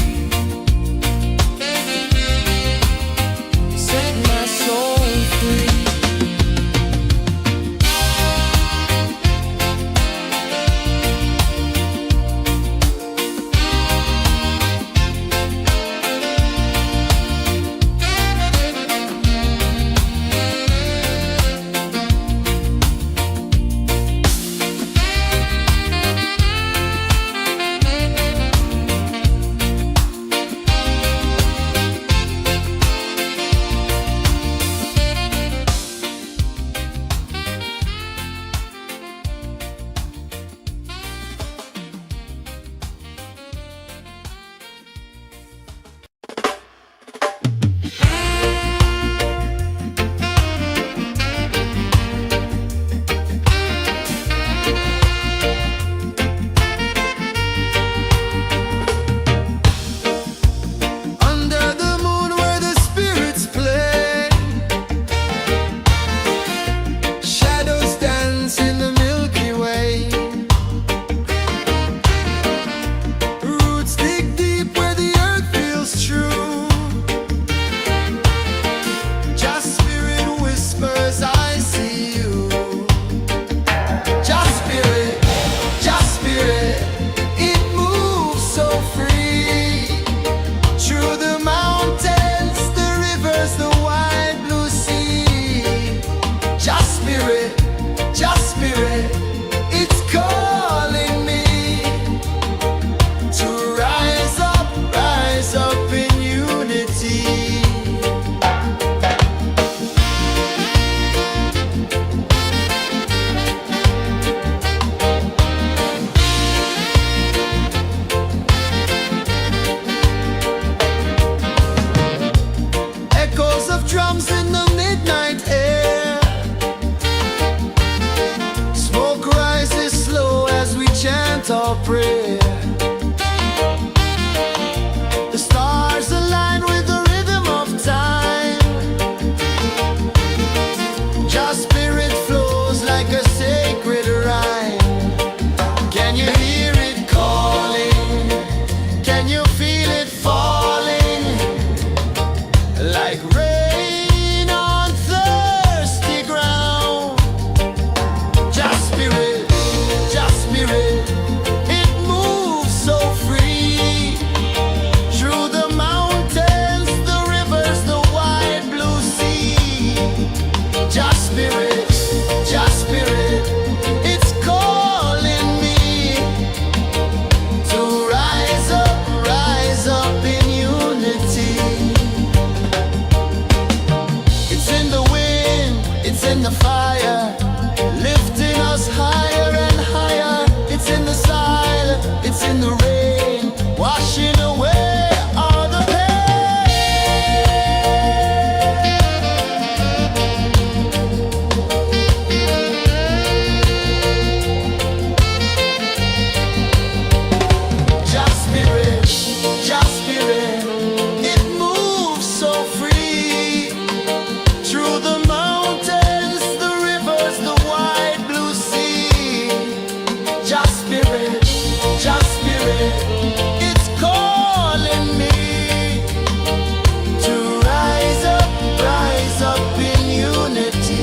Set my soul free. Our prayer. The stars align with the rhythm of time. Just spirit flows like a sacred rhyme. Can you hear it calling? Can you feel it falling? Like rain on thirsty ground. Just spirit, just spirit. In the fire, lifting us higher and higher. It's in the silence, it's in the rain, washing away all the pain. Just spirit, it moves so free through the mountains. It's calling me to rise up in unity.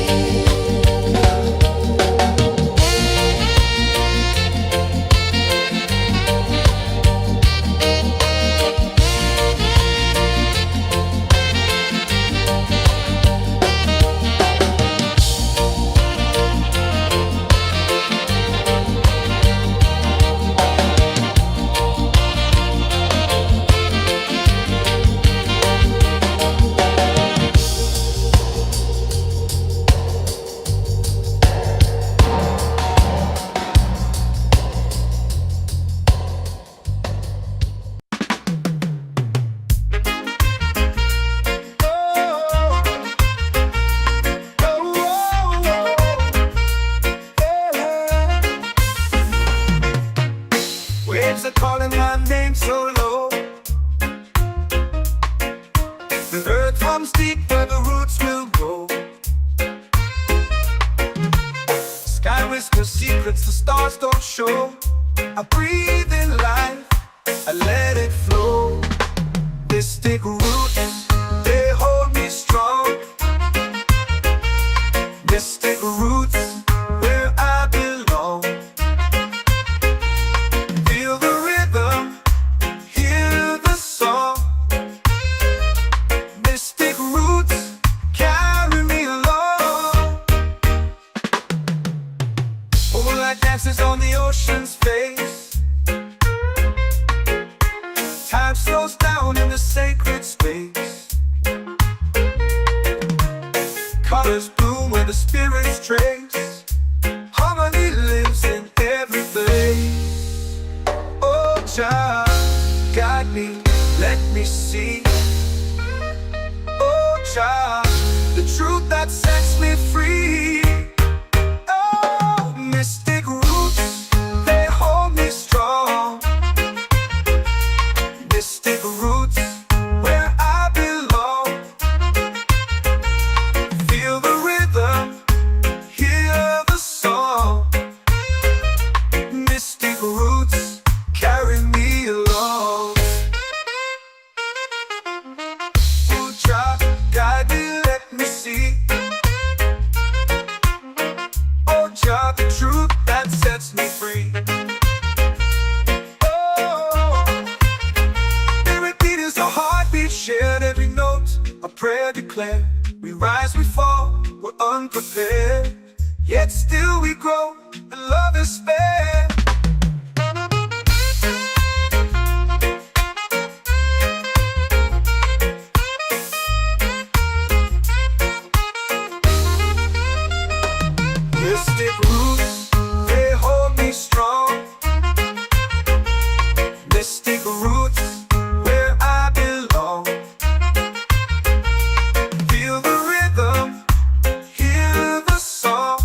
Waves are calling my name so low. The earth hums deep where the roots will grow. Sky whispers secrets the stars don't show. I breathe in life Mystic roots, they hold me strong. Mystic roots, where I belong. Feel the rhythm, hear the song. Mystic roots, carry me along. Moonlight dances on the ocean's face. Time slows down in the sacred space. Colors bloom where the spirits trace. Harmony lives in every place. Oh, child, guide me, let me see. Oh, child, the truth that sets me free. Oh, mystic roots, they hold me strong. Mystic roots, where I belong. Feel the rhythm, hear the song. Mystic roots, carry me along. Oh, child, guide me, let me see. Oh, child, the truth that sets me free. Shared every note, a prayer declared. We rise, we fall, we're unprepared. Yet still we grow, and love is spared. Mystic roots, they hold me strong. Mystic roots, where I belong. Feel the rhythm, hear the song.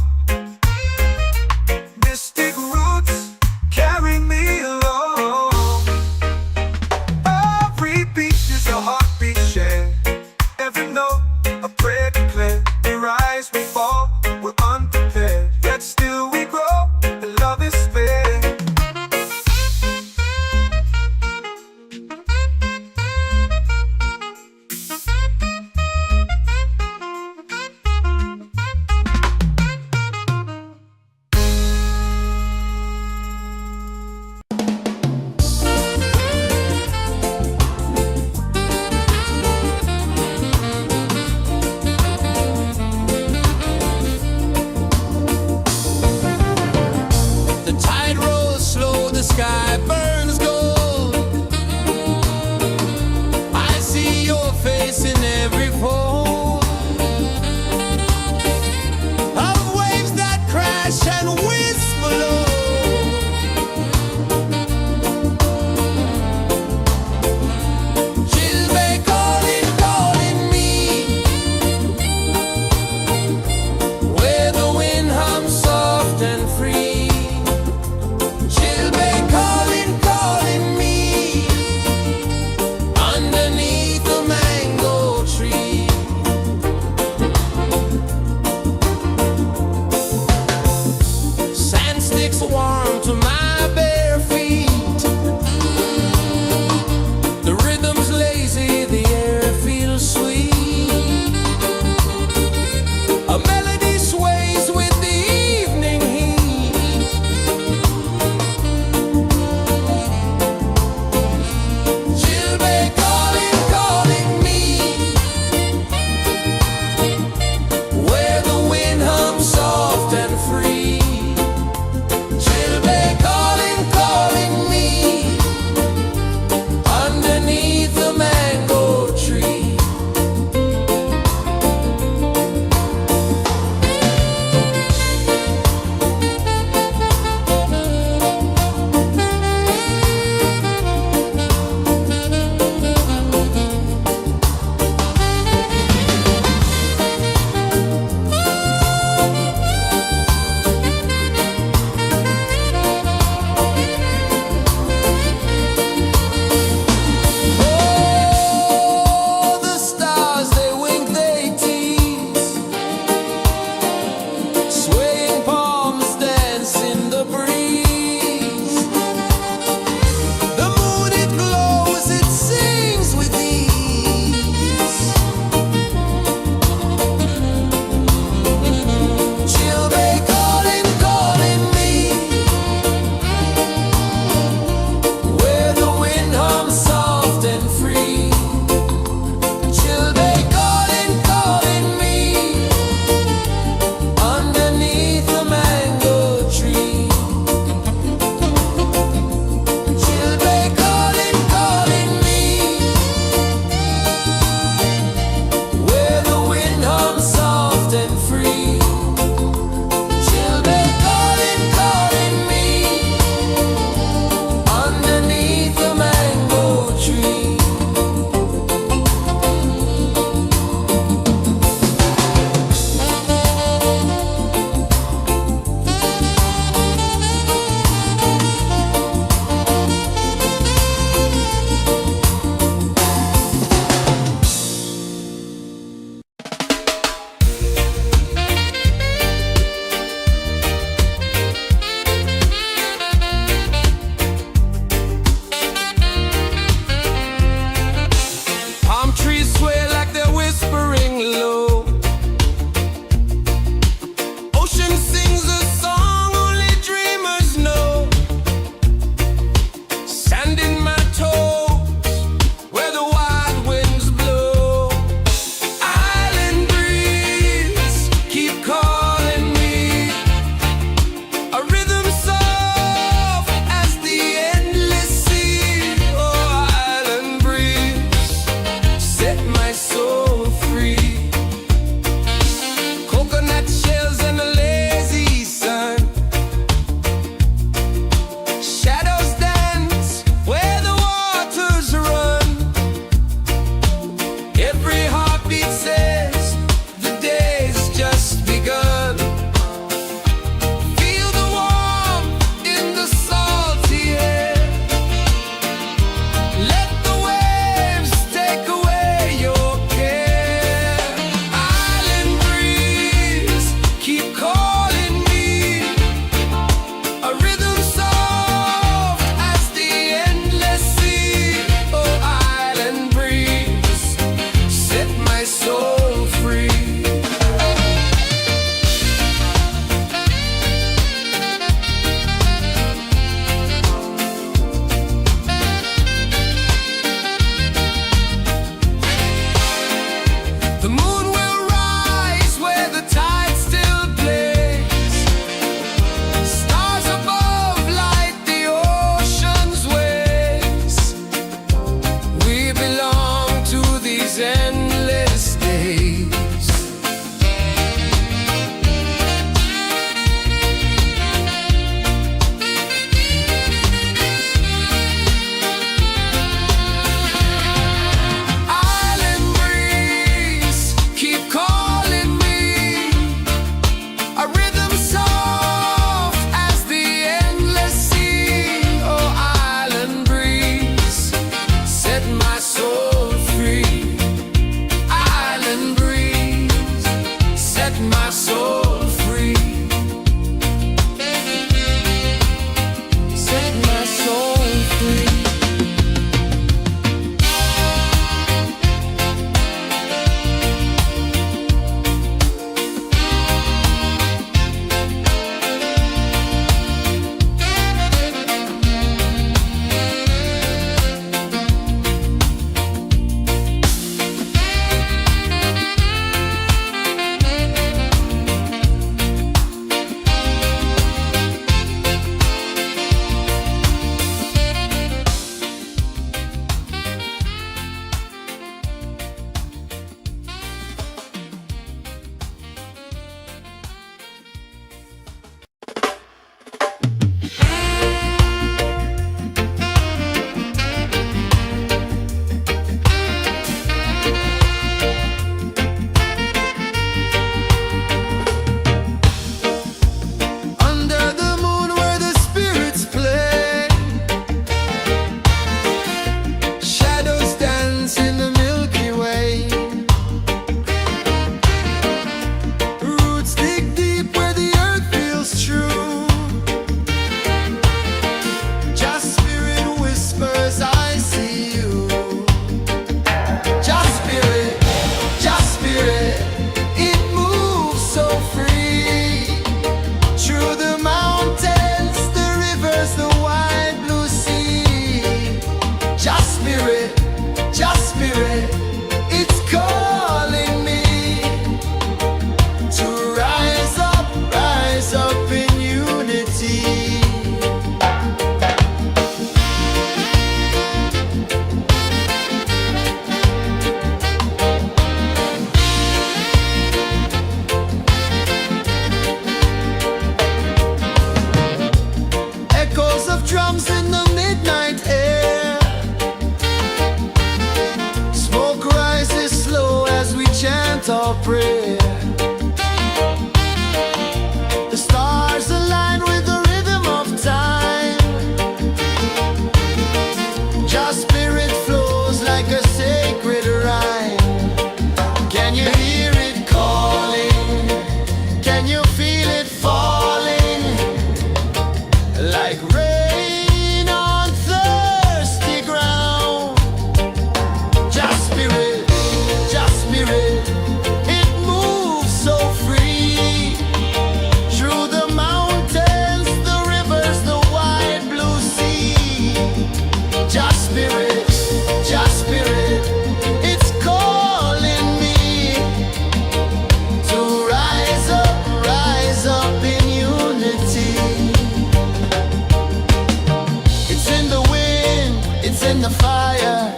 in the fire,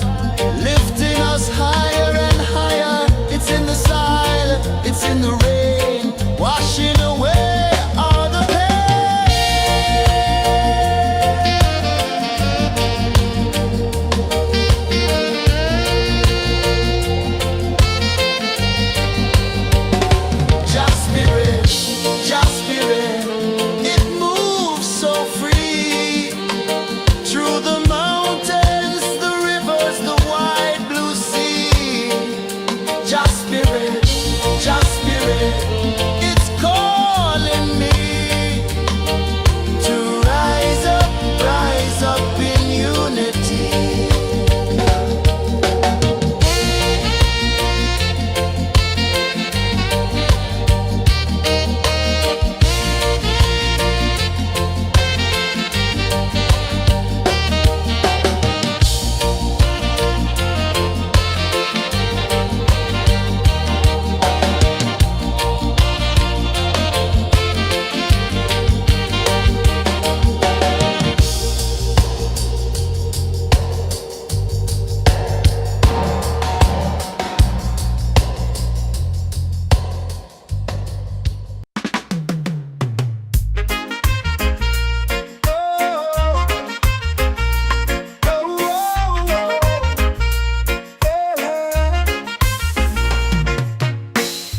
lifting us higher and higher. It's in the silence, it's in the rain, washing away all the Just spirit, just spirit, it moves so free through the mountains, the rivers, the wide blue sea. Just spirit, it's calling me to rise up in unity.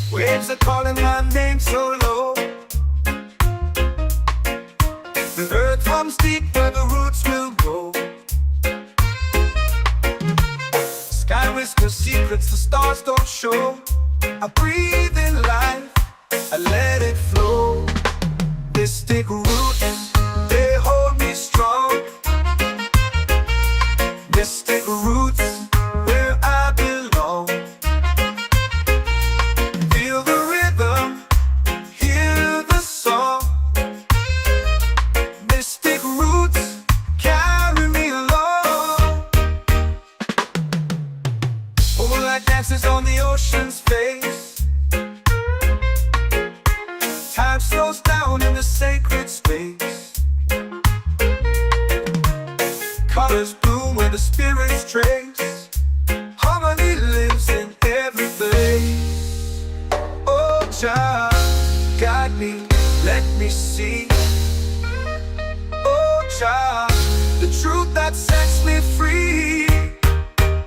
Waves are calling my name so low. The earth hums deep where the roots will grow. Sky whispers secrets the stars don't show. I breathe in life, I let it flow. Mystic roots, they hold me strong. Mystic roots, where I belong. Feel the rhythm, hear the song. Mystic roots, carry me along. Moonlight dances on the ocean's face. Time slows down in the sacred space. Colors bloom where the spirits trace. Harmony lives in every place. Oh, Jah, guide me, let me see. Oh, Jah, the truth that sets me free.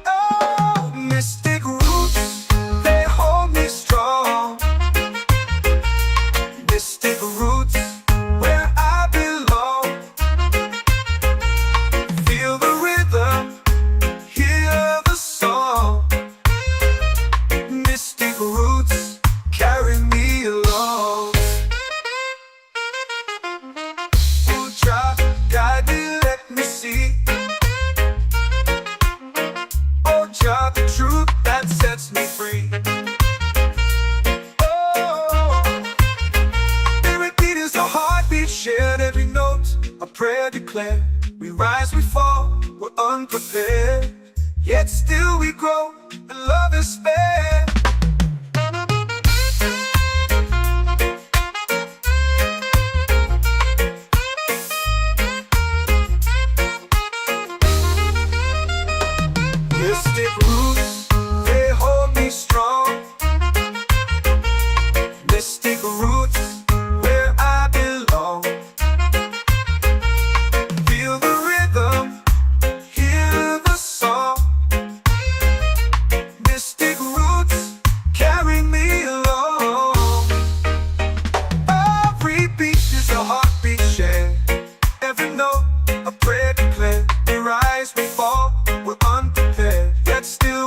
Oh, mystic roots, they hold me strong. Mystic roots, where I belong. Feel the rhythm, hear the song. Mystic roots, carry me along. Oh, Jah, guide me, let me see. Oh, Jah, the truth that sets me free. Oh, spirit beat is a heartbeat, shared every note, a prayer declared. We rise, we fall, we're unprepared, yet still we grow, and love is spared. Mystic roots, they hold me strong. Mystic roots, where I belong. Feel the rhythm, hear the song. Mystic roots, carry me along. Every beat is a heartbeat shared. Every note, a prayer declared. We rise, we fall, we're unprepared, yet still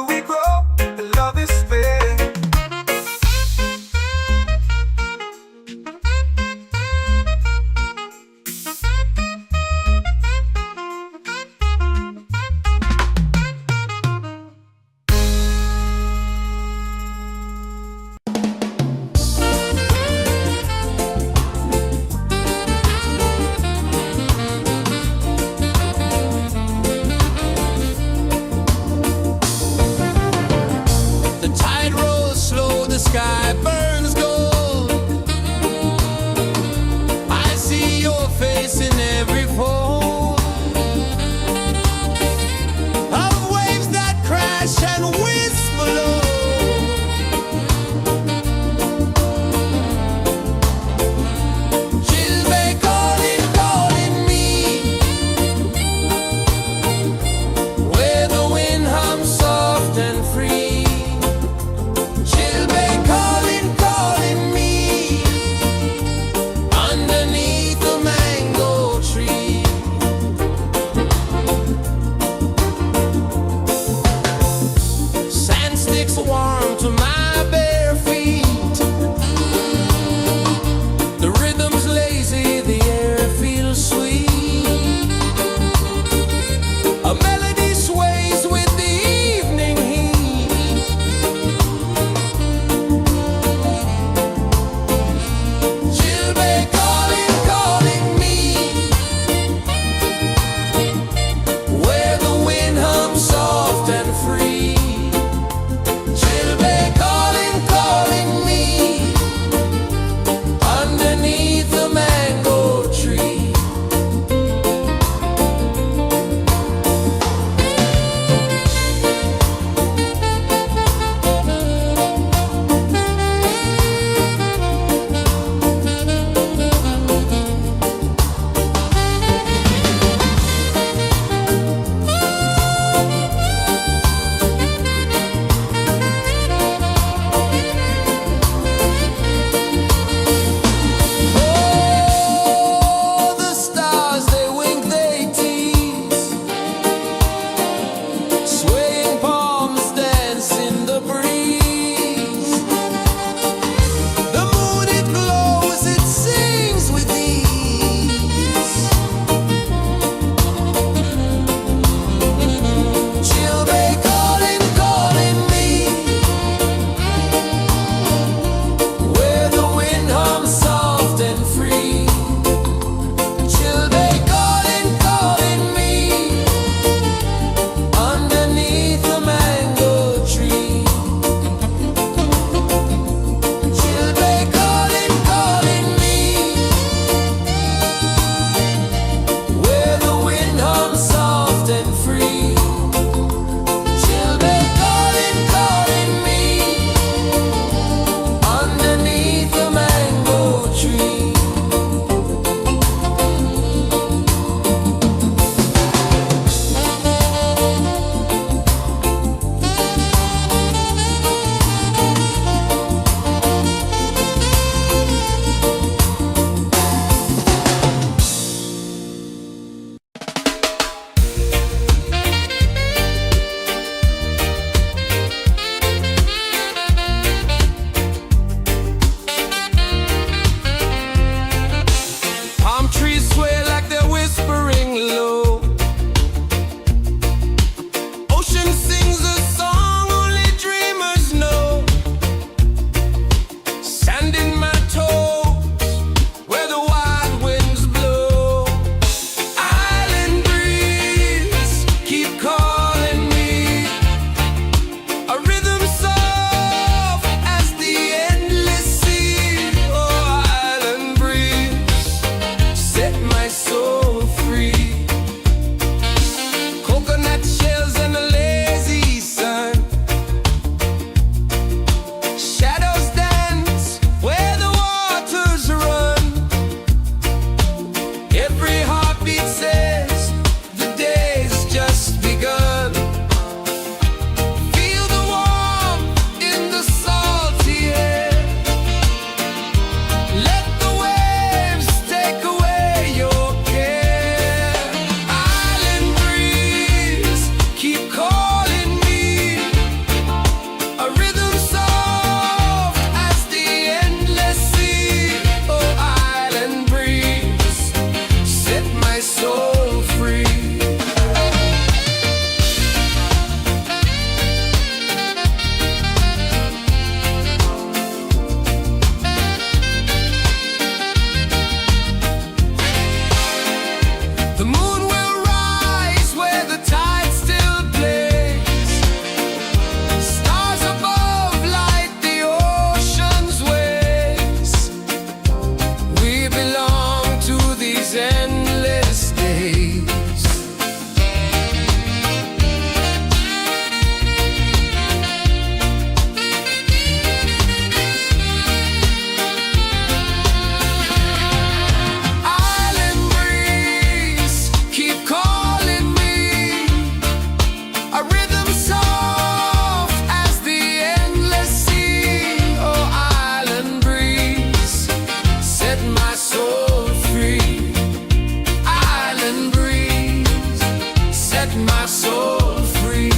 my soul free.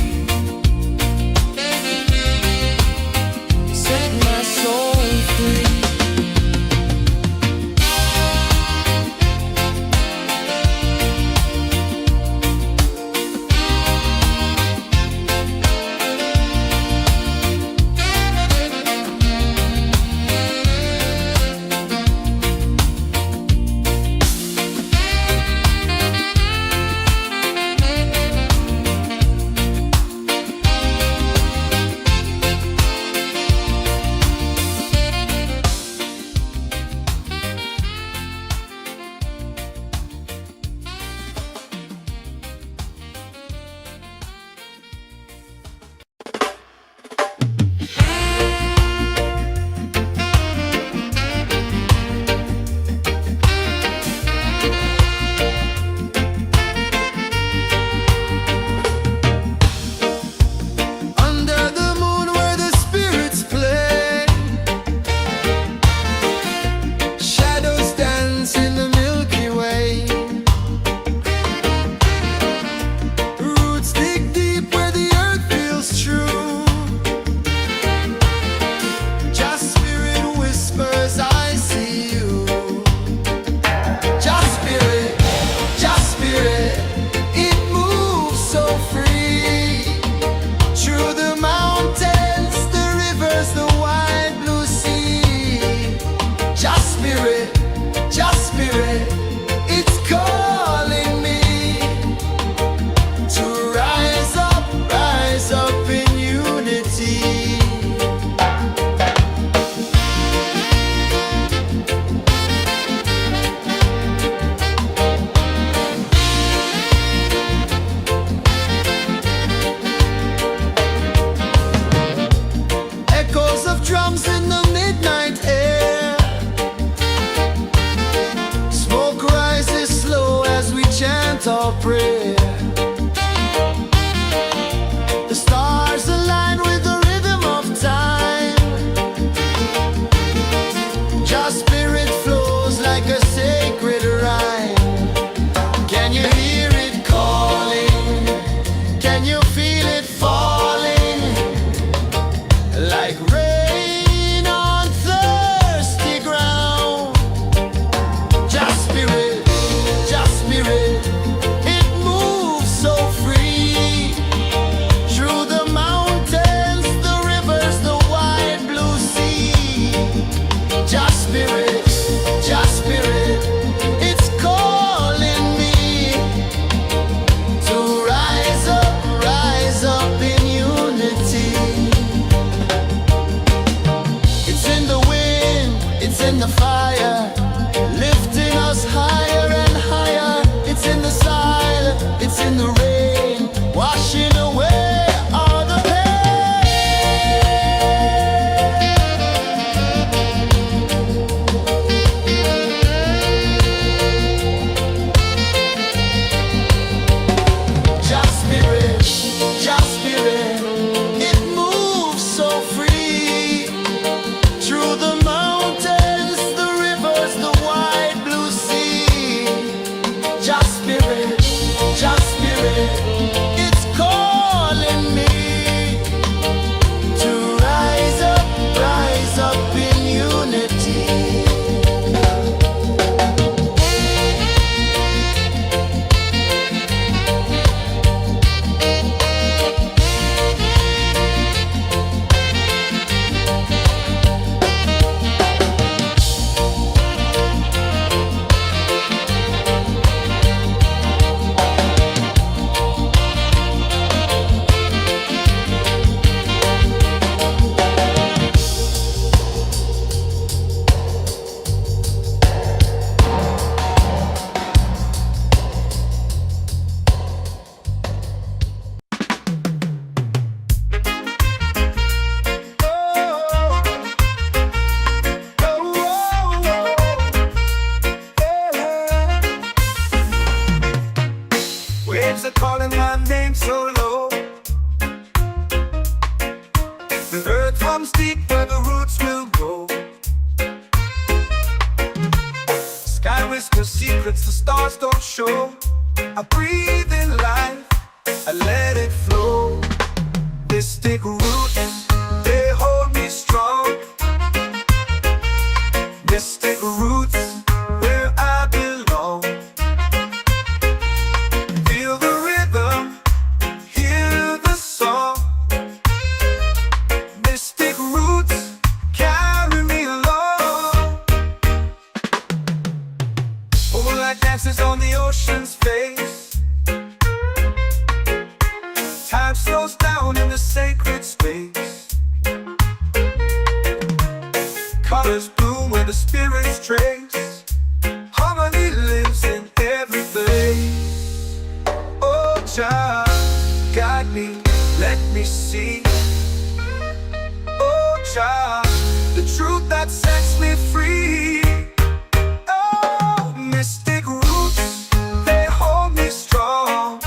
Set my soul free. Under the moon where the spirits play, shadows dance in the Milky Way. Roots dig deep where the earth feels true. Just spirit whispers, I see you. Just spirit, it moves so free. Through the mountains, the rivers, the wide blue sea. Just spirit, it's calling me to rise up in unity. Echoes of drums in the midnight air. Smoke rises slow as we chant our prayer. The stars align with the rhythm of time. Just spirit flows like a sacred rhyme. Can you hear it calling? Can you feel it falling? Like rain on thirsty ground. Just spirit, it moves so free. Through the mountains, the rivers, the wide blue sea. Just spirit, it's calling me to rise up in Mystic roots, they hold me strong. Mystic roots, where I belong. Feel the rhythm, hear the song. Mystic roots, carry me along. Moonlight dances on the ocean's face. Time slows down in the sacred space. Colors bloom where the spirits trace. Harmony lives in every face. Oh, Jah, guide me, let me see. Oh, Jah, the truth that sets me free. Oh, mystic roots, they hold me strong.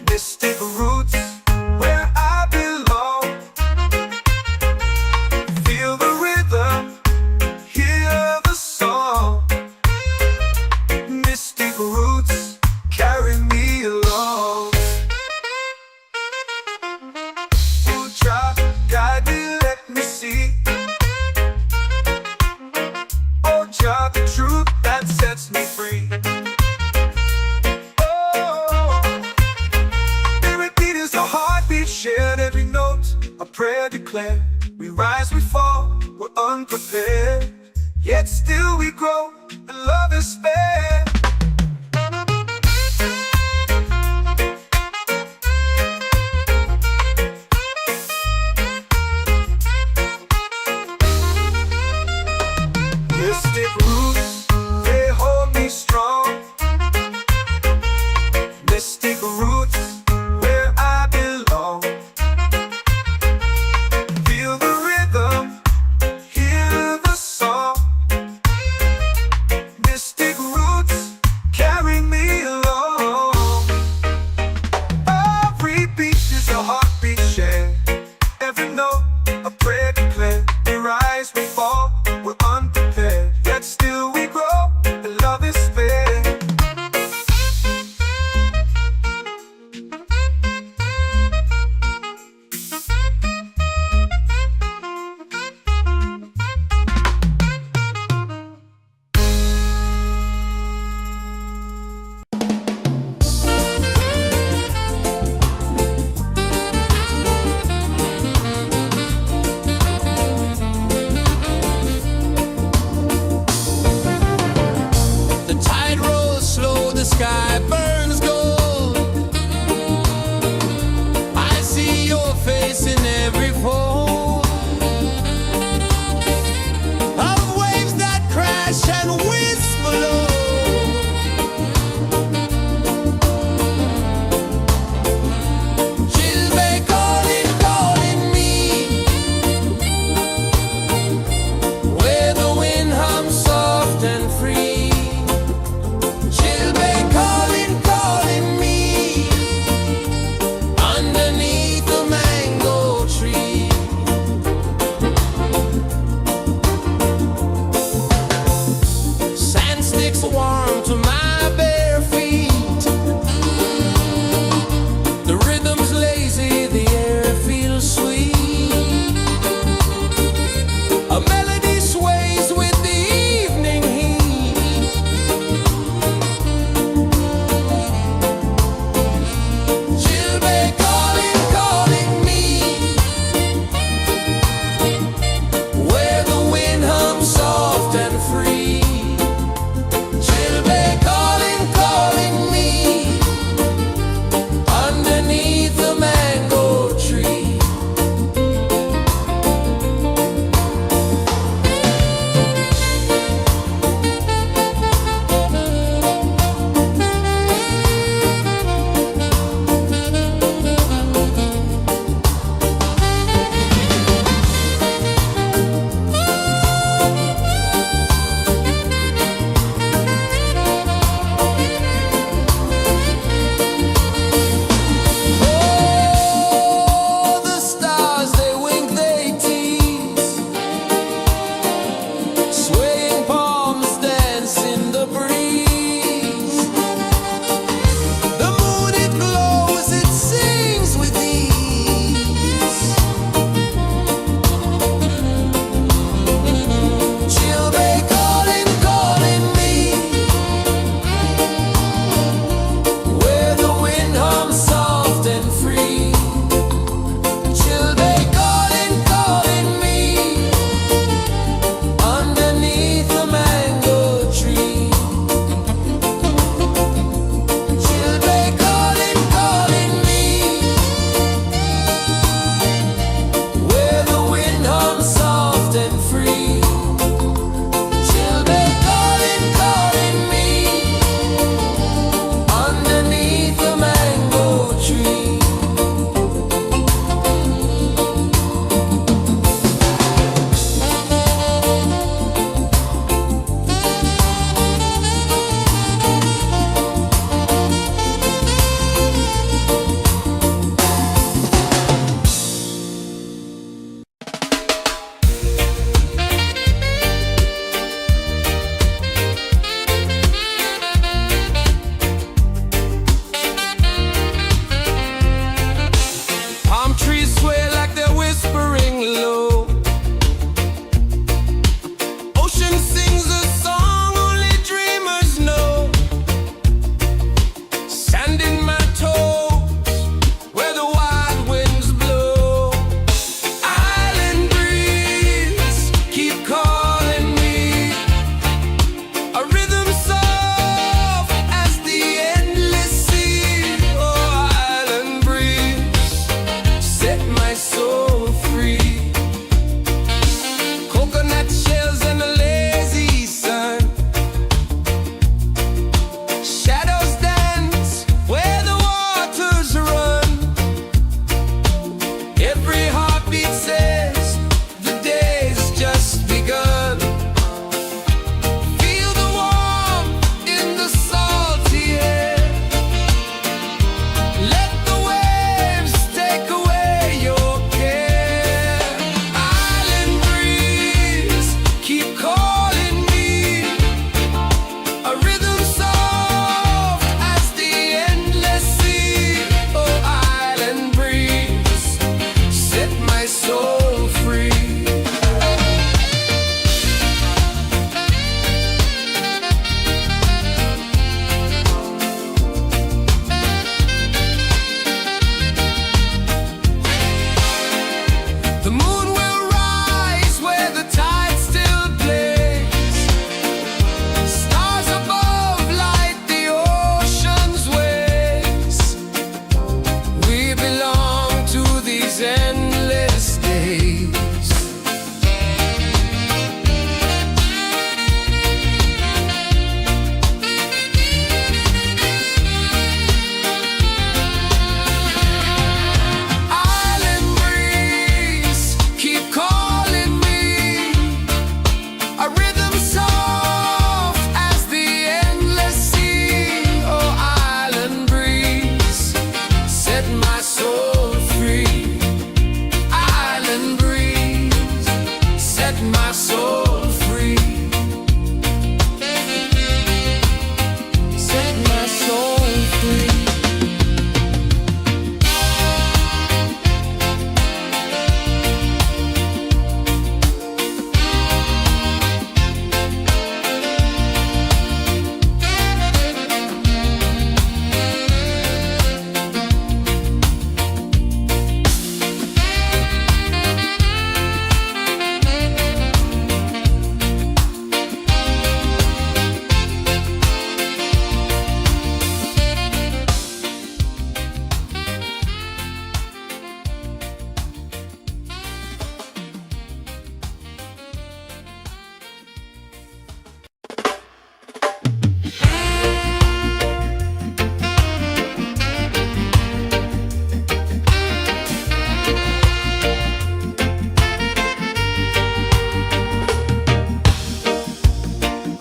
Mystic roots, where I belong. Feel the rhythm, hear the song. Mystic roots, carry me along. Oh, Jah, guide me, let me see. Oh, Jah, the truth that sets me free. Shared every note, a prayer declared. We rise, we fall, we're unprepared. Yet still we grow, and love is spared. Mystic roots, they hold me strong. Mystic roots, where I belong. Feel the rhythm, hear the song. Mystic roots, carry me along. Every beat is a heartbeat shared. Every note, a prayer declared. We rise, we fall, we're unprepared. Yet still we grow, and love is spared. my soul free. Island breeze, set my soul free. Set my soul free.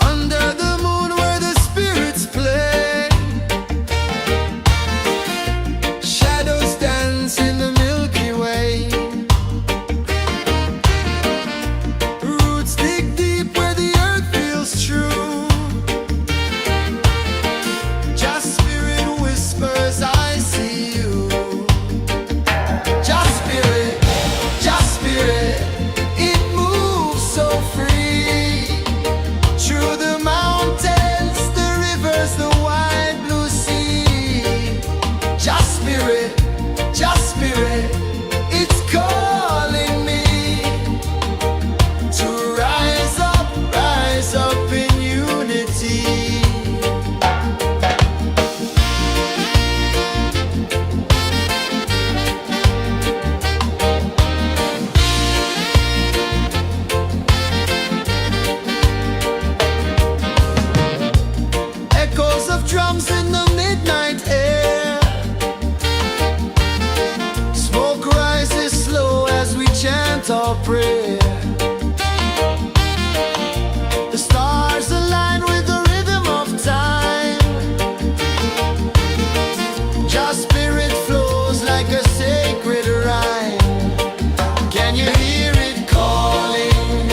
Under the moon where the spirits play, shadows dance in the Milky Way. Roots dig deep where the earth feels true. Just spirit whispers, I see you. Just spirit, it moves so free. Through the mountains, the rivers, the wide blue sea. Just spirit, it's calling me to rise up in unity. Echoes of drums in the midnight air. Smoke rises slow as we chant our prayer. The stars align with the rhythm of time. Just spirit flows like a sacred rhyme. Can you hear it calling?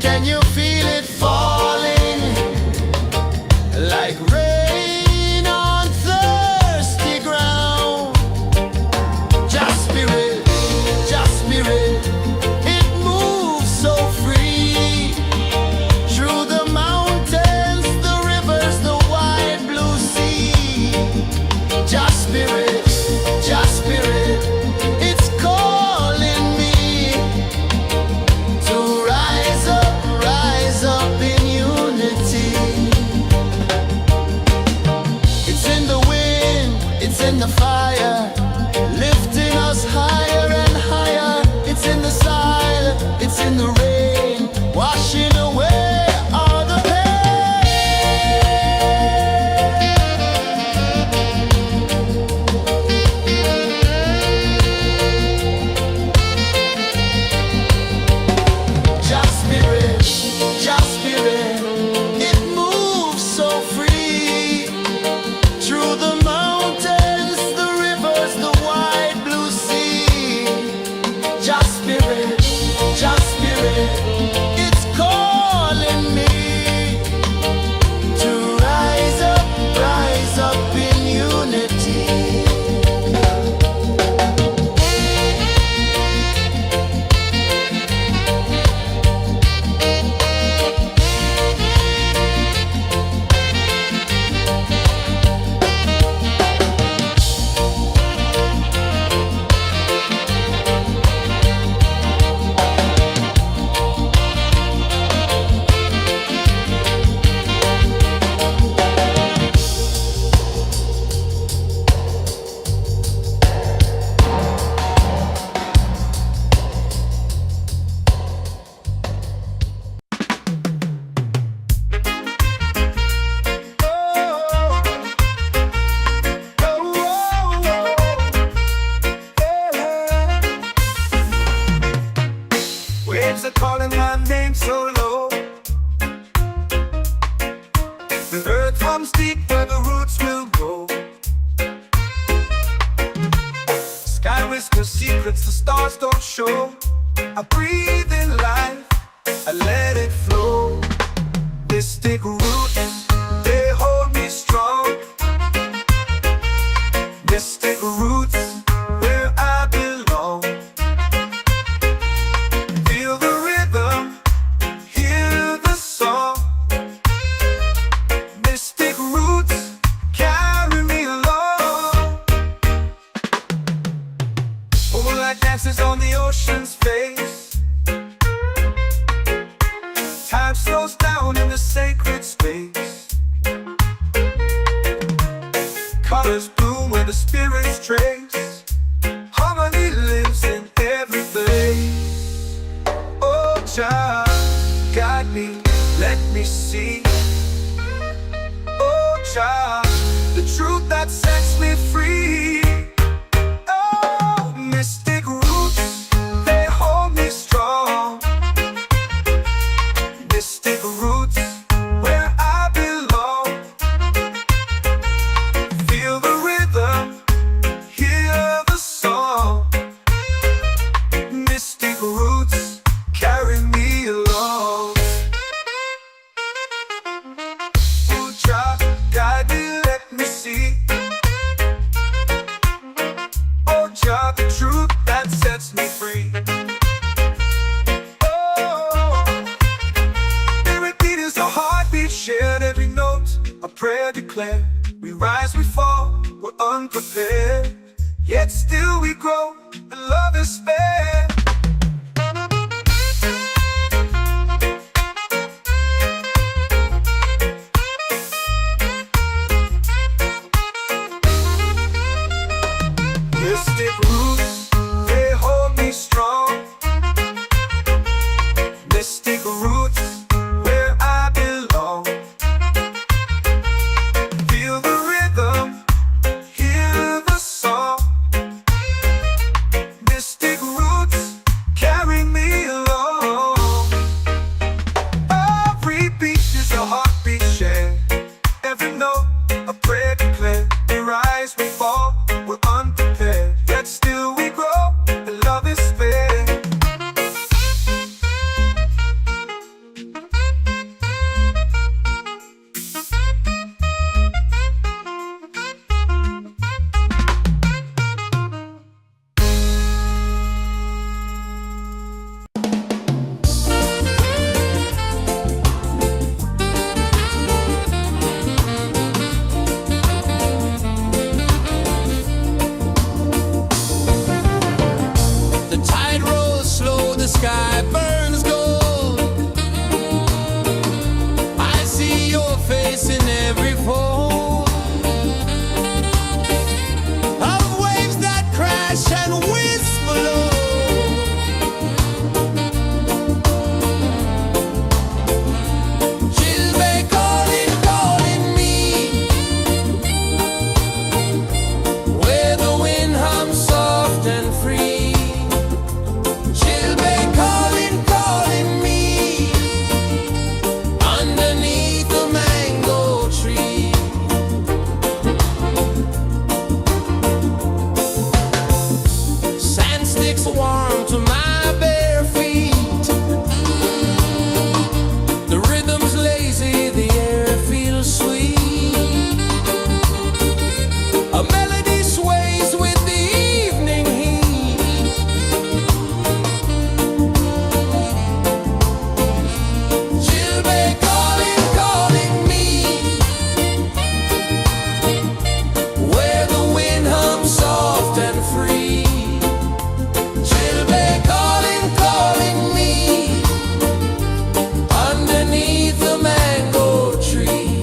Can you feel it falling? Like rain on thirsty ground. Just spirit, it moves so free. Through the mountains, the rivers, the wide blue sea. Just spirit, whisper secrets the stars don't show. I breathe in life, I let it flow. Mystic roots, they hold me strong. Mystic roots, where I belong. Feel the rhythm, hear the song. Mystic roots carry me along. Moonlight dances on the ocean's face. Time slows down in the sacred space. Colors bloom where the spirits trace. Harmony lives in every place. Oh, child, guide me, let me see. Oh, child, the truth that sets me free. Oh, mystic roots, they hold me strong. Mystic roots, where I belong. Feel the rhythm, hear the song. Mystic roots carry me along. Oh, child, guide me, let me see. Oh, child, the truth that sets me free. Shared every note, a prayer declared. We rise, we fall, we're unprepared. Yet still we grow, and love is spared. Mystic roots, they hold me strong. Mystic roots, where I belong. Feel the rhythm, hear the song. Mystic roots carry me along. Every beat is a heartbeat shared. Every note, a prayer declared. We rise, we fall, we're unprepared. Yet still we grow, and love is spared. The tide rolls slow, the sky burns gold. I see your face in every fold of waves that crash and whisk below. She'll be calling, calling me, where the wind hums soft and free. She'll be calling, calling me, underneath the mango tree. Sand sticks warm to my bare feet. The rhythm's lazy, the air feels sweet. A melody sways with the evening heat. She'll be calling, calling me, where the wind hums soft and free. She'll be calling, calling me, underneath the mango tree.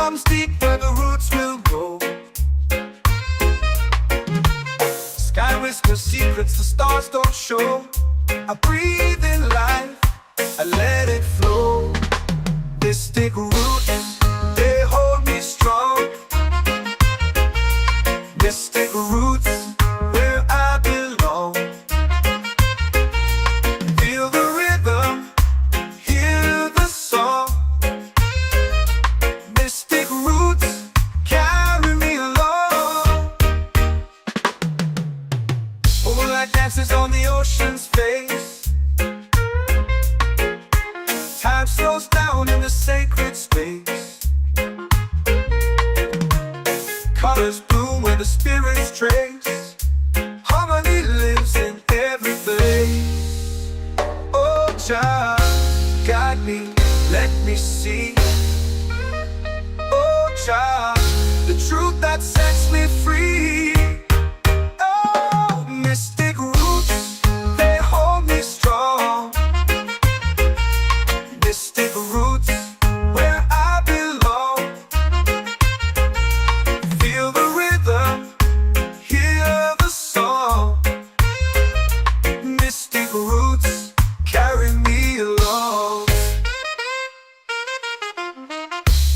comes deep where the roots will grow. Sky whispers secrets the stars don't show. I breathe in life, I let it flow. Mystic roots, they hold me strong. Mystic roots, where I belong. Feel the rhythm, hear the song. Mystic roots, carry me along. Moonlight dances on the ocean's face. Time slows down in the sacred space. Colors bloom where the spirits trace. Harmony lives in every place. Oh, child, guide me, let me see. Oh, child, the truth that sets me free. Oh, mystic roots, they hold me strong. Mystic roots, where I belong. Feel the rhythm, hear the song. Mystic roots, carry me along.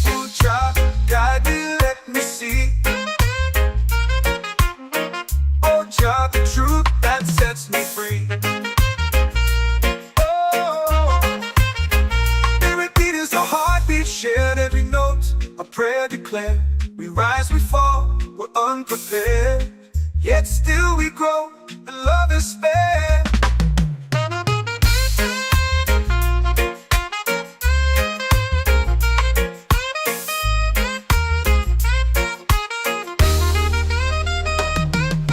Oh, child, guide me, let me see. Oh, child, the truth that sets me free. Shared every note, a prayer declared. We rise, we fall, we're unprepared. Yet still we grow, and love is spared.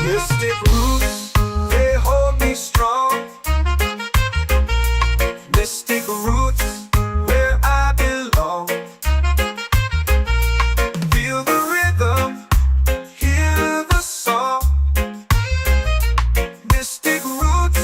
Mystic roots, they hold me strong. Mystic roots, where I belong. Feel the rhythm, hear the song. Mystic roots,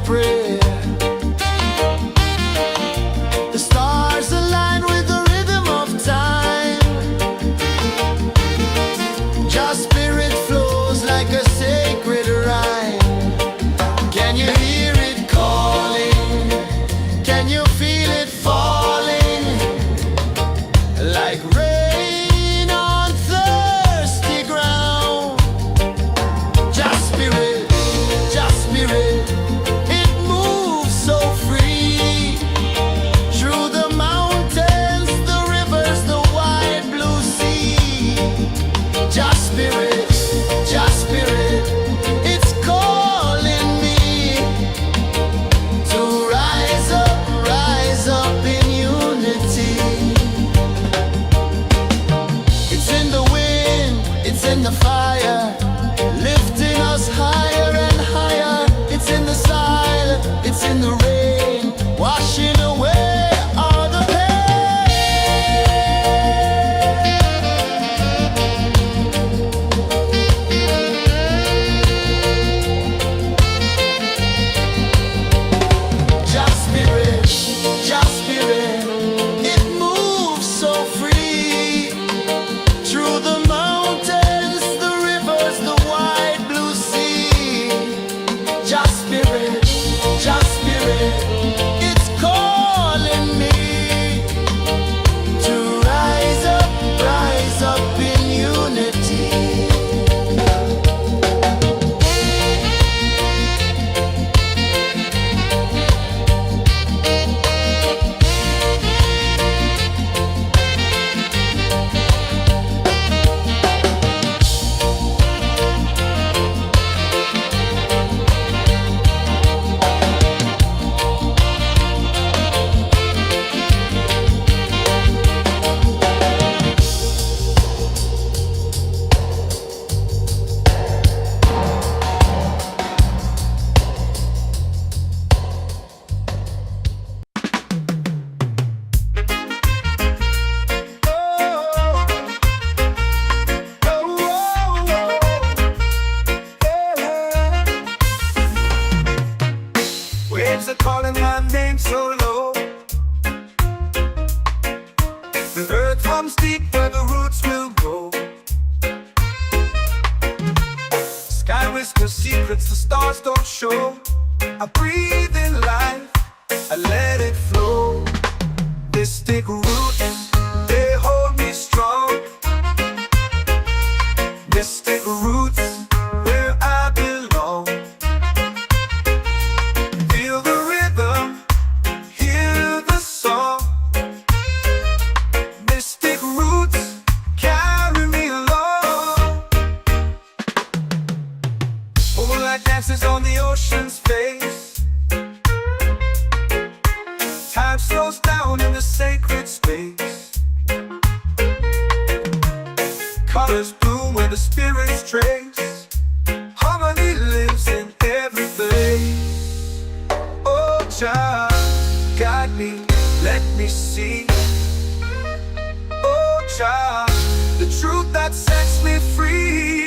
prayer. The stars align with the rhythm of time. Just spirit flows like a sacred rhyme. Can you hear it calling? Can you feel it falling? Like rain on thirsty ground. Just spirit, it moves so free. Through the mountains, the rivers, the wide blue sea. Just spirit, it's calling me to rise up in unity. It's in the wind, it's in the fire, lifting us higher and higher. It's in the silence, it's in the rain, washing away all the Just spirit, it moves so free. Through the mountains, the rivers, the wide blue sea. Just spirit, it's calling me to rise up in unity. Waves are calling my name so low. The earth runs deep where the roots will grow. Sky whispers secrets the stars don't show. I breathe in life, I let it flow. Mystic roots, they hold me strong. Mystic roots, where I belong. Feel the rhythm, hear the song. Mystic roots, carry me along. Moonlight dances on the ocean's face. Time slows down in the sacred space. Colors bloom where the spirits trace. Harmony lives in every face. Oh, child, guide me, let me see. Oh, child, the truth that sets me free.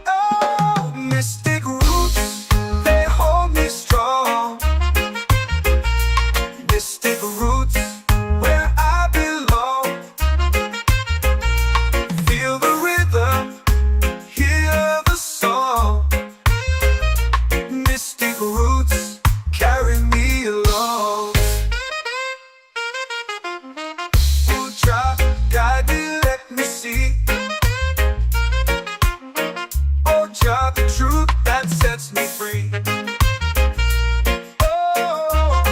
Oh, mystic roots, they hold me strong. Mystic roots, where I belong. Feel the rhythm, hear the song. Mystic roots, carry me along. Oh, child, guide me, let me see. Oh, child, the truth that sets me free. Oh,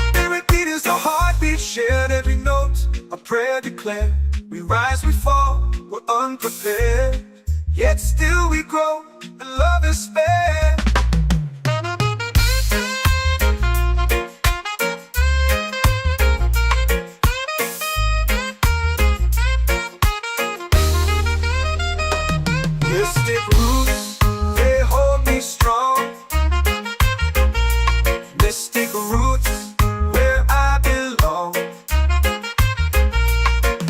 spirit beat is a heartbeat, shared every note. A prayer declared. We rise, we fall, we're unprepared. Yet still we grow, and love is spared. Mystic roots, they hold me strong. Mystic roots, where I belong.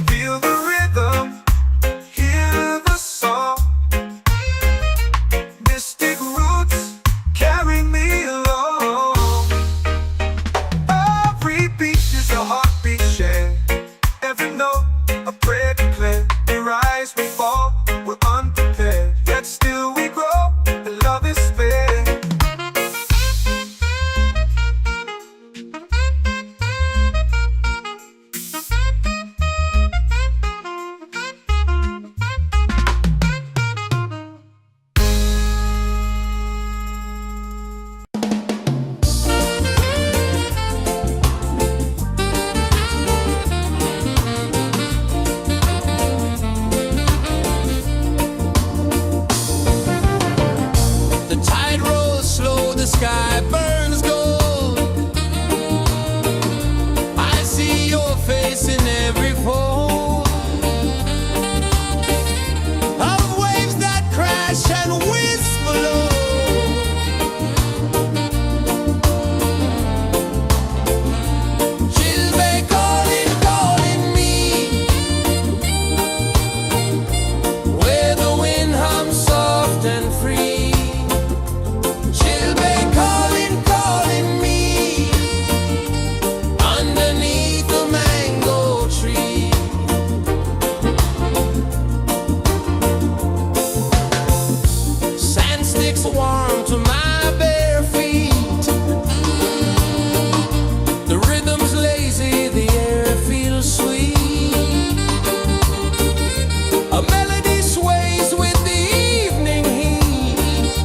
Feel the rhythm, hear the song. Mystic roots. sky burns gold. I see your face in every fold of waves that crash and whisper low. Warm to my bare feet. The rhythm's lazy, the air feels sweet. A melody sways with the evening heat.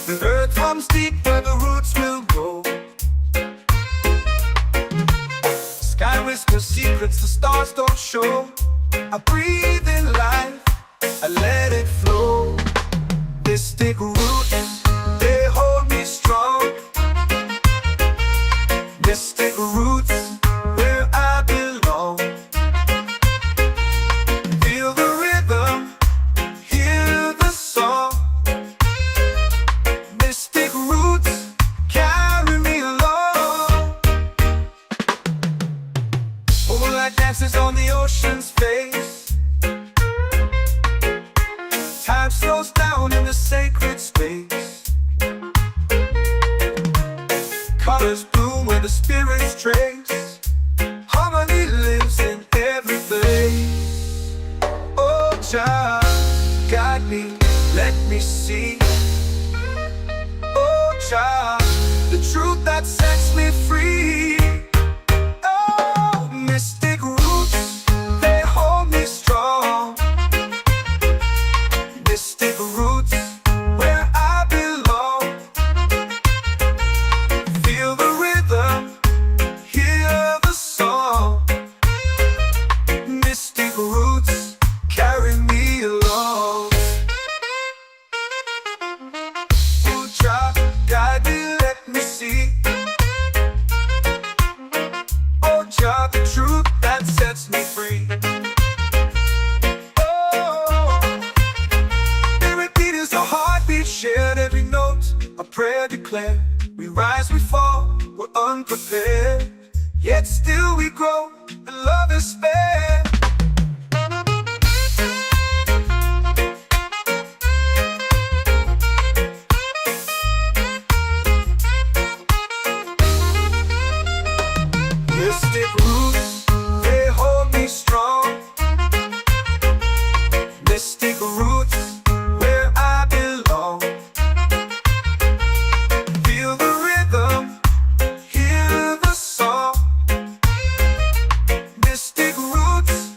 The earth comes deep where the roots will grow. Sky whispers secrets the stars don't show. I breathe in life, I let it flow. Mystic roots, they hold me strong. Mystic roots, where I belong. Feel the rhythm, hear the song. Mystic roots, carry me along. Moonlight dances on the ocean's face. Time slows down in the sacred space. Colors bloom where the spirits trace. Harmony lives in every place. Oh, child, guide me, let me see. Oh, child, the truth that sets me free. Oh, mystic roots, they hold me strong. Mystic roots, where I belong. Feel the rhythm, hear the song. Mystic roots, carry me along. Oh, child, guide me, let me see. Oh, child, the truth that sets me free. Shared every note, a prayer declared. We rise, we fall, we're unprepared. Yet still we grow, and love is spared. Mystic roots, they hold me strong. Mystic roots, where I belong. Feel the rhythm, hear the song. Mystic roots,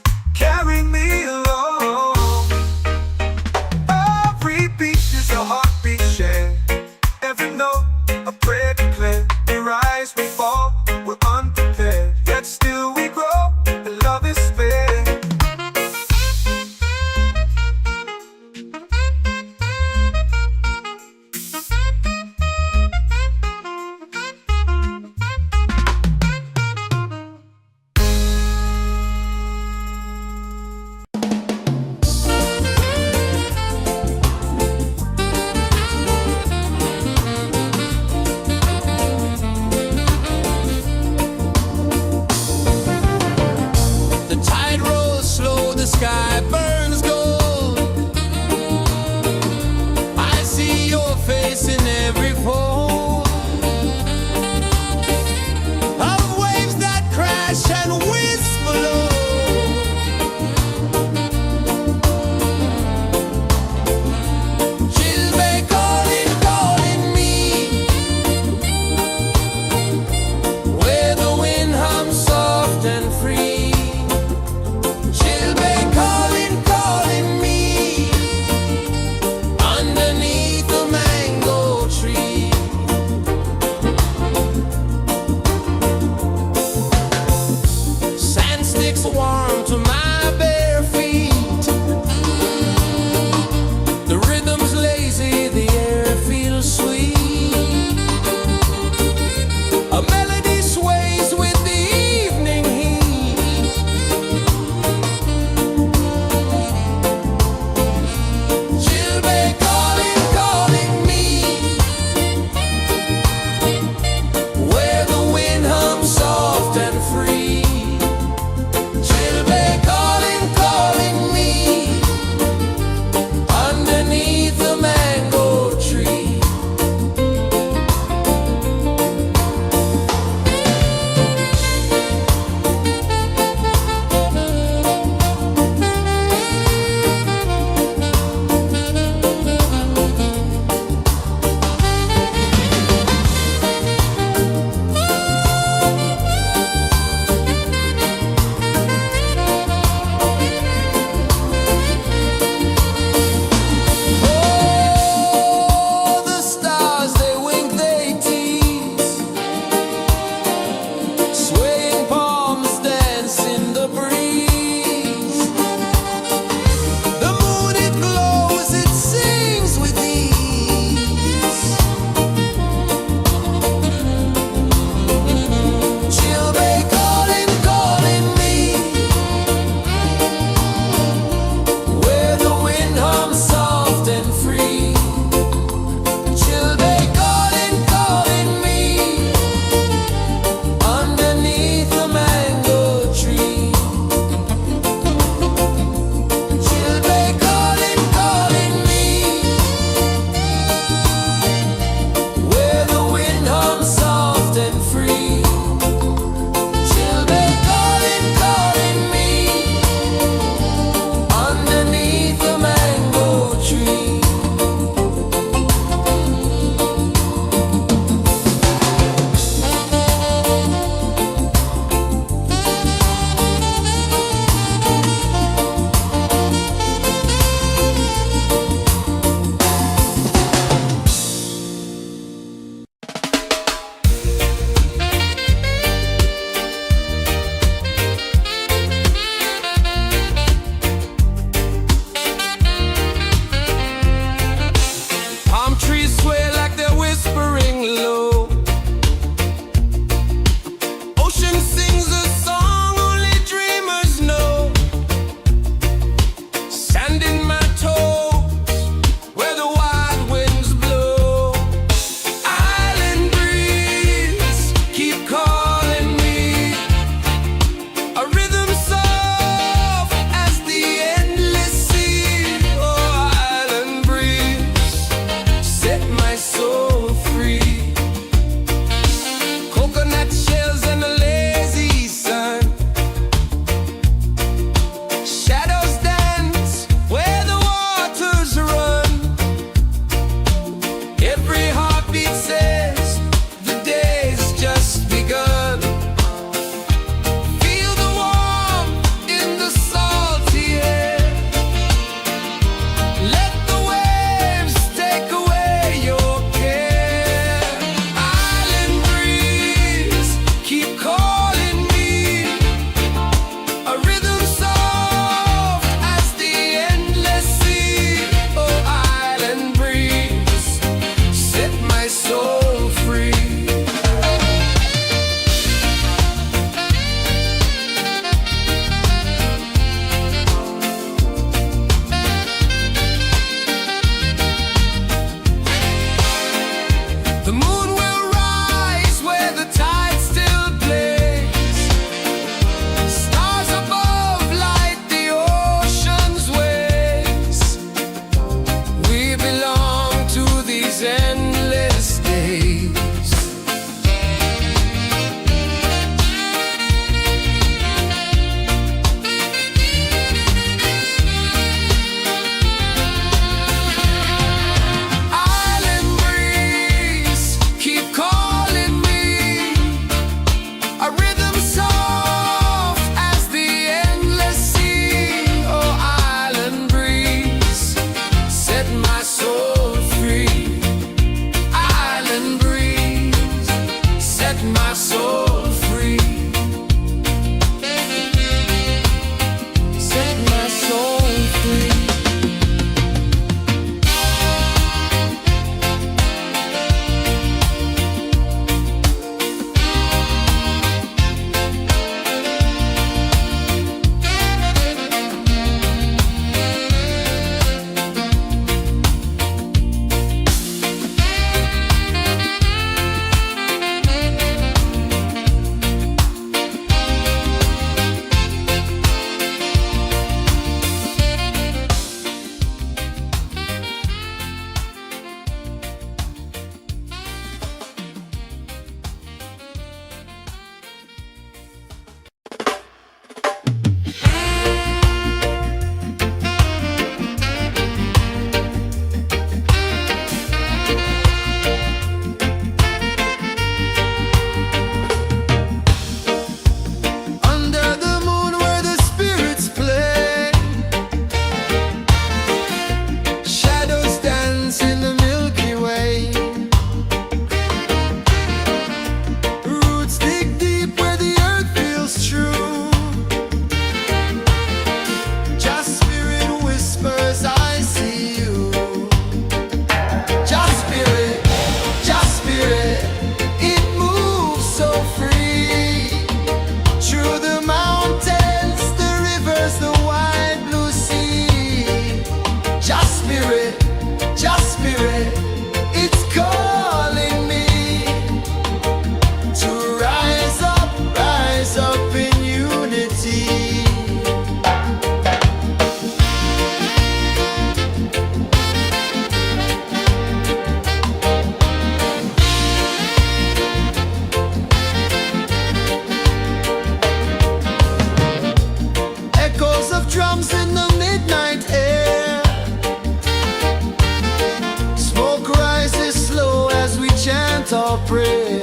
for prayer.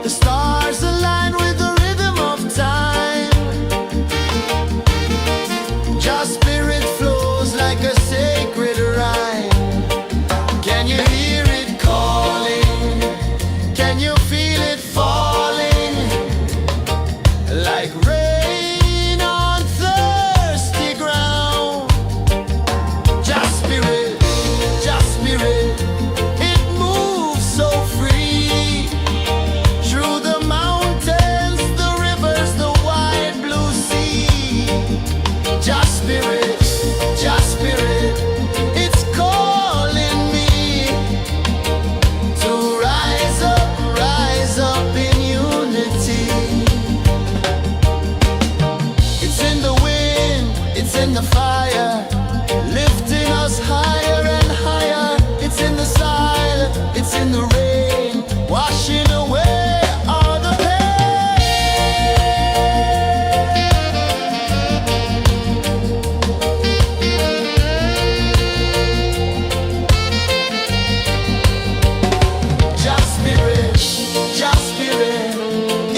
The stars align with the rhythm of time. Your spirit flows like a sacred rhyme. Can you hear it calling? Can you feel it falling? Like rain on thirsty ground. Your spirit, it moves so free. Through the mountains, the rivers, the wide blue sea. Your spirit, it's calling me to rise up in unity. It's in the wind, it's in the fire, lifting us higher and higher. It's in the silence, it's in the rain, washing away all the pain. Your spirit,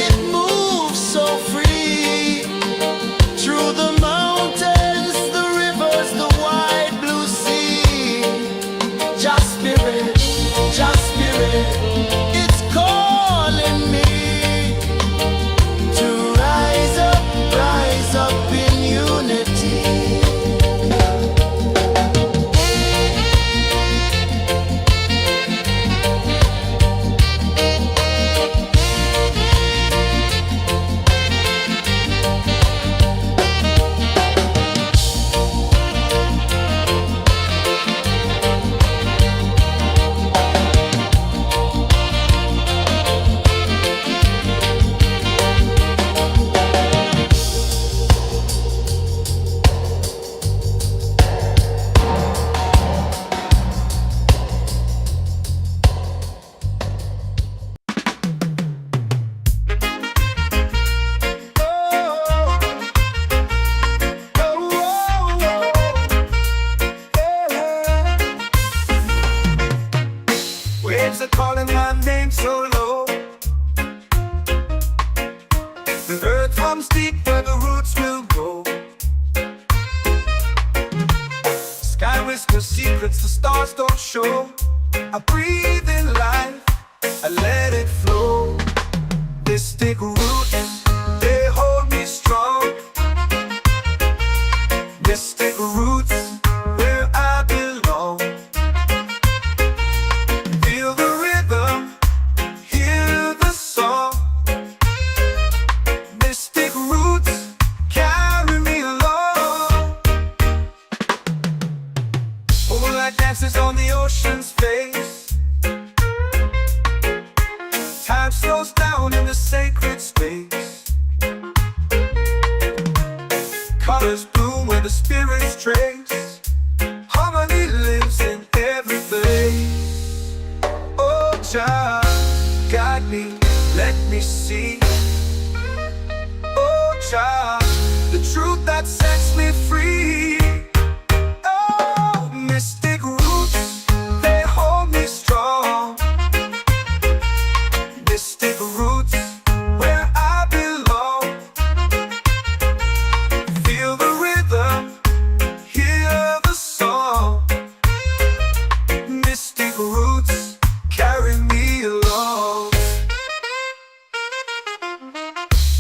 it moves so free. Through the mountains, the rivers, the wide blue sea. Your spirit, it's calling me to rise up in unity. Waves are calling my name so low. The earth hums deep where the roots will grow. Sky whispers secrets the stars don't show. I breathe in life, I let it flow. Mystic roots, they hold me strong. Mystic roots, where I belong. Feel the rhythm, hear the song. Mystic roots, carry me along. Moonlight dances on the ocean's face. Time slows down in the sacred space. Colors bloom where the spirits trace. Harmony lives in every place. Oh, child, guide me, let me see. Oh, child, the truth that sets me free. Oh, mystic roots, they hold me strong. Mystic roots, where I belong. Feel the rhythm, hear the song. Mystic roots, carry me along.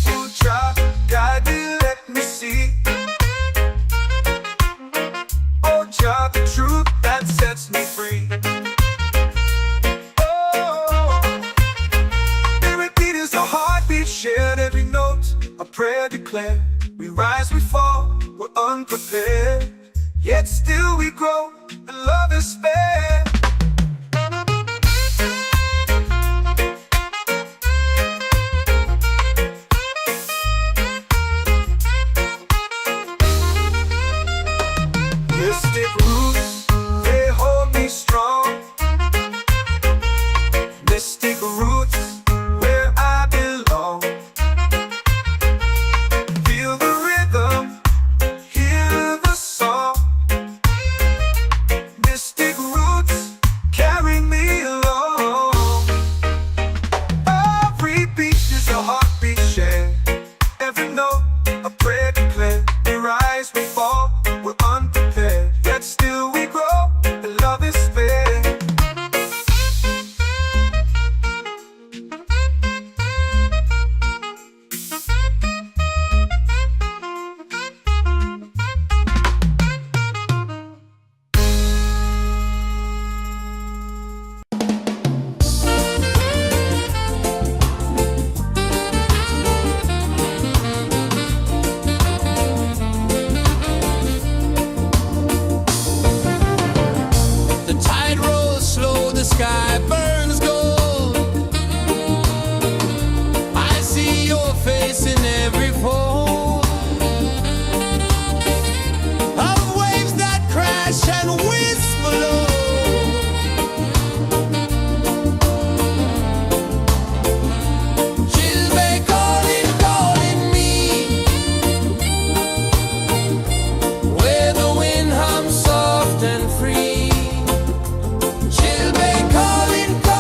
Oh, child, guide me, let me see. Oh, child, the truth that sets me free. Oh, every beat is a heartbeat shared, every note a prayer declared. We rise, we fall, we're unprepared, yet still we grow, and love is spared. Mystic roots, they hold me strong. Mystic roots, where I belong. Feel the rhythm, hear the song. sky burns gold. I see your face in every fold of waves that crash and whisper low. She'll be calling, calling me where the wind hums soft and free. She'll be calling, calling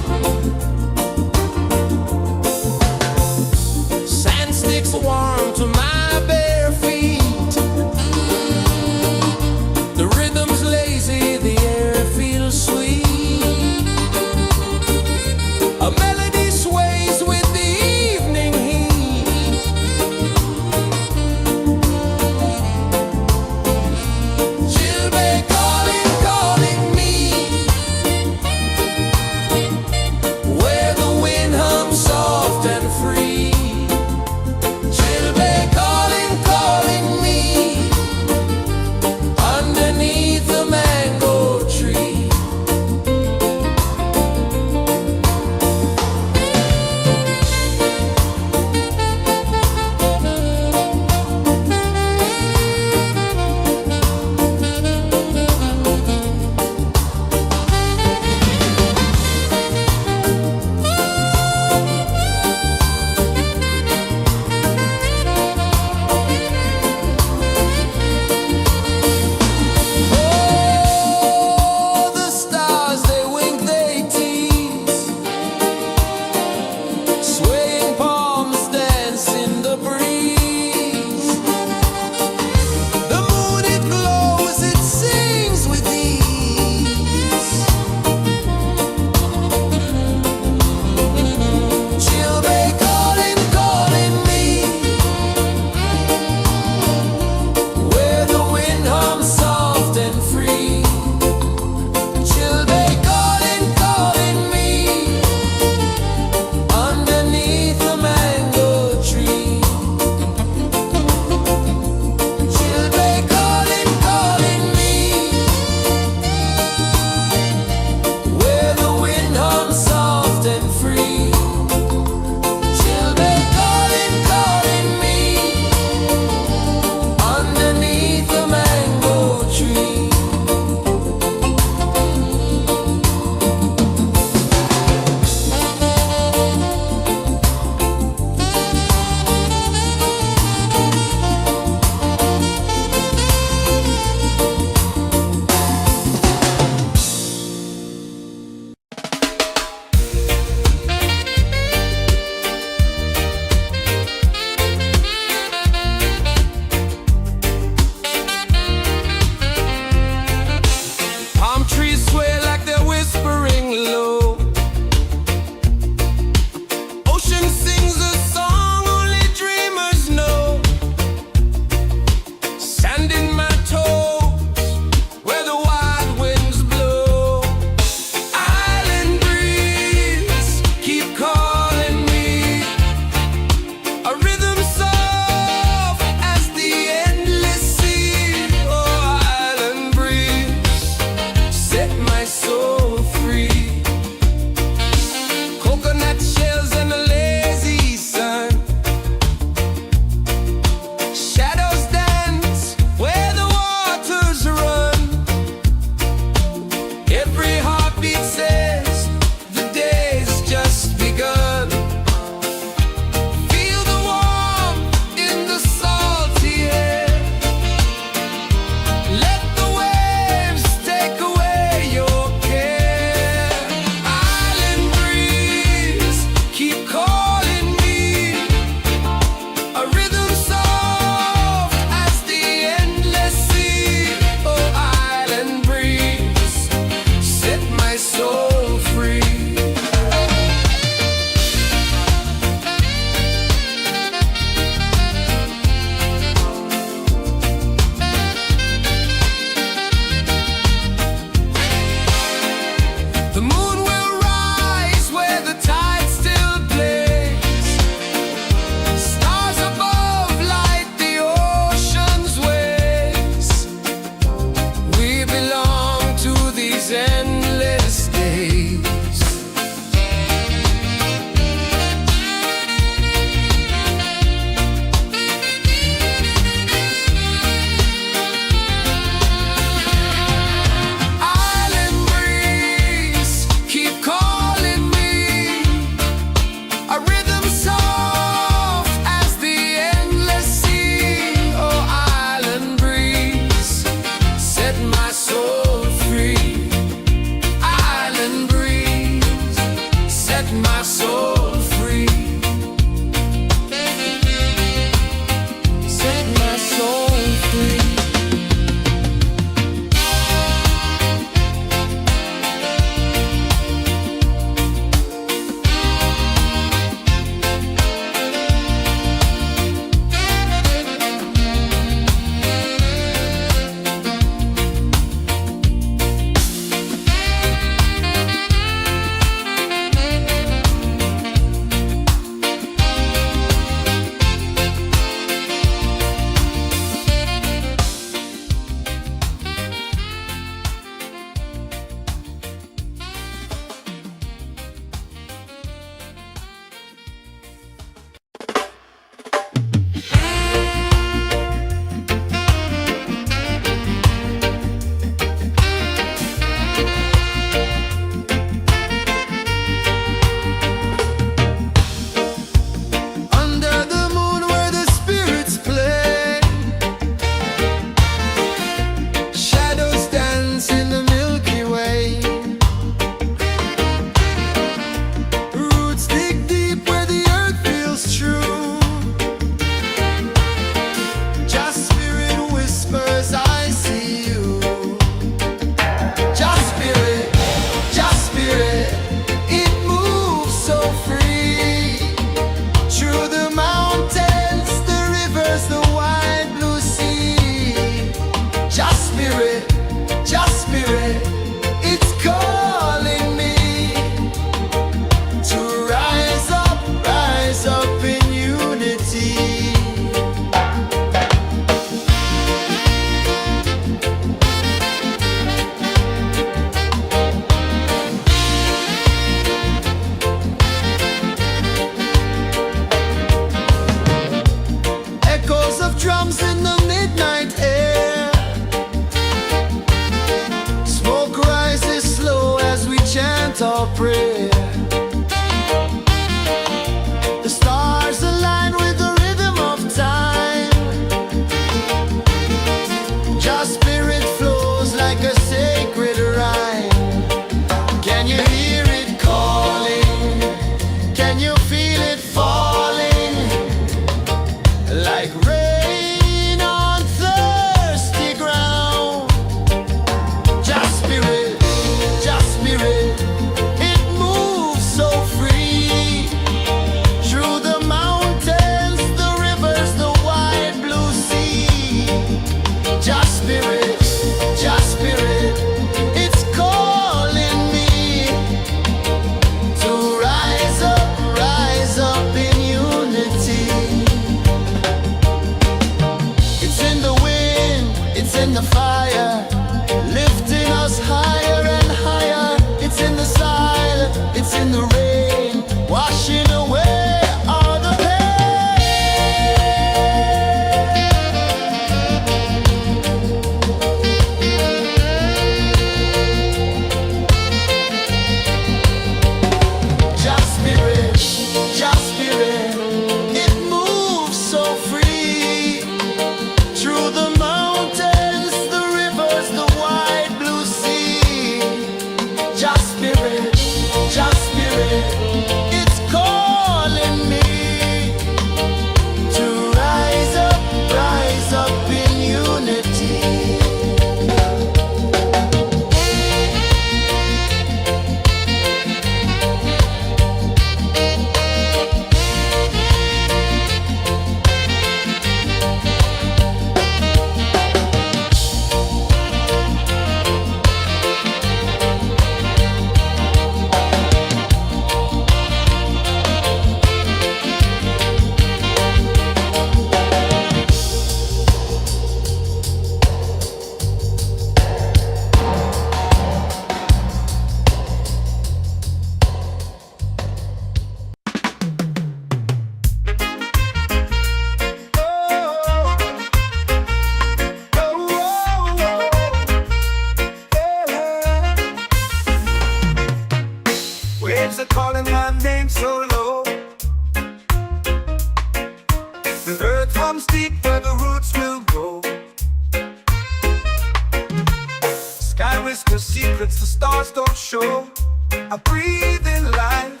the secrets the stars don't show. I breathe in life,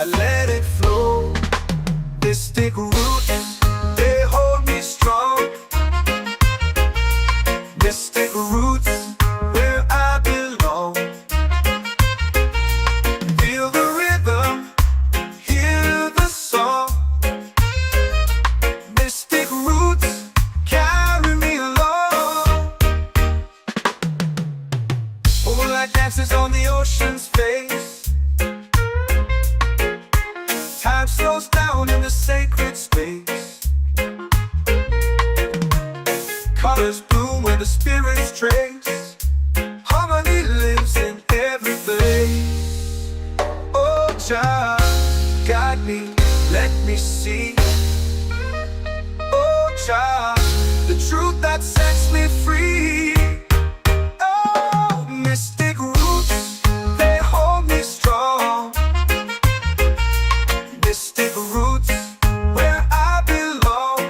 I let it flow. Mystic roots, they hold me strong. Mystic roots, where I belong. Feel the rhythm, hear the song. Mystic roots, carry me along. Moonlight dances on the ocean's face. Time slows down in the sacred space. Colors bloom where the spirits trace. Harmony lives in every place. Oh, child, guide me, let me see. Oh, child, the truth that sets me free. Oh, mystic roots, they hold me strong. Mystic roots, where I belong.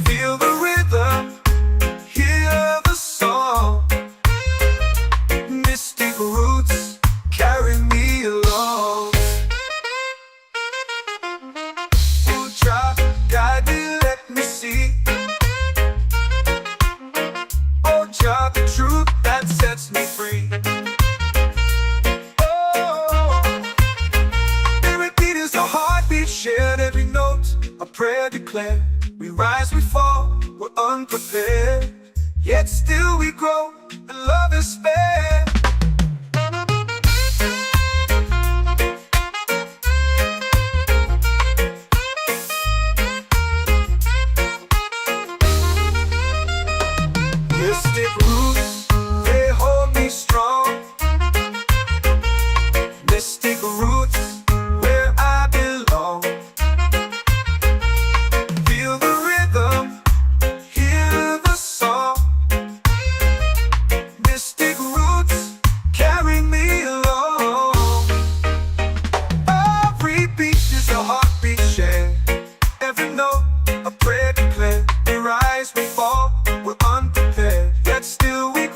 Feel the rhythm, hear the song. Mystic roots, carry me along. Oh, child, guide me, let me see. Oh, child, the truth that sets me free. Heartbeat shared, every note a prayer declared. We rise, we fall, we're unprepared, yet still we grow, and love is spared. Mystic roots, they hold me strong. Mystic roots, where I belong. Feel the rhythm, hear the song. Mystic roots, carry me along. Every beat is a heartbeat shared. Every note a prayer declared. We rise, we fall, we're unprepared, yet still we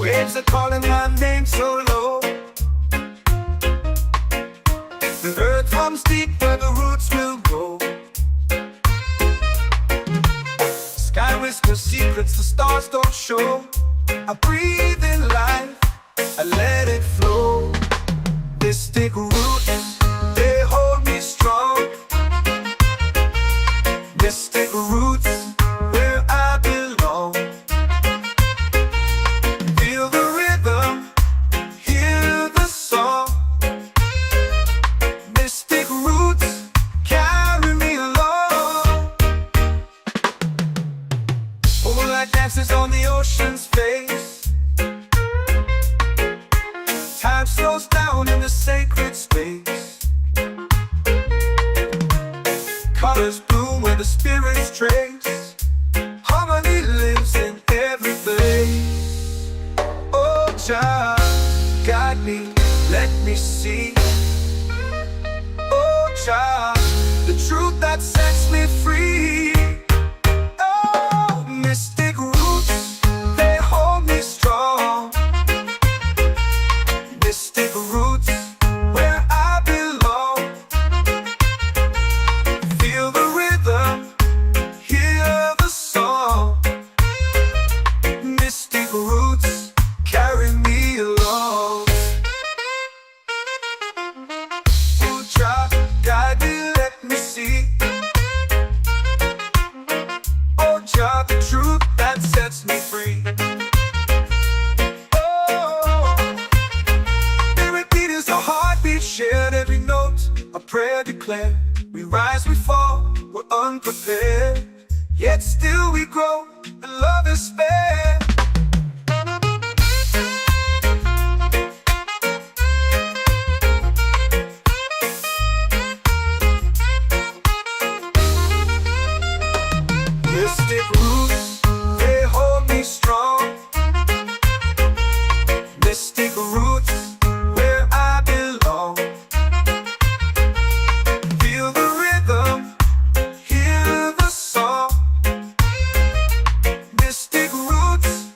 Waves are calling my name so low. The earth hums deep where the roots will grow. Sky whispers secrets the stars don't show. I breathe in life, I let it flow. Mystic roots, they hold me strong. Mystic roots, where I belong. Feel the rhythm, hear the song. Mystic roots, carry me along. Moonlight dances on the ocean's face. Time slows down in the sacred space. Colors bloom where the spirits trace. Harmony lives in every place. Oh, child, guide me, let me see. Oh, child, the truth that sets me free. Oh, mystic roots, they hold me strong. Mystic roots, where I belong. Feel the rhythm, hear the song. Mystic roots, carry me along. Oh, child, guide me, let me see. Oh, child, the truth that sets me free. A heartbeat shared, every note a prayer declared. We rise, we fall, we're unprepared, yet still we grow, and love is spared. Mystic roots, they hold me strong. Mystic roots, where I belong. Feel the rhythm, hear the song. Mystic roots,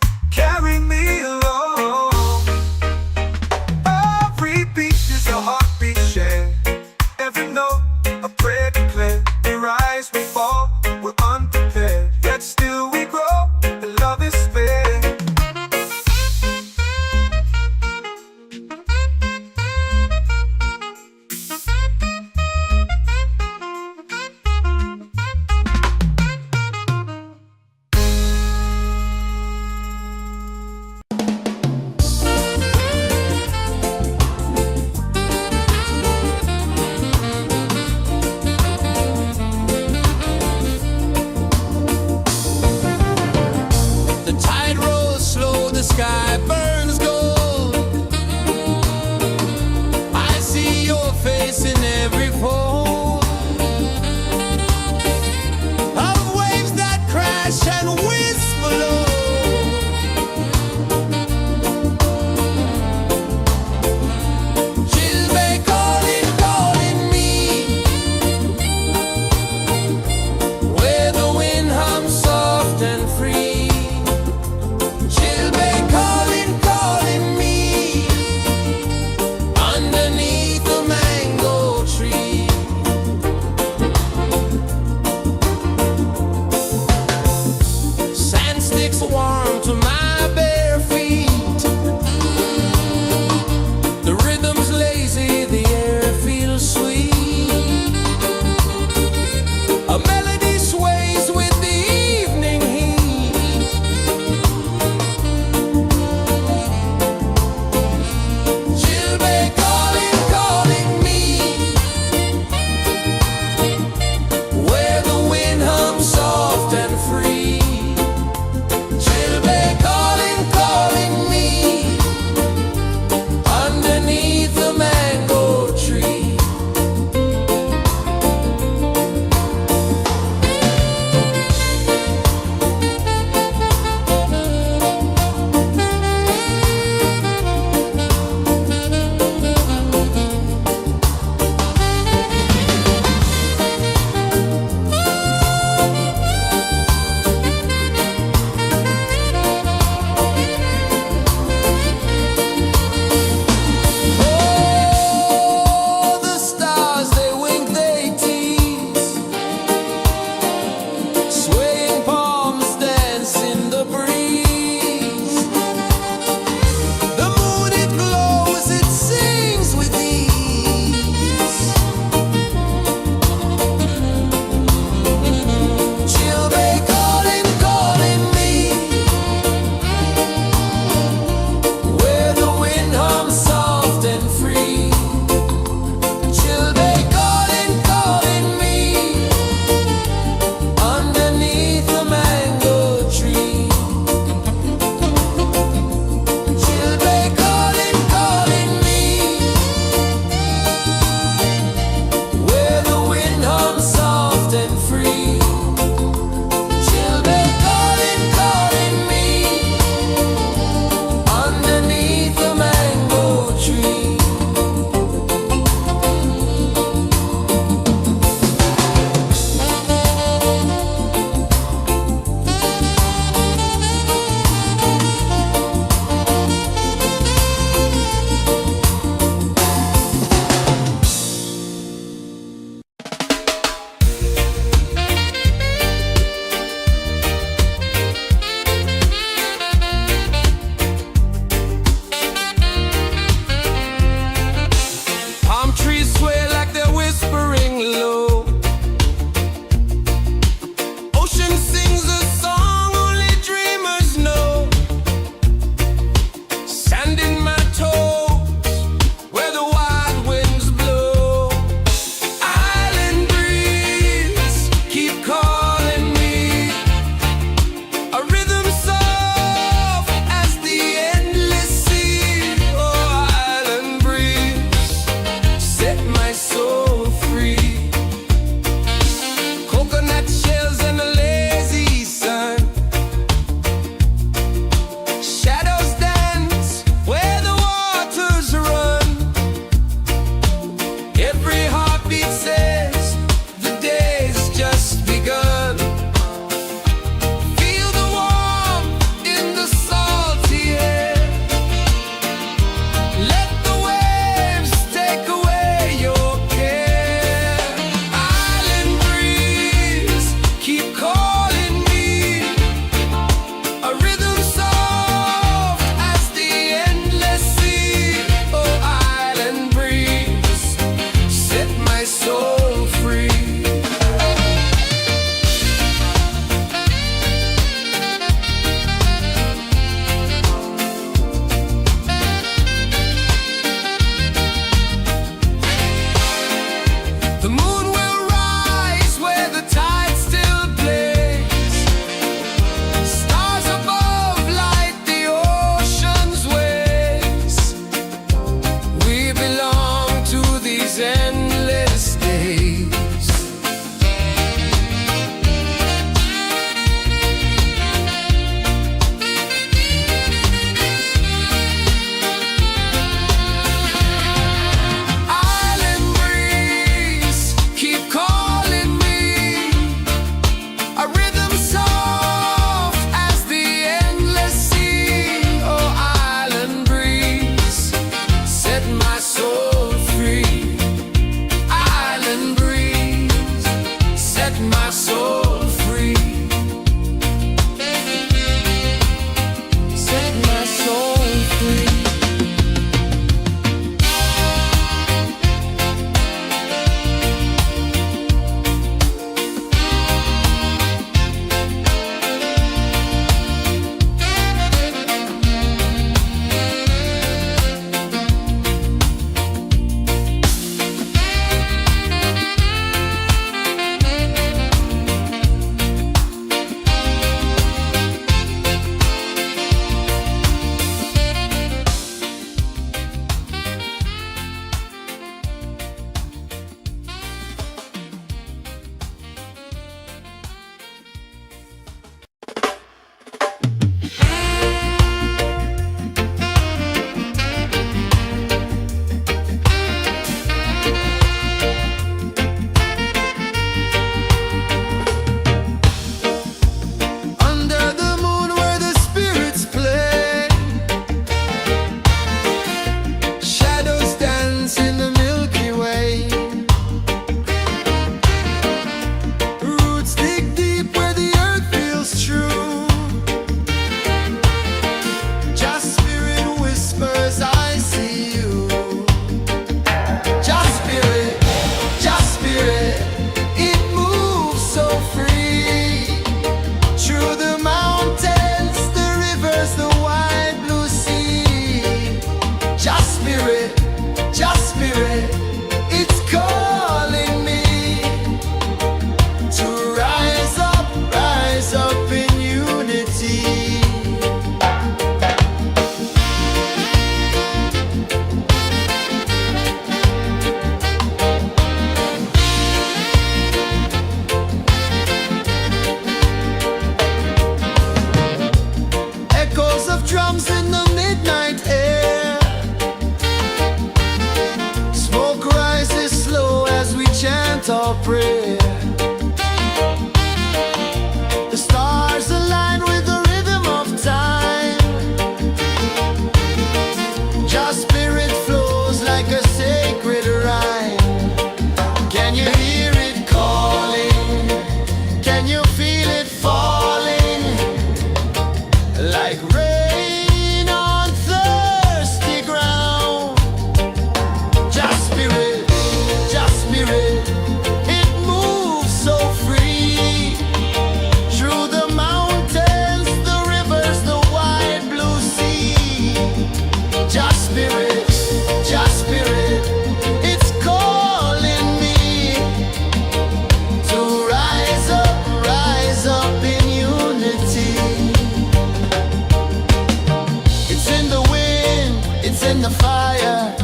in the fire,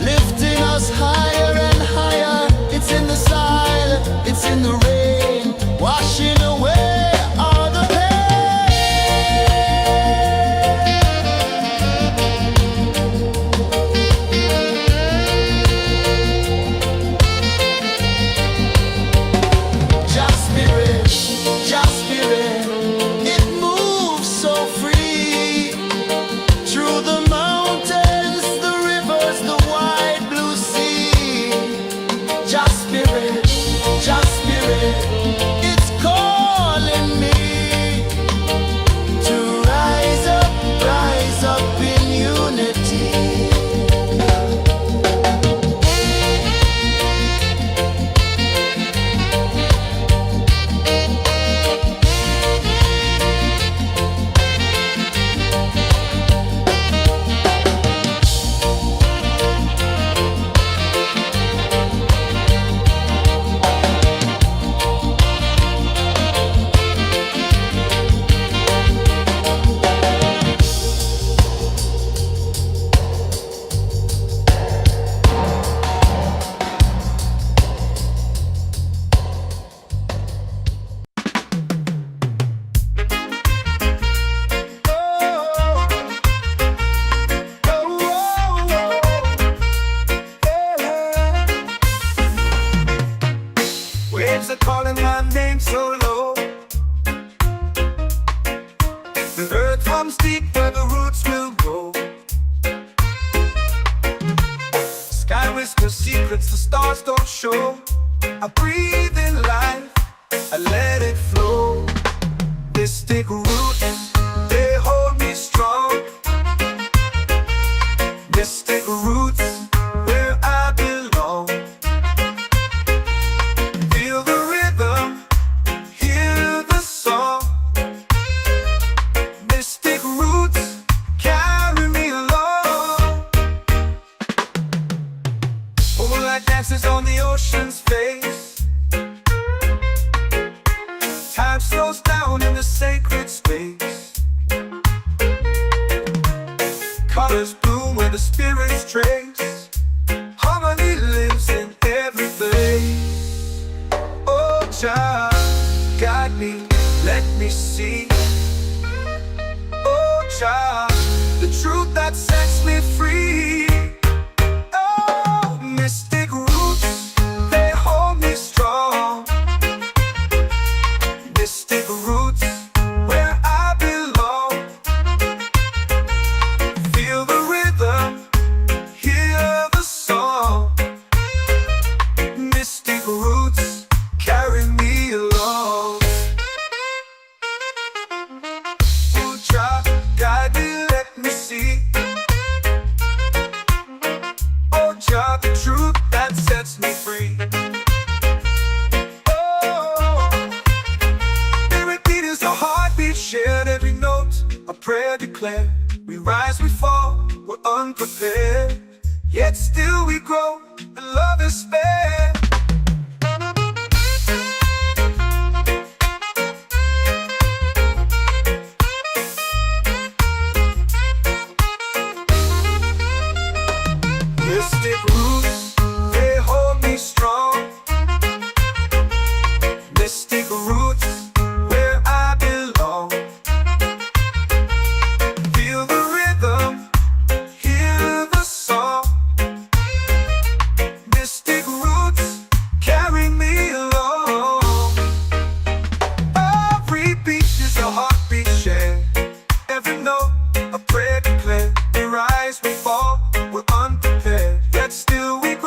lifting us higher and higher. It's in the silence, it's in the rain, washing away all the Just spirit, it moves so free through the mountains, the rivers, the wide blue sea. Just spirit, it's calling me to rise up in unity. Waves are calling my name so low. The earth hums deep where the roots will grow. Sky whispers secrets the stars don't show. I breathe in life, I let it flow. Mystic roots, they hold me strong. Mystic roots, where I belong. Feel the rhythm, hear the song. Mystic roots, carry me along. Moonlight dances on the ocean's face. Time slows down in the sacred space. Colors bloom where the spirits trace. Harmony lives in every place. Oh, Jah, guide me, let me see. Oh, Jah, the truth that sets me free. Oh, mystic roots, they hold me strong. Mystic roots, where I belong. Feel the rhythm, hear the song. Mystic roots, carry me along. Oh, Jah, guide me, let me see. Oh, Jah, the truth that sets me free. Oh, every beat is a heartbeat shared, every note a prayer declared. We rise, we fall, we're unprepared, yet still we grow, and love is spared. Mystic roots, they hold me strong. Mystic roots, where I belong. Feel the rhythm, hear the song. Mystic roots, carry me along. Every beat is a heartbeat shared, every note a prayer declared. We rise, we fall, we're unprepared, yet still we grow.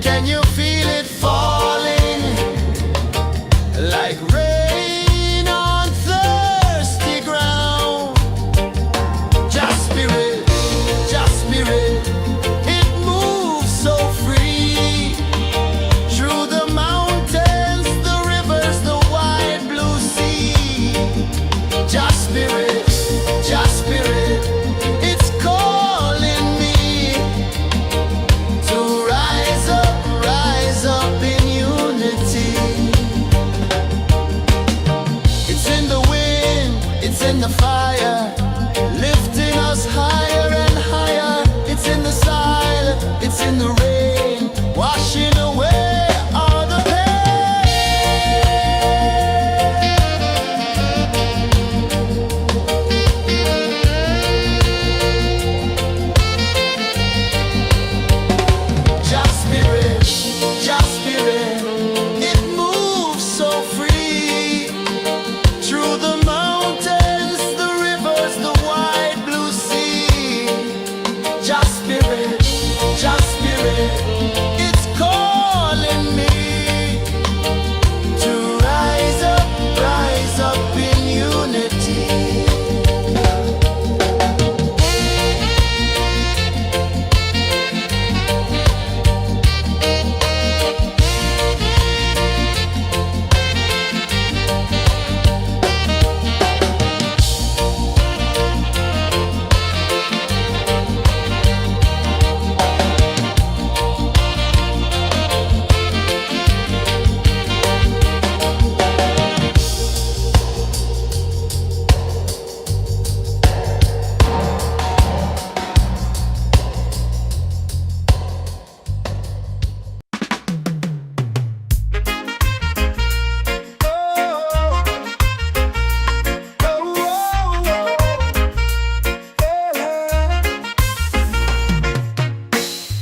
Can you feel it falling like rain on thirsty ground? Just spirit, just spirit, it moves so free through the mountains, the rivers, the wide blue sea. Just spirit, just spirit, it's calling me to rise up in unity. It's in the wind, it's in the fire, lifting us higher and higher. It's in the silence, it's in the rain, washing away all the just spirit, it moves so free through the mountains, the rivers, the wide blue sea. Just spirit, it's calling me to rise up in unity.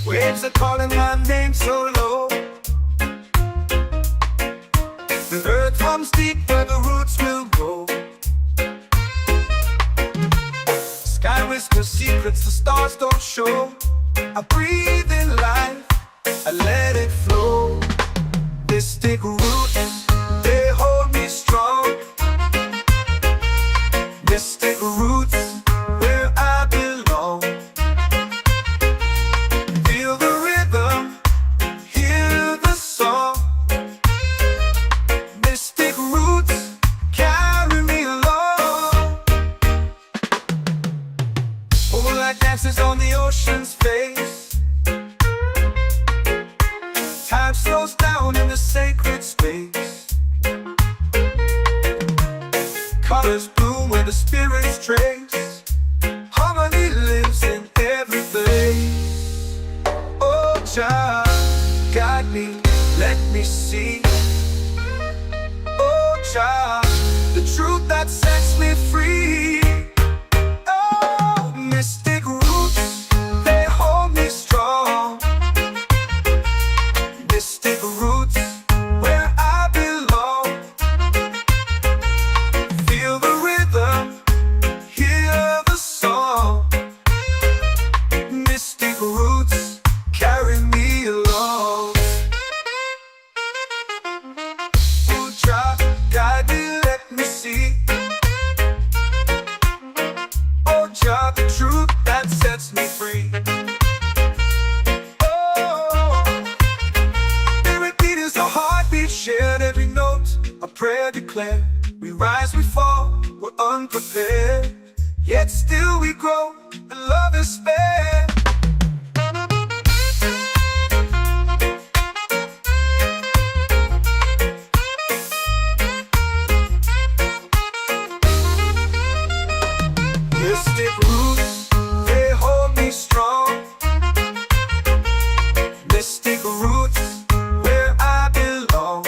Waves are calling my name so low. The earth runs deep where the roots will grow. Sky whispers secrets the stars don't show. I breathe in life, I let it flow. Mystic roots, they hold me strong. Mystic roots, where I belong. Feel the rhythm, hear the song. Mystic roots, carry me along. Moonlight dances on the ocean's face. Time slows down in the sacred space. Colors bloom where the spirits trace. Harmony lives in every place. Oh, Jah, guide me, let me see. Oh, Jah, the truth that sets me free. Oh, mystic roots, they hold me strong. Mystic roots, where I belong. Feel the rhythm, hear the song. Mystic roots, carry me along. Oh, Jah, guide me, let me see. Oh, Jah, the truth that sets me free. Oh, spirit beat is a heartbeat, shared every note. A prayer declared. We rise, we fall, we're unprepared. Yet still we grow, and love is spared. Mystic roots, they hold me strong. Mystic roots, where I belong.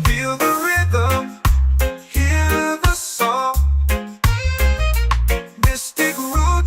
Feel the rhythm, hear the song. Mystic roots.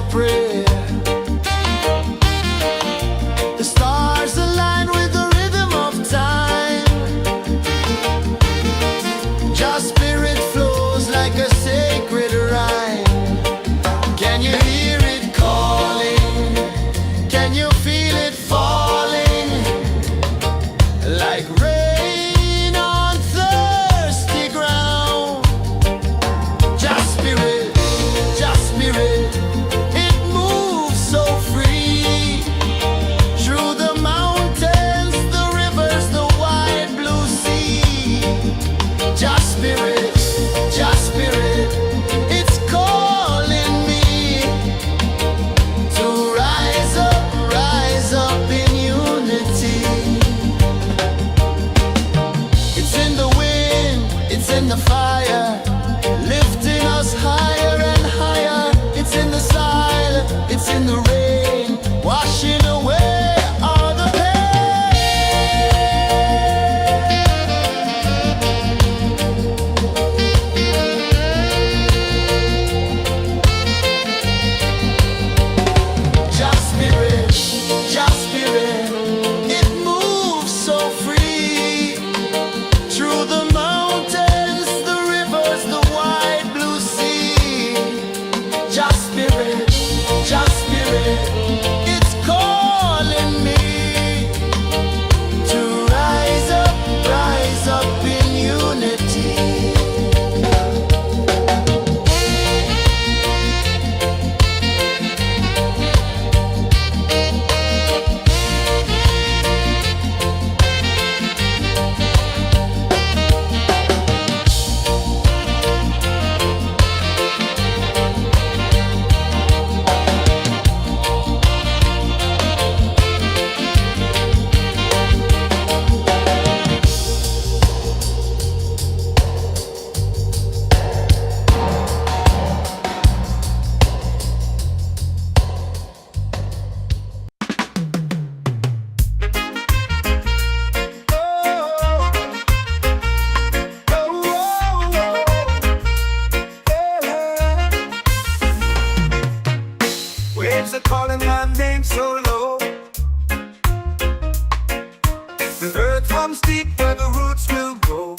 prayer. The stars align with the rhythm of time. Your spirit flows like a sacred rhyme. Can you hear it calling? Can you feel it falling? Like rain on thirsty ground. Just spirit, it moves so free. Through the mountains, the rivers, the wide blue sea. Just spirit, it's calling me to rise up in unity. It's in the wind, it's in the fire, lifting us higher and higher. It's in the silence, it's in the rain, washing away all the Just spirit, it moves so free. Through the mountains, the rivers, the wide blue sea. Just spirit, it's calling me to rise up in unity. Waves are calling my name so low. The earth comes deep where the roots will grow.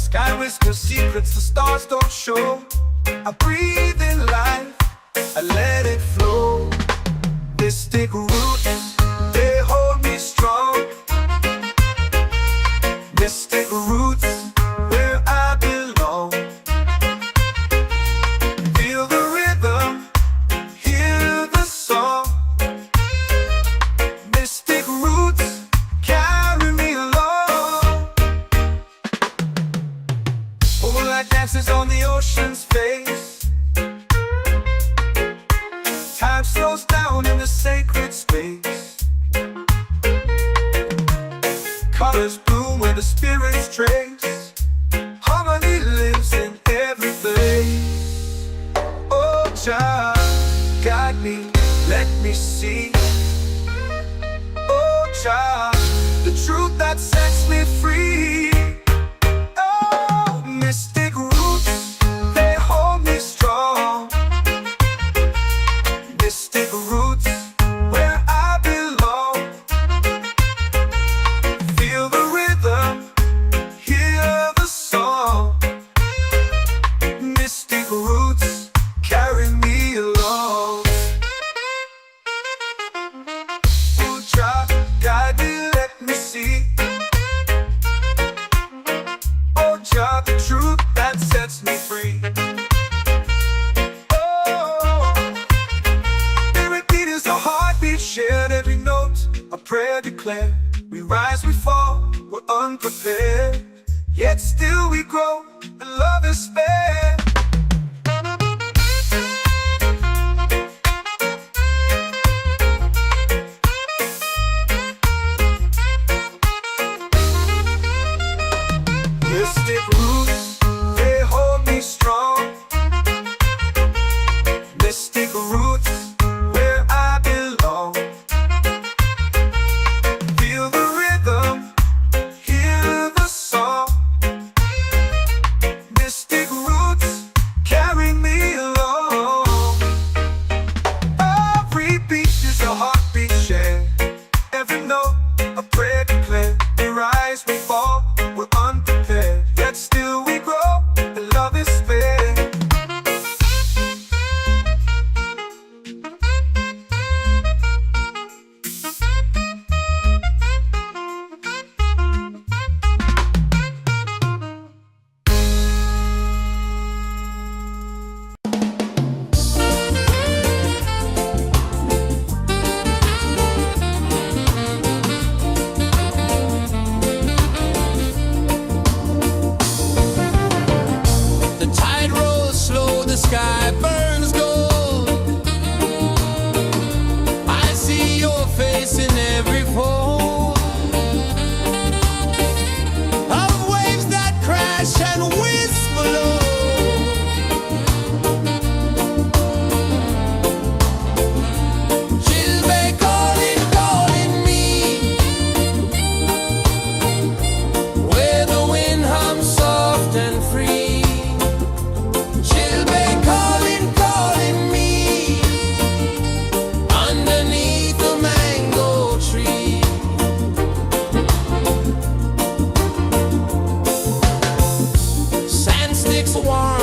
Sky whispers secrets the stars don't show. I breathe in life, I let it flow. Mystic roots, they hold me strong. Mystic roots, where I belong. Feel the rhythm, hear the song. Mystic roots, carry me along. Moonlight dances on the ocean's face. Time slows down in the sacred space. Colors bloom where the spirits trace. Harmony lives in every face. Oh, Jah, guide me, let me see. Oh, Jah, the truth that sets me free. Oh, mystic roots, they hold me strong. Mystic roots, where I belong. Feel the rhythm, hear the song. Mystic roots, carry me along. Oh, Jah, guide me, let me see. Oh, Jah, the truth that sets me free. Oh, spirit beat is a heartbeat, shared every note. A prayer declared. We rise, we fall, we're unprepared. Yet still we grow, and love is spared. Mystic roots, they hold me strong. Mystic roots, where I belong. Feel the rhythm, hear the song. Mystic roots, carry me along. war.